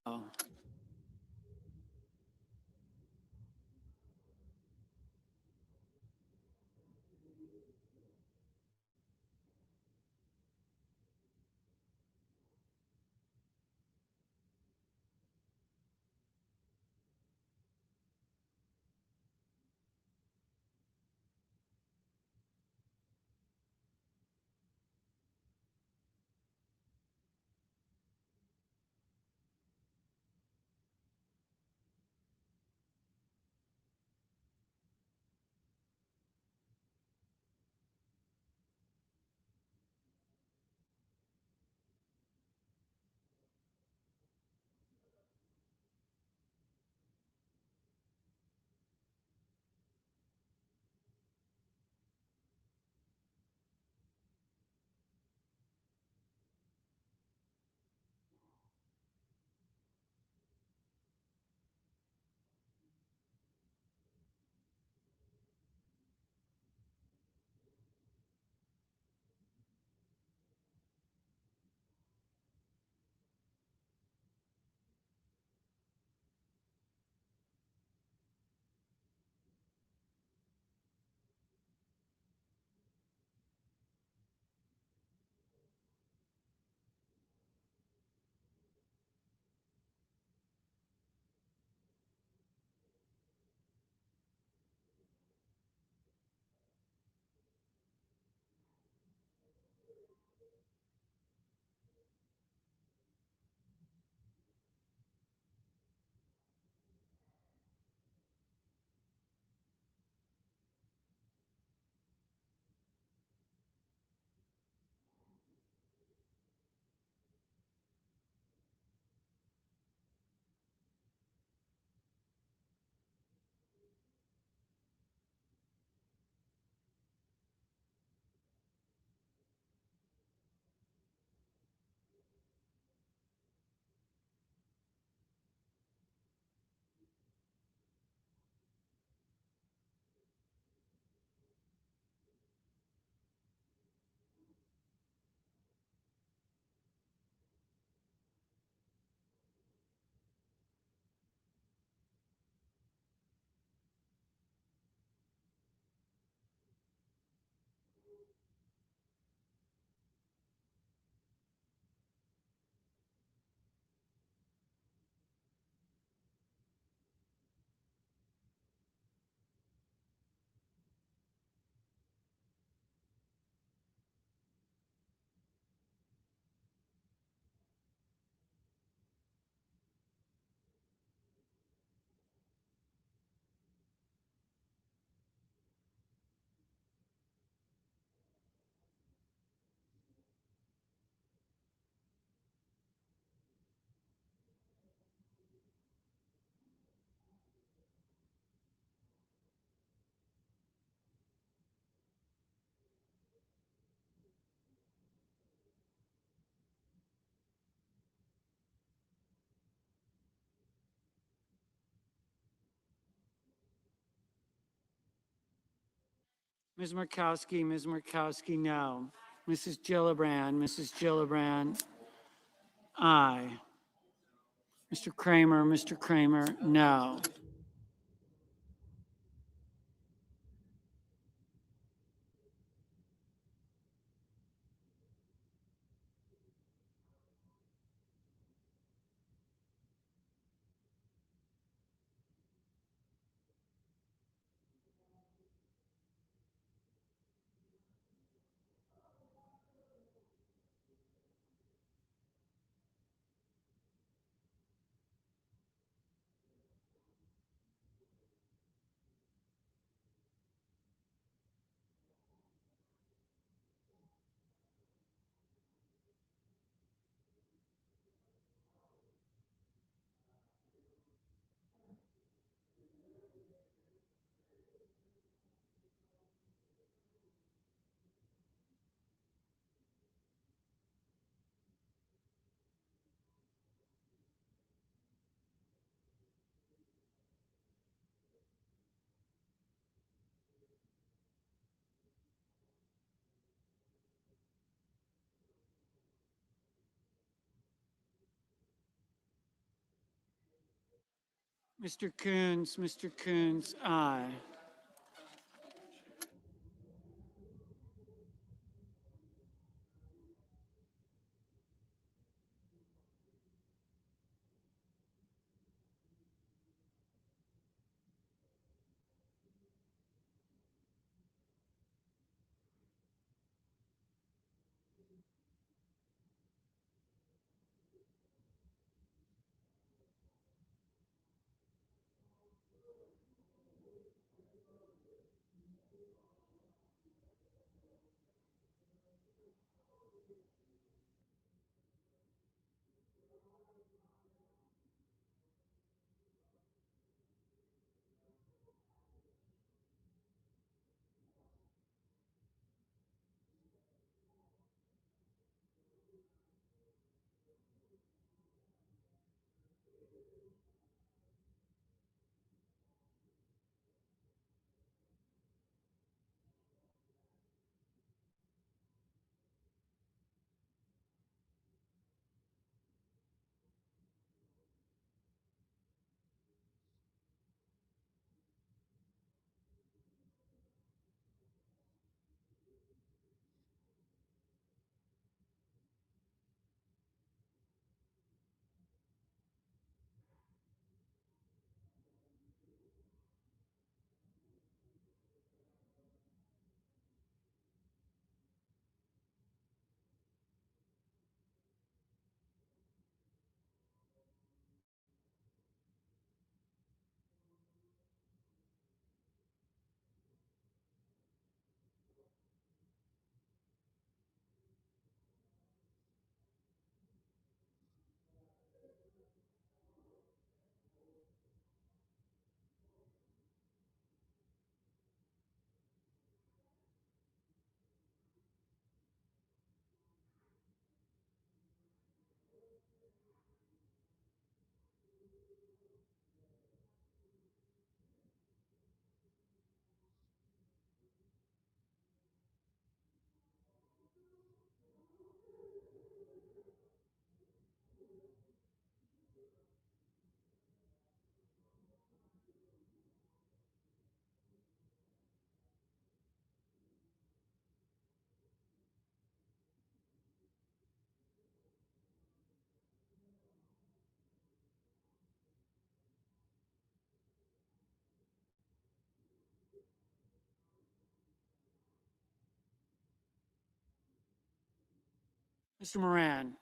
Ms. Markowski, no. Mrs. Gillibrand, aye. Mr. Kramer, no. Mr. Coons, aye.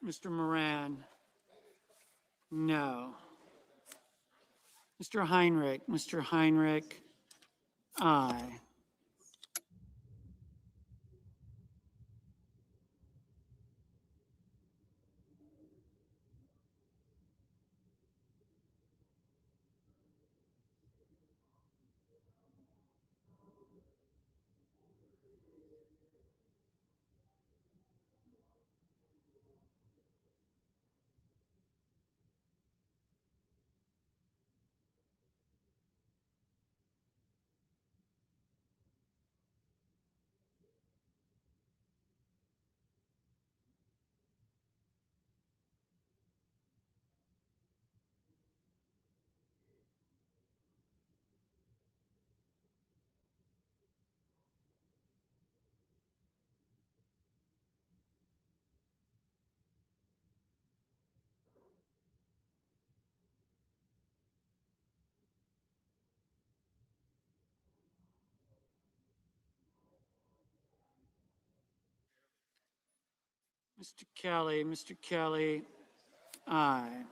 Mr. Moran, no. Mr. Heinrich, aye. Mr. Kelly, aye.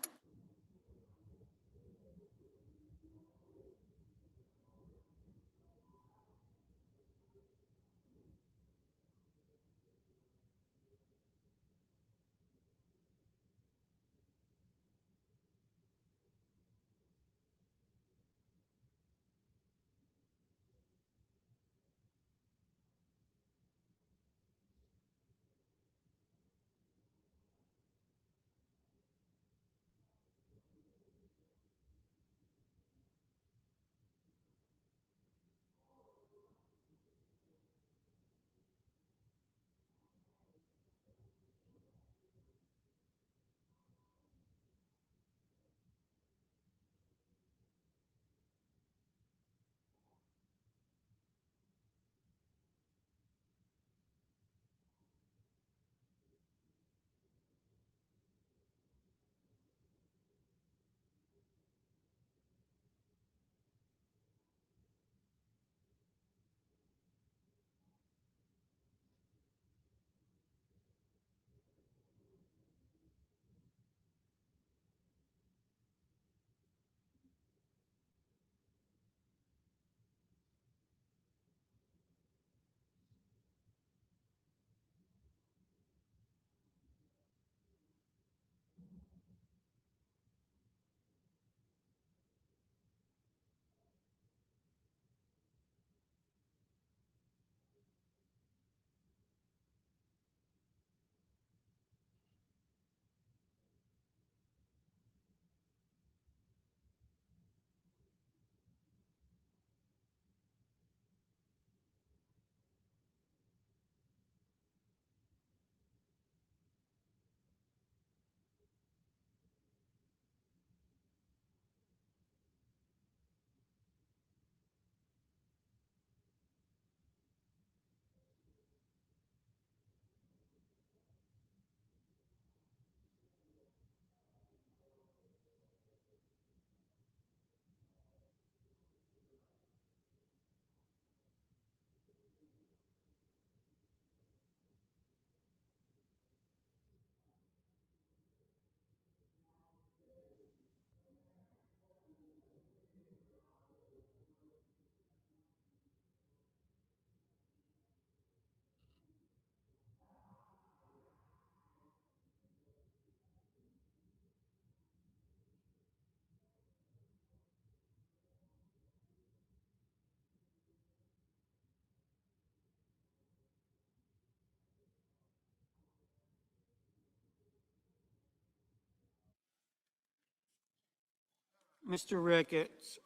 Mr. Ricketts.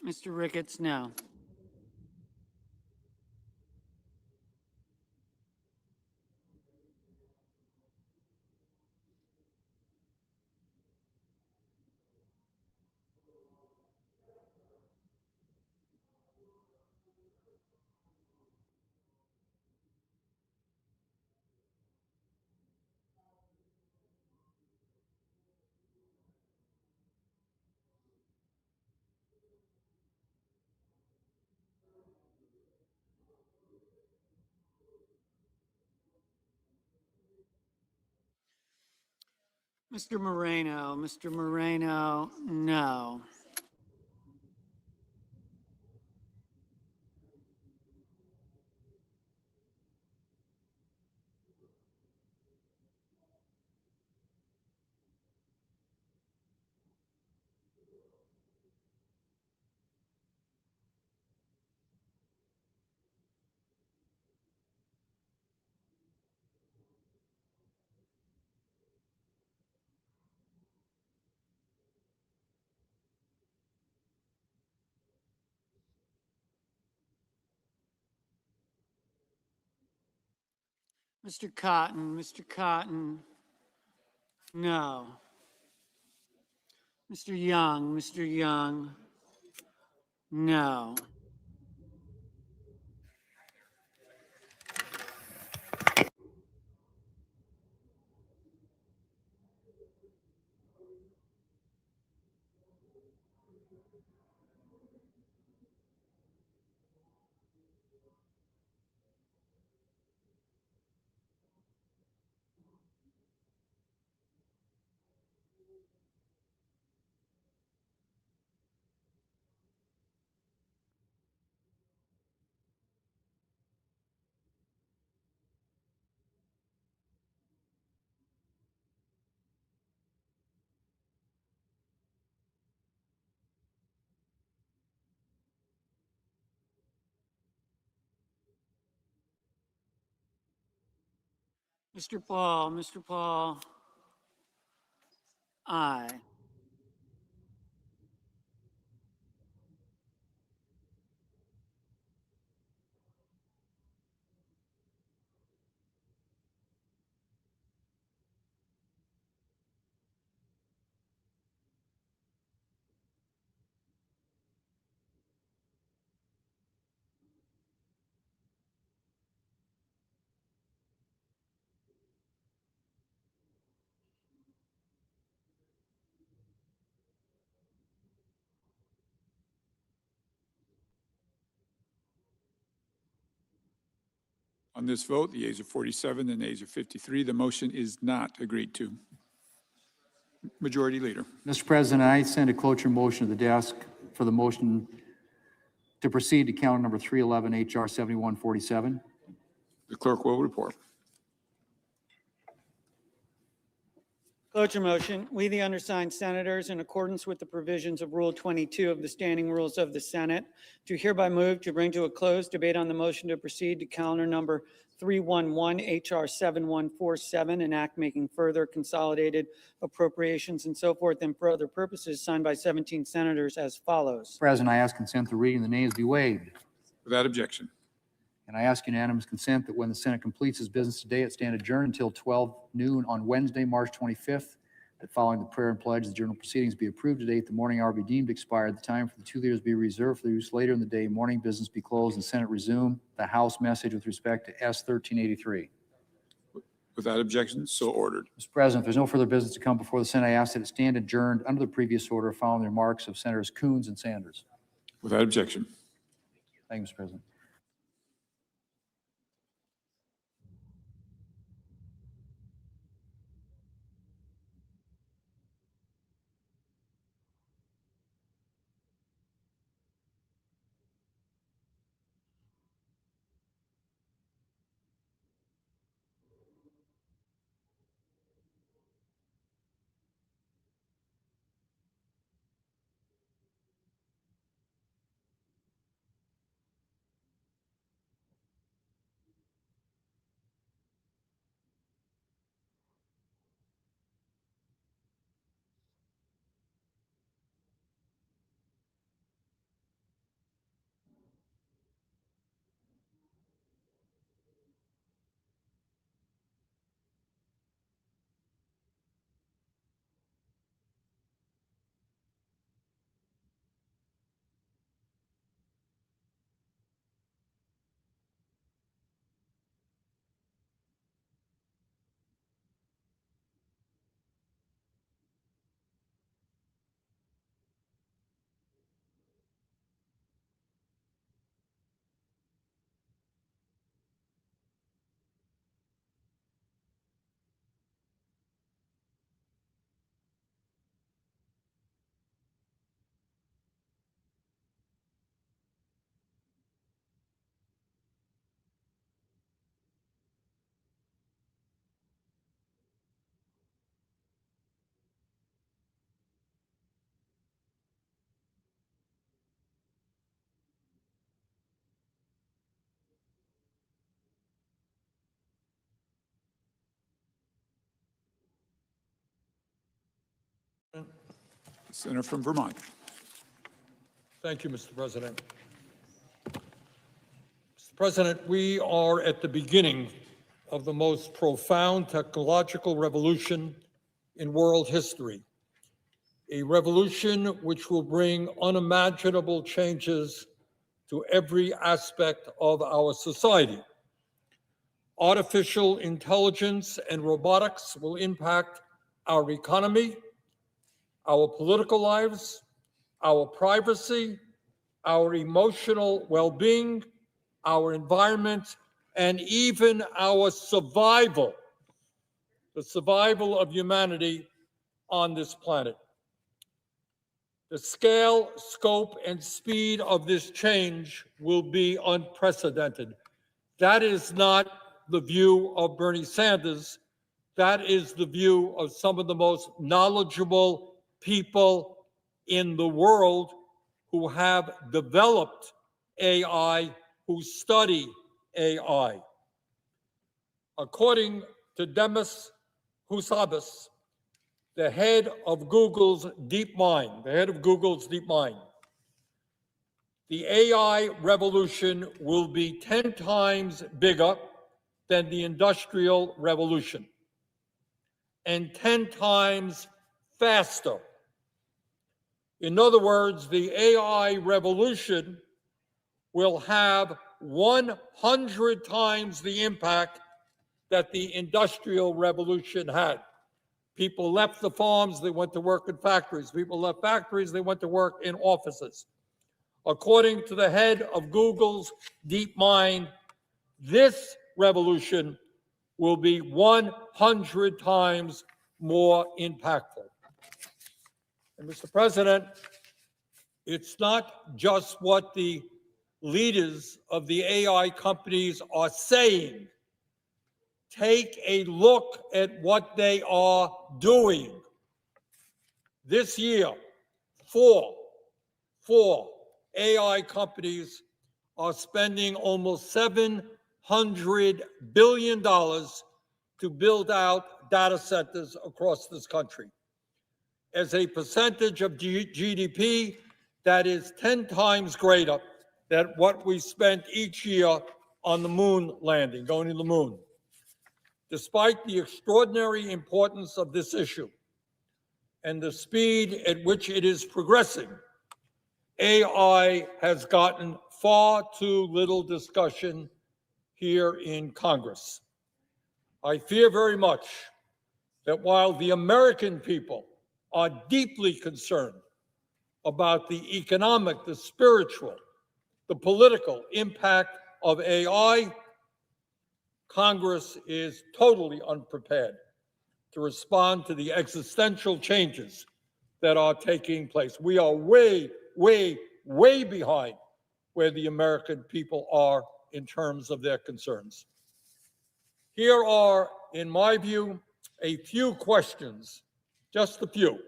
Mr. Ricketts, no. Mr. Moreno, no. Mr. Cotton, no. Mr. Young, no. Mr. Paul, aye. On this vote, the yeas are 47, the nays are 53. The motion is not agreed to. Majority Leader. Mr. President, I send a cloture motion to the desk for the motion to proceed to calendar number 311, HR 7147. The clerk will report. Cloture motion, we, the undersigned senators, in accordance with the provisions of Rule 22 of the Standing Rules of the Senate, do hereby move to bring to a close debate on the motion to proceed to calendar number 311, HR 7147, an act making further consolidated appropriations and so forth and for other purposes, signed by 17 senators as follows. President, I ask consent the reading of the names be waived. Without objection. And I ask unanimous consent that when the Senate completes its business today, it stand adjourned until 12 noon on Wednesday, March 25th, that following the prayer and pledge, the journal proceedings be approved today at the morning hour be deemed expired. The time for the two leaders be reserved for use later in the day. Morning business be closed and Senate resume. The House message with respect to S 1383. Without objection, so ordered. Mr. President, if there's no further business to come before the Senate, I ask that it stand adjourned under the previous order following the remarks of Senators Coons and Sanders. Without objection. Thank you, Mr. President. Senator from Vermont. Thank you, Mr. President. Mr. President, we are at the beginning of the most profound technological revolution in world history, a revolution which will bring unimaginable changes to every aspect of our society. Artificial intelligence and robotics will impact our economy, our political lives, our privacy, our emotional well-being, our environment, and even our survival, the survival of humanity on this planet. The scale, scope, and speed of this change will be unprecedented. That is not the view of Bernie Sanders. That is the view of some of the most knowledgeable people in the world who have developed AI, who study AI. According to Demis Hassabis, the head of Google's DeepMind, the AI revolution will be 10 times bigger than the Industrial Revolution and 10 times faster. In other words, the AI revolution will have 100 times the impact that the Industrial Revolution had. People left the farms, they went to work in factories. People left factories, they went to work in offices. According to the head of Google's DeepMind, this revolution will be 100 times more impactful. And Mr. President, it's not just what the leaders of the AI companies are saying. Take a look at what they are doing. This year, four AI companies are spending almost $700 billion to build out data centers across this country. As a percentage of GDP, that is 10 times greater than what we spent each year on the moon landing, going to the moon. Despite the extraordinary importance of this issue and the speed at which it is progressing, AI has gotten far too little discussion here in Congress. I fear very much that while the American people are deeply concerned about the economic, the spiritual, the political impact of AI, Congress is totally unprepared to respond to the existential changes that are taking place. We are way behind where the American people are in terms of their concerns. Here are, in my view, a few questions, just a few,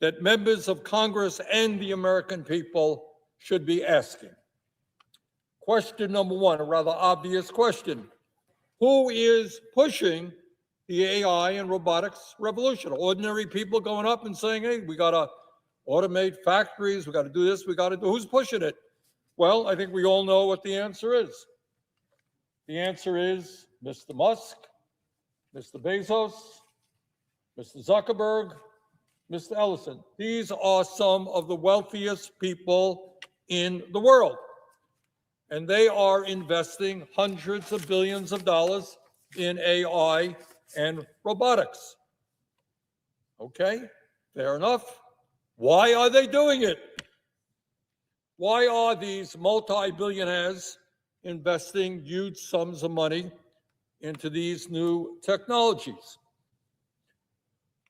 that members of Congress and the American people should be asking. Question number one, a rather obvious question. Who is pushing the AI and robotics revolution? Ordinary people going up and saying, hey, we got to automate factories, we got to do this, we got to do. Who's pushing it? Well, I think we all know what the answer is. The answer is Mr. Musk, Mr. Bezos, Mr. Zuckerberg, Mr. Ellison. These are some of the wealthiest people in the world. And they are investing hundreds of billions of dollars in AI and robotics. Okay, fair enough. Why are they doing it? Why are these multi-billionaires investing huge sums of money into these new technologies?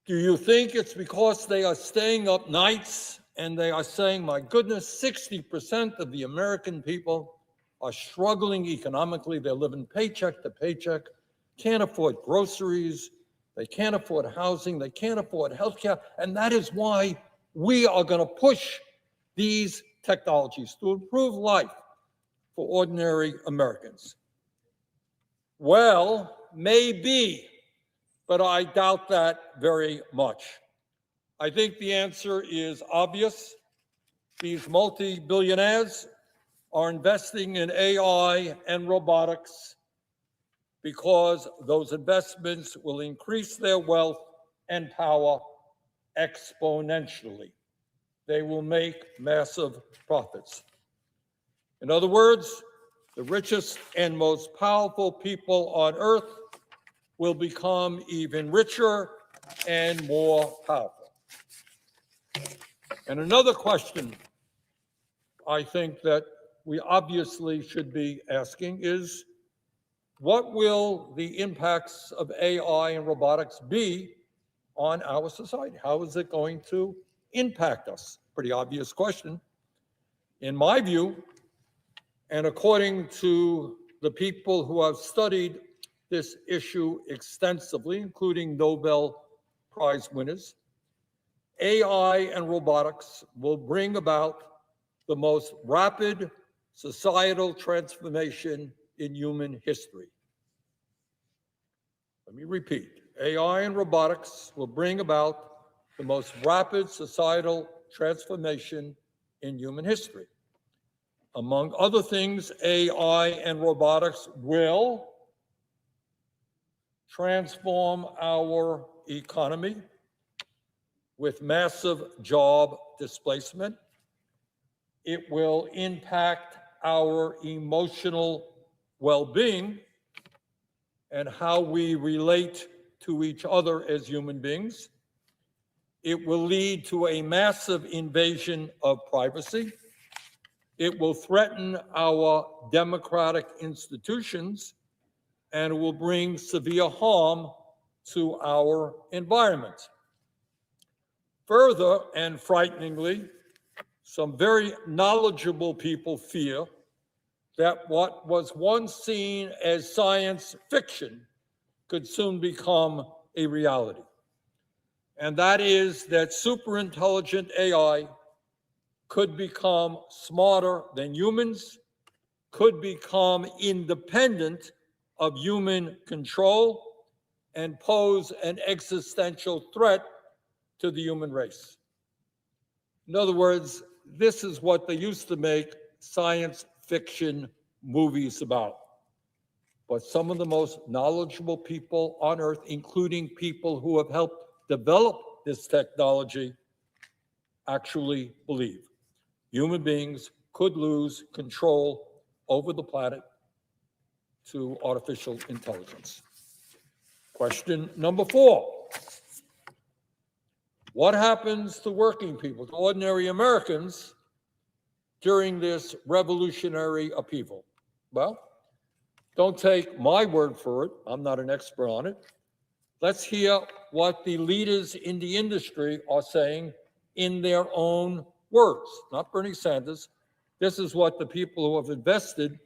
Do you think it's because they are staying up nights and they are saying, my goodness, 60% of the American people are struggling economically. They're living paycheck to paycheck, can't afford groceries, they can't afford housing, they can't afford healthcare, and that is why we are going to push these technologies to improve life for ordinary Americans. Well, maybe, but I doubt that very much. I think the answer is obvious. These multi-billionaires are investing in AI and robotics because those investments will increase their wealth and power exponentially. They will make massive profits. In other words, the richest and most powerful people on earth will become even richer and more powerful. And another question I think that we obviously should be asking is, what will the impacts of AI and robotics be on our society? How is it going to impact us? Pretty obvious question. In my view, and according to the people who have studied this issue extensively, including Nobel Prize winners, AI and robotics will bring about the most rapid societal transformation in human history. Let me repeat. AI and robotics will bring about the most rapid societal transformation in human history. Among other things, AI and robotics will transform our economy with massive job displacement. It will impact our emotional well-being and how we relate to each other as human beings. It will lead to a massive invasion of privacy. It will threaten our democratic institutions, and it will bring severe harm to our environment. Further, and frighteningly, some very knowledgeable people fear that what was once seen as science fiction could soon become a reality. And that is that superintelligent AI could become smarter than humans, could become independent of human control, and pose an existential threat to the human race. In other words, this is what they used to make science fiction movies about. But some of the most knowledgeable people on earth, including people who have helped develop this technology, actually believe human beings could lose control over the planet to artificial intelligence. Question number 4. What happens to working people, to ordinary Americans, during this revolutionary upheaval? Well, don't take my word for it. I'm not an expert on it. Let's hear what the leaders in the industry are saying in their own words, not Bernie Sanders. This is what the people who have invested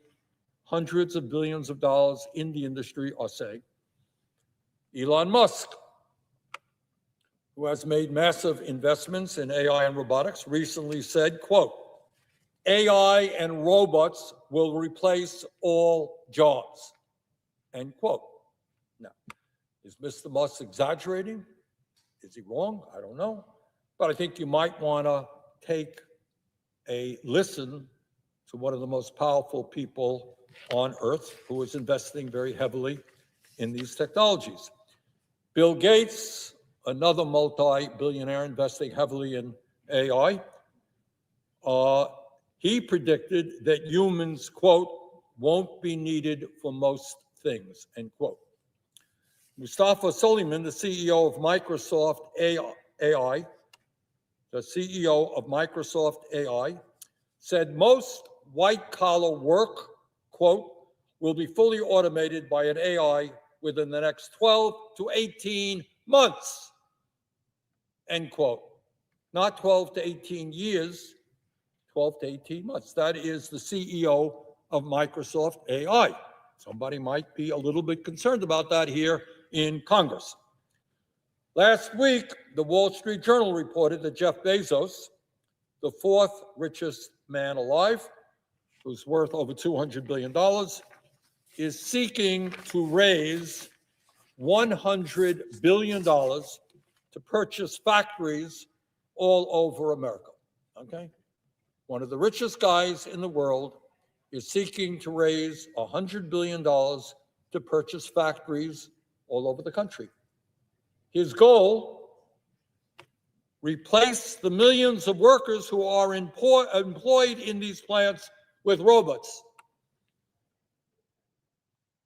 hundreds of billions of dollars in the industry are saying. Elon Musk, who has made massive investments in AI and robotics, recently said, quote, AI and robots will replace all jobs, end quote. Now, is Mr. Musk exaggerating? Is he wrong? I don't know. But I think you might want to take a listen to one of the most powerful people on earth who is investing very heavily in these technologies. Bill Gates, another multi-billionaire investing heavily in AI, he predicted that humans, quote, won't be needed for most things, end quote. Mustafa Suleyman, the CEO of Microsoft AI, said most white-collar work, quote, will be fully automated by an AI within the next 12 to 18 months, end quote. Not 12 to 18 years, 12 to 18 months. That is the CEO of Microsoft AI. Somebody might be a little bit concerned about that here in Congress. Last week, the Wall Street Journal reported that Jeff Bezos, the 4th richest man alive, who's worth over $200 billion, is seeking to raise $100 billion to purchase factories all over America, okay? One of the richest guys in the world is seeking to raise $100 billion to purchase factories all over the country. His goal, replace the millions of workers who are employed in these plants with robots.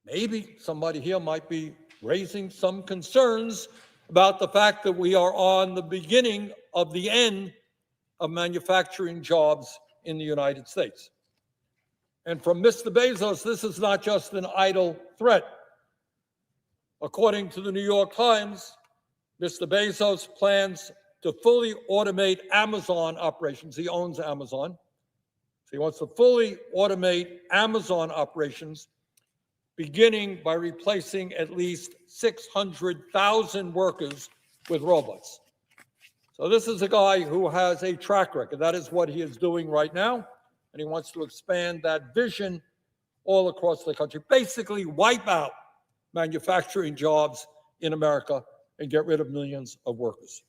Maybe somebody here might be raising some concerns about the fact that we are on the beginning of the end of manufacturing jobs in the United States. And from Mr. Bezos, this is not just an idle threat. According to the New York Times, Mr. Bezos plans to fully automate Amazon operations. He owns Amazon. So he wants to fully automate Amazon operations, beginning by replacing at least 600,000 workers with robots. So this is a guy who has a track record. That is what he is doing right now. And he wants to expand that vision all across the country. Basically wipe out manufacturing jobs in America and get rid of millions of workers.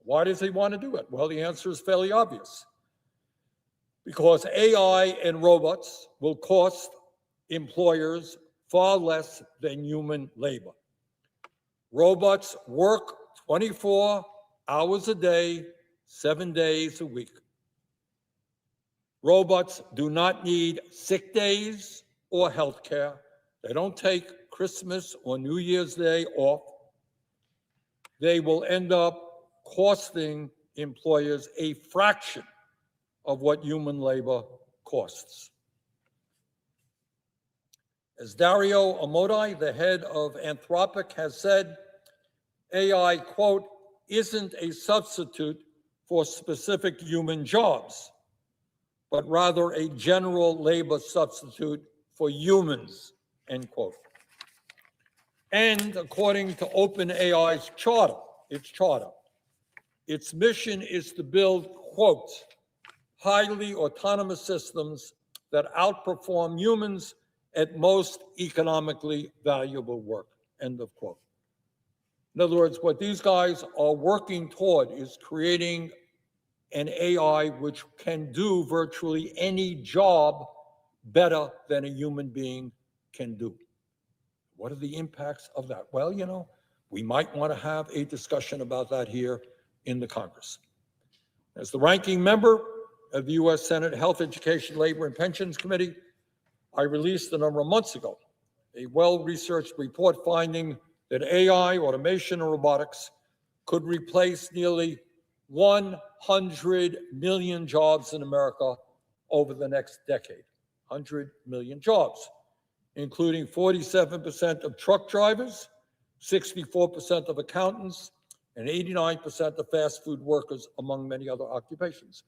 Why does he want to do it? Well, the answer is fairly obvious. Because AI and robots will cost employers far less than human labor. Robots work 24 hours a day, 7 days a week. Robots do not need sick days or health care. They don't take Christmas or New Year's Day off. They will end up costing employers a fraction of what human labor costs. As Dario Amodei, the head of Anthropic, has said, AI, quote, isn't a substitute for specific human jobs, but rather a general labor substitute for humans, end quote. And according to OpenAI's charter, its mission is to build, quote, highly autonomous systems that outperform humans at most economically valuable work, end of quote. In other words, what these guys are working toward is creating an AI which can do virtually any job better than a human being can do. What are the impacts of that? Well, you know, we might want to have a discussion about that here in the Congress. As the ranking member of the U.S. Senate Health, Education, Labor, and Pensions Committee, I released a number of months ago a well-researched report finding that AI, automation, and robotics could replace nearly 100 million jobs in America over the next decade. 100 million jobs, including 47% of truck drivers, 64% of accountants, and 89% of fast food workers, among many other occupations.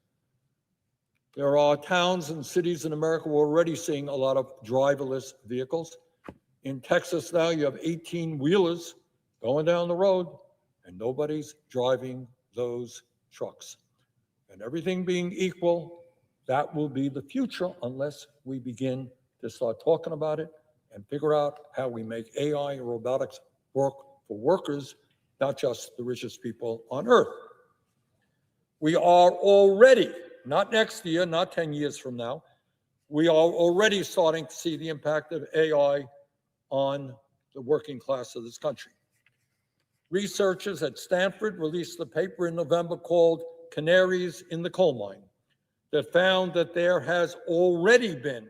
There are towns and cities in America who are already seeing a lot of driverless vehicles. In Texas now, you have 18-wheelers going down the road, and nobody's driving those trucks. And everything being equal, that will be the future unless we begin to start talking about it and figure out how we make AI and robotics work for workers, not just the richest people on earth. We are already, not next year, not 10 years from now, we are already starting to see the impact of AI on the working class of this country. Researchers at Stanford released a paper in November called Canaries in the Coal Mine that found that there has already been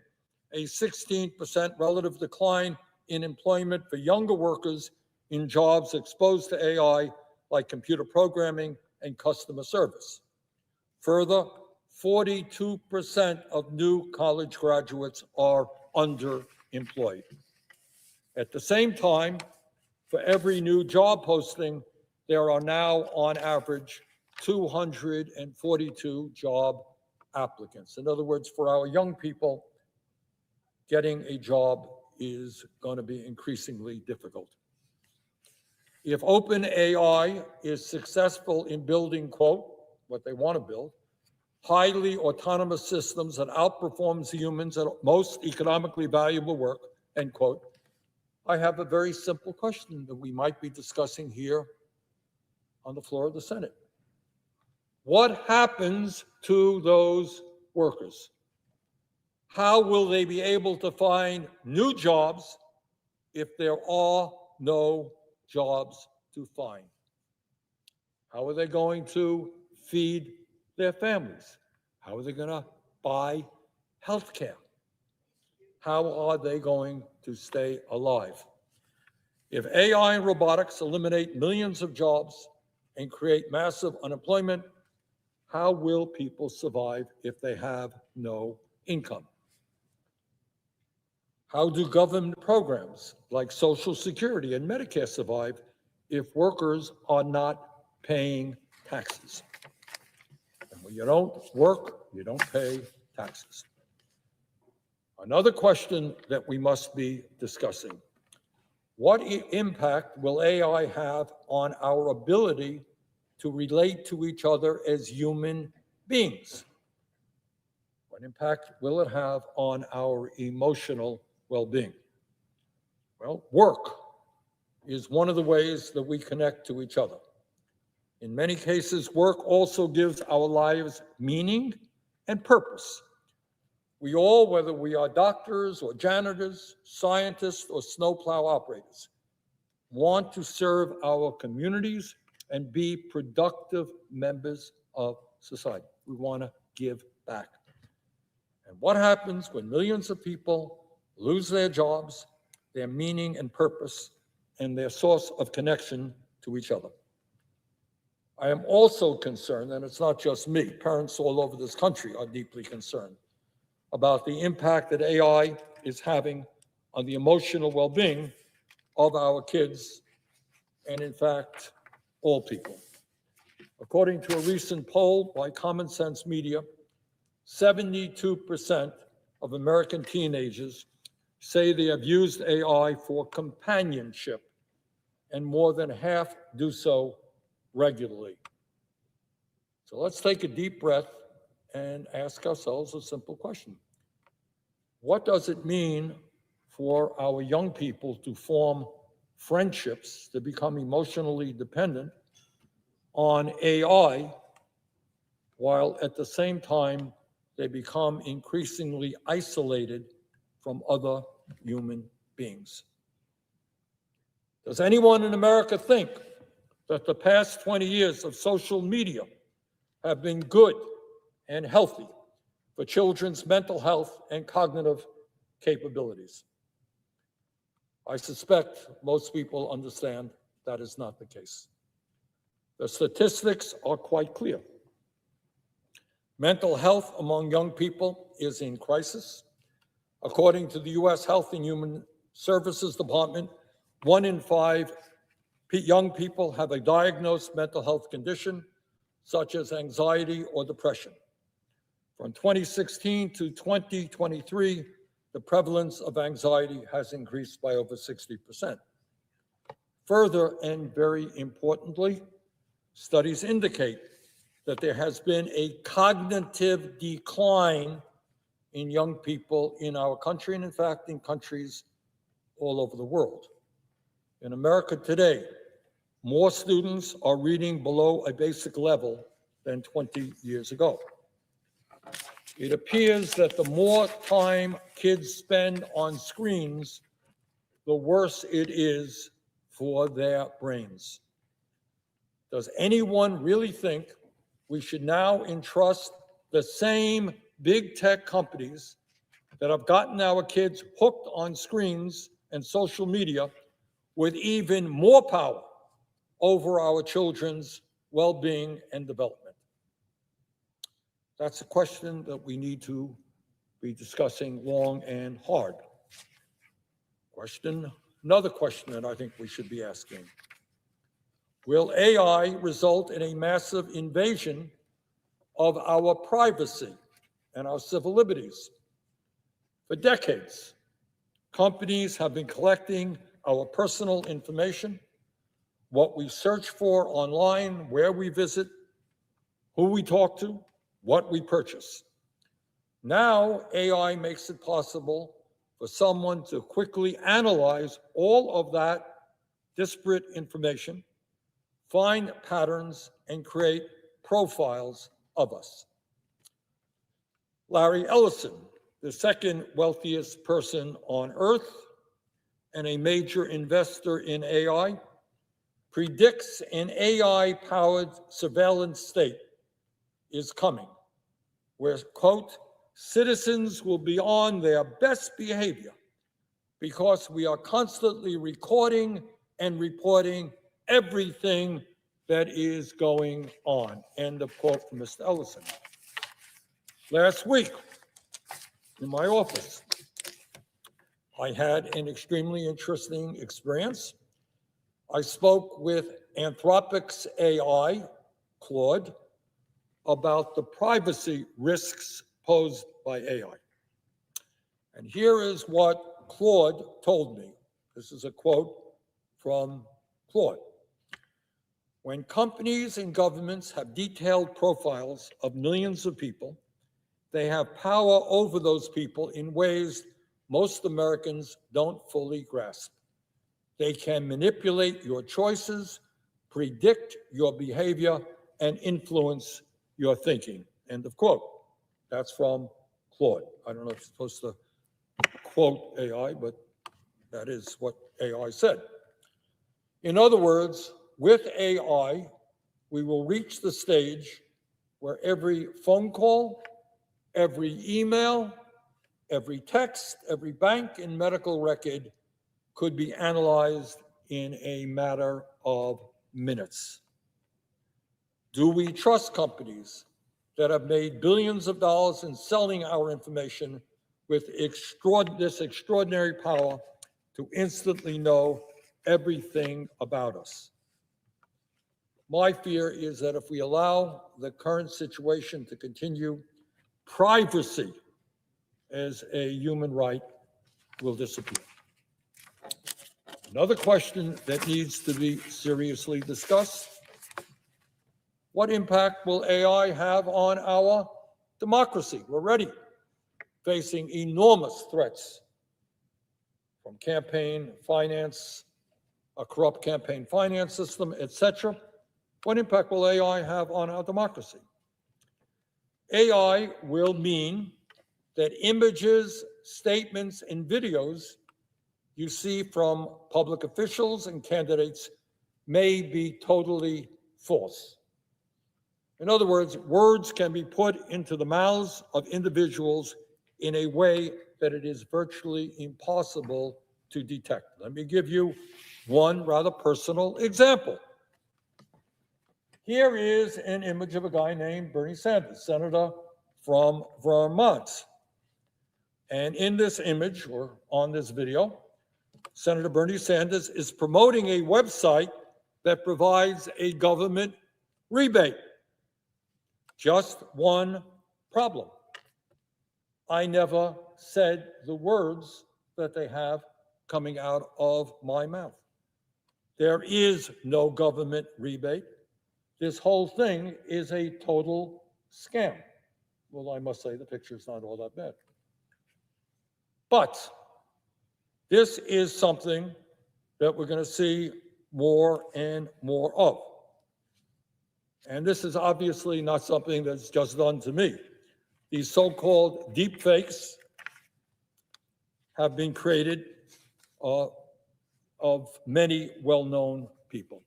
a 16% relative decline in employment for younger workers in jobs exposed to AI, like computer programming and customer service. Further, 42% of new college graduates are underemployed. At the same time, for every new job posting, there are now, on average, 242 job applicants. In other words, for our young people, getting a job is going to be increasingly difficult. If OpenAI is successful in building, quote, what they want to build, highly autonomous systems that outperforms humans at most economically valuable work, end quote, I have a very simple question that we might be discussing here on the floor of the Senate. What happens to those workers? How will they be able to find new jobs if there are no jobs to find? How are they going to feed their families? How are they going to buy health care? How are they going to stay alive? If AI and robotics eliminate millions of jobs and create massive unemployment, how will people survive if they have no income? How do government programs like Social Security and Medicare survive if workers are not paying taxes? And when you don't work, you don't pay taxes. Another question that we must be discussing: what impact will AI have on our ability to relate to each other as human beings? What impact will it have on our emotional well-being? Well, work is one of the ways that we connect to each other. In many cases, work also gives our lives meaning and purpose. We all, whether we are doctors or janitors, scientists or snowplow operators, want to serve our communities and be productive members of society. We want to give back. And what happens when millions of people lose their jobs, their meaning and purpose, and their source of connection to each other? I am also concerned, and it's not just me, parents all over this country are deeply concerned about the impact that AI is having on the emotional well-being of our kids, and in fact, all people. According to a recent poll by Common Sense Media, 72% of American teenagers say they have used AI for companionship, and more than half do so regularly. So let's take a deep breath and ask ourselves a simple question. What does it mean for our young people to form friendships, to become emotionally dependent on AI, while at the same time they become increasingly isolated from other human beings? Does anyone in America think that the past 20 years of social media have been good and healthy for children's mental health and cognitive capabilities? I suspect most people understand that is not the case. The statistics are quite clear. Mental health among young people is in crisis. According to the U.S. Health and Human Services Department, 1 in 5 young people have a diagnosed mental health condition, such as anxiety or depression. From 2016 to 2023, the prevalence of anxiety has increased by over 60%. Further, and very importantly, studies indicate that there has been a cognitive decline in young people in our country, and in fact, in countries all over the world. In America today, more students are reading below a basic level than 20 years ago. It appears that the more time kids spend on screens, the worse it is for their brains. Does anyone really think we should now entrust the same big tech companies that have gotten our kids hooked on screens and social media with even more power over our children's well-being and development? That's a question that we need to be discussing long and hard. Another question that I think we should be asking: will AI result in a massive invasion of our privacy and our civil liberties? For decades, companies have been collecting our personal information, what we search for online, where we visit, who we talk to, what we purchase. Now, AI makes it possible for someone to quickly analyze all of that disparate information, find patterns, and create profiles of us. Larry Ellison, the second wealthiest person on earth and a major investor in AI, predicts an AI-powered surveillance state is coming, where, quote, citizens will be on their best behavior because we are constantly recording and reporting everything that is going on, end of quote from Mr. Ellison. Last week, in my office, I had an extremely interesting experience. I spoke with Anthropic's AI, Claude, about the privacy risks posed by AI. And here is what Claude told me. This is a quote from Claude. When companies and governments have detailed profiles of millions of people, they have power over those people in ways most Americans don't fully grasp. They can manipulate your choices, predict your behavior, and influence your thinking. End of quote. That's from Claude. I don't know if it's supposed to quote AI, but that is what AI said. In other words, with AI, we will reach the stage where every phone call, every email, every text, every bank and medical record could be analyzed in a matter of minutes. Do we trust companies that have made billions of dollars in selling our information with this extraordinary power to instantly know everything about us? My fear is that if we allow the current situation to continue, privacy as a human right will disappear. Another question that needs to be seriously discussed: what impact will AI have on our democracy? We're already facing enormous threats from campaign finance, a corrupt campaign finance system, etc. What impact will AI have on our democracy? AI will mean that images, statements, and videos you see from public officials and candidates may be totally false. In other words, words can be put into the mouths of individuals in a way that it is virtually impossible to detect. Let me give you one rather personal example. Here is an image of a guy named Bernie Sanders, senator from Vermont. And in this image, or on this video, Senator Bernie Sanders is promoting a website that provides a government rebate. Just one problem. I never said the words that they have coming out of my mouth. There is no government rebate. This whole thing is a total scam. Well, I must say the picture's not all that bad. But this is something that we're going to see more and more of. And this is obviously not something that's just done to me. These so-called deep fakes have been created of many well-known people.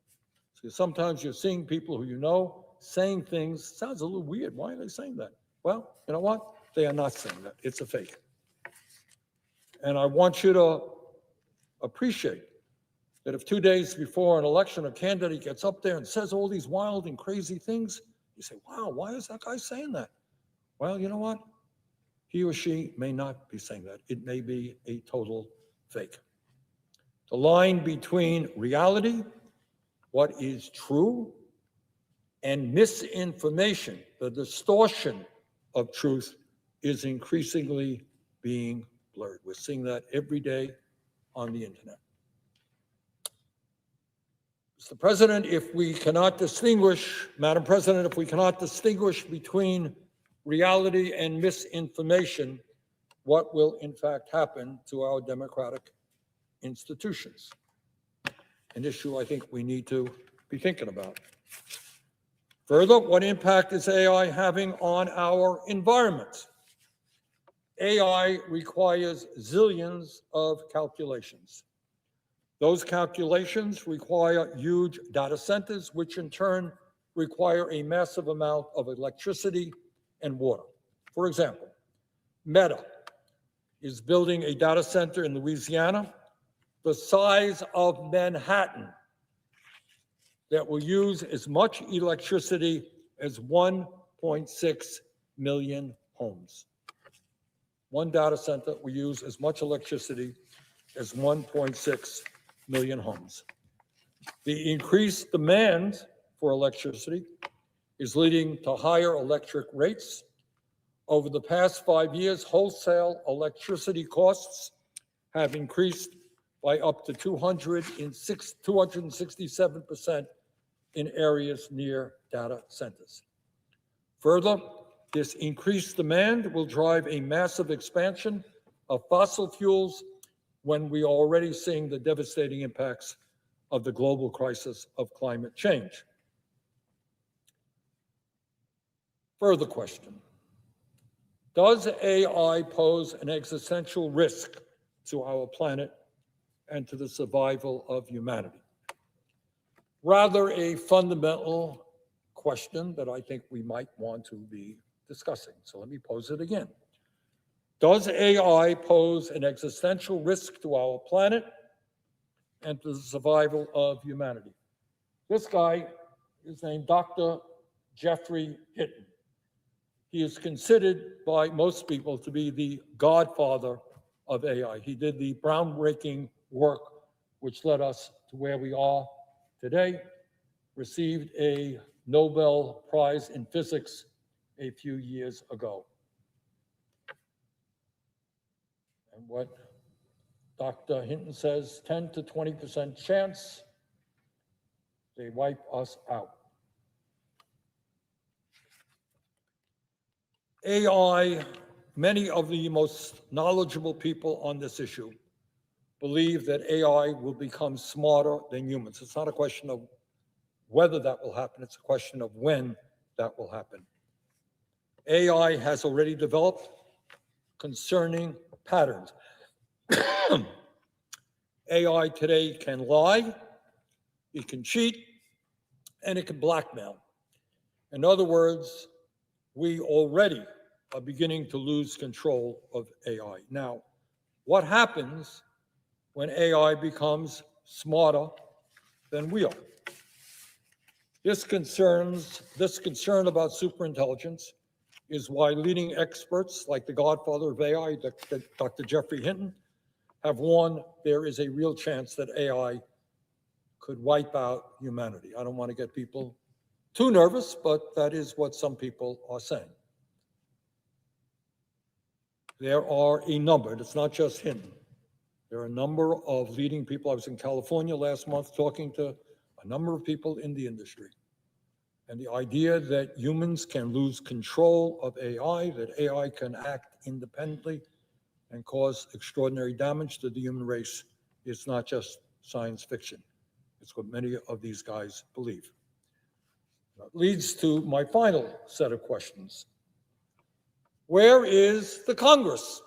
So sometimes you're seeing people who you know saying things, sounds a little weird. Why are they saying that? Well, you know what? They are not saying that. It's a fake. And I want you to appreciate that if 2 days before an election, a candidate gets up there and says all these wild and crazy things, you say, wow, why is that guy saying that? Well, you know what? He or she may not be saying that. It may be a total fake. The line between reality, what is true, and misinformation, the distortion of truth, is increasingly being blurred. We're seeing that every day on the internet. Mr. President, if we cannot distinguish, Madam President, if we cannot distinguish between reality and misinformation, what will in fact happen to our democratic institutions? An issue I think we need to be thinking about. Further, what impact is AI having on our environment? AI requires zillions of calculations. Those calculations require huge data centers, which in turn require a massive amount of electricity and water. For example, Meta is building a data center in Louisiana the size of Manhattan that will use as much electricity as 1.6 million homes. One data center will use as much electricity as 1.6 million homes. The increased demand for electricity is leading to higher electric rates. Over the past 5 years, wholesale electricity costs have increased by up to 267% in areas near data centers. Further, this increased demand will drive a massive expansion of fossil fuels when we are already seeing the devastating impacts of the global crisis of climate change. Further question. Does AI pose an existential risk to our planet and to the survival of humanity? Rather a fundamental question that I think we might want to be discussing. So let me pose it again. Does AI pose an existential risk to our planet and to the survival of humanity? This guy is named Dr. Jeffrey Hinton. He is considered by most people to be the godfather of AI. He did the groundbreaking work which led us to where we are today, received a Nobel Prize in Physics a few years ago. And what Dr. Hinton says, 10 to 20% chance they wipe us out. AI, many of the most knowledgeable people on this issue believe that AI will become smarter than humans. It's not a question of whether that will happen, it's a question of when that will happen. AI has already developed concerning patterns. AI today can lie, it can cheat, and it can blackmail. In other words, we already are beginning to lose control of AI. Now, what happens when AI becomes smarter than we are? This concern about superintelligence is why leading experts like the godfather of AI, Dr. Jeffrey Hinton, have warned there is a real chance that AI could wipe out humanity. I don't want to get people too nervous, but that is what some people are saying. There are a number, and it's not just Hinton. There are a number of leading people. I was in California last month talking to a number of people in the industry. And the idea that humans can lose control of AI, that AI can act independently and cause extraordinary damage to the human race is not just science fiction. It's what many of these guys believe. That leads to my final set of questions. Where is the Congress?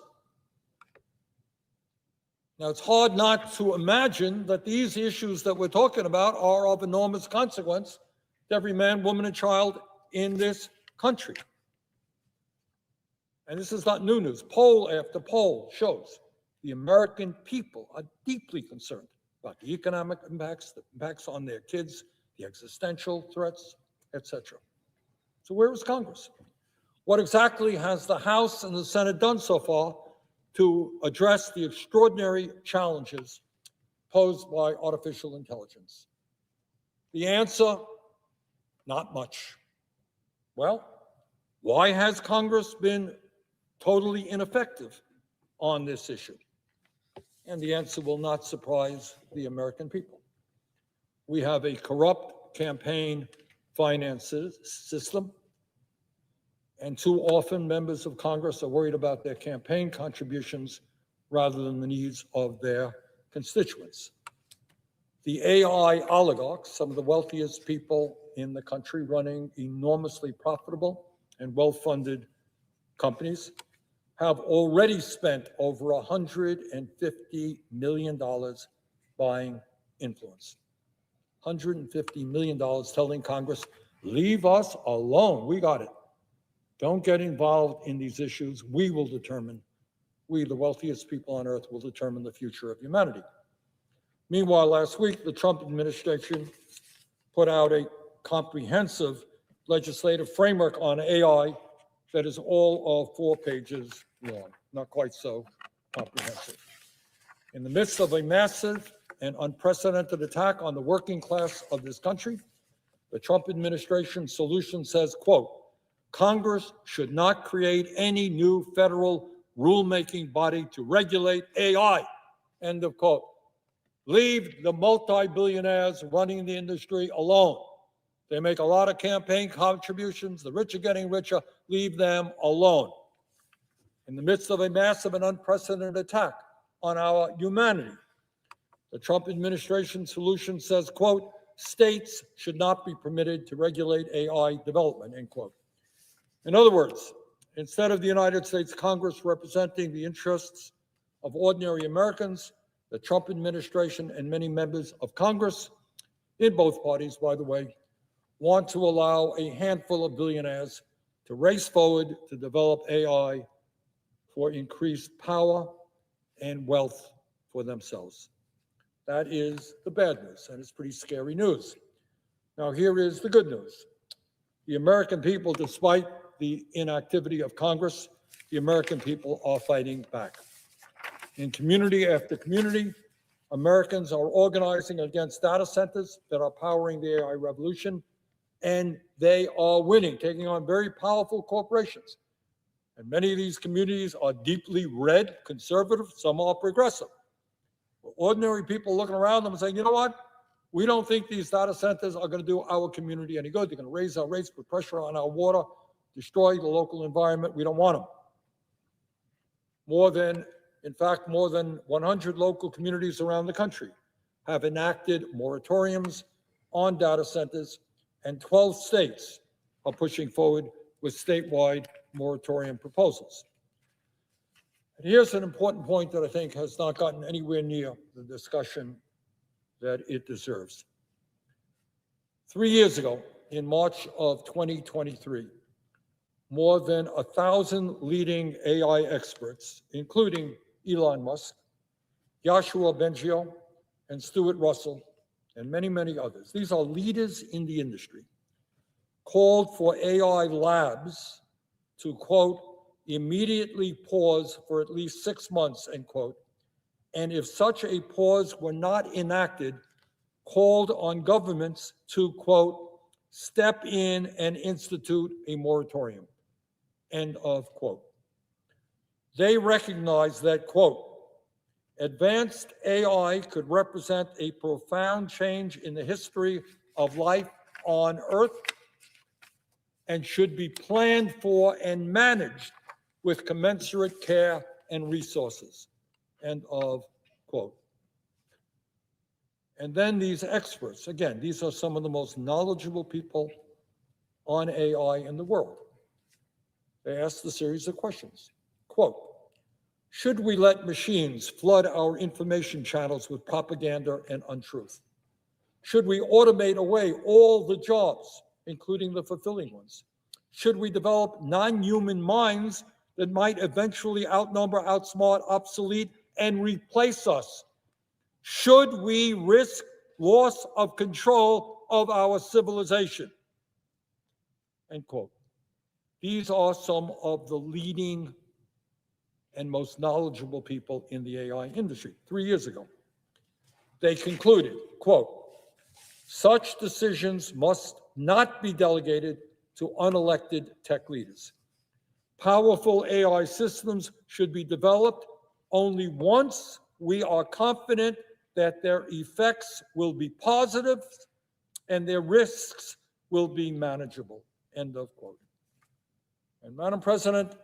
Now, it's hard not to imagine that these issues that we're talking about are of enormous consequence to every man, woman, and child in this country. And this is not new news. Poll after poll shows the American people are deeply concerned about the economic impacts, the impacts on their kids, the existential threats, etc. So where is Congress? What exactly has the House and the Senate done so far to address the extraordinary challenges posed by artificial intelligence? The answer, not much. Well, why has Congress been totally ineffective on this issue? And the answer will not surprise the American people. We have a corrupt campaign finance system, and too often members of Congress are worried about their campaign contributions rather than the needs of their constituents. The AI oligarchs, some of the wealthiest people in the country running enormously profitable and well-funded companies, have already spent over $150 million buying influence. $150 million telling Congress, leave us alone. We got it. Don't get involved in these issues. We will determine, we, the wealthiest people on earth, will determine the future of humanity. Meanwhile, last week, the Trump administration put out a comprehensive legislative framework on AI that is all of 4 pages long, not quite so comprehensive. In the midst of a massive and unprecedented attack on the working class of this country, the Trump administration solution says, quote, Congress should not create any new federal rulemaking body to regulate AI, end of quote. Leave the multi-billionaires running the industry alone. They make a lot of campaign contributions. The rich are getting richer. Leave them alone. In the midst of a massive and unprecedented attack on our humanity, the Trump administration solution says, quote, states should not be permitted to regulate AI development, end quote. In other words, instead of the United States Congress representing the interests of ordinary Americans, the Trump administration and many members of Congress, in both parties, by the way, want to allow a handful of billionaires to race forward to develop AI for increased power and wealth for themselves. That is the bad news, and it's pretty scary news. Now, here is the good news. The American people, despite the inactivity of Congress, the American people are fighting back. In community after community, Americans are organizing against data centers that are powering the AI revolution, and they are winning, taking on very powerful corporations. And many of these communities are deeply red, conservative, some are progressive. But ordinary people looking around them and saying, you know what? We don't think these data centers are going to do our community any good. They're going to raise our rates, put pressure on our water, destroy the local environment. We don't want them. More than 100 local communities around the country have enacted moratoriums on data centers, and 12 states are pushing forward with statewide moratorium proposals. And here's an important point that I think has not gotten anywhere near the discussion that it deserves. 3 years ago, in March of 2023, more than 1,000 leading AI experts, including Elon Musk, Joshua Bengio, and Stuart Russell, and many, many others, these are leaders in the industry, called for AI labs to, quote, immediately pause for at least 6 months, end quote, and if such a pause were not enacted, called on governments to, quote, step in and institute a moratorium, end of quote. They recognize that, quote, advanced AI could represent a profound change in the history of life on Earth and should be planned for and managed with commensurate care and resources, end of quote. And then these experts, again, these are some of the most knowledgeable people on AI in the world. They asked a series of questions. Quote, should we let machines flood our information channels with propaganda and untruth? Should we automate away all the jobs, including the fulfilling ones? Should we develop non-human minds that might eventually outnumber, outsmart, obsolete, and replace us? Should we risk loss of control of our civilization? End quote. These are some of the leading and most knowledgeable people in the AI industry 3 years ago. They concluded, quote, such decisions must not be delegated to unelected tech leaders. Powerful AI systems should be developed only once we are confident that their effects will be positive and their risks will be manageable, end of quote. And Madam President,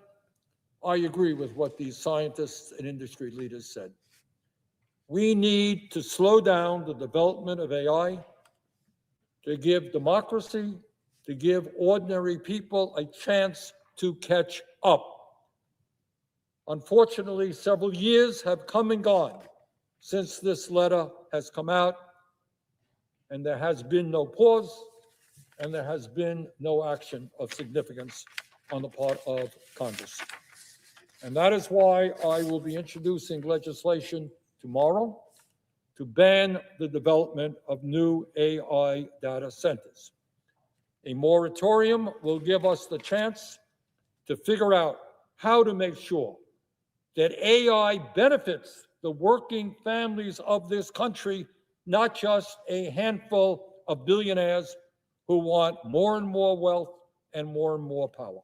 I agree with what these scientists and industry leaders said. We need to slow down the development of AI to give democracy, to give ordinary people a chance to catch up. Unfortunately, several years have come and gone since this letter has come out, and there has been no pause, and there has been no action of significance on the part of Congress. And that is why I will be introducing legislation tomorrow to ban the development of new AI data centers. A moratorium will give us the chance to figure out how to make sure that AI benefits the working families of this country, not just a handful of billionaires who want more and more wealth and more power.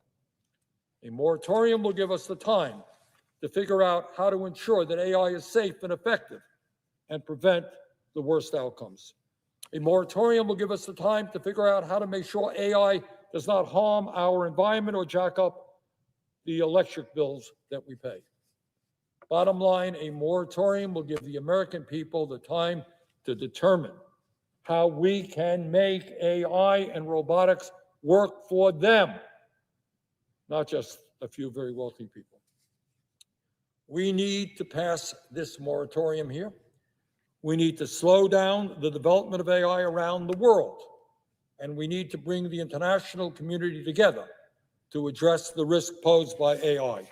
A moratorium will give us the time to figure out how to ensure that AI is safe and effective and prevent the worst outcomes. A moratorium will give us the time to figure out how to make sure AI does not harm our environment or jack up the electric bills that we pay. Bottom line, a moratorium will give the American people the time to determine how we can make AI and robotics work for them, not just a few very wealthy people. We need to pass this moratorium here. We need to slow down the development of AI around the world, and we need to bring the international community together to address the risk posed by AI.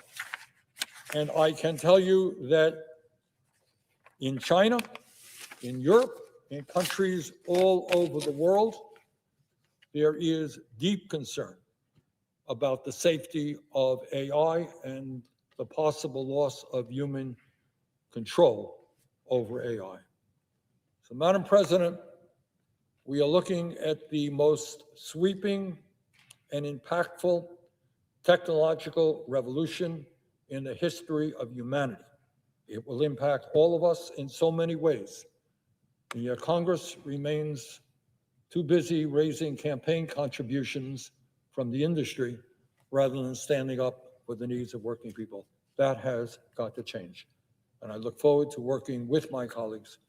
And I can tell you that in China, in Europe, in countries all over the world, there is deep concern about the safety of AI and the possible loss of human control over AI. So, Madam President, we are looking at the most sweeping and impactful technological revolution in the history of humanity. It will impact all of us in so many ways. And yet Congress remains too busy raising campaign contributions from the industry rather than standing up for the needs of working people. That has got to change. And I look forward to working with my colleagues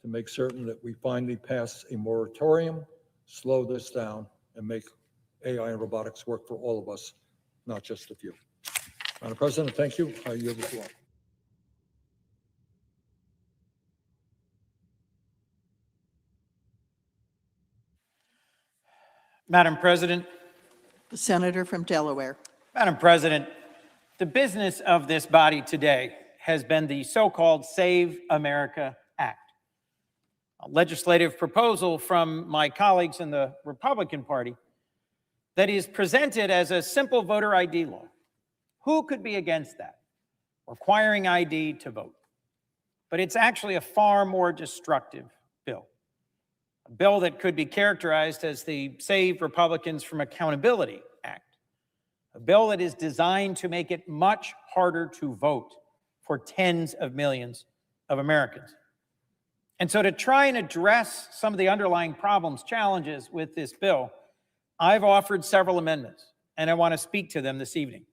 to make certain that we finally pass a moratorium, slow this down, and make AI and robotics work for all of us, not just a few. Madam President, thank you. I yield the floor. Madam President. The senator from Delaware. Madam President, the business of this body today has been the so-called Save America Act, a legislative proposal from my colleagues in the Republican Party that is presented as a simple voter ID law. Who could be against that? Requiring ID to vote. But it's actually a far more destructive bill. A bill that could be characterized as the Save Republicans from Accountability Act. A bill that is designed to make it much harder to vote for tens of millions of Americans. And so to try and address some of the underlying problems, challenges with this bill, I've offered several amendments, and I want to speak to them this evening.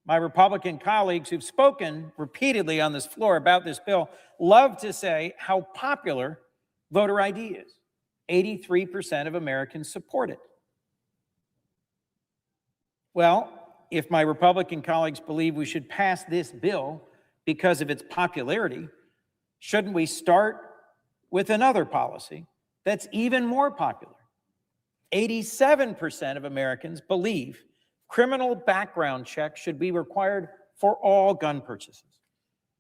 My Republican colleagues who've spoken repeatedly on this floor about this bill love to say how popular voter ID is. 83% of Americans support it. Well, if my Republican colleagues believe we should pass this bill because of its popularity, shouldn't we start with another policy that's even more popular? 87% of Americans believe criminal background checks should be required for all gun purchases.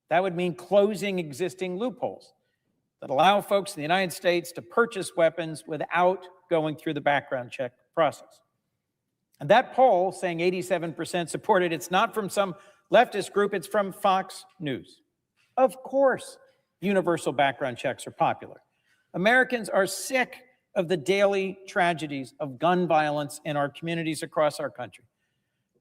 That would mean closing existing loopholes that allow folks in the United States to purchase weapons without going through the background check process. And that poll saying 87% supported, it's not from some leftist group, it's from Fox News. Of course, universal background checks are popular. Americans are sick of the daily tragedies of gun violence in our communities across our country.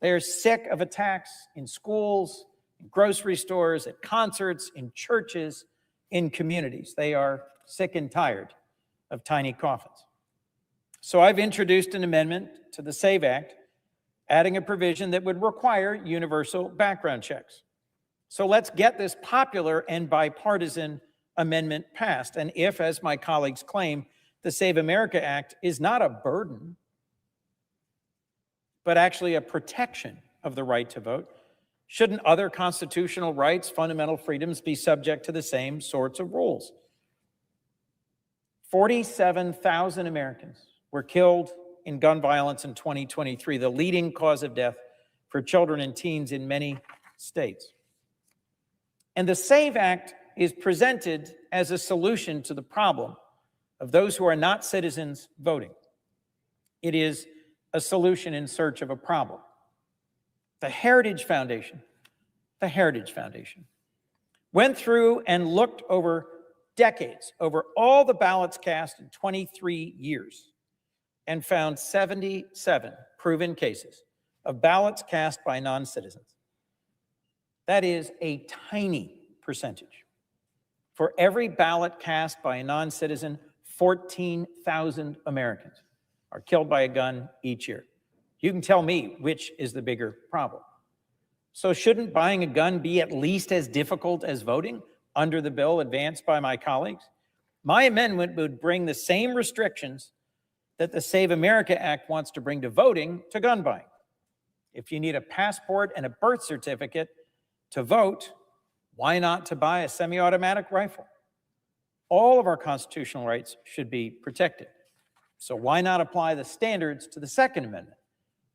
They are sick of attacks in schools, in grocery stores, at concerts, in churches, in communities. They are sick and tired of tiny coffins. So I've introduced an amendment to the SAVE Act, adding a provision that would require universal background checks. So let's get this popular and bipartisan amendment passed. And if, as my colleagues claim, the Save America Act is not a burden, but actually a protection of the right to vote, shouldn't other constitutional rights, fundamental freedoms be subject to the same sorts of rules? 47,000 Americans were killed in gun violence in 2023, the leading cause of death for children and teens in many states. And the SAVE Act is presented as a solution to the problem of those who are not citizens voting. It is a solution in search of a problem. The Heritage Foundation went through and looked over decades, over all the ballots cast in 23 years, and found 77 proven cases of ballots cast by non-citizens. That is a tiny percentage. For every ballot cast by a non-citizen, 14,000 Americans are killed by a gun each year. You can tell me which is the bigger problem. So shouldn't buying a gun be at least as difficult as voting under the bill advanced by my colleagues? My amendment would bring the same restrictions that the Save America Act wants to bring to voting to gun buying. If you need a passport and a birth certificate to vote, why not to buy a semi-automatic rifle? All of our constitutional rights should be protected. So why not apply the standards to the Second Amendment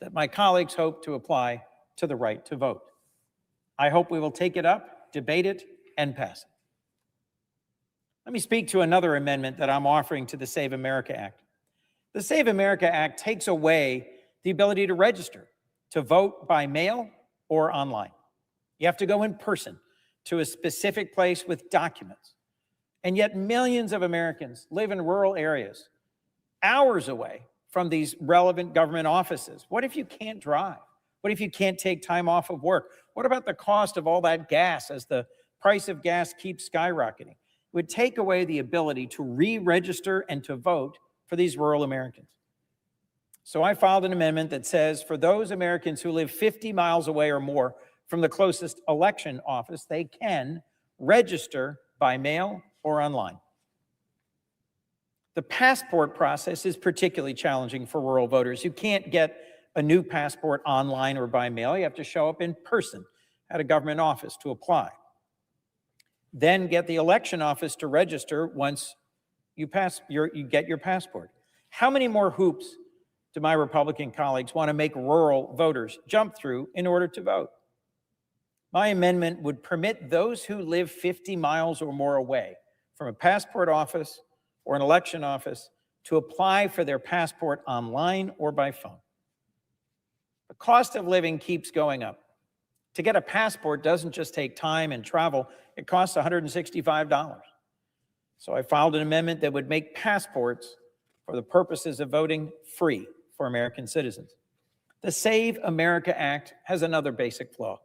that my colleagues hope to apply to the right to vote? I hope we will take it up, debate it, and pass it. Let me speak to another amendment that I'm offering to the Save America Act. The Save America Act takes away the ability to register to vote by mail or online. You have to go in person to a specific place with documents. And yet millions of Americans live in rural areas, hours away from these relevant government offices. What if you can't drive? What if you can't take time off of work? What about the cost of all that gas as the price of gas keeps skyrocketing? It would take away the ability to re-register and to vote for these rural Americans. So I filed an amendment that says for those Americans who live 50 miles away or more from the closest election office, they can register by mail or online. The passport process is particularly challenging for rural voters. You can't get a new passport online or by mail. You have to show up in person at a government office to apply. Then get the election office to register once you get your passport. How many more hoops do my Republican colleagues want to make rural voters jump through in order to vote? My amendment would permit those who live 50 miles or more away from a passport office or an election office to apply for their passport online or by phone. The cost of living keeps going up. To get a passport doesn't just take time and travel, it costs $165. So I filed an amendment that would make passports for the purposes of voting free for American citizens. The Save America Act has another basic flaw.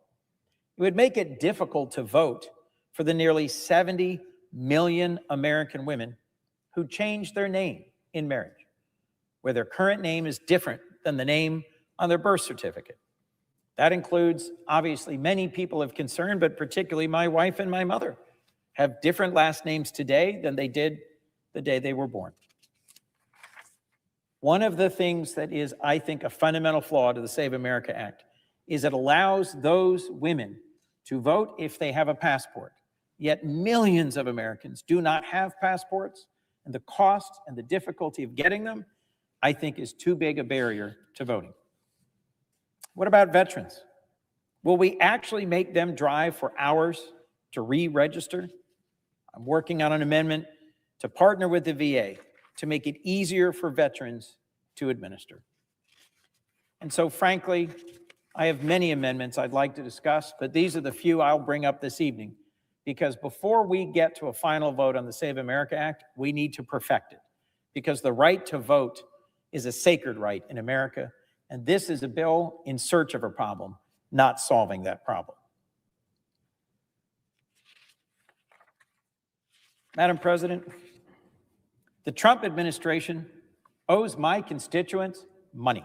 It would make it difficult to vote for the nearly 70 million American women who changed their name in marriage, where their current name is different than the name on their birth certificate. That includes, obviously, many people of concern, but particularly my wife and my mother have different last names today than they did the day they were born. One of the things that is, I think, a fundamental flaw to the Save America Act is it allows those women to vote if they have a passport. Yet millions of Americans do not have passports, and the cost and the difficulty of getting them, I think, is too big a barrier to voting. What about veterans? Will we actually make them drive for hours to re-register? I'm working on an amendment to partner with the VA to make it easier for veterans to administer. And so, frankly, I have many amendments I'd like to discuss, but these are the few I'll bring up this evening, because before we get to a final vote on the Save America Act, we need to perfect it, because the right to vote is a sacred right in America, and this is a bill in search of a problem, not solving that problem. Madam President, the Trump administration owes my constituents money.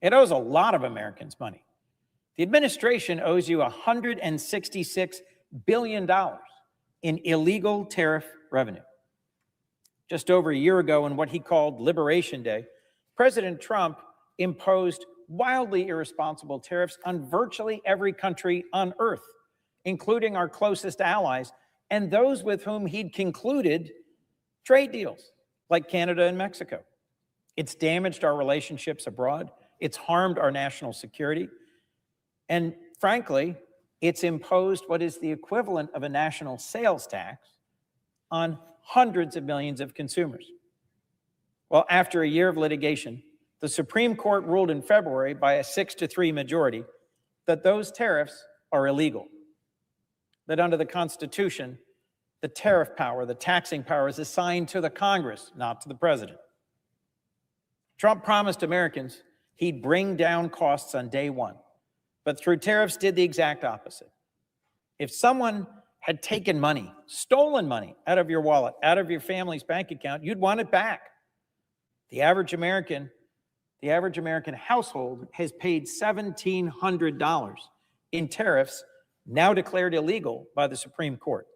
It owes a lot of Americans money. The administration owes you $166 billion in illegal tariff revenue. Just over a year ago, in what he called Liberation Day, President Trump imposed wildly irresponsible tariffs on virtually every country on earth, including our closest allies and those with whom he'd concluded trade deals, like Canada and Mexico. It's damaged our relationships abroad. It's harmed our national security. And frankly, it's imposed what is the equivalent of a national sales tax on hundreds of millions of consumers. Well, after a year of litigation, the Supreme Court ruled in February by a 6-3 majority that those tariffs are illegal, that under the Constitution, the tariff power, the taxing power is assigned to the Congress, not to the president. Trump promised Americans he'd bring down costs on day one, but through tariffs did the exact opposite. If someone had taken money, stolen money out of your wallet, out of your family's bank account, you'd want it back. The average American household has paid $1,700 in tariffs, now declared illegal by the Supreme Court.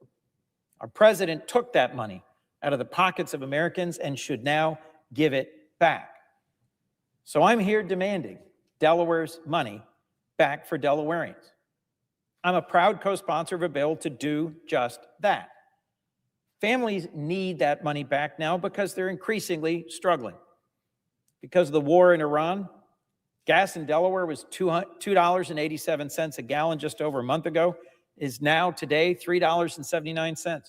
Our president took that money out of the pockets of Americans and should now give it back. So I'm here demanding Delaware's money back for Delawareans. I'm a proud co-sponsor of a bill to do just that. Families need that money back now because they're increasingly struggling. Because of the war in Iran, gas in Delaware was $2.87 a gallon just over a month ago, is now today $3.79.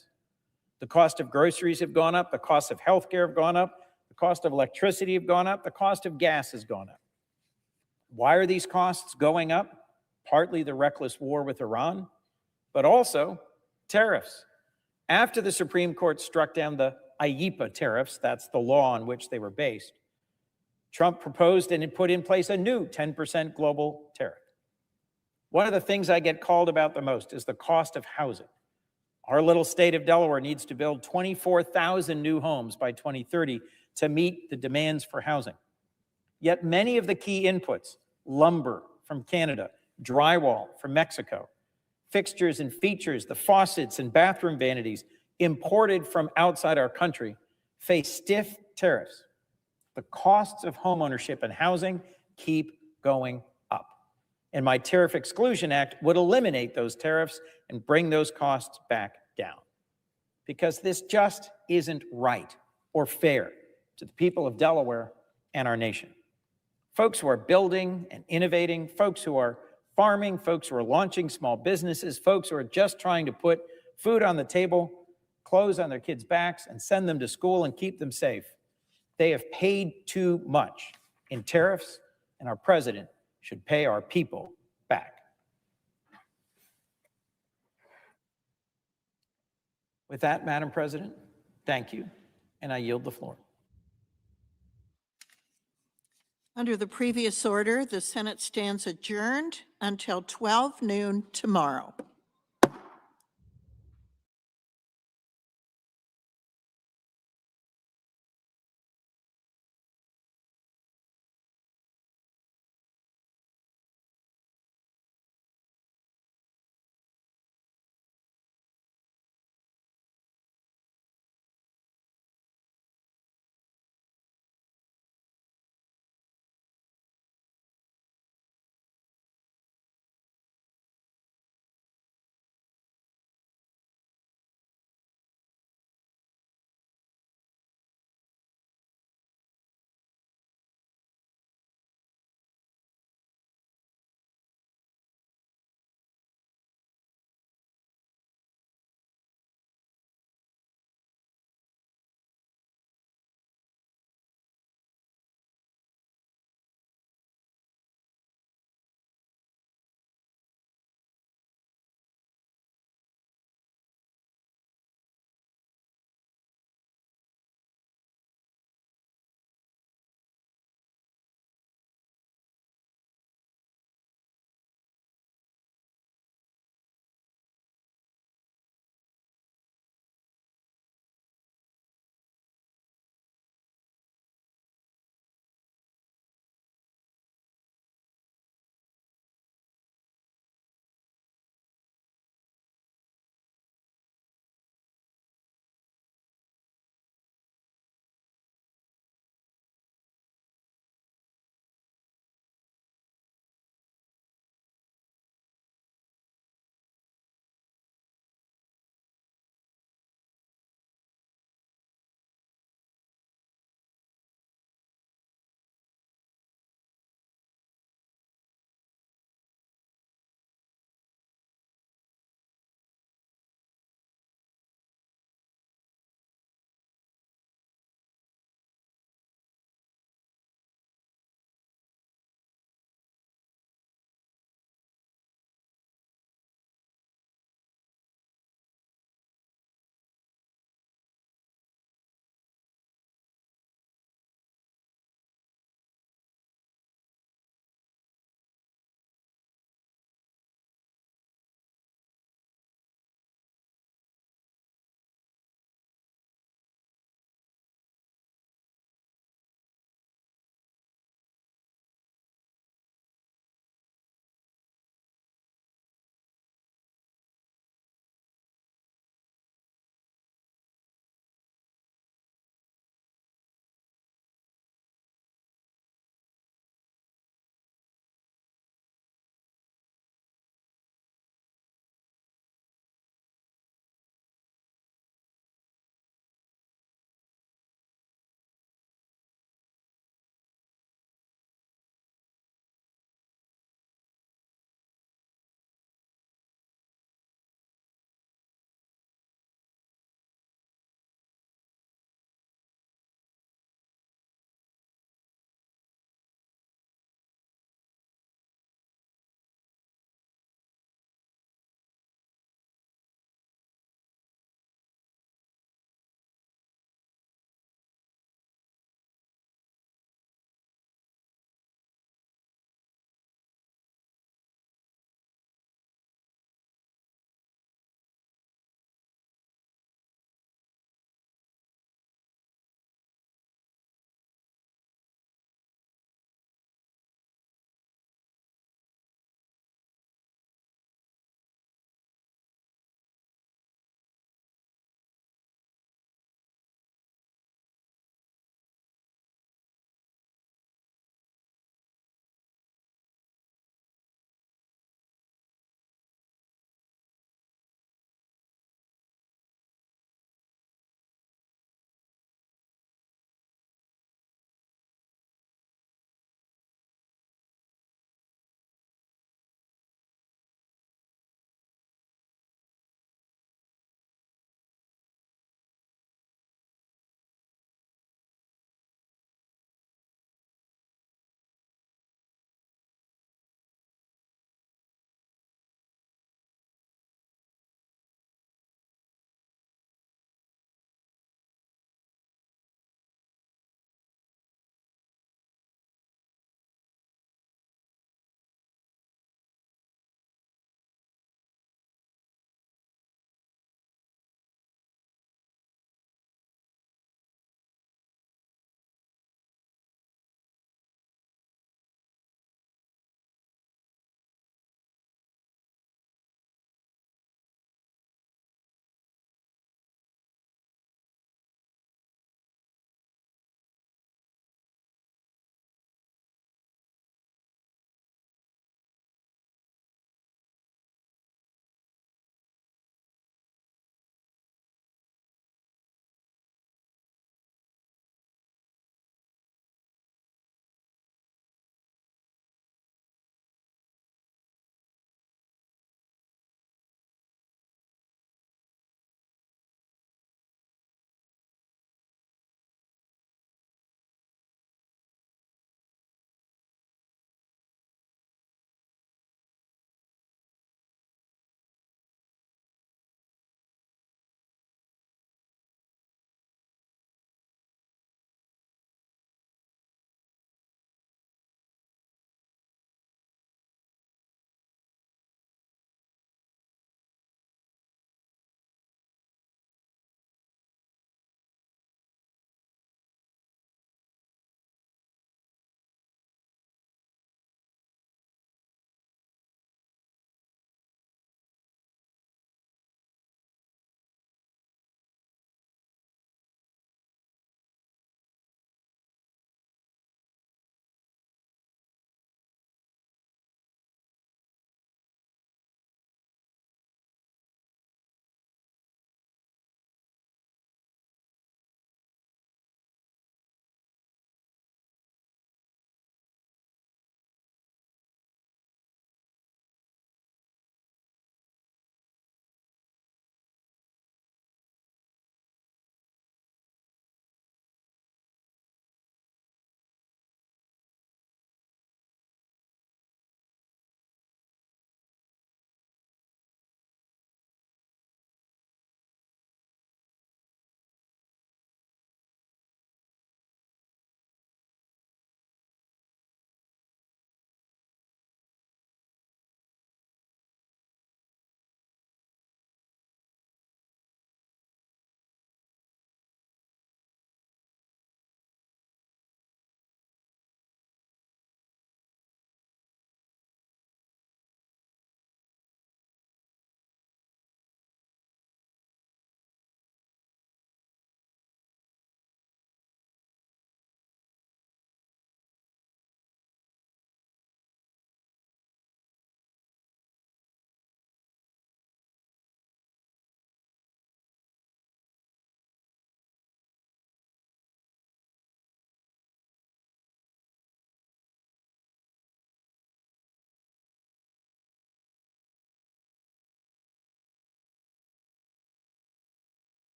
The cost of groceries have gone up, the cost of healthcare have gone up, the cost of electricity have gone up, the cost of gas has gone up. Why are these costs going up? Partly the reckless war with Iran, but also tariffs. After the Supreme Court struck down the IEEPA tariffs, that's the law on which they were based, Trump proposed and put in place a new 10% global tariff. One of the things I get called about the most is the cost of housing. Our little state of Delaware needs to build 24,000 new homes by 2030 to meet the demands for housing. Yet many of the key inputs, lumber from Canada, drywall from Mexico, fixtures and features, the faucets and bathroom vanities imported from outside our country, face stiff tariffs. The costs of homeownership and housing keep going up. And my Tariff Exclusion Act would eliminate those tariffs and bring those costs back down. Because this just isn't right or fair to the people of Delaware and our nation. Folks who are building and innovating, folks who are farming, folks who are launching small businesses, folks who are just trying to put food on the table, clothes on their kids' backs, and send them to school and keep them safe. They have paid too much in tariffs, and our president should pay our people back. With that, Madam President, thank you, and I yield the floor. Under the previous order, the Senate stands adjourned until 12 noon tomorrow.